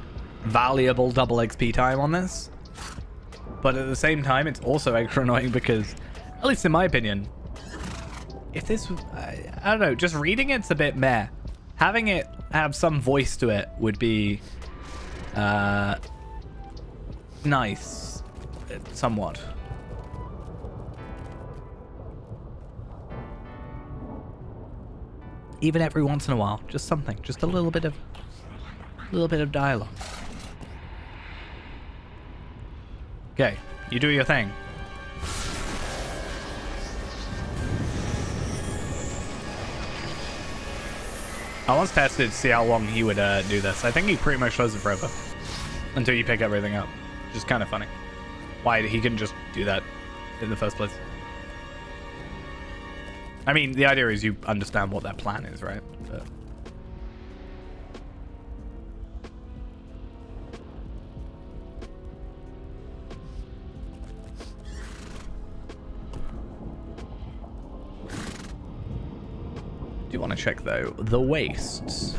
valuable double XP time on this. But at the same time, it's also extra annoying because, at least in my opinion, if this, I don't know, just reading it's a bit meh. Having it have some voice to it would be nice, somewhat. Even every once in a while, just something, just a little bit of dialogue. Okay, you do your thing. I once tested to see how long he would do this. I think he pretty much does it forever until you pick everything up, which is kind of funny. Why he couldn't just do that in the first place? I mean, the idea is you understand what that plan is, right? But... do you want to check, though? The Wastes.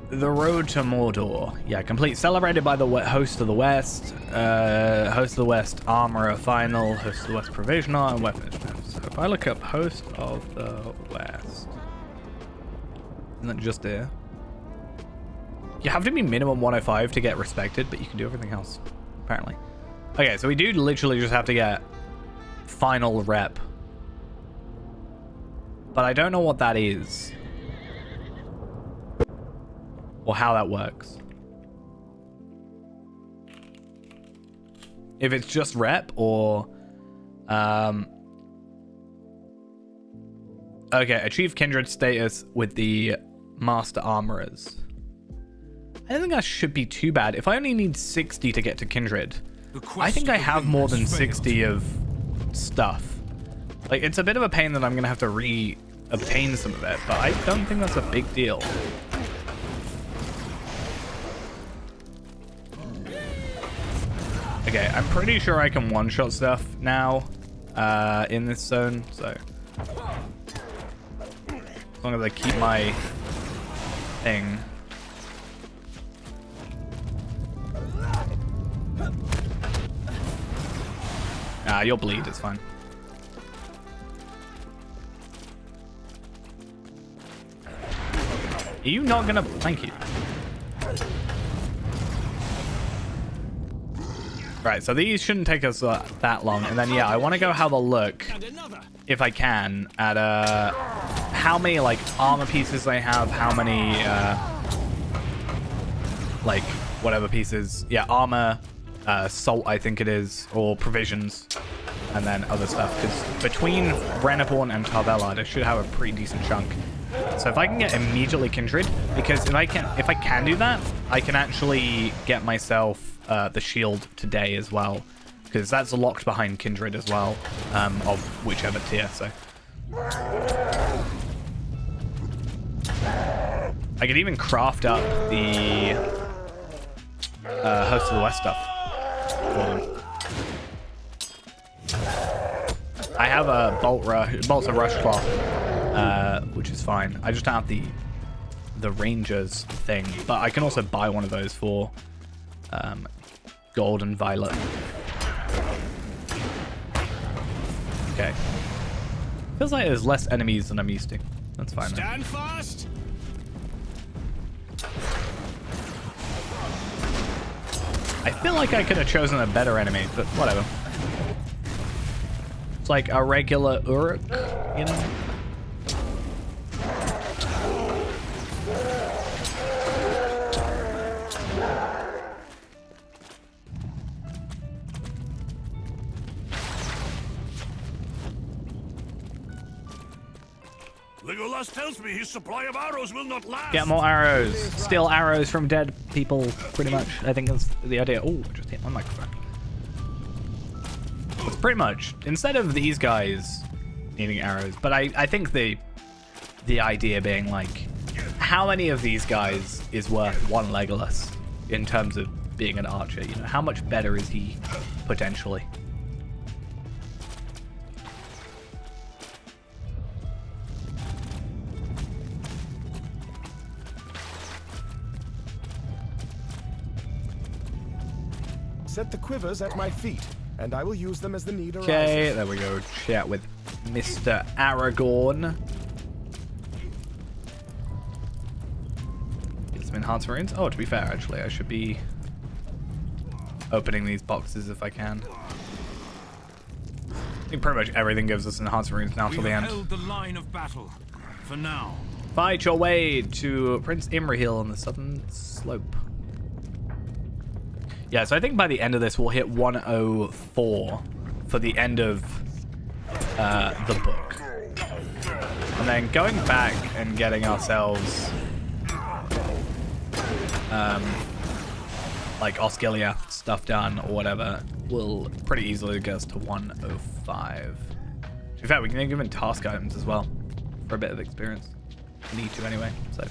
The Road to Mordor. Yeah, complete. Celebrated by the Host of the West. Host of the West Armorer Final. Host of the West Provisional and Weapons. So if I look up Host of the West. Isn't that just there? You have to be minimum 105 to get respected, but you can do everything else, apparently. Okay, so we do literally just have to get Final Rep. But I don't know what that is. Or how that works. If it's just rep or... okay, achieve kindred status with the Master Armorers. I don't think that should be too bad. If I only need 60 to get to kindred, I think I have more than 60 of stuff. Like, it's a bit of a pain that I'm going to have to re-obtain some of it, but I don't think that's a big deal. Okay, I'm pretty sure I can one-shot stuff now in this zone, so as long as I keep my thing. You'll bleed, it's fine. Are you not gonna... Thank you. Right, so these shouldn't take us that long. And then, yeah, I want to go have a look, if I can, at how many, like, armor pieces they have, how many, like, whatever pieces. Yeah, armor, salt, I think it is, or provisions, and then other stuff. Because between Renaborn and Tarvelard, I should have a pretty decent chunk. So if I can get immediately Kindred, because if I can do that, I can actually get myself the shield today as well, because that's locked behind Kindred as well, of whichever tier. So I could even craft up the Host of the West stuff for them. I have a Bolts of Rush Cloth, which is fine. I just don't have the Rangers thing, but I can also buy one of those for gold and violet. Okay. Feels like there's less enemies than I'm used to. That's fine. Stand fast. I feel like I could have chosen a better enemy, but whatever. It's like a regular Uruk, you know? Legolas tells me his supply of arrows will not last. Get more arrows. Steal arrows from dead people, pretty much. I think that's the idea. Oh, I just hit my microphone. It's pretty much, instead of these guys needing arrows, but I think the idea being like, how many of these guys is worth one Legolas in terms of being an archer? You know, how much better is he potentially? Set the quivers at my feet, and I will use them as the need arises. Okay, there we go. Chat with Mr. Aragorn. Get some enhanced runes. Oh, to be fair, actually, I should be opening these boxes if I can. I think pretty much everything gives us enhanced runes now till the end. Held the line of battle for now. Fight your way to Prince Imrahil on the southern slope. Yeah, so I think by the end of this, we'll hit 104 for the end of the book. And then going back and getting ourselves like Osgiliath stuff done or whatever will pretty easily get us to 105. In fact, we can give him task items as well for a bit of experience. We need to anyway, so.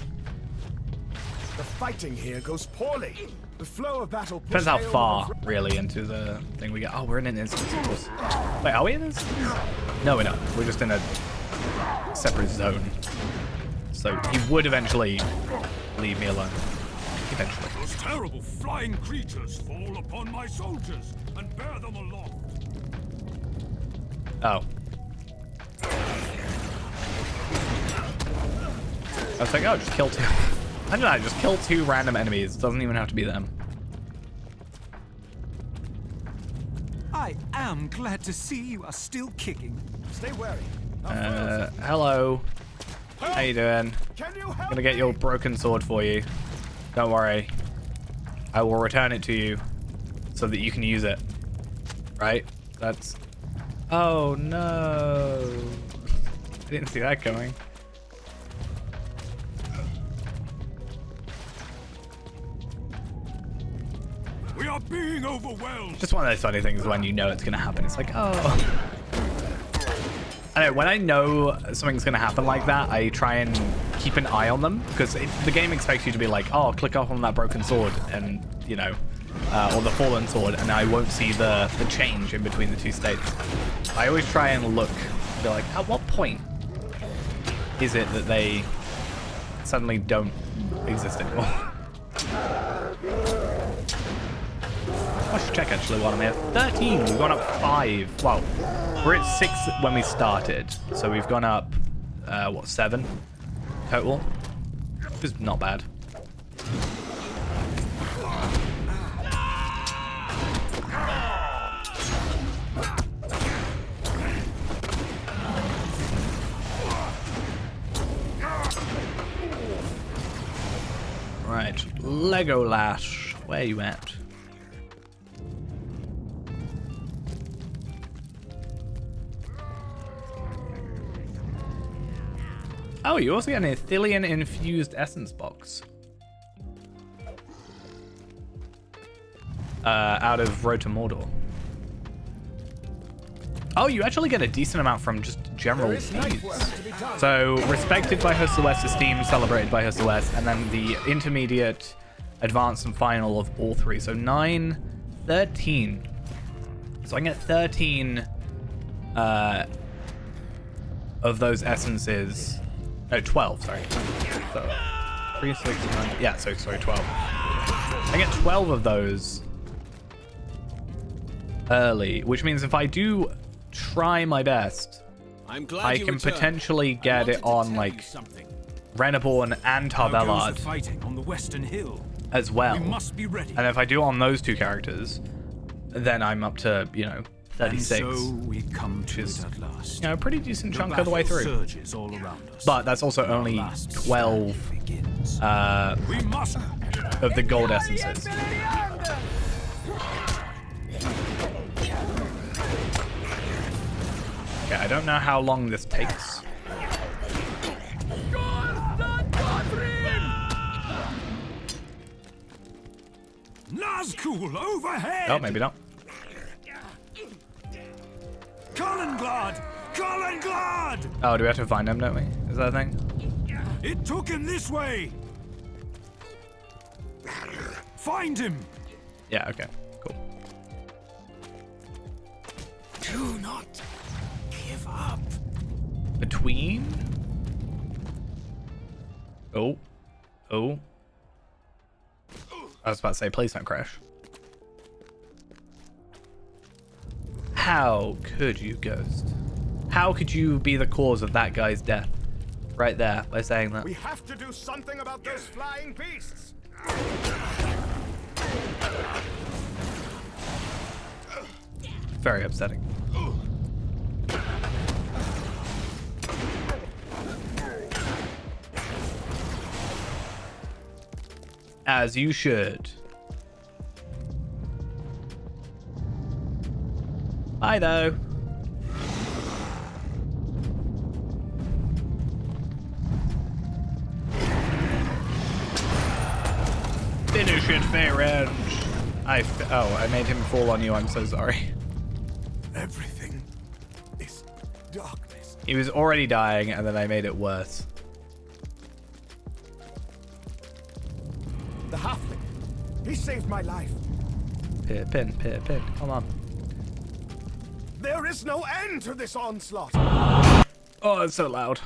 The fighting here goes poorly. The flow of battle Depends how far, really, into the thing we get. Oh, we're in an instance, of course. Wait, are we in this? No, we're not. We're just in a separate zone. So he would eventually leave me alone. Eventually. Those terrible flying creatures fall upon my soldiers and bear them aloft. Oh. I was like, oh, just kill two. I don't know, just kill two random enemies. It doesn't even have to be them. I am glad to see you are still kicking. Stay wary. Hello. How you doing? I'm gonna get your broken sword for you. Don't worry. I will return it to you so that you can use it. Right? That's... Oh, no. I didn't see that coming. We are being overwhelmed. Just one of those funny things when you know it's gonna happen. It's like, oh. I don't know, when I know something's gonna happen like that, I try and keep an eye on them, because the game expects you to be like, oh, click up on that broken sword, and, you know, or the fallen sword, and I won't see the change in between the two states. I always try and look, be like, at what point is it that they suddenly don't exist anymore? I should check actually while I'm here. 13, we've gone up 5. Well, we're at 6 when we started, so we've gone up, what, 7 total? Which is not bad. Legolas, where you at? Oh, you also get an Ithilien infused essence box. Out of Road to Mordor. Oh, you actually get a decent amount from just general feeds. So, respected by Host of the West, esteemed, celebrated by Host of the West, and then the intermediate, advanced, and final of all three. So 9, 13. So I can get 13 of those essences. No, 12, sorry. So, 3, 6, 9. Yeah, so sorry, 12. I get 12 of those early, which means if I do try my best, I can potentially get it on like Reneborn and Tarbellard on the western hill as well. We must be ready. And if I do on those two characters, then I'm up to, you know, 36. And so we come to it at last. You know, a pretty decent chunk of the way through. Surges all around us. But that's also only 12 we must of the gold essences. Okay, I don't know how long this takes. Nazgul overhead! Oh, maybe not. Collinglad! Collinglad! Oh, do we have to find him, don't we? Is that a thing? It took him this way! Find him! Yeah, okay. Cool. Do not give up. Between? Oh. Oh. I was about to say, please don't crash. How could you, Ghost? How could you be the cause of that guy's death? Right there, by saying that. We have to do something about those flying beasts. Very upsetting. As you should. Bye, though. Finish it, Fairend. I made him fall on you. I'm so sorry. Everything is darkness. He was already dying, and then I made it worse. The halfling. He saved my life. Pin. Come on. There is no end to this onslaught. Oh, it's so loud.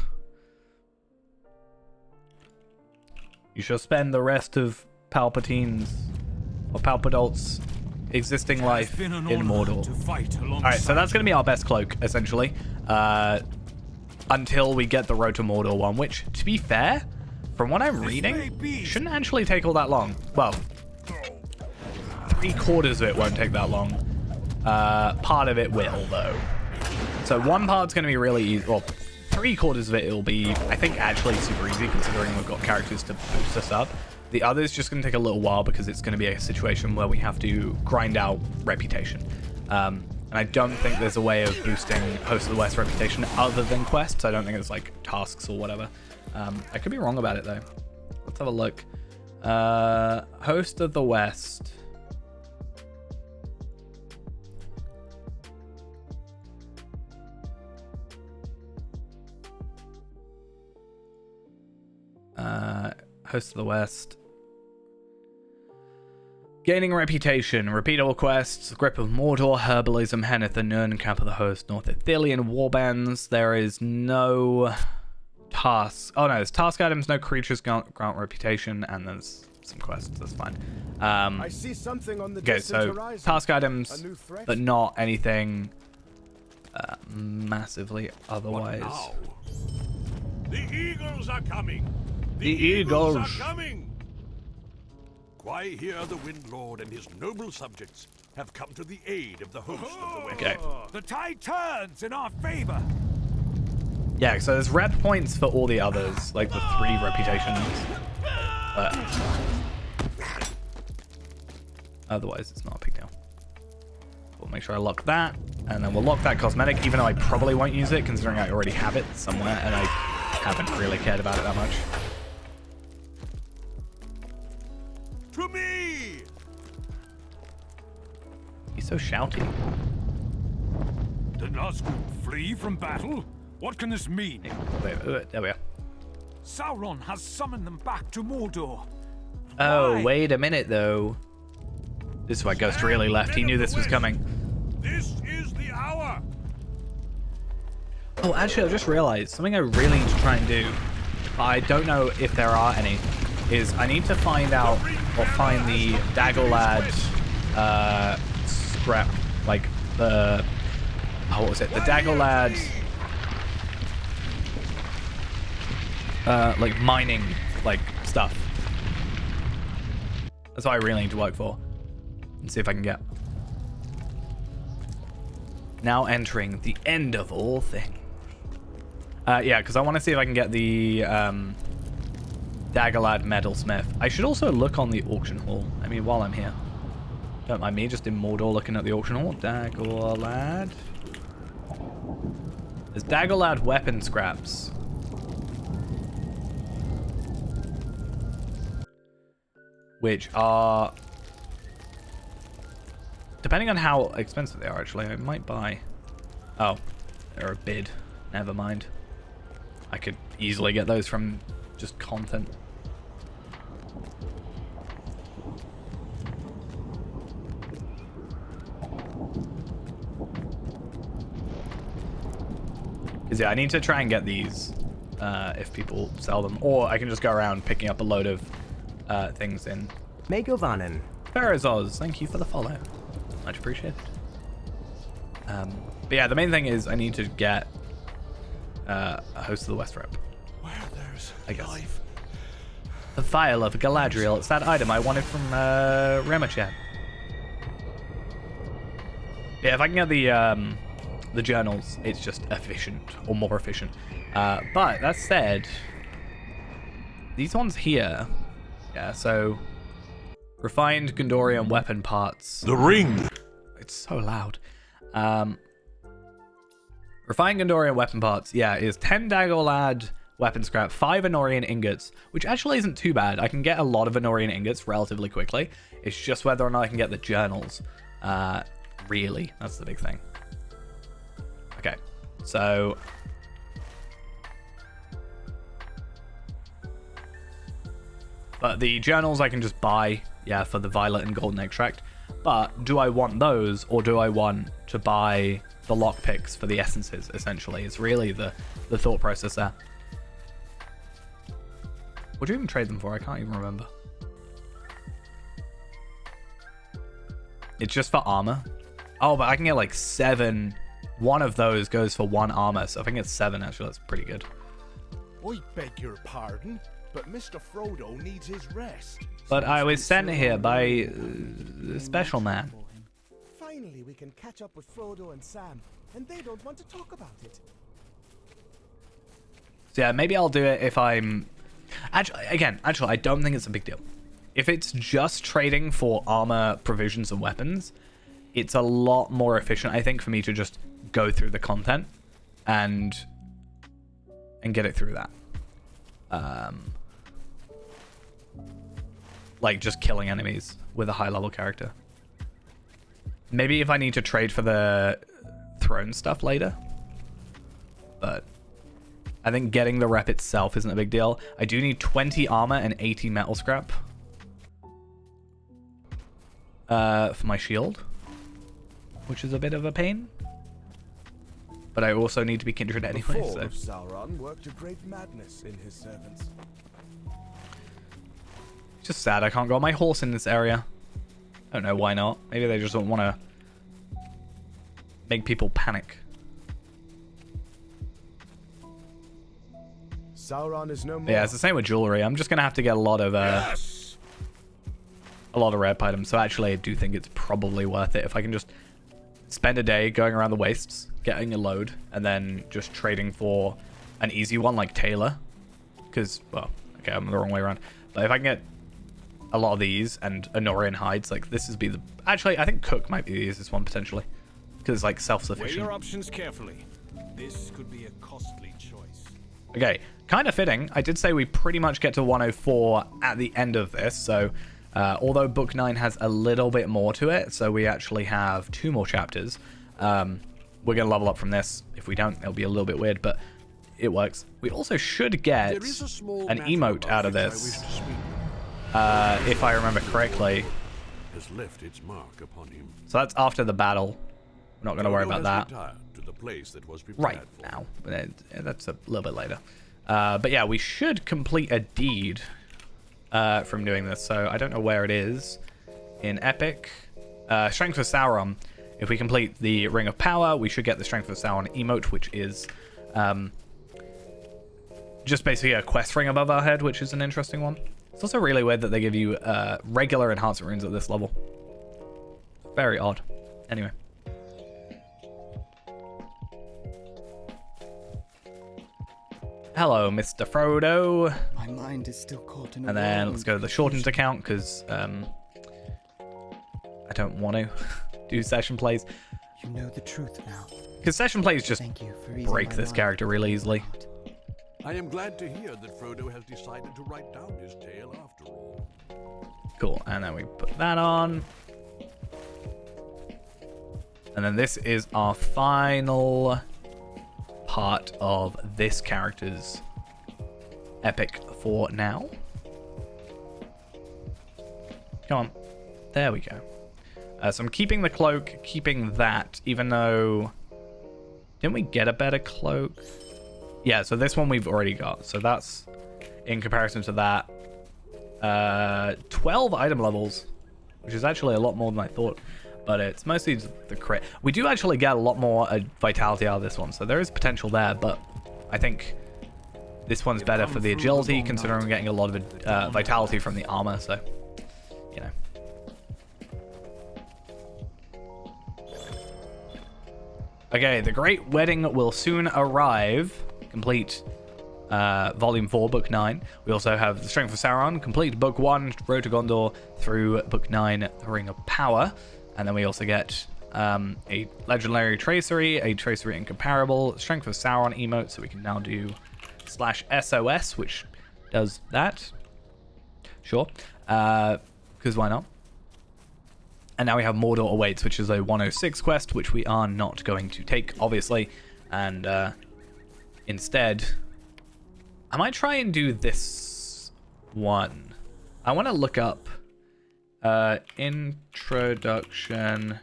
You shall spend the rest of Palpatine's or Palpadolt's existing life in Mordor. Alright, so that's going to be our best cloak, essentially. Until we get the Road to Mordor one, which, to be fair, from what I'm reading, shouldn't actually take all that long. Well, 3/4 of it won't take that long. Part of it will, though. So one part's going to be really easy. Well, 3/4 of it will be, I think, actually super easy, considering we've got characters to boost us up. The other's just going to take a little while because it's going to be a situation where we have to grind out reputation. And I don't think there's a way of boosting Host of the West reputation other than quests. I don't think it's like tasks or whatever. I could be wrong about it, though. Let's have a look. Host of the West. Host of the West. Gaining reputation, repeatable quests, Grip of Mordor, Herbalism, Henneth the Nirn, Camp of the Host, North Ithilien, Warbands. There is no tasks. Oh no, there's task items, no creatures grant reputation, and there's some quests. That's fine. I see something on the distant horizon. Task items, but not anything massively otherwise. What now? The eagles are coming. The eagles are coming. Why, here the Wind Lord and his noble subjects have come to the aid of the host of the West. Okay. The tide turns in our favor. Yeah, so there's rep points for all the others, like the 3 reputations. But Otherwise, it's not a big deal. We'll make sure I lock that, and then we'll lock that cosmetic, even though I probably won't use it, considering I already have it somewhere, and I haven't really cared about it that much. To me! He's so shouty. The Nazgûl flee from battle? What can this mean? There we are. Sauron has summoned them back to Mordor. Oh, Why? wait a minute, though. This is why Ghost really left. He knew this was coming. This is the hour! Oh, actually, I just realized something I really need to try and do. I don't know if there are any. Is I need to find out or find the Daggerlad scrap, like the what was it? The Daggerlad like mining like stuff. That's what I really need to work for. And see if I can get. Now entering the end of all things. Yeah, because I want to see if I can get the Daggerlad Metalsmith. I should also look on the auction hall. I mean, while I'm here. Don't mind me, just in Mordor looking at the auction hall. Daggerlad. There's Daggerlad weapon scraps. Which are... Depending on how expensive they are, actually, I might buy... Oh, they're a bid. Never mind. I could easily get those from just content. Because yeah, I need to try and get these if people sell them. Or I can just go around picking up a load of things in. Megovanen. Farazos, thank you for the follow. Much appreciated. But yeah, the main thing is I need to get a Host of the West rep. Where there's I guess. life. The Vial of Galadriel. It's that item I wanted from Ramachan. Yeah, if I can get the journals, it's just efficient or more efficient. But that said, these ones here, yeah. So refined Gondorian weapon parts. The ring. It's so loud. Refined Gondorian weapon parts, yeah, is 10 Daggerlad weapon scrap, 5 Anorian ingots, which actually isn't too bad. I can get a lot of Anorian ingots relatively quickly. It's just whether or not I can get the journals. Really, that's the big thing. Okay, so... But the journals I can just buy, yeah, for the violet and golden extract. But do I want those, or do I want to buy the lockpicks for the essences, essentially? It's really the thought process there. What do you even trade them for? I can't even remember. It's just for armor. Oh, but I can get like 7. One of those goes for 1 armor, so if I can get 7, actually, that's pretty good. I beg your pardon, but Mr. Frodo needs his rest. But I was sent here by a special man. Finally, we can catch up with Frodo and Sam, and they don't want to talk about it. So yeah, maybe I'll do it if I'm... Actually, I don't think it's a big deal. If it's just trading for armor, provisions, and weapons, it's a lot more efficient, I think, for me to just go through the content and get it through that. Like just killing enemies with a high level character. Maybe if I need to trade for the throne stuff later. But I think getting the rep itself isn't a big deal. I do need 20 armor and 80 metal scrap. For my shield. Which is a bit of a pain. But I also need to be kindred anyway. The fall So. of Sauron worked a great madness in his servants. Just sad I can't go on my horse in this area. I don't know why not. Maybe they just don't want to make people panic. Sauron is no more. But yeah, it's the same with jewelry. I'm just gonna have to get a lot of rep items. So actually, I do think it's probably worth it if I can just spend a day going around the wastes, getting a load, and then just trading for an easy one like Taylor. Because, well, okay, I'm the wrong way around. But if I can get a lot of these and Honorian hides. Like this is be the actually I think Cook might be the easiest one potentially because it's like Weigh self-sufficient. your options carefully. This could be a costly choice. Okay, kind of fitting. I did say we pretty much get to 104 at the end of this, so although Book 9 has a little bit more to it, so we actually have 2 more chapters. We're going to level up from this. If we don't, it'll be a little bit weird, but it works. We also should get an emote out of this, if I remember correctly. Has left its mark upon him. So that's after the battle. We're not going to worry about that To the place that was right for. now. But that's a little bit later. But yeah, we should complete a deed from doing this. So I don't know where it is in Epic. Strength of Sauron. If we complete the Ring of Power, we should get the Strength of Sauron emote, which is just basically a quest ring above our head, which is an interesting one. It's also really weird that they give you regular enhancement runes at this level. Very odd. Anyway. Hello, Mr. Frodo. My mind is still caught in a And then whirl let's go to the shortened account because I don't want to do session plays. You know the truth now. Because session plays just Thank you for easing break my this mind. character really easily. I am glad to hear that Frodo has decided to write down his tale after all. Cool, and then we put that on. And then this is our final part of this character's epic for now. Come on. There we go. So I'm keeping the cloak, keeping that, even though... Didn't we get a better cloak? Yeah, so this one we've already got. So that's, in comparison to that, 12 item levels, which is actually a lot more than I thought. But it's mostly the crit. We do actually get a lot more vitality out of this one, so there is potential there, but I think this one's better for the agility, considering we're getting a lot of vitality from the armor, so, you know. Okay, the Great Wedding will soon arrive. Complete Volume 4, Book 9. We also have the Strength of Sauron, complete Book 1, Road to Gondor, through Book 9, The Ring of Power. And then we also get a Legendary Tracery, a Tracery Incomparable, Strength of Sauron emote, so we can now do /SOS, which does that. Sure. Because why not? And now we have Mordor Awaits, which is a 106 quest, which we are not going to take, obviously. And instead, I might try and do this one. I want to look up Introduction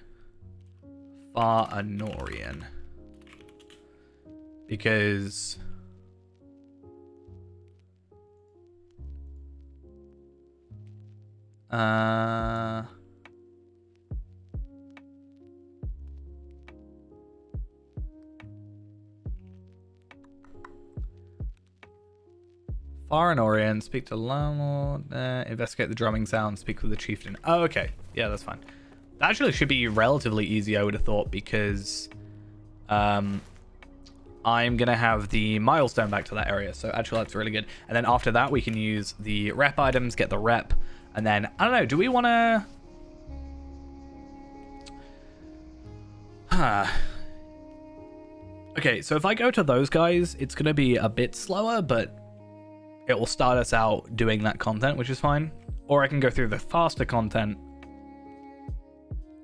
Far Anorian. Because... Far Anorian, speak to landlord, investigate the drumming sound, speak with the chieftain. Oh, okay. Yeah, that's fine. That actually should be relatively easy, I would have thought, because I'm going to have the milestone back to that area. So actually, that's really good. And then after that, we can use the rep items, get the rep. And then, I don't know, do we want to... Okay, so if I go to those guys, it's going to be a bit slower, but it will start us out doing that content, which is fine. Or I can go through the faster content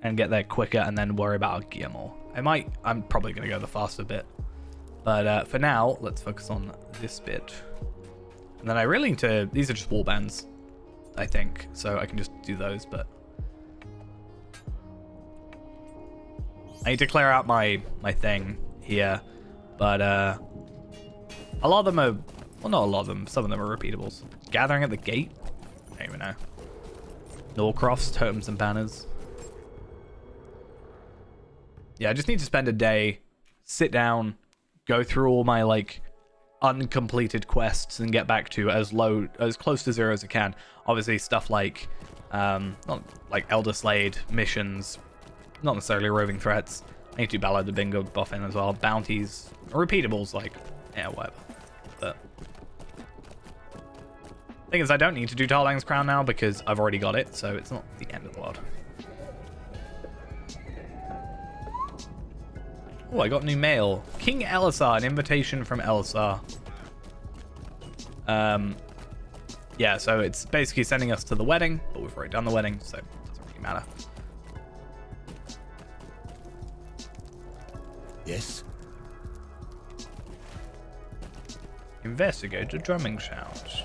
and get there quicker and then worry about our gear more. I'm probably going to go the faster bit. But for now, let's focus on this bit. And then I really need to... These are just wall bands, I think. So I can just do those, but... I need to clear out my thing here. But a lot of them are... Well, not a lot of them. Some of them are repeatables. Gathering at the gate? I don't even know. Norcroft's totems and banners. Yeah, I just need to spend a day, sit down, go through all my, like, uncompleted quests and get back to as close to 0 as I can. Obviously, stuff like, not like Elder Slade missions, not necessarily roving threats. I need to do Ballad the Bingo buff in as well. Bounties, repeatables, like, yeah, whatever. But Thing is, I don't need to do Tarlang's Crown now because I've already got it, so it's not the end of the world. Oh, I got new mail. King Elisar, an invitation from Elisar. Yeah, so it's basically sending us to the wedding, but we've already done the wedding, so it doesn't really matter. Yes? Investigate the drumming sounds.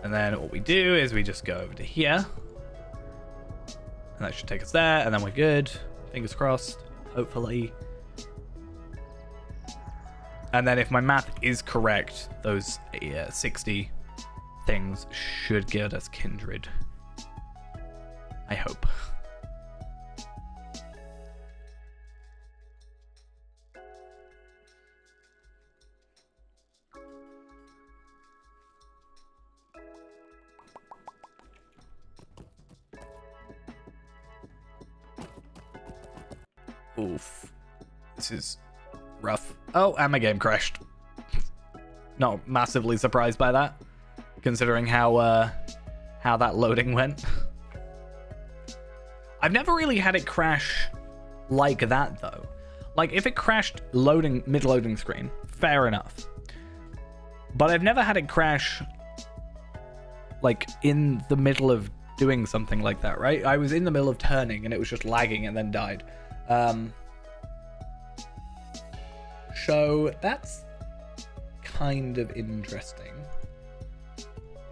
And then what we do is we just go over to here. And that should take us there, and then we're good. Fingers crossed, hopefully. And then if my math is correct, those 60 things should get us kindred. I hope. Oof. This is rough. Oh, and my game crashed. Not massively surprised by that, considering how that loading went. I've never really had it crash like that though. Like if it crashed loading mid-loading screen, fair enough. But I've never had it crash like in the middle of doing something like that, right? I was in the middle of turning and it was just lagging and then died. So that's kind of interesting.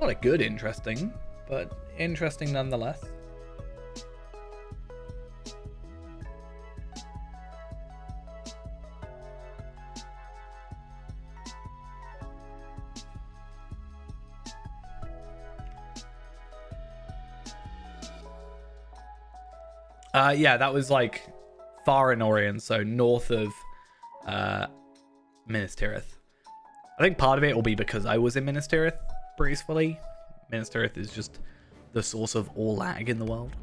Not a good interesting, but interesting nonetheless. Yeah, that was like far in Orient, so north of Minas Tirith. I think part of it will be because I was in Minas Tirith briefly. Minas Tirith is just the source of all lag in the world.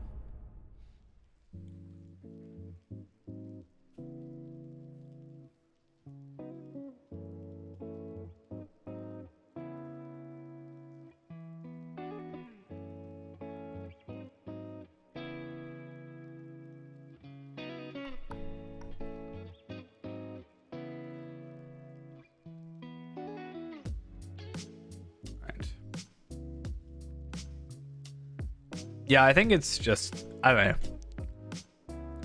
Yeah, I think it's just, I don't know.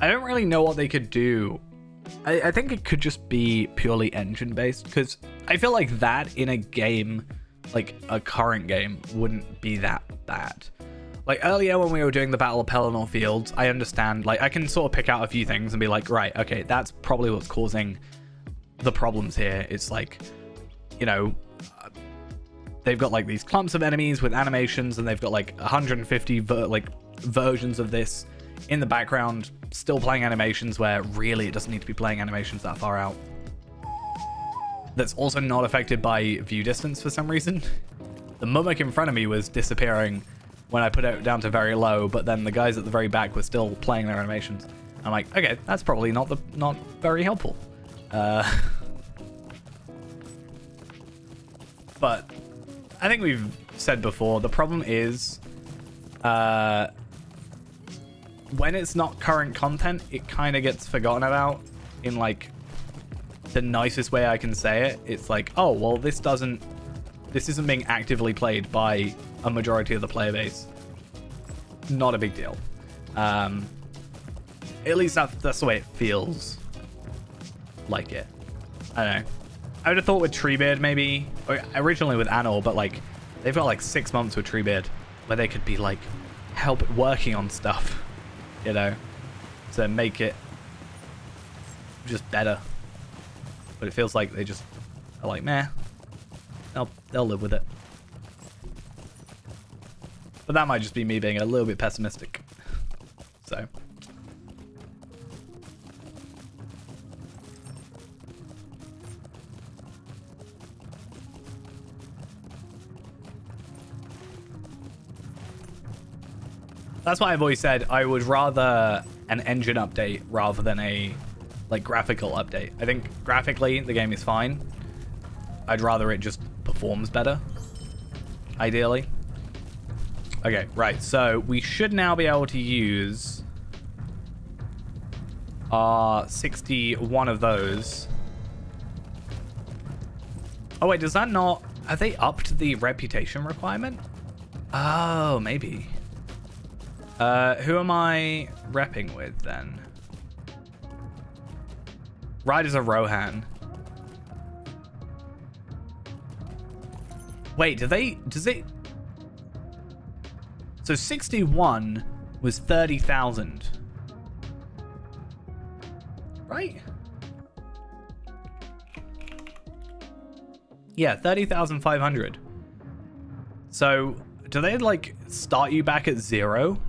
I don't really know what they could do. I think it could just be purely engine based, because I feel like that in a game, like a current game, wouldn't be that bad. Like earlier when we were doing the Battle of Pelennor Fields, I understand, like I can sort of pick out a few things and be like, right, okay, that's probably what's causing the problems here. It's like, you know, they've got like these clumps of enemies with animations, and they've got like 150 versions of this in the background, still playing animations where really it doesn't need to be playing animations that far out. That's also not affected by view distance for some reason. The mummock in front of me was disappearing when I put it down to very low, but then the guys at the very back were still playing their animations. I'm like, okay, that's probably not very helpful. But I think we've said before, the problem is when it's not current content, it kind of gets forgotten about in like the nicest way I can say it. It's like, oh, well, this isn't being actively played by a majority of the player base. Not a big deal. At least that's the way it feels like it. I don't know. I would have thought with Treebeard maybe, or originally with Anor, but like they've got like 6 months with Treebeard where they could be like working on stuff, you know, to make it just better. But it feels like they just are like, meh, they'll live with it. But that might just be me being a little bit pessimistic. So. That's why I've always said I would rather an engine update rather than a like graphical update. I think graphically the game is fine. I'd rather it just performs better, ideally. Okay, right. So we should now be able to use 61 of those. Oh wait, does that not... Have they upped the reputation requirement? Oh, maybe. Who am I repping with then? Riders of Rohan. Wait, does it... So 61 was 30,000. Right? Yeah, 30,500. So, do they, like, start you back at 0?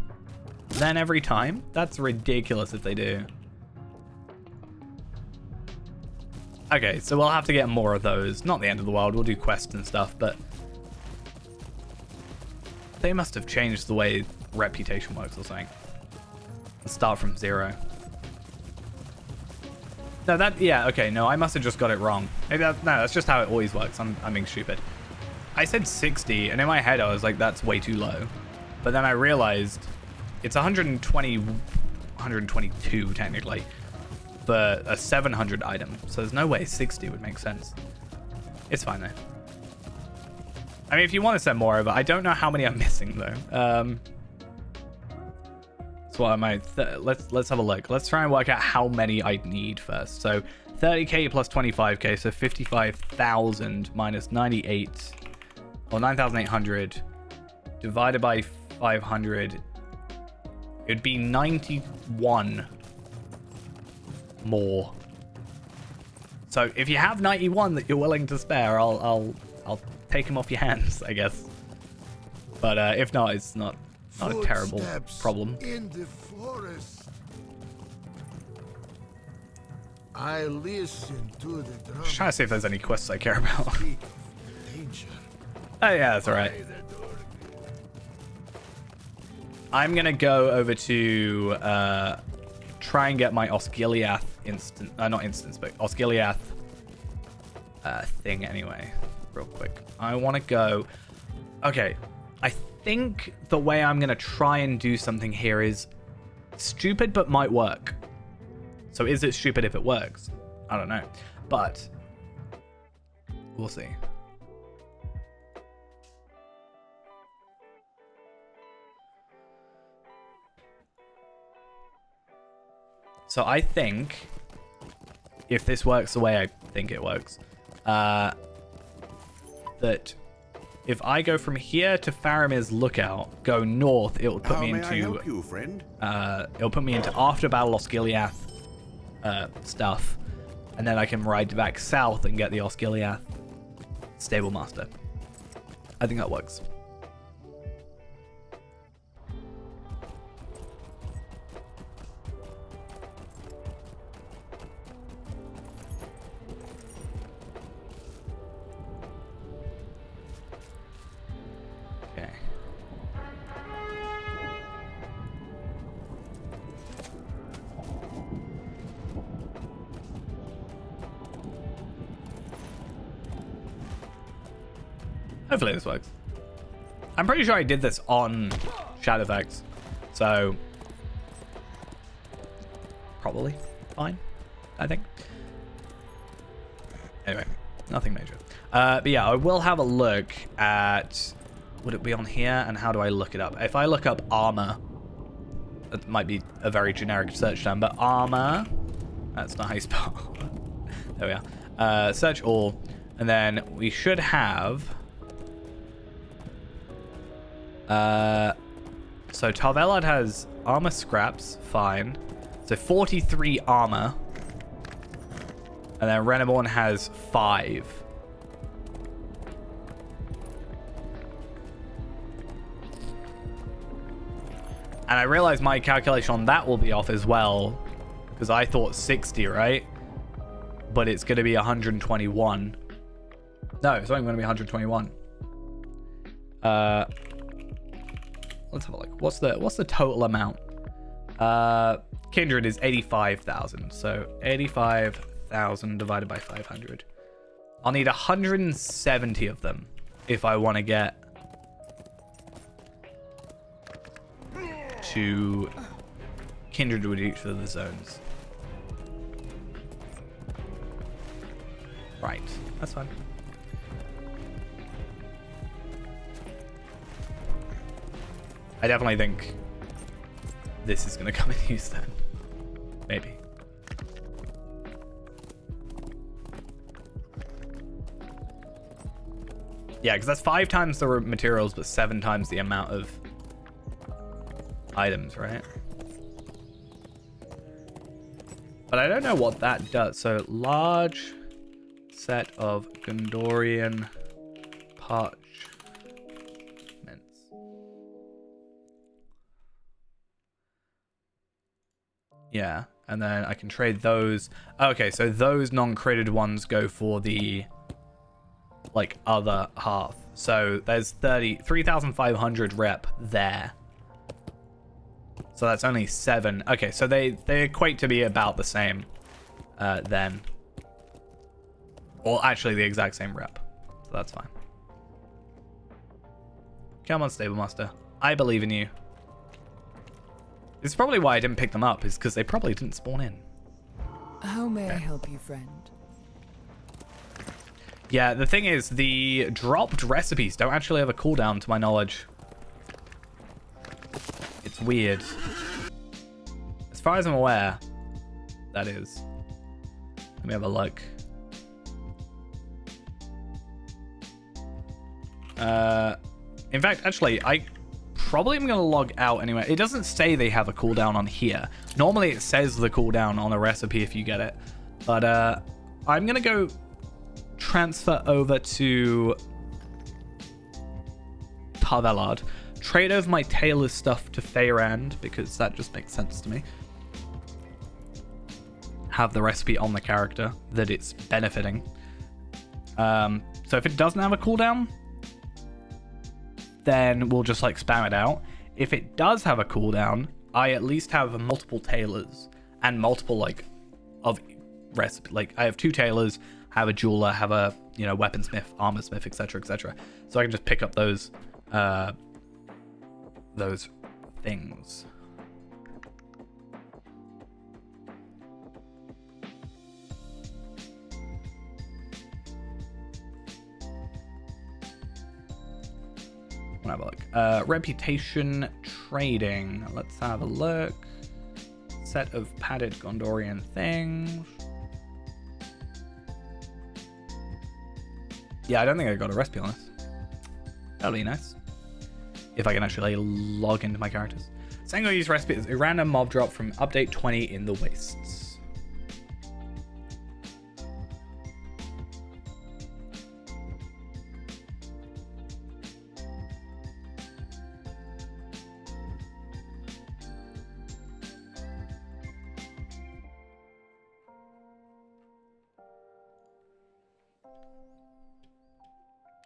Then every time? That's ridiculous if they do. Okay, so we'll have to get more of those. Not the end of the world, we'll do quests and stuff, but... They must have changed the way reputation works or something. Let's start from 0. No, yeah, okay, no, I must have just got it wrong. Maybe that's just how it always works. I'm being stupid. I said 60, and in my head I was like, that's way too low. But then I realized it's 122 technically for a 700 item. So there's no way 60 would make sense. It's fine though. I mean, if you want to send more over, I don't know how many I'm missing though. So what I might let's have a look. Let's try and work out how many I need first. So 30k plus 25k, so 55,000 minus 98 or 9,800 divided by 500. It'd be 91 more. So if you have 91 that you're willing to spare, I'll take them off your hands, I guess. But if not, it's not a terrible problem. In the forest. I listen to the drum. Just trying to see if there's any quests I care about. Danger. Oh yeah, that's alright. I'm gonna go over to try and get my Osgiliath not instance, but Osgiliath thing anyway, real quick. I want to go. Okay, I think the way I'm gonna try and do something here is stupid, but might work. So is it stupid if it works? I don't know, but we'll see. So I think if this works the way I think it works, that if I go from here to Faramir's Lookout, go north, it'll put me into it'll put me into after battle Osgiliath stuff, and then I can ride back south and get the Osgiliath Stable Master. I think that works. Hopefully this works. I'm pretty sure I did this on Shadowfax, so probably fine, I think. Anyway, nothing major. But yeah, I will have a look at, would it be on here, and how do I look it up? If I look up armor, that might be a very generic search term, but armor, that's not how you spell. There we are. Search all, and then we should have... so Tarvelad has armor scraps, fine. So 43 armor. And then Renaborn has 5. And I realize my calculation on that will be off as well, because I thought 60, right? But it's going to be 121. No, it's only going to be 121. Let's have a look. What's the total amount? Kindred is 85,000. So 85,000 divided by 500. I'll need 170 of them if I want to get to Kindred with each of the zones. Right, that's fine. I definitely think this is going to come in use then. Maybe. Yeah, because that's 5 times the materials, but 7 times the amount of items, right? But I don't know what that does. So, large set of Gondorian parchments. Yeah, and then I can trade those. Okay, so those non-critted ones go for the like other half. So there's 3,500 rep there. So that's only 7. Okay, so they equate to be about the same then. Or actually the exact same rep. So that's fine. Come on, Stable Master. I believe in you. It's probably why I didn't pick them up, is because they probably didn't spawn in. How may I help you, friend? Yeah, the thing is, the dropped recipes don't actually have a cooldown, to my knowledge. It's weird. As far as I'm aware, that is. Let me have a look. In fact, actually, I probably am going to log out anyway. It doesn't say they have a cooldown on here. Normally, it says the cooldown on a recipe if you get it. But I'm going to go transfer over to Tarvelard. Trade over my tailor's stuff to Feyrand, because that just makes sense to me. Have the recipe on the character that it's benefiting. So if it doesn't have a cooldown, then we'll just like spam it out. If it does have a cooldown, I at least have multiple tailors and multiple like of recipe. Like I have 2 tailors, have a jeweler, have a weaponsmith, armorsmith, etc., etc. So I can just pick up those things. Have a look. Reputation trading. Let's have a look. Set of padded Gondorian things. Yeah, I don't think I got a recipe on this. That'll be nice. If I can actually log into my characters. Single use recipe is a random mob drop from update 20 in the wastes.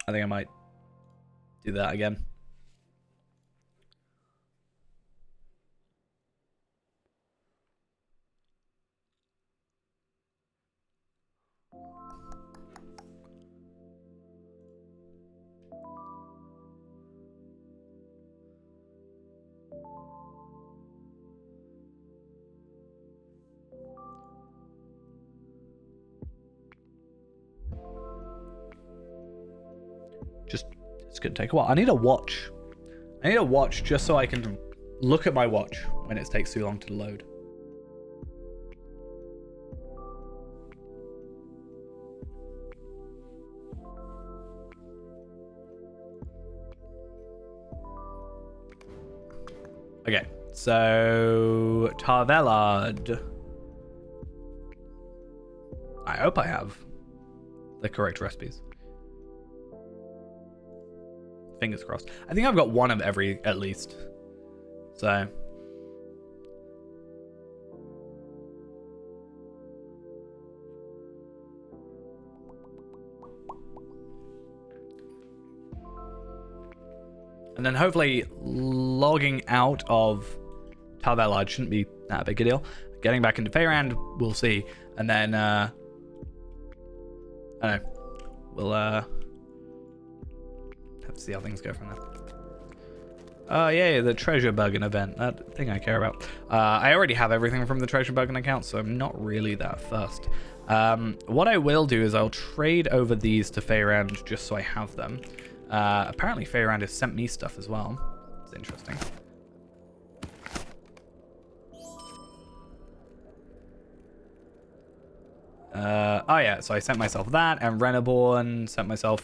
I think I might do that again. It's gonna take a while. I need a watch. I need a watch just so I can look at my watch when it takes too long to load. Okay, so Tarvelard. I hope I have the correct recipes. Fingers crossed. I think I've got one of every at least. So. And then hopefully logging out of Tarvelard shouldn't be that big a deal. Getting back into Feyrand, we'll see. And then, I don't know. we'll have to see how things go from there. Oh, yeah, the treasure bugging event. That thing I care about. I already have everything from the treasure bugging account, so I'm not really that fussed. What I will do is I'll trade over these to Feyrand just so I have them. Apparently Feyrand has sent me stuff as well. It's interesting. Oh yeah, so I sent myself that, and Renaborn sent myself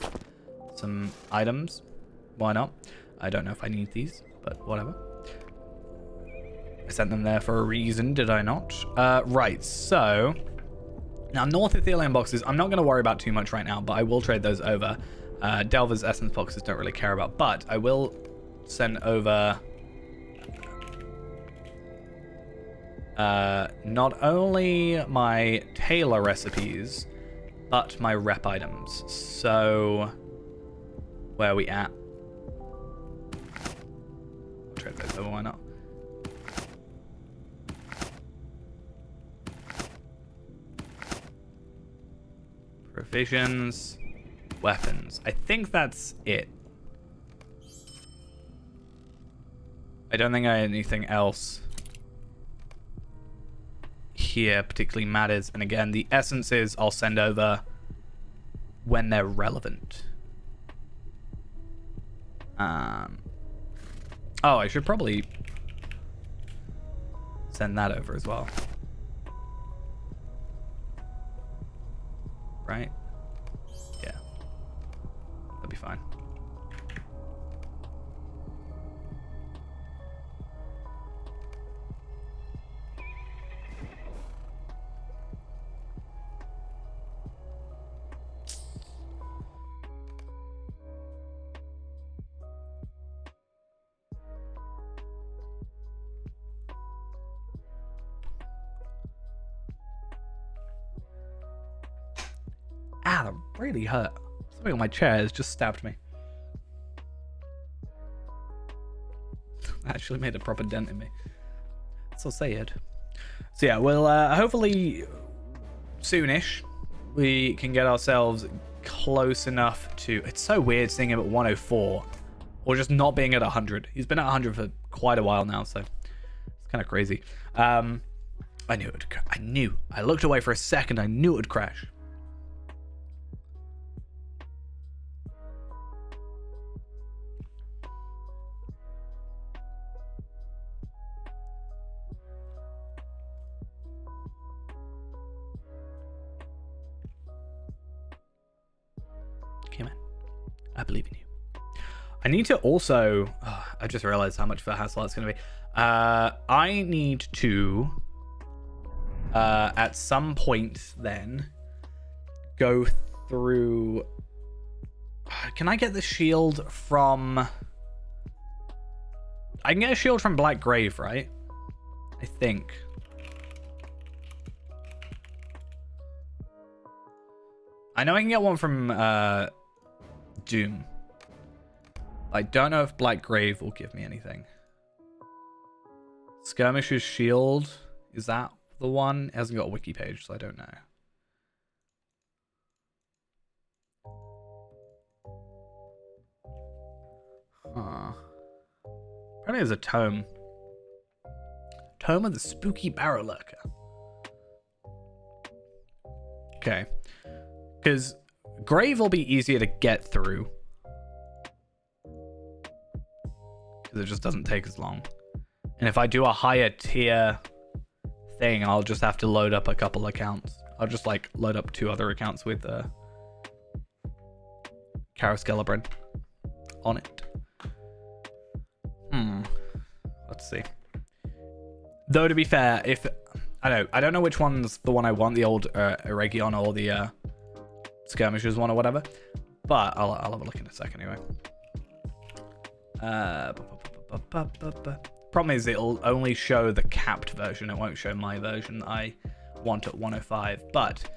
some items. Why not? I don't know if I need these, but whatever. I sent them there for a reason, did I not? Right, so... Now, North Ithilien boxes, I'm not going to worry about too much right now, but I will trade those over. Delver's Essence boxes don't really care about, but I will send over... not only my tailor recipes, but my rep items. So, where are we at? I'll trade those over, why not? Provisions, weapons. I think that's it. I don't think I have anything else here particularly matters. And again, the essences I'll send over when they're relevant. Oh, I should probably send that over as well. Right? Yeah. That'll be fine. Ah, that really hurt. Something on my chair has just stabbed me. Actually made a proper dent in me. So sad. So yeah, well, hopefully soonish we can get ourselves close enough to... It's so weird seeing him at 104 or just not being at 100. He's been at 100 for quite a while now, so it's kind of crazy. I knew it. I knew. I looked away for a second. I knew it would crash. I believe in you. I need to also... Oh, I just realized how much of a hassle that's going to be. I need to, at some point then, go through... Can I get the shield from... I can get a shield from Black Grave, right? I think. I know I can get one from... Doom. I don't know if Black Grave will give me anything. Skirmisher's Shield. Is that the one? It hasn't got a wiki page, so I don't know. Huh. Apparently there's a tome. Tome of the Spooky Barrow Lurker. Okay. Because Grave will be easier to get through. Because it just doesn't take as long. And if I do a higher tier thing, I'll just have to load up a couple accounts. I'll just like load up 2 other accounts with Carouscalibrin on it. Let's see. Though to be fair, if I don't know which one's the one I want, the old Eregion or the Skirmishers one or whatever, but I'll have a look in a second anyway. Problem is it'll only show the capped version, it won't show my version that I want at 105. But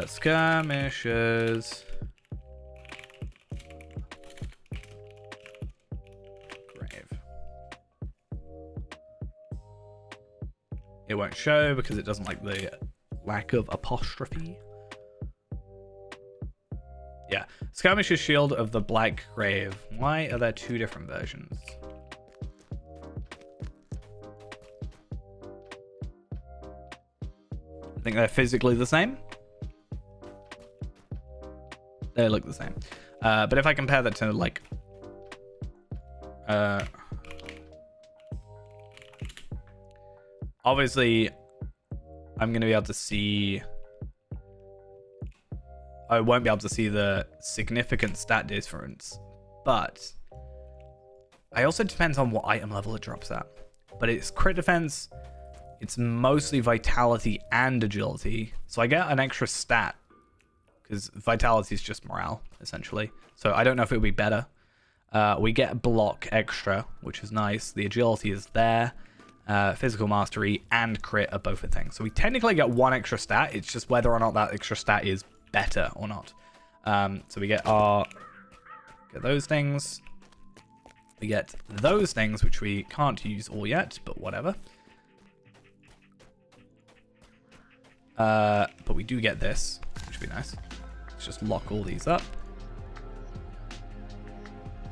Skirmishers Grave, it won't show because it doesn't like the lack of apostrophe. Yeah. Skirmisher's Shield of the Black Grave. Why are there two different versions? I think they're physically the same. They look the same. But if I compare that to, like... obviously, I'm going to be able to see... I won't be able to see the significant stat difference, but it also depends on what item level it drops at. But it's crit defense, it's mostly vitality and agility, so I get an extra stat, because vitality is just morale, essentially. So I don't know if it would be better. We get block extra, which is nice. The agility is there. Physical mastery and crit are both a thing. So we technically get one extra stat, it's just whether or not that extra stat is better or not. So we get those things. We get those things, which we can't use all yet, but whatever. But we do get this, which would be nice. Let's just lock all these up.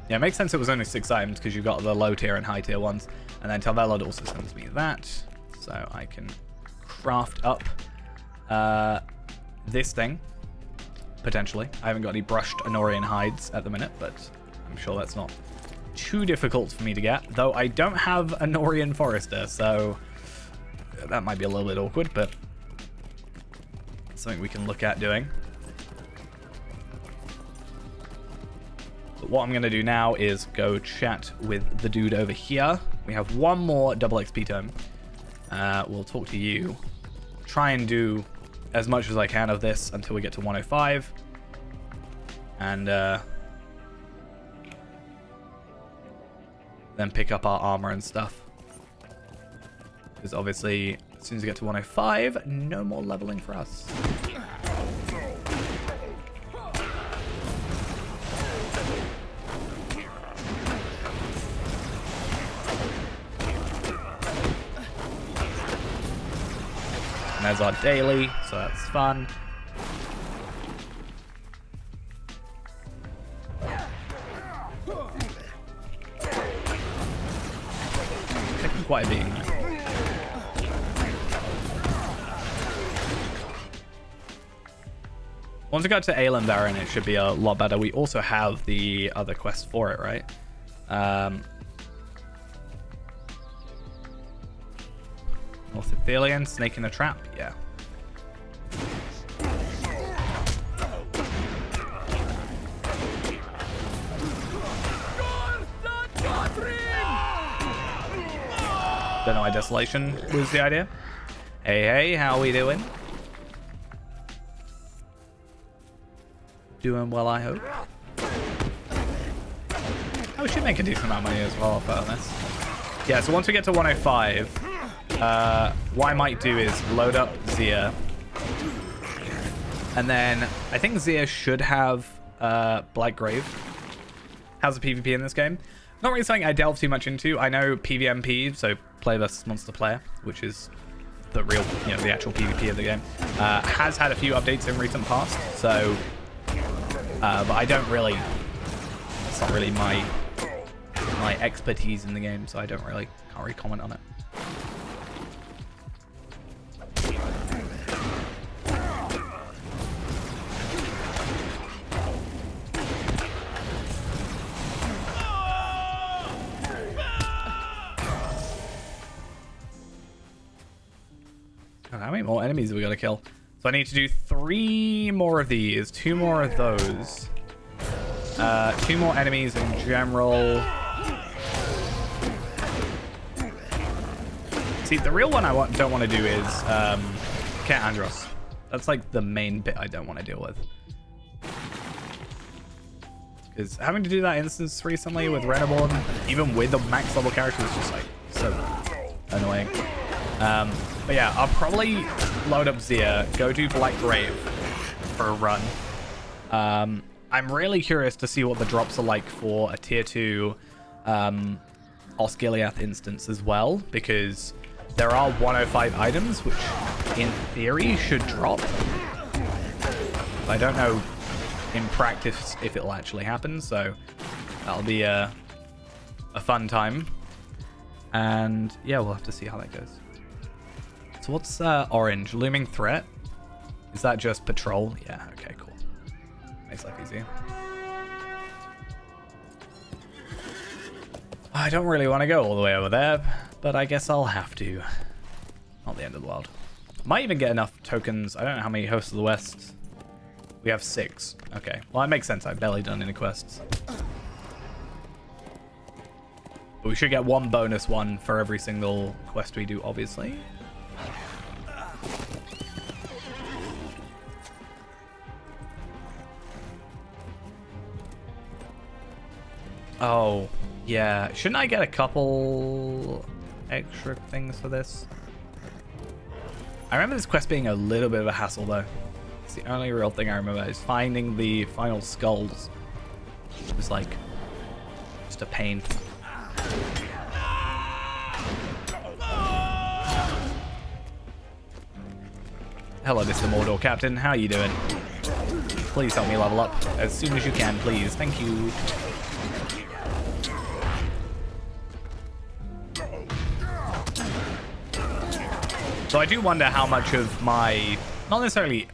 Yeah, it makes sense it was only 6 items because you've got the low tier and high tier ones. And then Talvellod also sends me that. So I can craft up this thing. Potentially. I haven't got any brushed Anorian hides at the minute, but I'm sure that's not too difficult for me to get. Though I don't have Anorian Forester, so that might be a little bit awkward, but something we can look at doing. But what I'm going to do now is go chat with the dude over here. We have one more double XP tome. We'll talk to you. Try and do as much as I can of this until we get to 105. And then pick up our armor and stuff. Because obviously, as soon as we get to 105, no more leveling for us. And there's our daily, so that's fun. Taking quite a beating there. Once we go to Aelin Baron, it should be a lot better. We also have the other quest for it, right? North Ithilien, snake in a trap, yeah. Don't know why Desolation was the idea. Hey, how we doing? Doing well, I hope. Oh, we should make a decent amount of money as well, for this. Yeah, so once we get to 105, what I might do is load up Zia. And then I think Zia should have Black Grave. How's the PvP in this game? Not really something I delve too much into. I know PvMP, so player versus monster player, which is the real, the actual PvP of the game, has had a few updates in recent past. So, but I don't really, it's not really my expertise in the game, so I can't really comment on it. How many more enemies have we got to kill? So I need to do 3 more of these, 2 more of those, 2 more enemies in general. See, the real one I don't want to do is Cat Andros. That's like the main bit I don't want to deal with. Because having to do that instance recently with Renaborn, even with the max level character, is just like so annoying. But yeah, I'll probably load up Zia, go do Black Grave for a run. I'm really curious to see what the drops are like for a tier 2 Osgiliath instance as well, because there are 105 items, which in theory should drop. I don't know in practice if it'll actually happen. So that'll be a fun time. And yeah, we'll have to see how that goes. So what's orange? Looming threat? Is that just patrol? Yeah, okay, cool. Makes life easier. I don't really want to go all the way over there, but I guess I'll have to. Not the end of the world. Might even get enough tokens. I don't know how many hosts of the West. We have 6. Okay, well that makes sense. I've barely done any quests. But we should get 1 bonus one for every single quest we do, obviously. Oh, yeah. Shouldn't I get a couple extra things for this? I remember this quest being a little bit of a hassle, though. It's the only real thing I remember is finding the final skulls. It was like just a pain. Hello, Mr. Mordor Captain. How are you doing? Please help me level up as soon as you can, please. Thank you. So I do wonder how much of my, not necessarily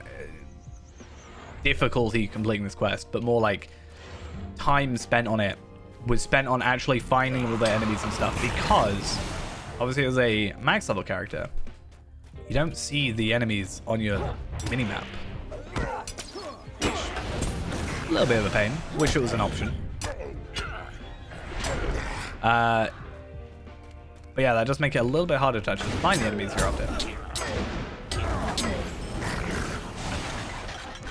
difficulty completing this quest, but more like time spent on it was spent on actually finding all the enemies and stuff, because obviously as a max level character, you don't see the enemies on your minimap. A little bit of a pain. Wish it was an option. But yeah, that does make it a little bit harder to actually find the enemies you're after.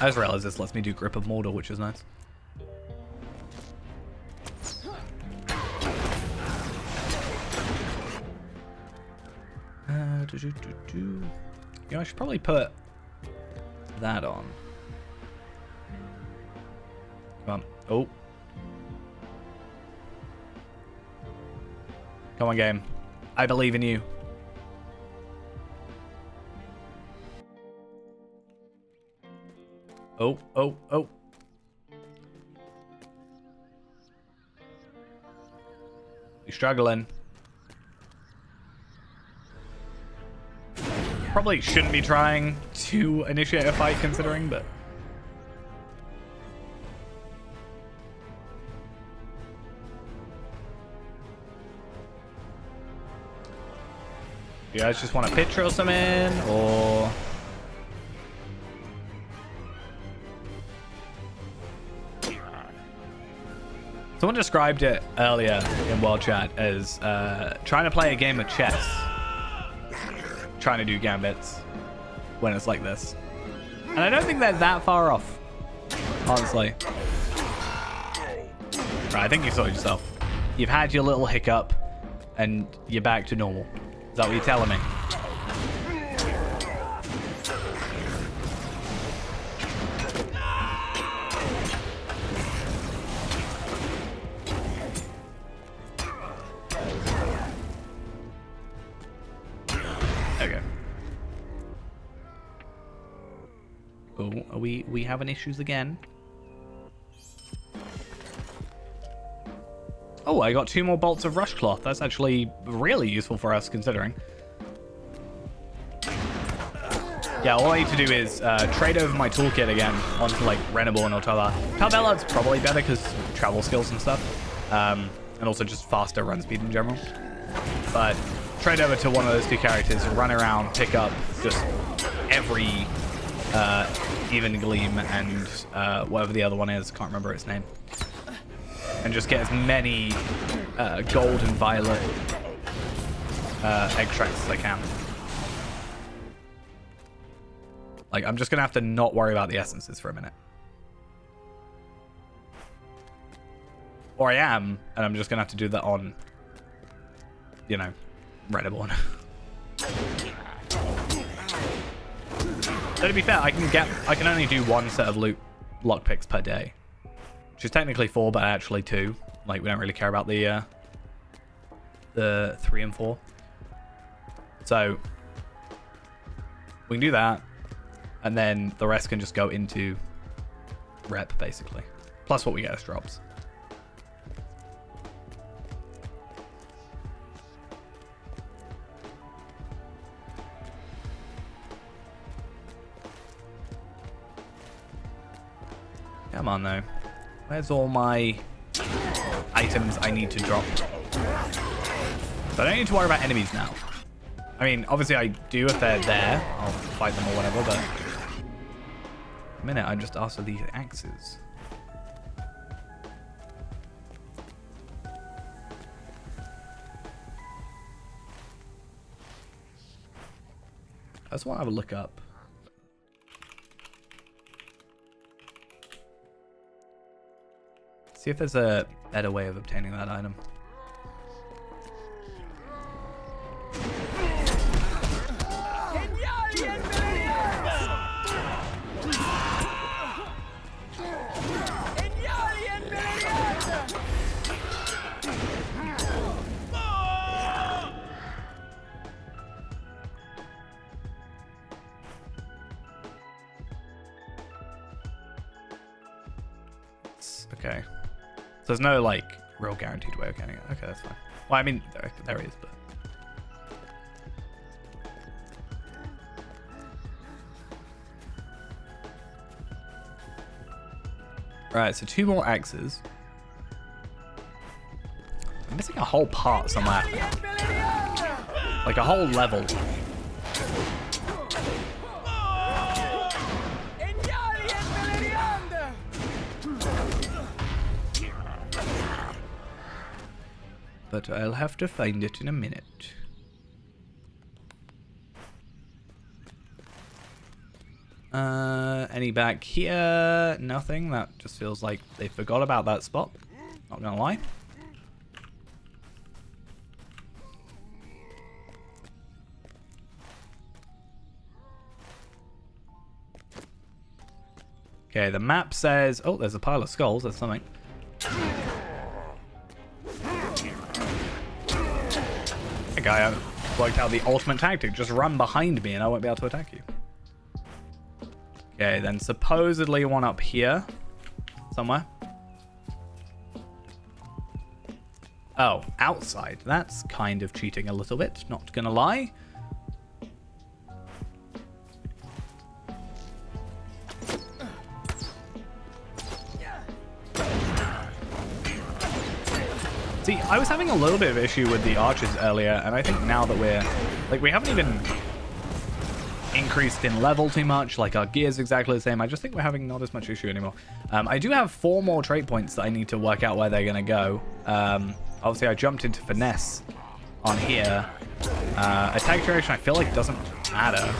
I just realized this lets me do Grip of Mordor, which is nice. Yeah, I should probably put that on. Come on. Oh. Come on, game. I believe in you. Oh, oh, oh. You're struggling. Probably shouldn't be trying to initiate a fight considering, but... You guys just want to pit trail some in, or... Someone described it earlier in World Chat as trying to play a game of chess. Trying to do gambits when it's like this. And I don't think they're that far off, honestly. Right, I think you saw it yourself. You've had your little hiccup and you're back to normal. Is that what you're telling me? Okay. Oh, are we having issues again? Oh, I got 2 more bolts of rush cloth. That's actually really useful for us, considering. Yeah, all I need to do is trade over my toolkit again onto, like, Renaborn or Tala. Talbella's probably better because travel skills and stuff. And also just faster run speed in general. But trade over to one of those 2 characters, run around, pick up just every Even Gleam and whatever the other one is. Can't remember its name. And just get as many gold and violet extracts as I can. Like, I'm just going to have to not worry about the essences for a minute. Or I am, and I'm just going to have to do that on, you know, Renaborn. So to be fair, I can only do 1 set of loot lockpicks per day. Which is technically 4, but actually 2. Like, we don't really care about the 3 and 4. So we can do that, and then the rest can just go into rep, basically. Plus what we get as drops. Come on, though. Where's all my items I need to drop? So I don't need to worry about enemies now. I mean, obviously I do if they're there. I'll fight them or whatever, but... a minute, I'm just after these axes. I just want to have a look up. See if there's a better way of obtaining that item. Okay. So there's no, like, real guaranteed way of getting it. Okay, that's fine. Well, I mean, there is, but... Right, so 2 more axes. I'm missing a whole part somewhere. Like a whole level. But I'll have to find it in a minute. Any back here? Nothing. That just feels like they forgot about that spot. Not gonna lie. Okay, the map says... oh, there's a pile of skulls. That's something. Hey, guy, I worked out the ultimate tactic. Just run behind me and I won't be able to attack you. Okay, then supposedly one up here. Somewhere. Oh, outside. That's kind of cheating a little bit. Not gonna lie. See, I was having a little bit of issue with the archers earlier, and I think now that we're... like, we haven't even increased in level too much. Like, our gear's exactly the same. I just think we're having not as much issue anymore. I do have 4 more trait points that I need to work out where they're going to go. Obviously, I jumped into finesse on here. Attack duration, I feel like, doesn't matter.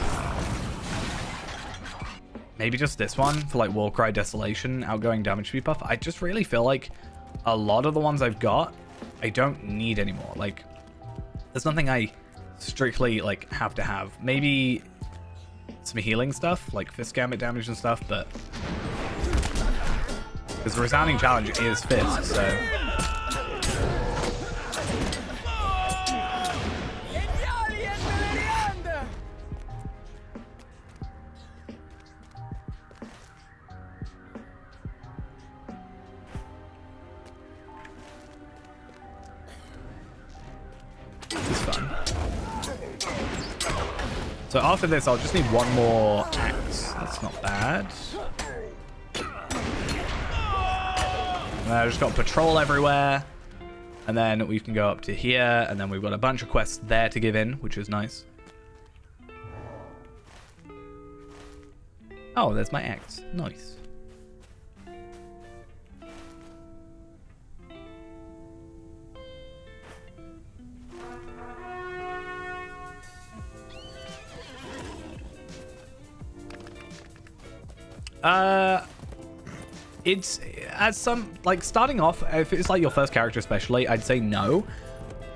Maybe just this one for, like, Warcry Desolation, outgoing damage speed buff. I just really feel like a lot of the ones I've got, I don't need anymore. Like, there's nothing I strictly, like, have to have. Maybe some healing stuff, like fist gambit damage and stuff, but... because the resounding challenge is fist, so... So after this, I'll just need 1 more axe. That's not bad. And I just got patrol everywhere. And then we can go up to here. And then we've got a bunch of quests there to give in, which is nice. Oh, there's my axe. Nice. It's as some, like, starting off, if it's like your first character especially, I'd say no.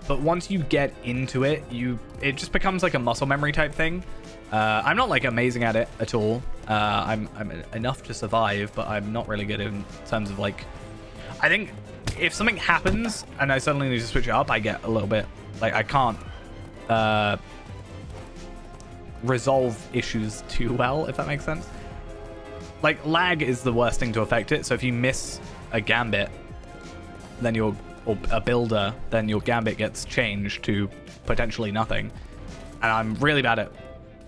But once you get into it, it just becomes like a muscle memory type thing. I'm not like amazing at it at all. I'm enough to survive, but I'm not really good in terms of, like, I think if something happens and I suddenly need to switch it up, I get a little bit like I can't resolve issues too well, if that makes sense. like lag is the worst thing to affect it. So if you miss a gambit, then or a builder, then your gambit gets changed to potentially nothing. And I'm really bad at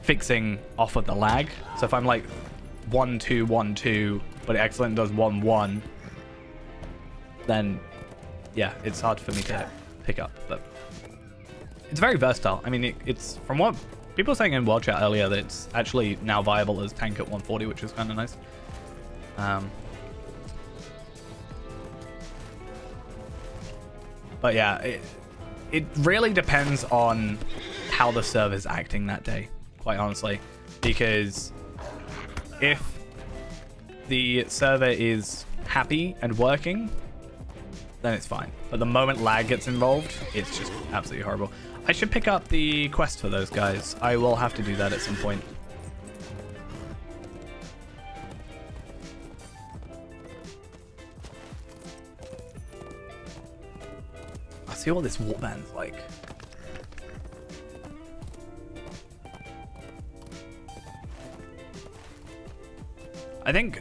fixing off of the lag. So if I'm like 1-2, 1-2, but it accidentally does 1-1, then yeah, it's hard for me to pick up. But it's very versatile. I mean, it's from what people were saying in World Chat earlier that it's actually now viable as tank at 140, which is kind of nice. But yeah, it really depends on how the server's acting that day, quite honestly. Because if the server is happy and working, then it's fine. But the moment lag gets involved, it's just absolutely horrible. I should pick up the quest for those guys. I will have to do that at some point. I'll see what this warband's like. I think,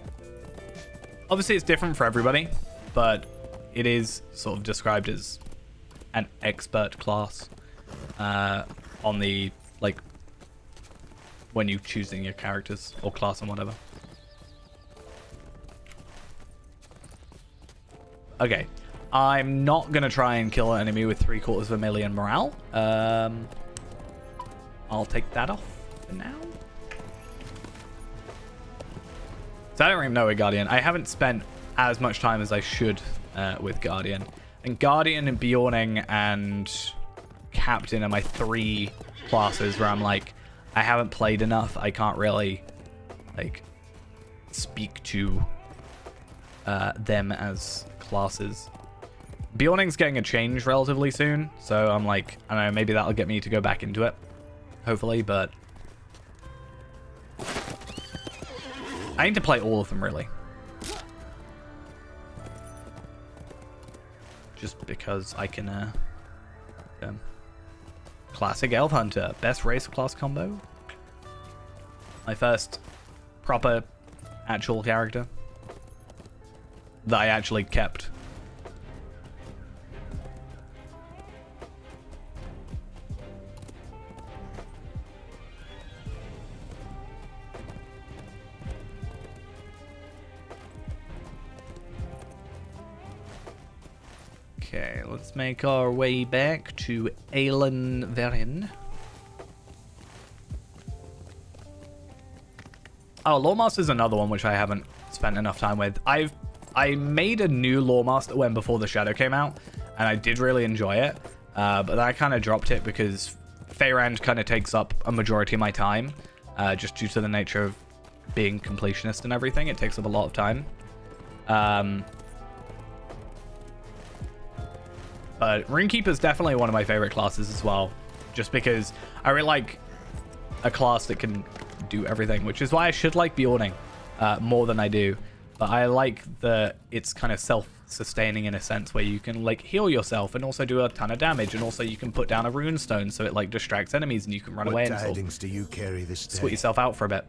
obviously it's different for everybody, but it is sort of described as an expert class on the, like, when you choosing your characters or class and whatever. Okay, I'm not going to try and kill an enemy with 750,000 morale. I'll take that off for now. So I don't even know a Guardian. I haven't spent as much time as I should with Guardian. And Guardian and Bjorning and Captain are my 3 classes where I'm like, I haven't played enough. I can't really like speak to them as classes. Bjorning's getting a change relatively soon, so I'm like, I don't know, maybe that'll get me to go back into it. Hopefully, but I need to play all of them, really. Just because I can, classic Elf Hunter, best race class combo. My first proper actual character that I actually kept. Okay, let's make our way back to Aelin Verin. Oh, Lawemaster is another one which I haven't spent enough time with. I made a new Lawemaster when Before the Shadow came out, and I did really enjoy it. But then I kind of dropped it because Feyrand kind of takes up a majority of my time, just due to the nature of being completionist and everything. It takes up a lot of time. But Runekeeper is definitely one of my favorite classes as well, just because I really like a class that can do everything, which is why I should like Bjorning more than I do. But I like that it's kind of self-sustaining in a sense, where you can like heal yourself and also do a ton of damage, and also you can put down a runestone so it like distracts enemies and you can run away and sort of do you carry this day? sweat yourself out for a bit.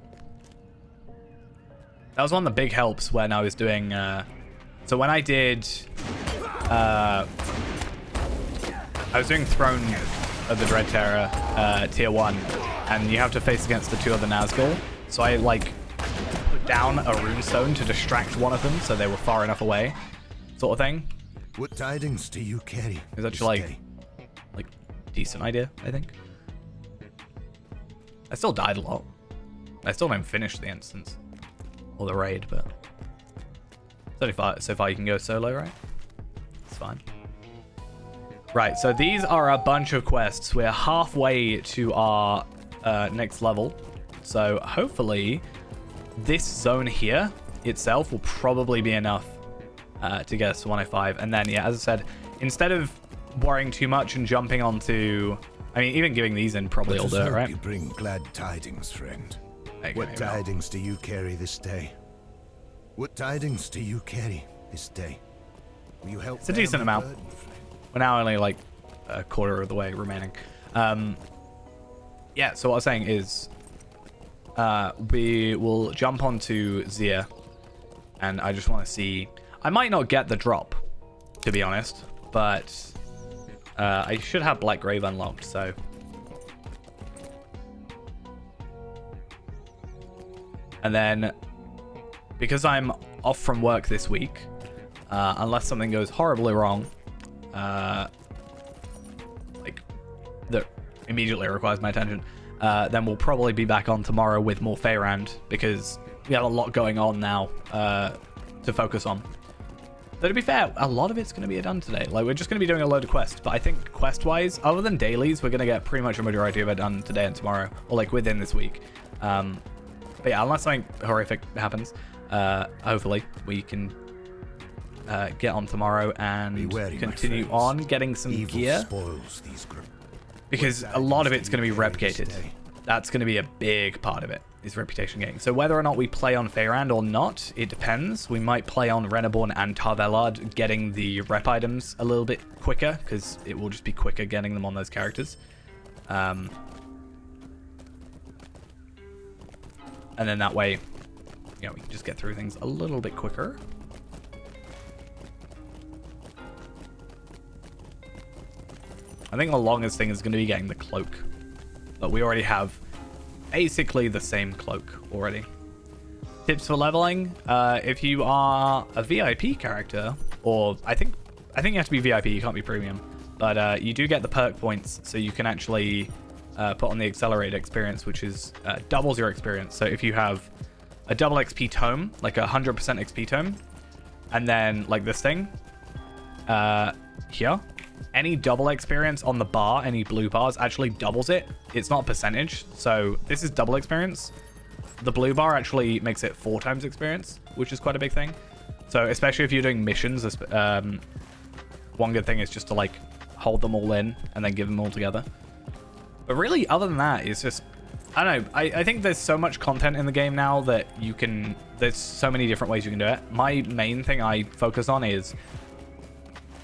That was one of the big helps when I was doing so when I did I was doing Throne of the Dread Terror tier 1, and you have to face against the 2 other Nazgul. So I like put down a runestone to distract one of them so they were far enough away, sort of thing. What tidings do you carry? It's actually like decent idea, I think. I still died a lot. I still didn't finish the instance or the raid, but so far you can go solo, right? It's fine. Right, so these are a bunch of quests. We're halfway to our next level. So hopefully this zone here itself will probably be enough to get us to 105. And then, yeah, as I said, instead of worrying too much and jumping onto... I mean, even giving these in probably will do it, right? You bring glad tidings, friend. Okay, what tidings do you carry this day? What tidings do you carry this day? Will you help? It's a decent amount. We're now only like a quarter of the way remaining. Yeah, so what I was saying is we will jump onto Zia And I just want to see... I might not get the drop, to be honest, but I should have Black Grave unlocked, so... And then, because I'm off from work this week, unless something goes horribly wrong, like, that immediately requires my attention, then we'll probably be back on tomorrow with more Feyrand, because we have a lot going on now to focus on. Though to be fair, a lot of it's going to be done today. Like, we're just going to be doing a load of quests, but I think quest-wise, other than dailies, we're going to get pretty much a majority of it done today and tomorrow, or like within this week. But yeah, unless something horrific happens, hopefully we can get on tomorrow and continue on getting some gear. Because a lot of it's going to be replicated. That's going to be a big part of it, is reputation gain. So whether or not we play on Feyrand or not, it depends. We might play on Reneborn and Tarvelard, getting the rep items a little bit quicker, because it will just be quicker getting them on those characters. And then that way, you know, we can just get through things a little bit quicker. I think the longest thing is going to be getting the cloak. But we already have basically the same cloak already. Tips for leveling. If you are a VIP character, or I think you have to be VIP, you can't be premium. But you do get the perk points, so you can actually... put on the accelerated experience, which is doubles your experience. So if you have a double XP tome, like 100% XP tome, and then like this thing here, any double experience on the bar, any blue bars, actually doubles it. It's not a percentage. So this is double experience. The blue bar actually makes it 4 times experience, which is quite a big thing. So especially if you're doing missions, one good thing is just to like hold them all in and then give them all together. But really, other than that, it's just... I don't know. I think there's so much content in the game now that you can... There's so many different ways you can do it. My main thing I focus on is...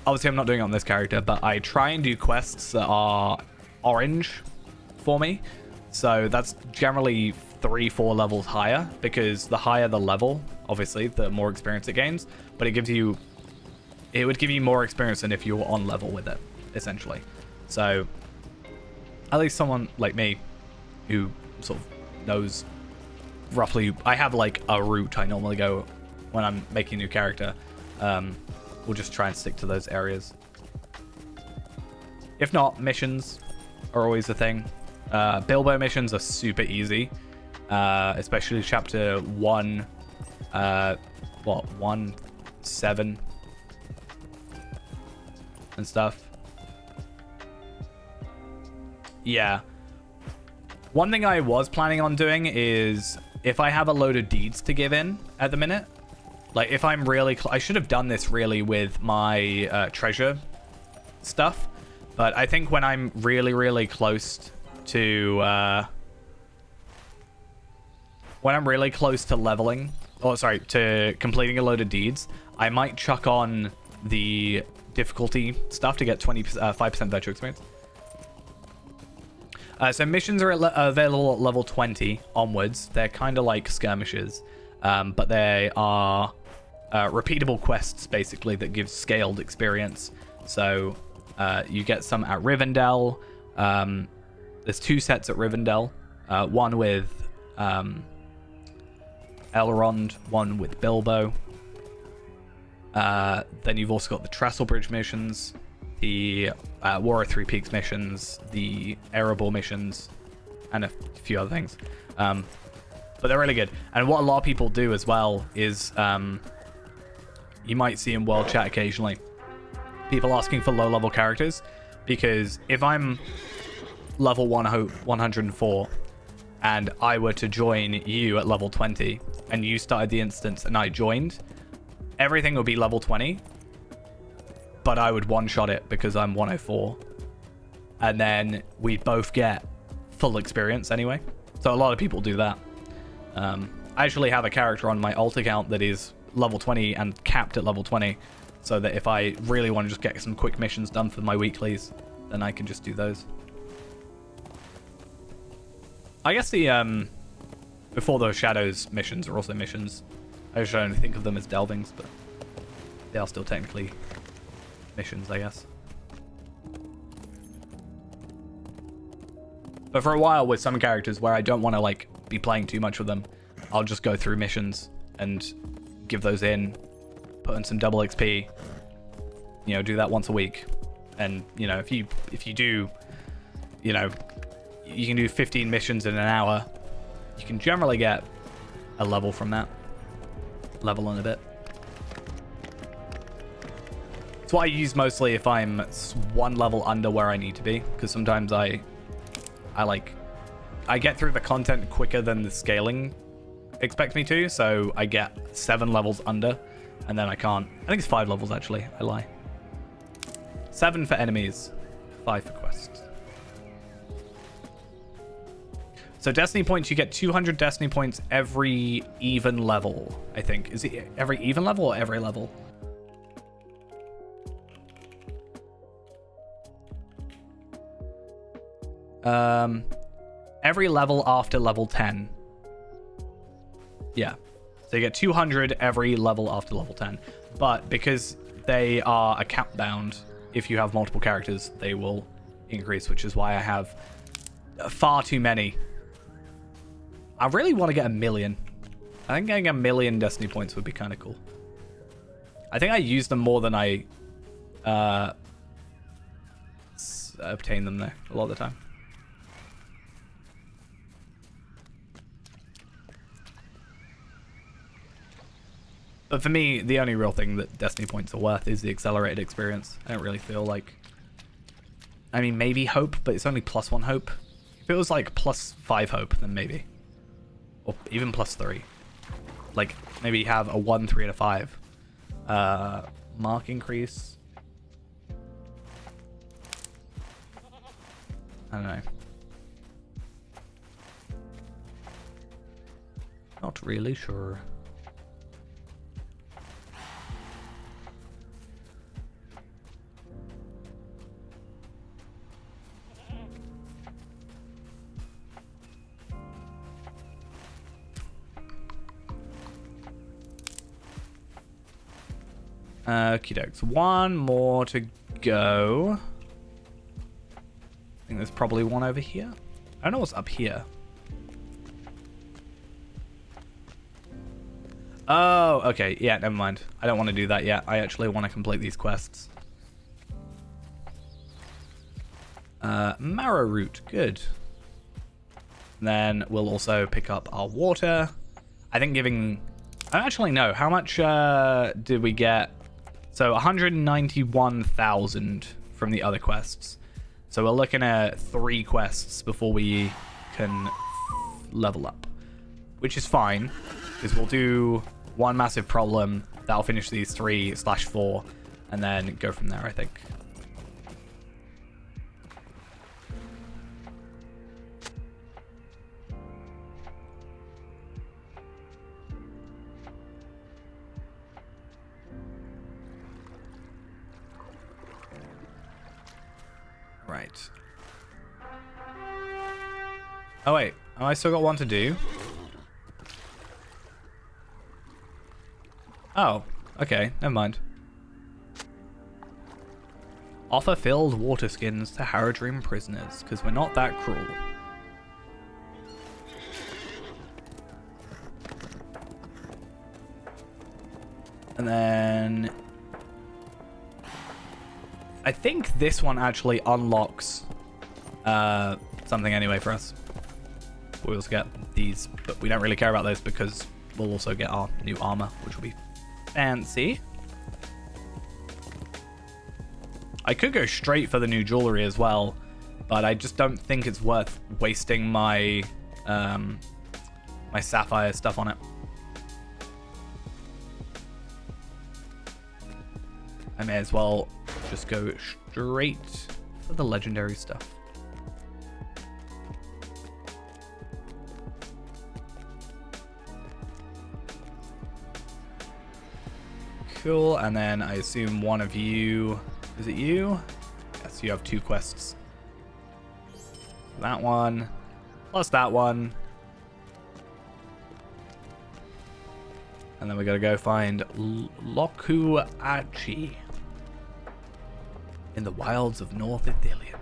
Obviously, I'm not doing it on this character, but I try and do quests that are orange for me. So that's generally 3-4 levels higher, because the higher the level, obviously, the more experience it gains. But it gives you... It would give you more experience than if you were on level with it, essentially. So... At least someone like me who sort of knows roughly... I have like a route I normally go when I'm making a new character. We'll just try and stick to those areas. If not, missions are always a thing. Bilbo missions are super easy. Especially chapter 1... 1-7 and stuff. Yeah. One thing I was planning on doing is if I have a load of deeds to give in at the minute, like if I'm really... I should have done this really with my treasure stuff, but I think when I'm really, really close to... when I'm really close to leveling... Oh, sorry, to completing a load of deeds, I might chuck on the difficulty stuff to get 5% virtual experience. So missions are available at level 20 onwards. They're kind of like skirmishes, but they are repeatable quests, basically, that give scaled experience. So you get some at Rivendell. There's 2 sets at Rivendell. One with Elrond, one with Bilbo. Then you've also got the Trestle Bridge missions, the War of Three Peaks missions, the Erebor missions, and a few other things. But they're really good. And what a lot of people do as well is, you might see in World Chat occasionally, people asking for low-level characters, because if I'm level 104, and I were to join you at level 20, and you started the instance and I joined, everything would be level 20, but I would one-shot it because I'm 104. And then we'd both get full experience anyway. So a lot of people do that. I actually have a character on my alt account that is level 20 and capped at level 20, so that if I really want to just get some quick missions done for my weeklies, then I can just do those. I guess the Before the Shadows missions are also missions. I should only think of them as delvings, but they are still technically missions, I guess. But for a while with some characters where I don't want to like be playing too much with them, I'll just go through missions and give those in, put in some double XP, you know, do that once a week. And, you know, if you do, you know, you can do 15 missions in an hour, you can generally get a level from that. Level in a bit. It's what I use mostly if I'm one level under where I need to be, because sometimes I get through the content quicker than the scaling expects me to, so I get 7 levels under, and then I can't. I think it's 5 levels actually. I lie. 7 for enemies, 5 for quests. So Destiny points, you get 200 Destiny points every even level, I think. Is it every even level or every level? Every level after level 10. Yeah. So you get 200 every level after level 10. But because they are account bound, if you have multiple characters, they will increase, which is why I have far too many. I really want to get 1 million. I think getting 1 million Destiny points would be kind of cool. I think I use them more than I obtain them there a lot of the time. But for me, the only real thing that Destiny points are worth is the accelerated experience. I don't really feel like... I mean, maybe hope, but it's only +1 hope. If it was like +5 hope, then maybe. Or even +3. Like, maybe have a 1, 3, and a 5. Mark increase. I don't know. Not really sure. Okie dokes. 1 more to go. I think there's probably one over here. I don't know what's up here. Oh, okay. Yeah, never mind. I don't want to do that yet. I actually want to complete these quests. Marrow root. Good. And then we'll also pick up our water. I think giving... I don't actually know. How much did we get? So 191,000 from the other quests. So we're looking at 3 quests before we can level up. Which is fine, because we'll do 1 massive problem. That'll finish these 3/4, and then go from there, I think. Right. Oh wait, oh, I still got 1 to do. Oh, okay, never mind. Offer filled water skins to Haradrim prisoners, because we're not that cruel. And then... I think this one actually unlocks something anyway for us. We also get these, but we don't really care about those because we'll also get our new armor, which will be fancy. I could go straight for the new jewelry as well, but I just don't think it's worth wasting my my sapphire stuff on it. I may as well just go straight for the legendary stuff. Cool, and then I assume one of you... Is it you? Yes, you have 2 quests. That one, plus that one. And then we gotta go find Lokuachi in the wilds of North Ithilien.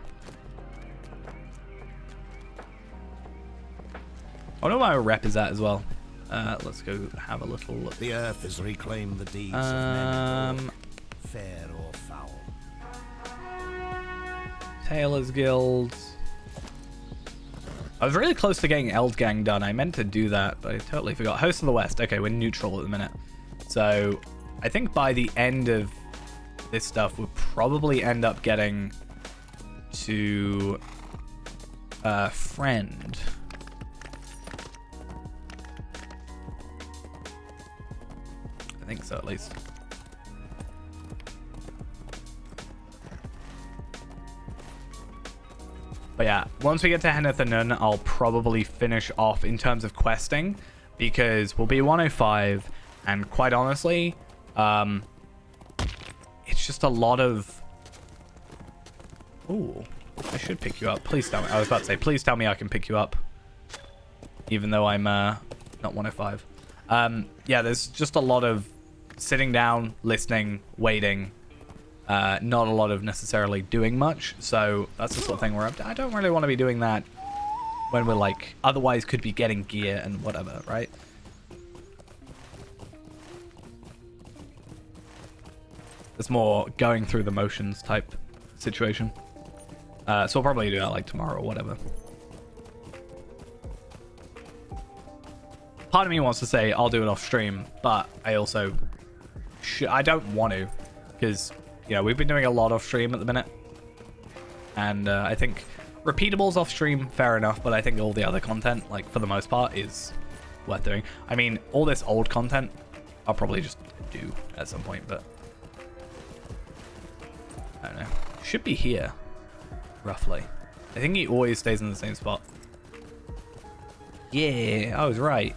I wonder where my rep is at as well. Let's go have a little look. The earth has reclaimed the deeds of men, fair or foul. Tailor's Guild. I was really close to getting Eldgang done. I meant to do that, but I totally forgot. Host of the West. Okay, we're neutral at the minute. So I think by the end of this stuff, we'll probably end up getting to Friend. I think so, at least. But yeah, once we get to Henethanun, I'll probably finish off in terms of questing, because we'll be 105, and quite honestly, it's just a lot of... Ooh, I should pick you up. Please tell me. I was about to say, please tell me I can pick you up, even though I'm not 105. Yeah, there's just a lot of sitting down, listening, waiting. Not a lot of necessarily doing much, so that's the sort of thing where I don't really want to be doing that when we're like, otherwise could be getting gear and whatever, right? It's more going through the motions type situation. So we'll probably do that like tomorrow or whatever. Part of me wants to say I'll do it off stream, but I also I don't want to, because you know, we've been doing a lot off stream at the minute, and I think repeatables off stream, fair enough, but I think all the other content, like for the most part, is worth doing. I mean, all this old content I'll probably just do at some point, but I don't know. Should be here, roughly. I think he always stays in the same spot. Yeah, I was right.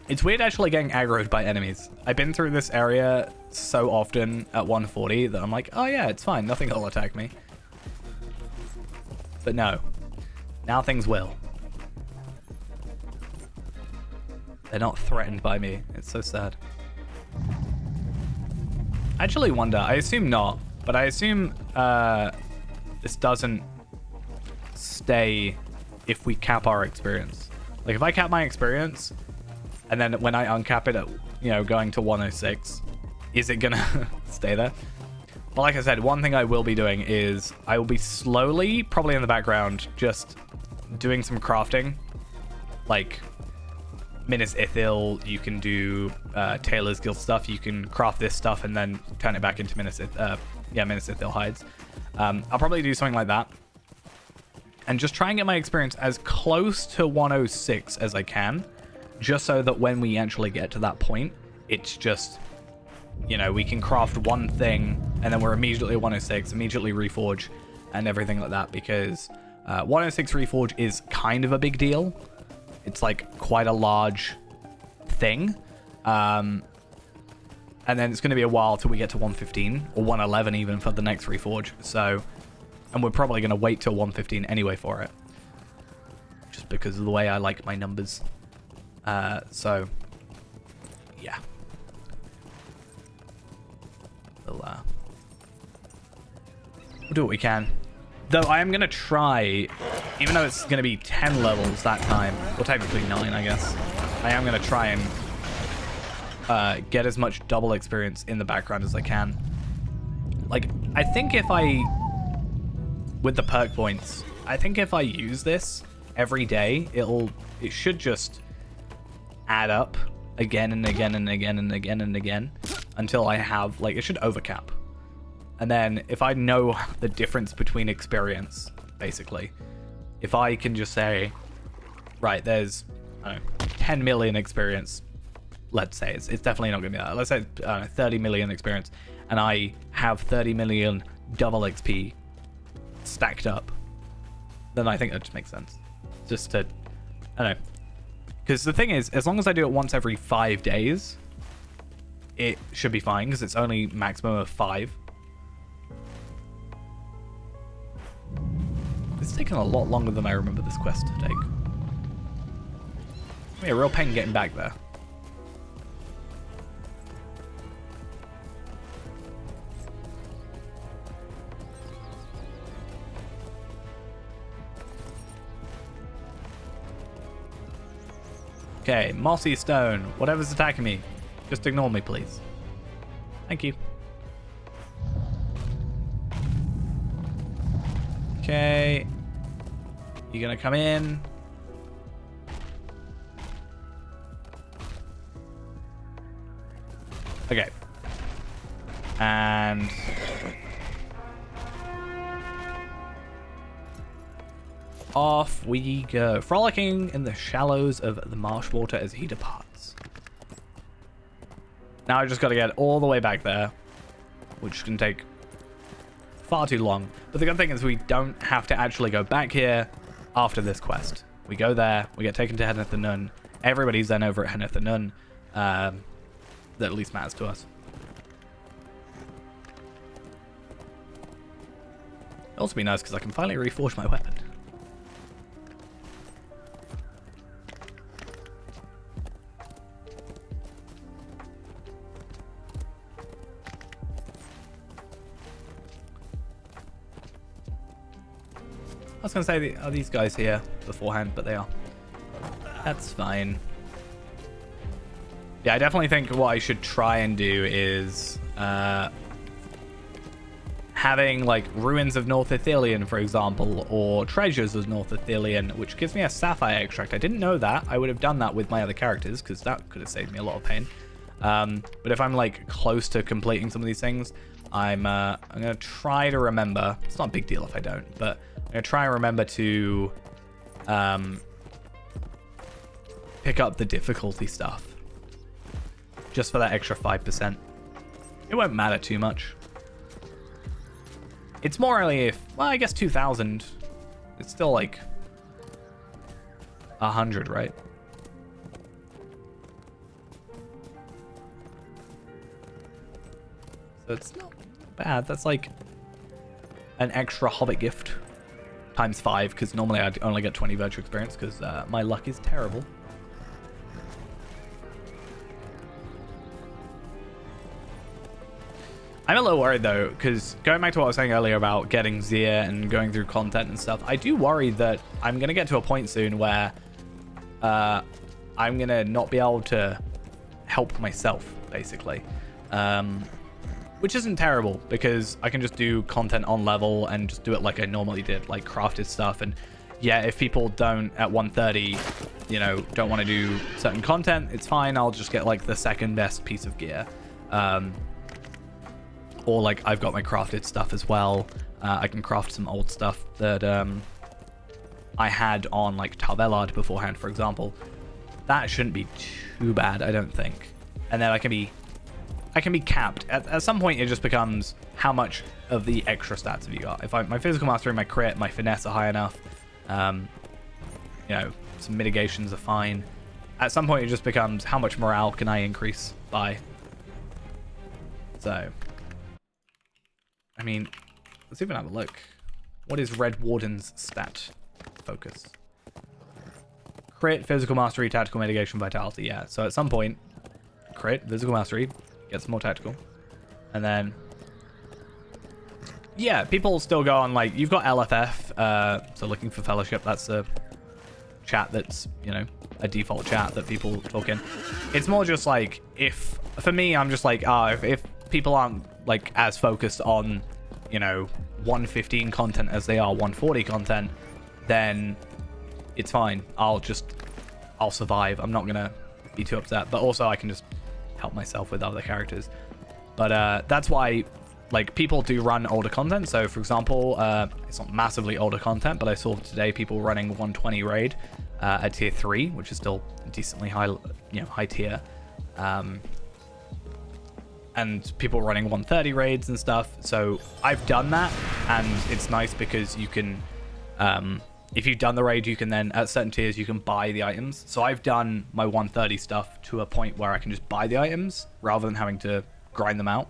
It's weird actually getting aggroed by enemies. I've been through this area so often at 140 that I'm like, oh yeah, it's fine. Nothing will attack me. But no. Now things will. They're not threatened by me. It's so sad. I actually wonder. I assume not. But I assume this doesn't stay if we cap our experience. Like if I cap my experience... And then when I uncap it at, you know, going to 106, is it gonna stay there? Well, like I said, one thing I will be doing is I will be slowly, probably in the background, just doing some crafting. Like Minas Ithil, you can do Tailor's Guild stuff. You can craft this stuff and then turn it back into Minas Ithil hides. I'll probably do something like that. And just try and get my experience as close to 106 as I can. Just so that when we actually get to that point, it's just, you know, we can craft one thing and then we're immediately 106, immediately reforge and everything like that, because 106 reforge is kind of a big deal. It's like quite a large thing. And then it's going to be a while till we get to 115 or 111 even for the next reforge. So, and we're probably going to wait till 115 anyway for it. Just because of the way I like my numbers. So, yeah. We'll do what we can. Though I am going to try, even though it's going to be 10 levels that time, or technically 9, I guess, I am going to try and get as much double experience in the background as I can. Like, I think if I, with the perk points, I think if I use this every day, it should just add up again and again and again and again and again until I have, like, it should overcap. And then if I know the difference between experience, basically, if I can just say, right, there's, I don't know, 10 million experience, let's say, it's definitely not going to be that. Let's say 30 million experience, and I have 30 million double XP stacked up, then I think that just makes sense. Just to, I don't know. Because the thing is, as long as I do it once every 5 days, it should be fine, because it's only maximum of 5. It's taken a lot longer than I remember this quest to take. It's a real pain getting back there. Okay, mossy stone. Whatever's attacking me, just ignore me, please. Thank you. Okay. You're gonna come in. Okay. And... off we go. Frolicking in the shallows of the marsh water as he departs. Now I just got to get all the way back there, which can take far too long. But the good thing is we don't have to actually go back here after this quest. We go there, we get taken to Henneth the Nun. Everybody's then over at Henneth the Nun. That at least matters to us. It'll also be nice because I can finally reforge my weapon. I was going to say, are these guys here beforehand? But they are. That's fine. Yeah, I definitely think what I should try and do is having like Ruins of North Ithilien, for example, or Treasures of North Ithilien, which gives me a sapphire extract. I didn't know that. I would have done that with my other characters because that could have saved me a lot of pain. But if I'm like close to completing some of these things, I'm gonna try to remember. It's not a big deal if I don't, but I'm gonna try and remember to pick up the difficulty stuff just for that extra 5%. It won't matter too much. It's more only if, well, I guess 2,000. It's still like 100, right? So it's not bad. That's like an extra Hobbit gift times 5, because normally I'd only get 20 virtue experience because my luck is terrible. I'm a little worried though, because going back to what I was saying earlier about getting Zia and going through content and stuff, I do worry that I'm going to get to a point soon where I'm going to not be able to help myself, basically. Which isn't terrible, because I can just do content on level and just do it like I normally did, like crafted stuff. And yeah, if people don't at 130, you know, don't want to do certain content, it's fine. I'll just get like the second best piece of gear. Or like I've got my crafted stuff as well. I can craft some old stuff that I had on like Tarvelard beforehand, for example. That shouldn't be too bad, I don't think. And then I can be capped. At some point, it just becomes how much of the extra stats have you got. If my physical mastery, my crit, my finesse are high enough, you know, some mitigations are fine. At some point, it just becomes how much morale can I increase by. So, I mean, let's even have a look. What is Red Warden's stat focus? Crit, physical mastery, tactical mitigation, vitality. Yeah, so at some point, crit, physical mastery, gets more tactical. And then, yeah, people still go on, like, you've got LFF, so looking for fellowship. That's a chat that's, you know, a default chat that people talk in. It's more just like, if, for me, I'm just like, if people aren't like as focused on, you know, 115 content as they are 140 content, then it's fine. I'll survive. I'm not gonna be too upset. But also I can just help myself with other characters. But that's why, like, people do run older content. So for example, it's not massively older content, but I saw today people running 120 raid at tier 3, which is still decently high, you know, high tier. And people running 130 raids and stuff. So I've done that, and it's nice because you can, if you've done the raid, you can then, at certain tiers, you can buy the items. So I've done my 130 stuff to a point where I can just buy the items rather than having to grind them out.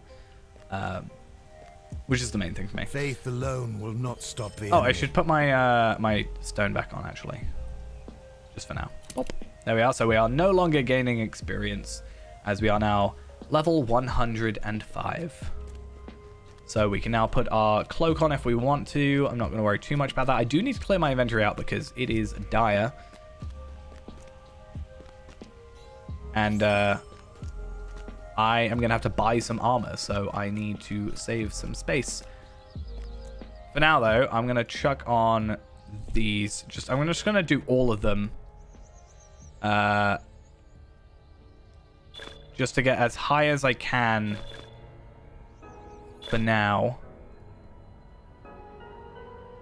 which is the main thing for me. Faith alone will not stop the Oh, enemy. I should put my my stone back on, actually. Just for now. Boop. There we are. So we are no longer gaining experience, as we are now level 105. So we can now put our cloak on if we want to. I'm not going to worry too much about that. I do need to clear my inventory out because it is dire. And I am going to have to buy some armor, so I need to save some space. For now, though, I'm going to chuck on these. I'm just going to do all of them. Just to get as high as I can for now.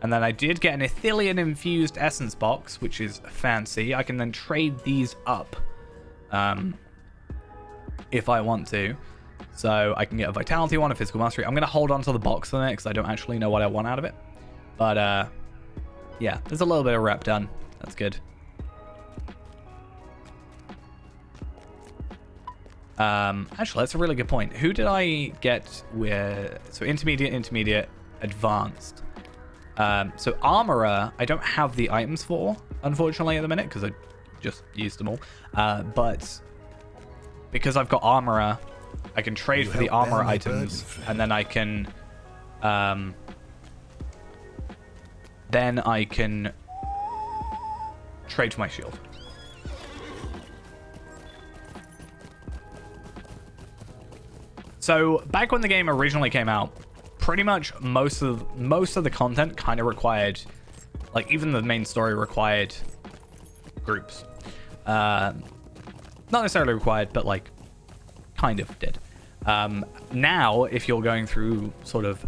And then I did get an Ithilien infused essence box, which is fancy. I can then trade these up if I want to. So I can get a vitality one, a physical mastery. I'm going to hold on to the box for a minute because I don't actually know what I want out of it. But yeah, there's a little bit of rep done. That's good. Actually, that's a really good point. Who did I get with... So intermediate, advanced. So armorer, I don't have the items for, unfortunately, at the minute, because I just used them all. But because I've got armorer, I can trade for the armor items, and then I can... trade for my shield. So back when the game originally came out, pretty much most of the content kind of required, like even the main story required groups. Not necessarily required, but like kind of did. Now, if you're going through sort of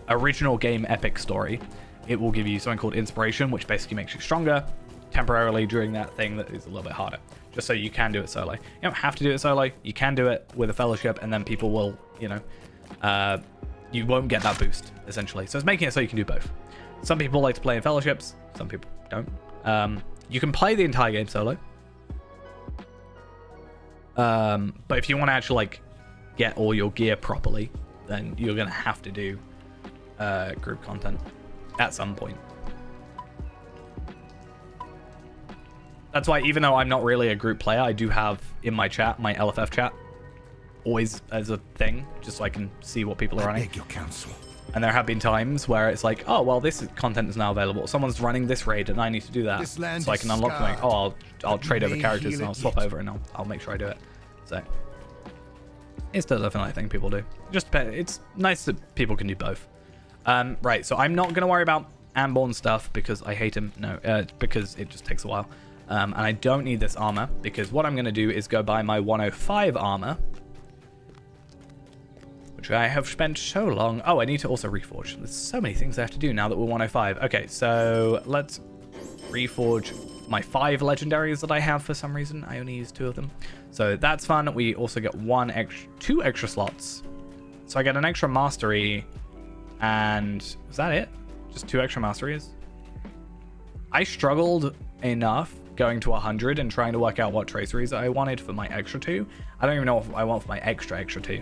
original game epic story, it will give you something called inspiration, which basically makes you stronger temporarily during that thing that is a little bit harder, just so you can do it solo. You don't have to do it solo. You can do it with a fellowship, and then people will, you know, you won't get that boost, essentially. So it's making it so you can do both. Some people like to play in fellowships. Some people don't. You can play the entire game solo. But if you want to actually, like, get all your gear properly, then you're going to have to do group content at some point. That's why, even though I'm not really a group player, I do have in my chat, my LFF chat, always as a thing, just so I can see what people are running. I beg your counsel. And there have been times where it's like, oh, well, this content is now available. Someone's running this raid, and I need to do that, so I can unlock something. Oh, I'll trade over characters, and I'll swap over, and I'll make sure I do it. So it's still definitely a thing people do. Just it's nice that people can do both. Right, so I'm not going to worry about Anborn stuff because I hate him. No, because it just takes a while. And I don't need this armor because what I'm going to do is go buy my 105 armor, which I have spent so long. Oh, I need to also reforge. There's so many things I have to do now that we're 105. Okay, so let's reforge my 5 legendaries that I have for some reason. I only use 2 of them. So that's fun. We also get 2 extra slots. So I get an extra mastery, and is that it? Just 2 extra masteries? I struggled enough going to 100 and trying to work out what traceries I wanted for my extra 2. I don't even know what I want for my extra 2.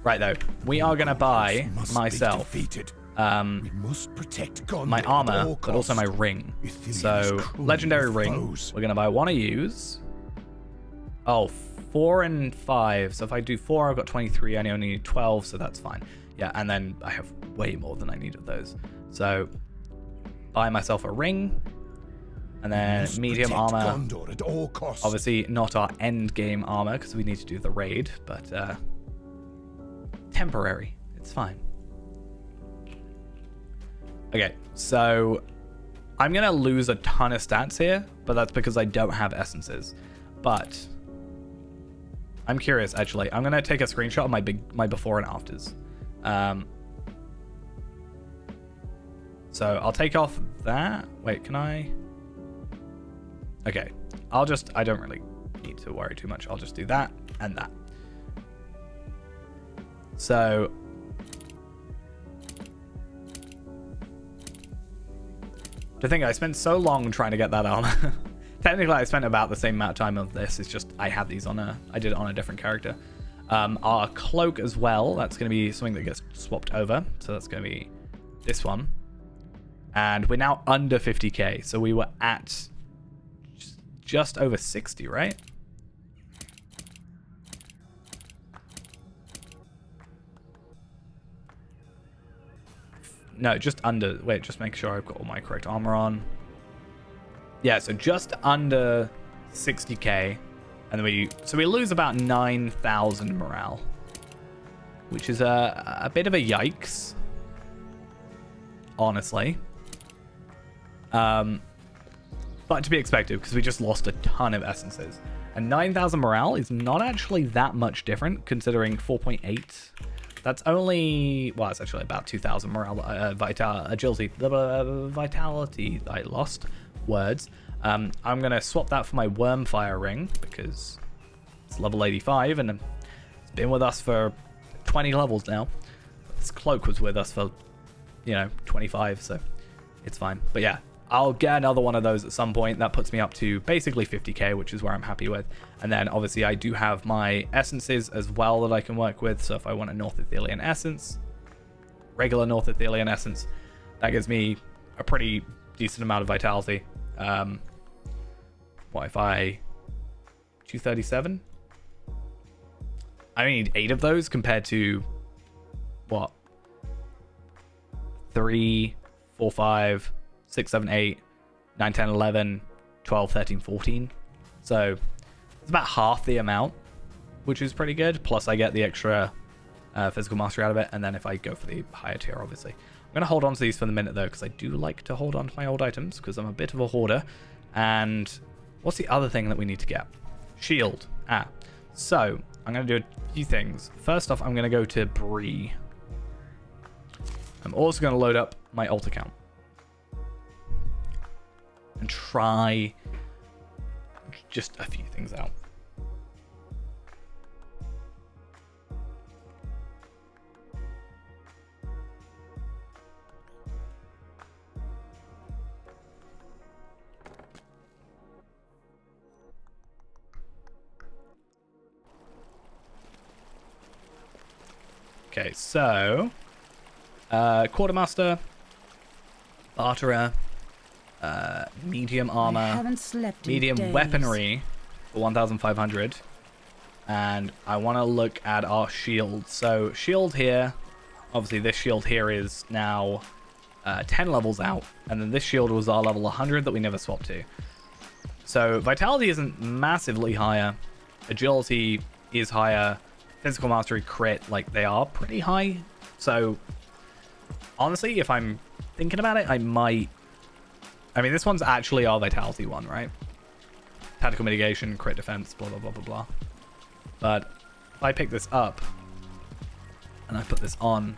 Right, though, we are going to buy myself We must protect my armor, but also my ring. So, legendary ring, we're going to buy 1 of use. Oh, 4 and 5. So if I do 4, I've got 23. I only need 12, so that's fine. Yeah, and then I have way more than I need of those. So, buy myself a ring. And then medium armor. At all costs. Obviously, not our end game armor, because we need to do the raid, but temporary. It's fine. Okay, so I'm going to lose a ton of stats here, but that's because I don't have essences. But I'm curious, actually. I'm going to take a screenshot of my before and afters. So I'll take off that. Wait, can I? Okay, I don't really need to worry too much. I'll just do that and that. So to think I spent so long trying to get that armor. Technically, I spent about the same amount of time on this. It's just I had these on I did it on a different character. Our cloak as well, that's going to be something that gets swapped over. So that's going to be this one. And we're now under 50k. So we were at just over 60, right? No, just under. Wait, just make sure I've got all my correct armor on. Yeah, so just under 60k. And then we lose about 9,000 morale, which is a bit of a yikes, honestly. But to be expected, because we just lost a ton of essences. And 9,000 morale is not actually that much different, considering 4.8. That's only, well, it's actually about 2,000 morale, agility, vitality. I lost words. I'm going to swap that for my Wormfire ring, because it's level 85, and it's been with us for 20 levels now. This cloak was with us for, 25, so it's fine. But yeah, I'll get another one of those at some point. That puts me up to basically 50k, which is where I'm happy with. And then obviously I do have my essences as well that I can work with. So if I want a North Ithilien essence, regular North Ithilien essence, that gives me a pretty decent amount of vitality. What if I 237? I only need 8 of those compared to what? 3, 4, 5, 6, 7, 8, 9, 10, 11, 12, 13, 14. So it's about half the amount, which is pretty good. Plus I get the extra physical mastery out of it. And then if I go for the higher tier, obviously. I'm going to hold on to these for the minute though, because I do like to hold on to my old items because I'm a bit of a hoarder. And what's the other thing that we need to get? Shield. So I'm going to do a few things. First off, I'm going to go to Bree. I'm also going to load up my alt account and try just a few things out. Okay, so Quartermaster, Barterer, medium armor, medium weaponry for 1,500, and I want to look at our shield. So shield here, obviously this shield here is now 10 levels out, and then this shield was our level 100 that we never swapped to. So vitality isn't massively higher, agility is higher, physical mastery, crit, like they are pretty high. So honestly, if I'm thinking about it, I might... I mean, this one's actually our vitality one, right? Tactical mitigation, crit defense, blah, blah, blah, blah, blah. But if I pick this up and I put this on,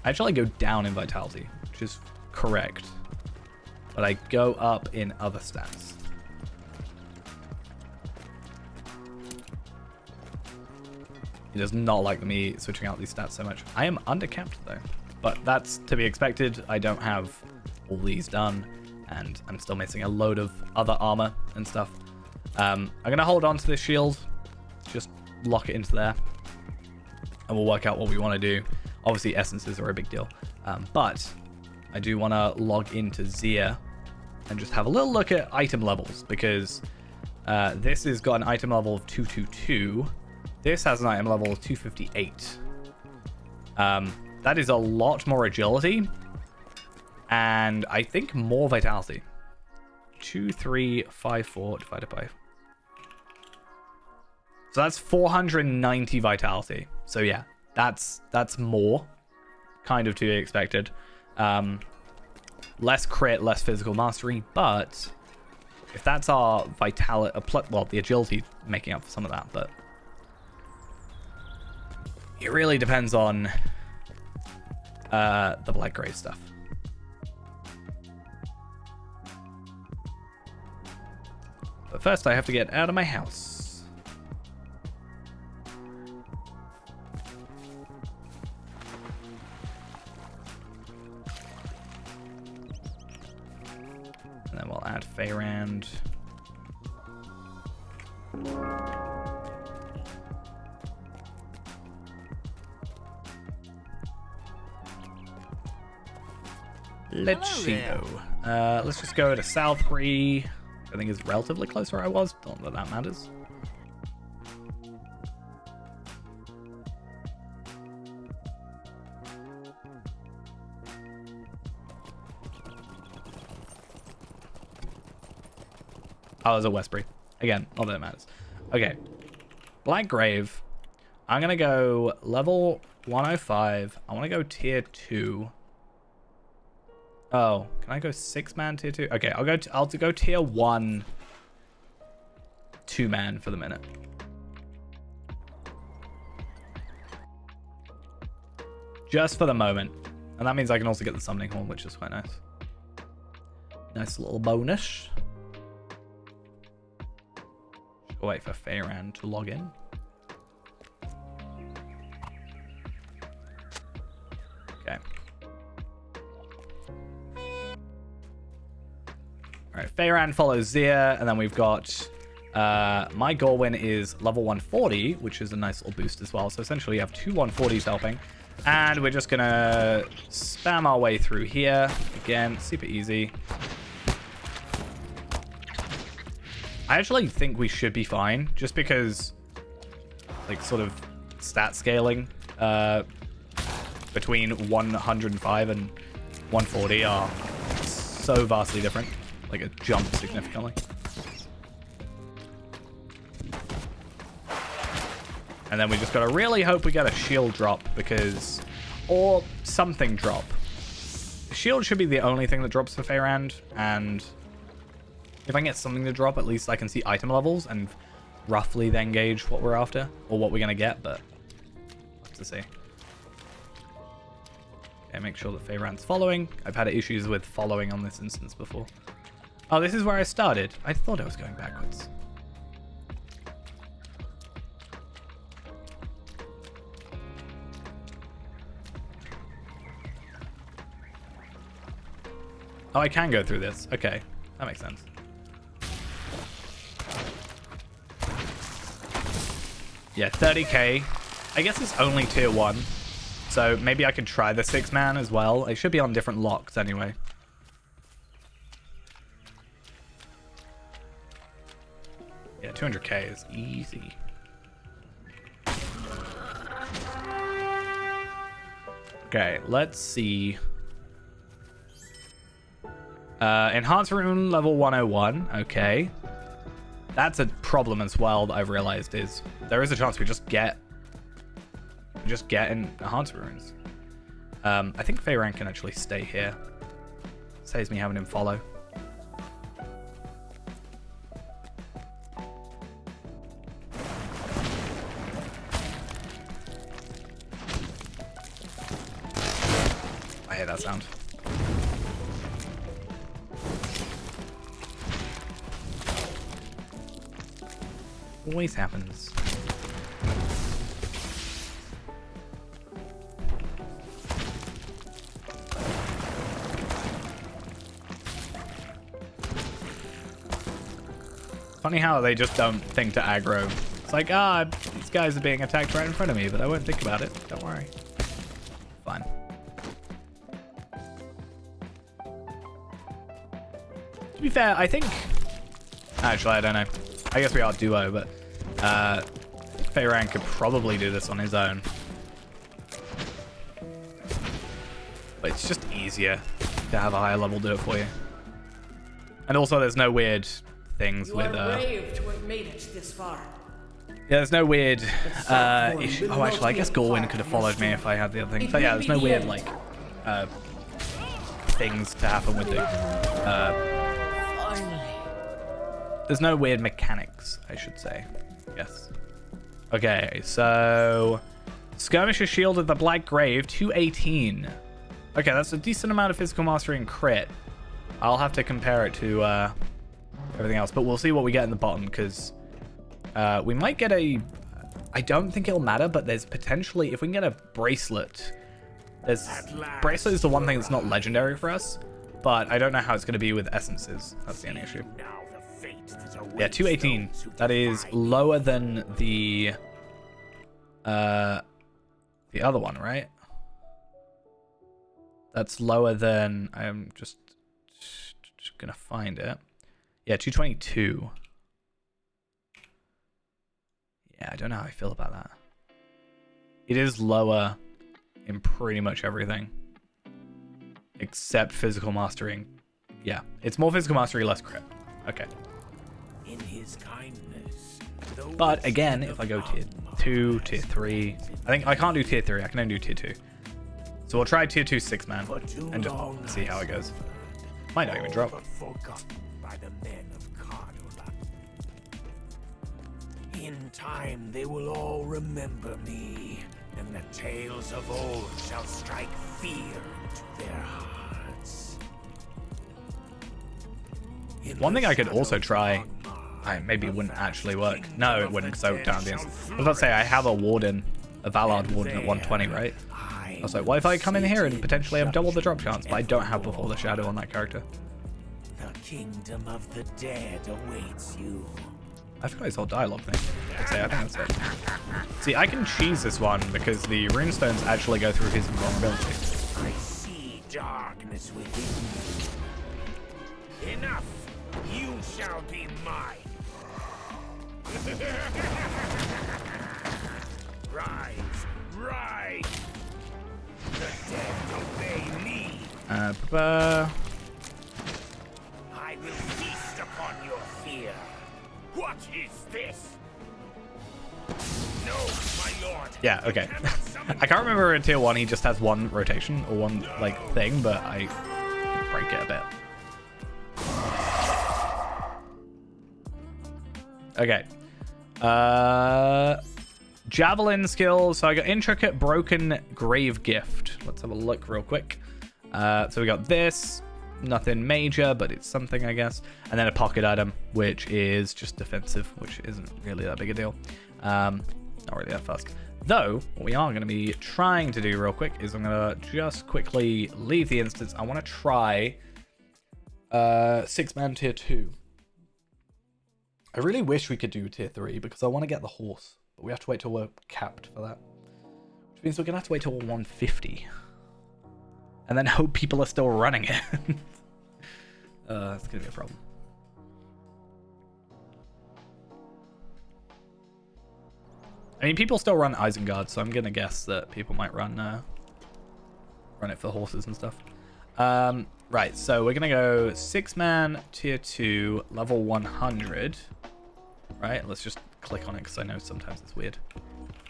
I actually go down in vitality, which is correct. But I go up in other stats. It does not like me switching out these stats so much. I am undercapped though, but that's to be expected. I don't have all these done, and I'm still missing a load of other armor and stuff. I'm gonna hold on to this shield, just lock it into there, and we'll work out what we want to do. Obviously, essences are a big deal, but I do want to log into Zia and just have a little look at item levels, because this has got an item level of 222. This has an item level of 258. That is a lot more agility, and I think more vitality. 2354 divided by... So that's 490 vitality. So yeah, that's more kind of to be expected. Less crit, less physical mastery, but if that's our vitality, well, the agility making up for some of that, but it really depends on the Black Grave stuff. But first I have to get out of my house. And then we'll add Feyrand. Let's see though. Let's just go to Southbury. I think it's relatively close where I was. Don't know that matters. Oh, I was at Westbury. Again, not that it matters. Okay. Black Grave. I'm going to go level 105. I want to go tier 2. Oh, can I go 6-man tier 2? Okay, I'll go tier 1 2-man for the minute. Just for the moment. And that means I can also get the summoning horn, which is quite nice. Nice little bonus. Just wait for Feyran to log in. Okay. Alright, Feyran follows Zia, and then we've got my Gorwyn is level 140, which is a nice little boost as well. So essentially you have two 140s helping. And we're just gonna spam our way through here. Again, super easy. I actually think we should be fine, just because, like, sort of stat scaling between 105 and 140 are so vastly different. Like, it jumps significantly. And then we just gotta really hope we get a shield drop, because... Or something drop. The shield should be the only thing that drops for Feyran, and... If I can get something to drop, at least I can see item levels and roughly then gauge what we're after, or what we're gonna get, but... We'll have to see. Okay, make sure that Feyran's following. I've had issues with following on this instance before. Oh, this is where I started. I thought I was going backwards. Oh, I can go through this. Okay, that makes sense. Yeah, 30k. I guess it's only tier 1. So maybe I could try the 6-man as well. It should be on different locks anyway. Yeah, 200k is easy. Okay, let's see. Enhanced rune level 101. Okay. That's a problem as well that I've realized is there is a chance we just get enhanced runes. I think Feyran can actually stay here. Saves me having him follow. I hear that sound. Always happens. Funny how they just don't think to aggro. It's like, these guys are being attacked right in front of me, but I won't think about it. Don't worry. Fine. To be fair, I think... Actually, I don't know. I guess we are duo, but Feyran could probably do this on his own. But it's just easier to have a higher level do it for you. And also, there's no weird things with... brave to have made it this far. Yeah, there's no weird... issue. Oh, actually, I guess Gorwyn could have followed me if I had the other thing. But yeah, there's no weird, like, things to happen with the... There's no weird mechanics, I should say. Yes. Okay, so... Skirmisher Shield of the Black Grave, 218. Okay, that's a decent amount of physical mastery and crit. I'll have to compare it to everything else, but we'll see what we get in the bottom, because we might get a... I don't think it'll matter, but there's potentially... If we can get a bracelet... Bracelet is the one thing that's not legendary for us, but I don't know how it's going to be with essences. That's the only issue. Yeah, 218. That is lower than the other one, right? That's lower than... I'm just gonna find it. Yeah, 222. Yeah, I don't know how I feel about that. It is lower in pretty much everything. Except physical mastering. Yeah, it's more physical mastery, less crit. Okay. In his kindness, but again, if I go tier 2, tier 3... I think I can't do tier 3, I can only do tier 2. So we'll try tier 2 6-man and just see how it goes. Might not even drop. by the men of Cardula. In time, they will all remember me, and the tales of old shall strike fear into their hearts. One thing I could also try, maybe it wouldn't actually work. No, it wouldn't, because I would down the instant. I was about to say, I have a Warden, a Valard Warden at 120, right? I was like, what if I come in here and potentially have double the drop chance? But I don't have Before the Shadow on that character. The kingdom of the dead awaits you. I forgot his whole dialogue thing. I think that's it. See, I can cheese this one because the runestones actually go through his invulnerability. I see darkness within you. Enough! You shall be mine! Rise! Rise! The dead obey me! I will feast upon your fear! What is this? No, my lord! Yeah, okay. I can't remember in tier 1 he just has one rotation or one like thing, but I break it a bit. Okay. Javelin skills. So I got Intricate Broken Grave Gift. Let's have a look real quick. So we got this. Nothing major, but it's something, I guess. And then a pocket item, which is just defensive, which isn't really that big a deal. Not really that fast. Though, what we are going to be trying to do real quick is I'm going to just quickly leave the instance. I want to try 6-man tier 2. I really wish we could do tier 3 because I want to get the horse. But we have to wait till we're capped for that. Which means we're going to have to wait till we're 150. And then hope people are still running it. That's going to be a problem. I mean, people still run Isengard, so I'm going to guess that people might run it for horses and stuff. Right, so we're going to go 6-man, tier 2, level 100. Right, let's just click on it because I know sometimes it's weird.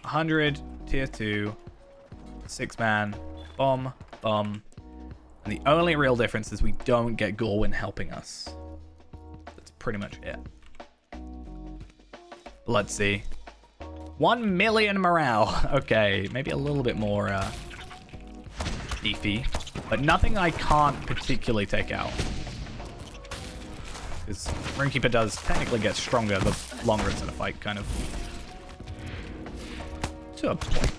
100, tier 2, 6-man, bomb, bomb. And the only real difference is we don't get Gorwyn helping us. That's pretty much it. Let's see. 1 million morale. Okay, maybe a little bit more beefy. But nothing I can't particularly take out. Because Runekeeper does technically get stronger the longer it's in a fight, kind of. To a point.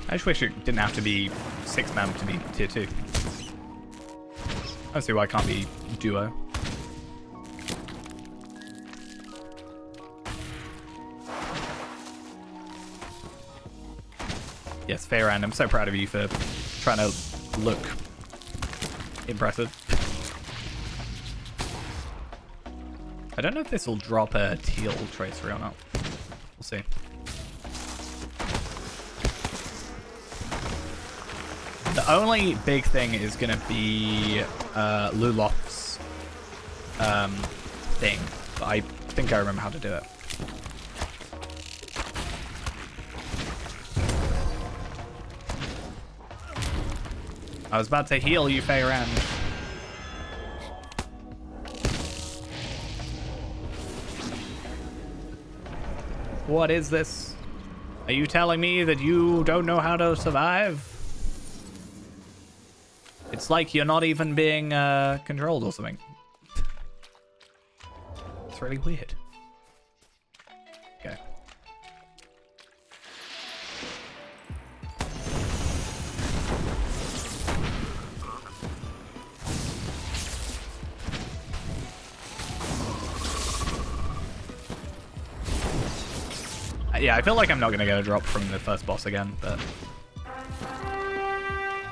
I just wish it didn't have to be 6-man to be tier 2. I don't see why it can't be duo. Yes, Feyran, I'm so proud of you for trying to look impressive. I don't know if this will drop a teal tracer or not. We'll see. The only big thing is going to be Lulof's thing. But I think I remember how to do it. I was about to heal you, Feyran. What is this? Are you telling me that you don't know how to survive? It's like you're not even being controlled or something. It's really weird. Okay. Yeah, I feel like I'm not going to get a drop from the first boss again, but...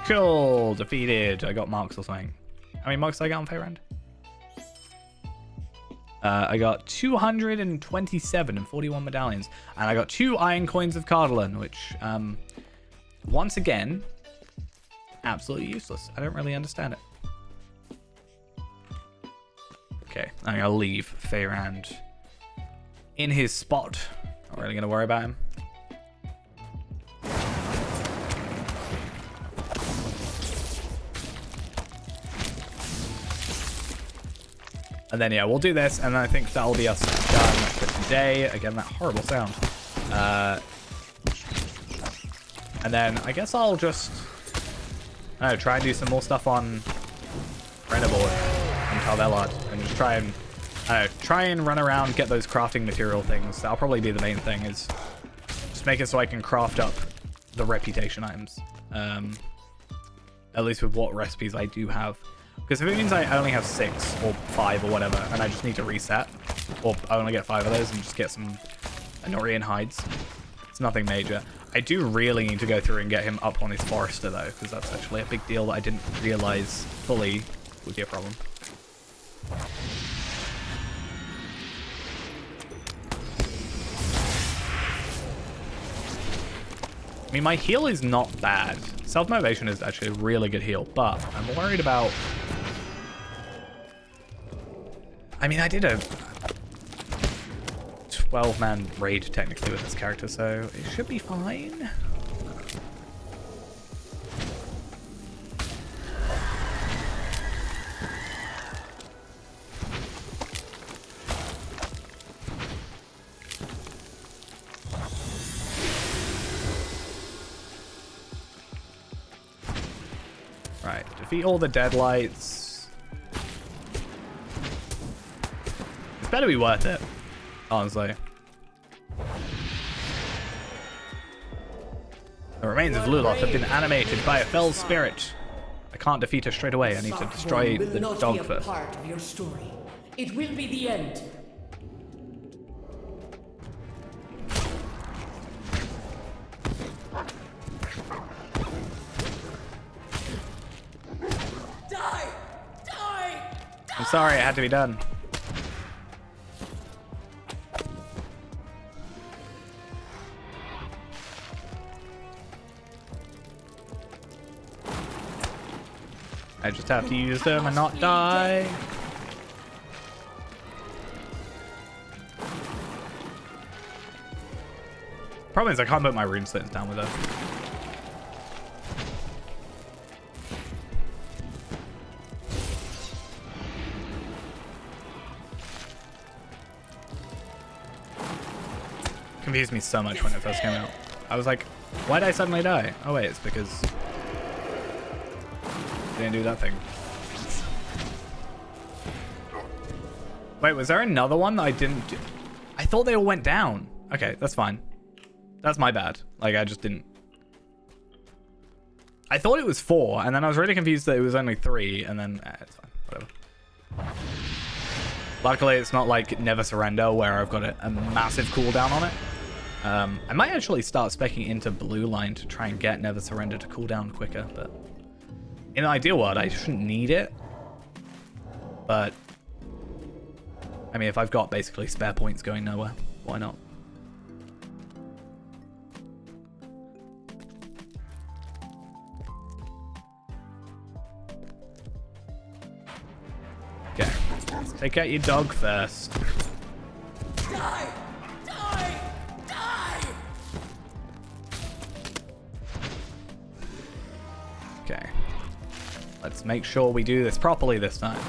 Cool, defeated. I got marks or something. How many marks did I get on Fayrand? I got 227 and 41 medallions. And I got 2 iron coins of Cardalin, which, once again, absolutely useless. I don't really understand it. Okay, I'm gonna leave Fayrand in his spot. Not really gonna worry about him. And then, yeah, we'll do this, and then I think that'll be us done for today. Again, that horrible sound. And then I guess I'll just, I don't know, try and do some more stuff on Renabord and Talvelard, and just try and, I don't know, try and run around, get those crafting material things. That'll probably be the main thing, is just make it so I can craft up the reputation items. At least with what recipes I do have. Because if it means I only have 6 or 5 or whatever, and I just need to reset, or I only get 5 of those and just get some Anorian hides, it's nothing major. I do really need to go through and get him up on his Forester though, because that's actually a big deal that I didn't realize fully would be a problem. I mean, my heal is not bad. Self-motivation is actually a really good heal, but I'm worried about... I mean, I did a 12-man raid technically with this character, so it should be fine. Right, defeat all the deadlights. It's better be worth it, honestly. The remains of Luloth have been animated by a fell spirit. I can't defeat her straight away. I need to destroy the dog first. Part of your story. It will be the end. Die! Die! I'm sorry, it had to be done. I just have to use them and not die. Problem is I can't put my rune slits down with her. Confused me so much when it first came out. I was like, why did I suddenly die? Oh wait, it's because I didn't do that thing. Wait, was there another one that I didn't do? I thought they all went down. Okay, that's fine. That's my bad. Like, I just didn't. I thought it was 4, and then I was really confused that it was only 3, and then it's fine. Whatever. Luckily, it's not like Never Surrender, where I've got a massive cooldown on it. I might actually start speccing into Blue Line to try and get Never Surrender to cooldown quicker, but in an ideal world, I shouldn't need it. But I mean, if I've got basically spare points going nowhere, why not? Okay, let's take out your dog first. Die! Die! Die! Okay. Let's make sure we do this properly this time.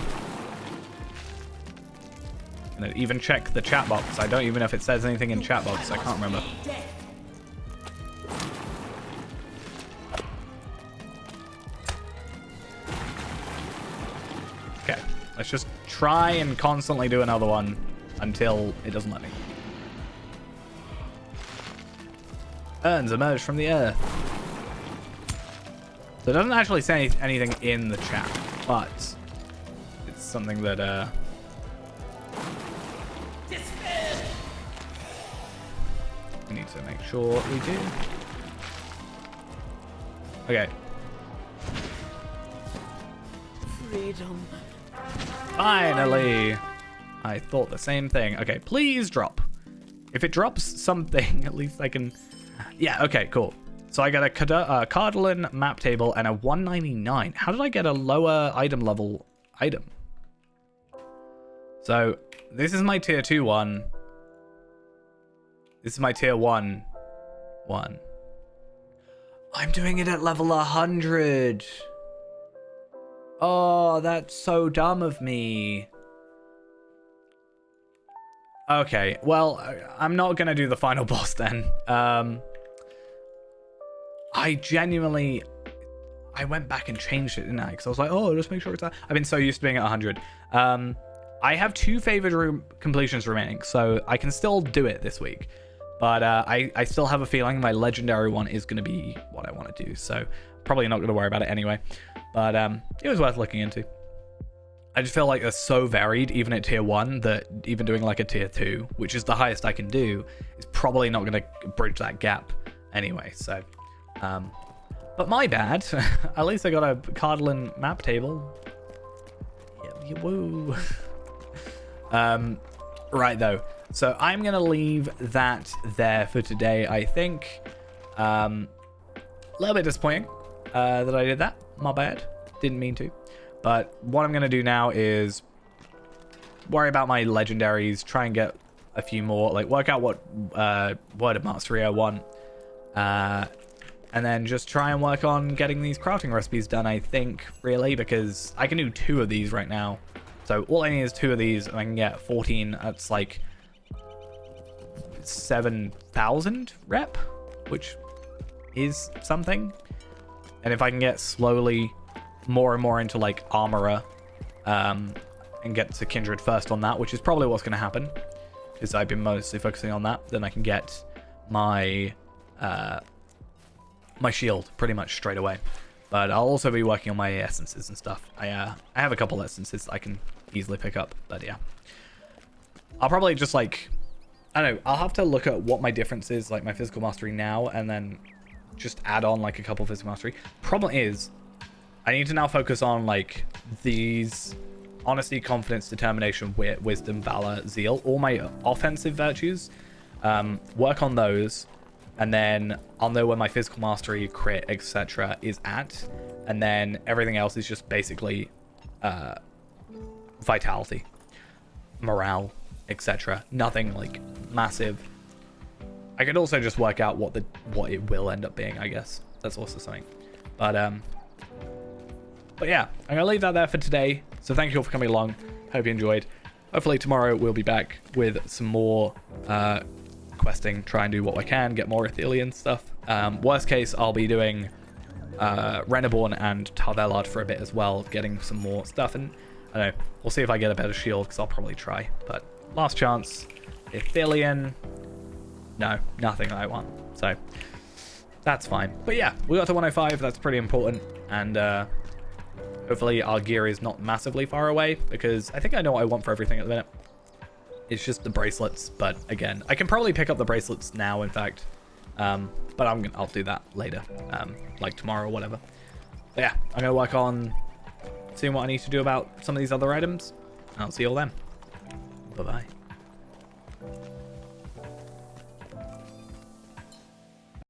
And even check the chat box. I don't even know if it says anything in chat box. I can't remember. Okay. Let's just try and constantly do another one until it doesn't let me. Urns emerge from the earth. So it doesn't actually say anything in the chat, but it's something that need to make sure we do. Okay. Freedom. Finally! I thought the same thing. Okay, please drop. If it drops something, at least I can... Yeah, okay, cool. So I got a Cardalin map table and a 199. How did I get a lower item level item? So this is my tier 2 one. This is my tier 1 one. I'm doing it at level 100. Oh, that's so dumb of me. Okay, well, I'm not going to do the final boss then. I genuinely... I went back and changed it, didn't I? Because I was like, oh, just make sure it's... I've been so used to being at 100. I have 2 favored completions remaining, so I can still do it this week. But I still have a feeling my legendary one is going to be what I want to do. So probably not going to worry about it anyway. But it was worth looking into. I just feel like they're so varied, even at tier 1, that even doing like a tier 2, which is the highest I can do, is probably not going to bridge that gap anyway. So, but my bad. At least I got a Cardalin map table. Yeah, woo. Right though. So I'm going to leave that there for today, I think. A little bit disappointing that I did that. My bad. Didn't mean to. But what I'm going to do now is worry about my legendaries, try and get a few more, like work out what word of mastery I want. And then just try and work on getting these crafting recipes done, I think, really, because I can do 2 of these right now. So all I need is 2 of these, and I can get 14. That's like 7,000 rep, which is something. And if I can get slowly more and more into like armorer, and get to kindred first on that, which is probably what's going to happen, because I've been mostly focusing on that, then I can get my my shield pretty much straight away. But I'll also be working on my essences and stuff. I have a couple essences I can easily pick up, but yeah, I'll probably just like, I don't know, I'll have to look at what my difference is, like my physical mastery now, and then just add on like a couple physical mastery. Problem is, I need to now focus on like these honesty, confidence, determination, wit, wisdom, valor, zeal, all my offensive virtues. Work on those, and then I'll know where my physical mastery, crit, etc. is at, and then everything else is just basically vitality, morale, etc. Nothing like massive. I could also just work out what it will end up being, I guess. That's also something. But yeah, I'm going to leave that there for today. So thank you all for coming along. Hope you enjoyed. Hopefully tomorrow we'll be back with some more questing. Try and do what I can. Get more Athelian stuff. Worst case, I'll be doing Reneborn and Tarvelard for a bit as well. Getting some more stuff. And I don't know. We'll see if I get a better shield, because I'll probably try. But last chance. Athelian. No, nothing I want. So that's fine. But yeah, we got to 105. That's pretty important. And hopefully our gear is not massively far away, because I think I know what I want for everything at the minute. It's just the bracelets, but again, I can probably pick up the bracelets now, in fact. But I'll do that later, like tomorrow or whatever. But yeah, I'm gonna work on seeing what I need to do about some of these other items. And I'll see you all then. Bye bye.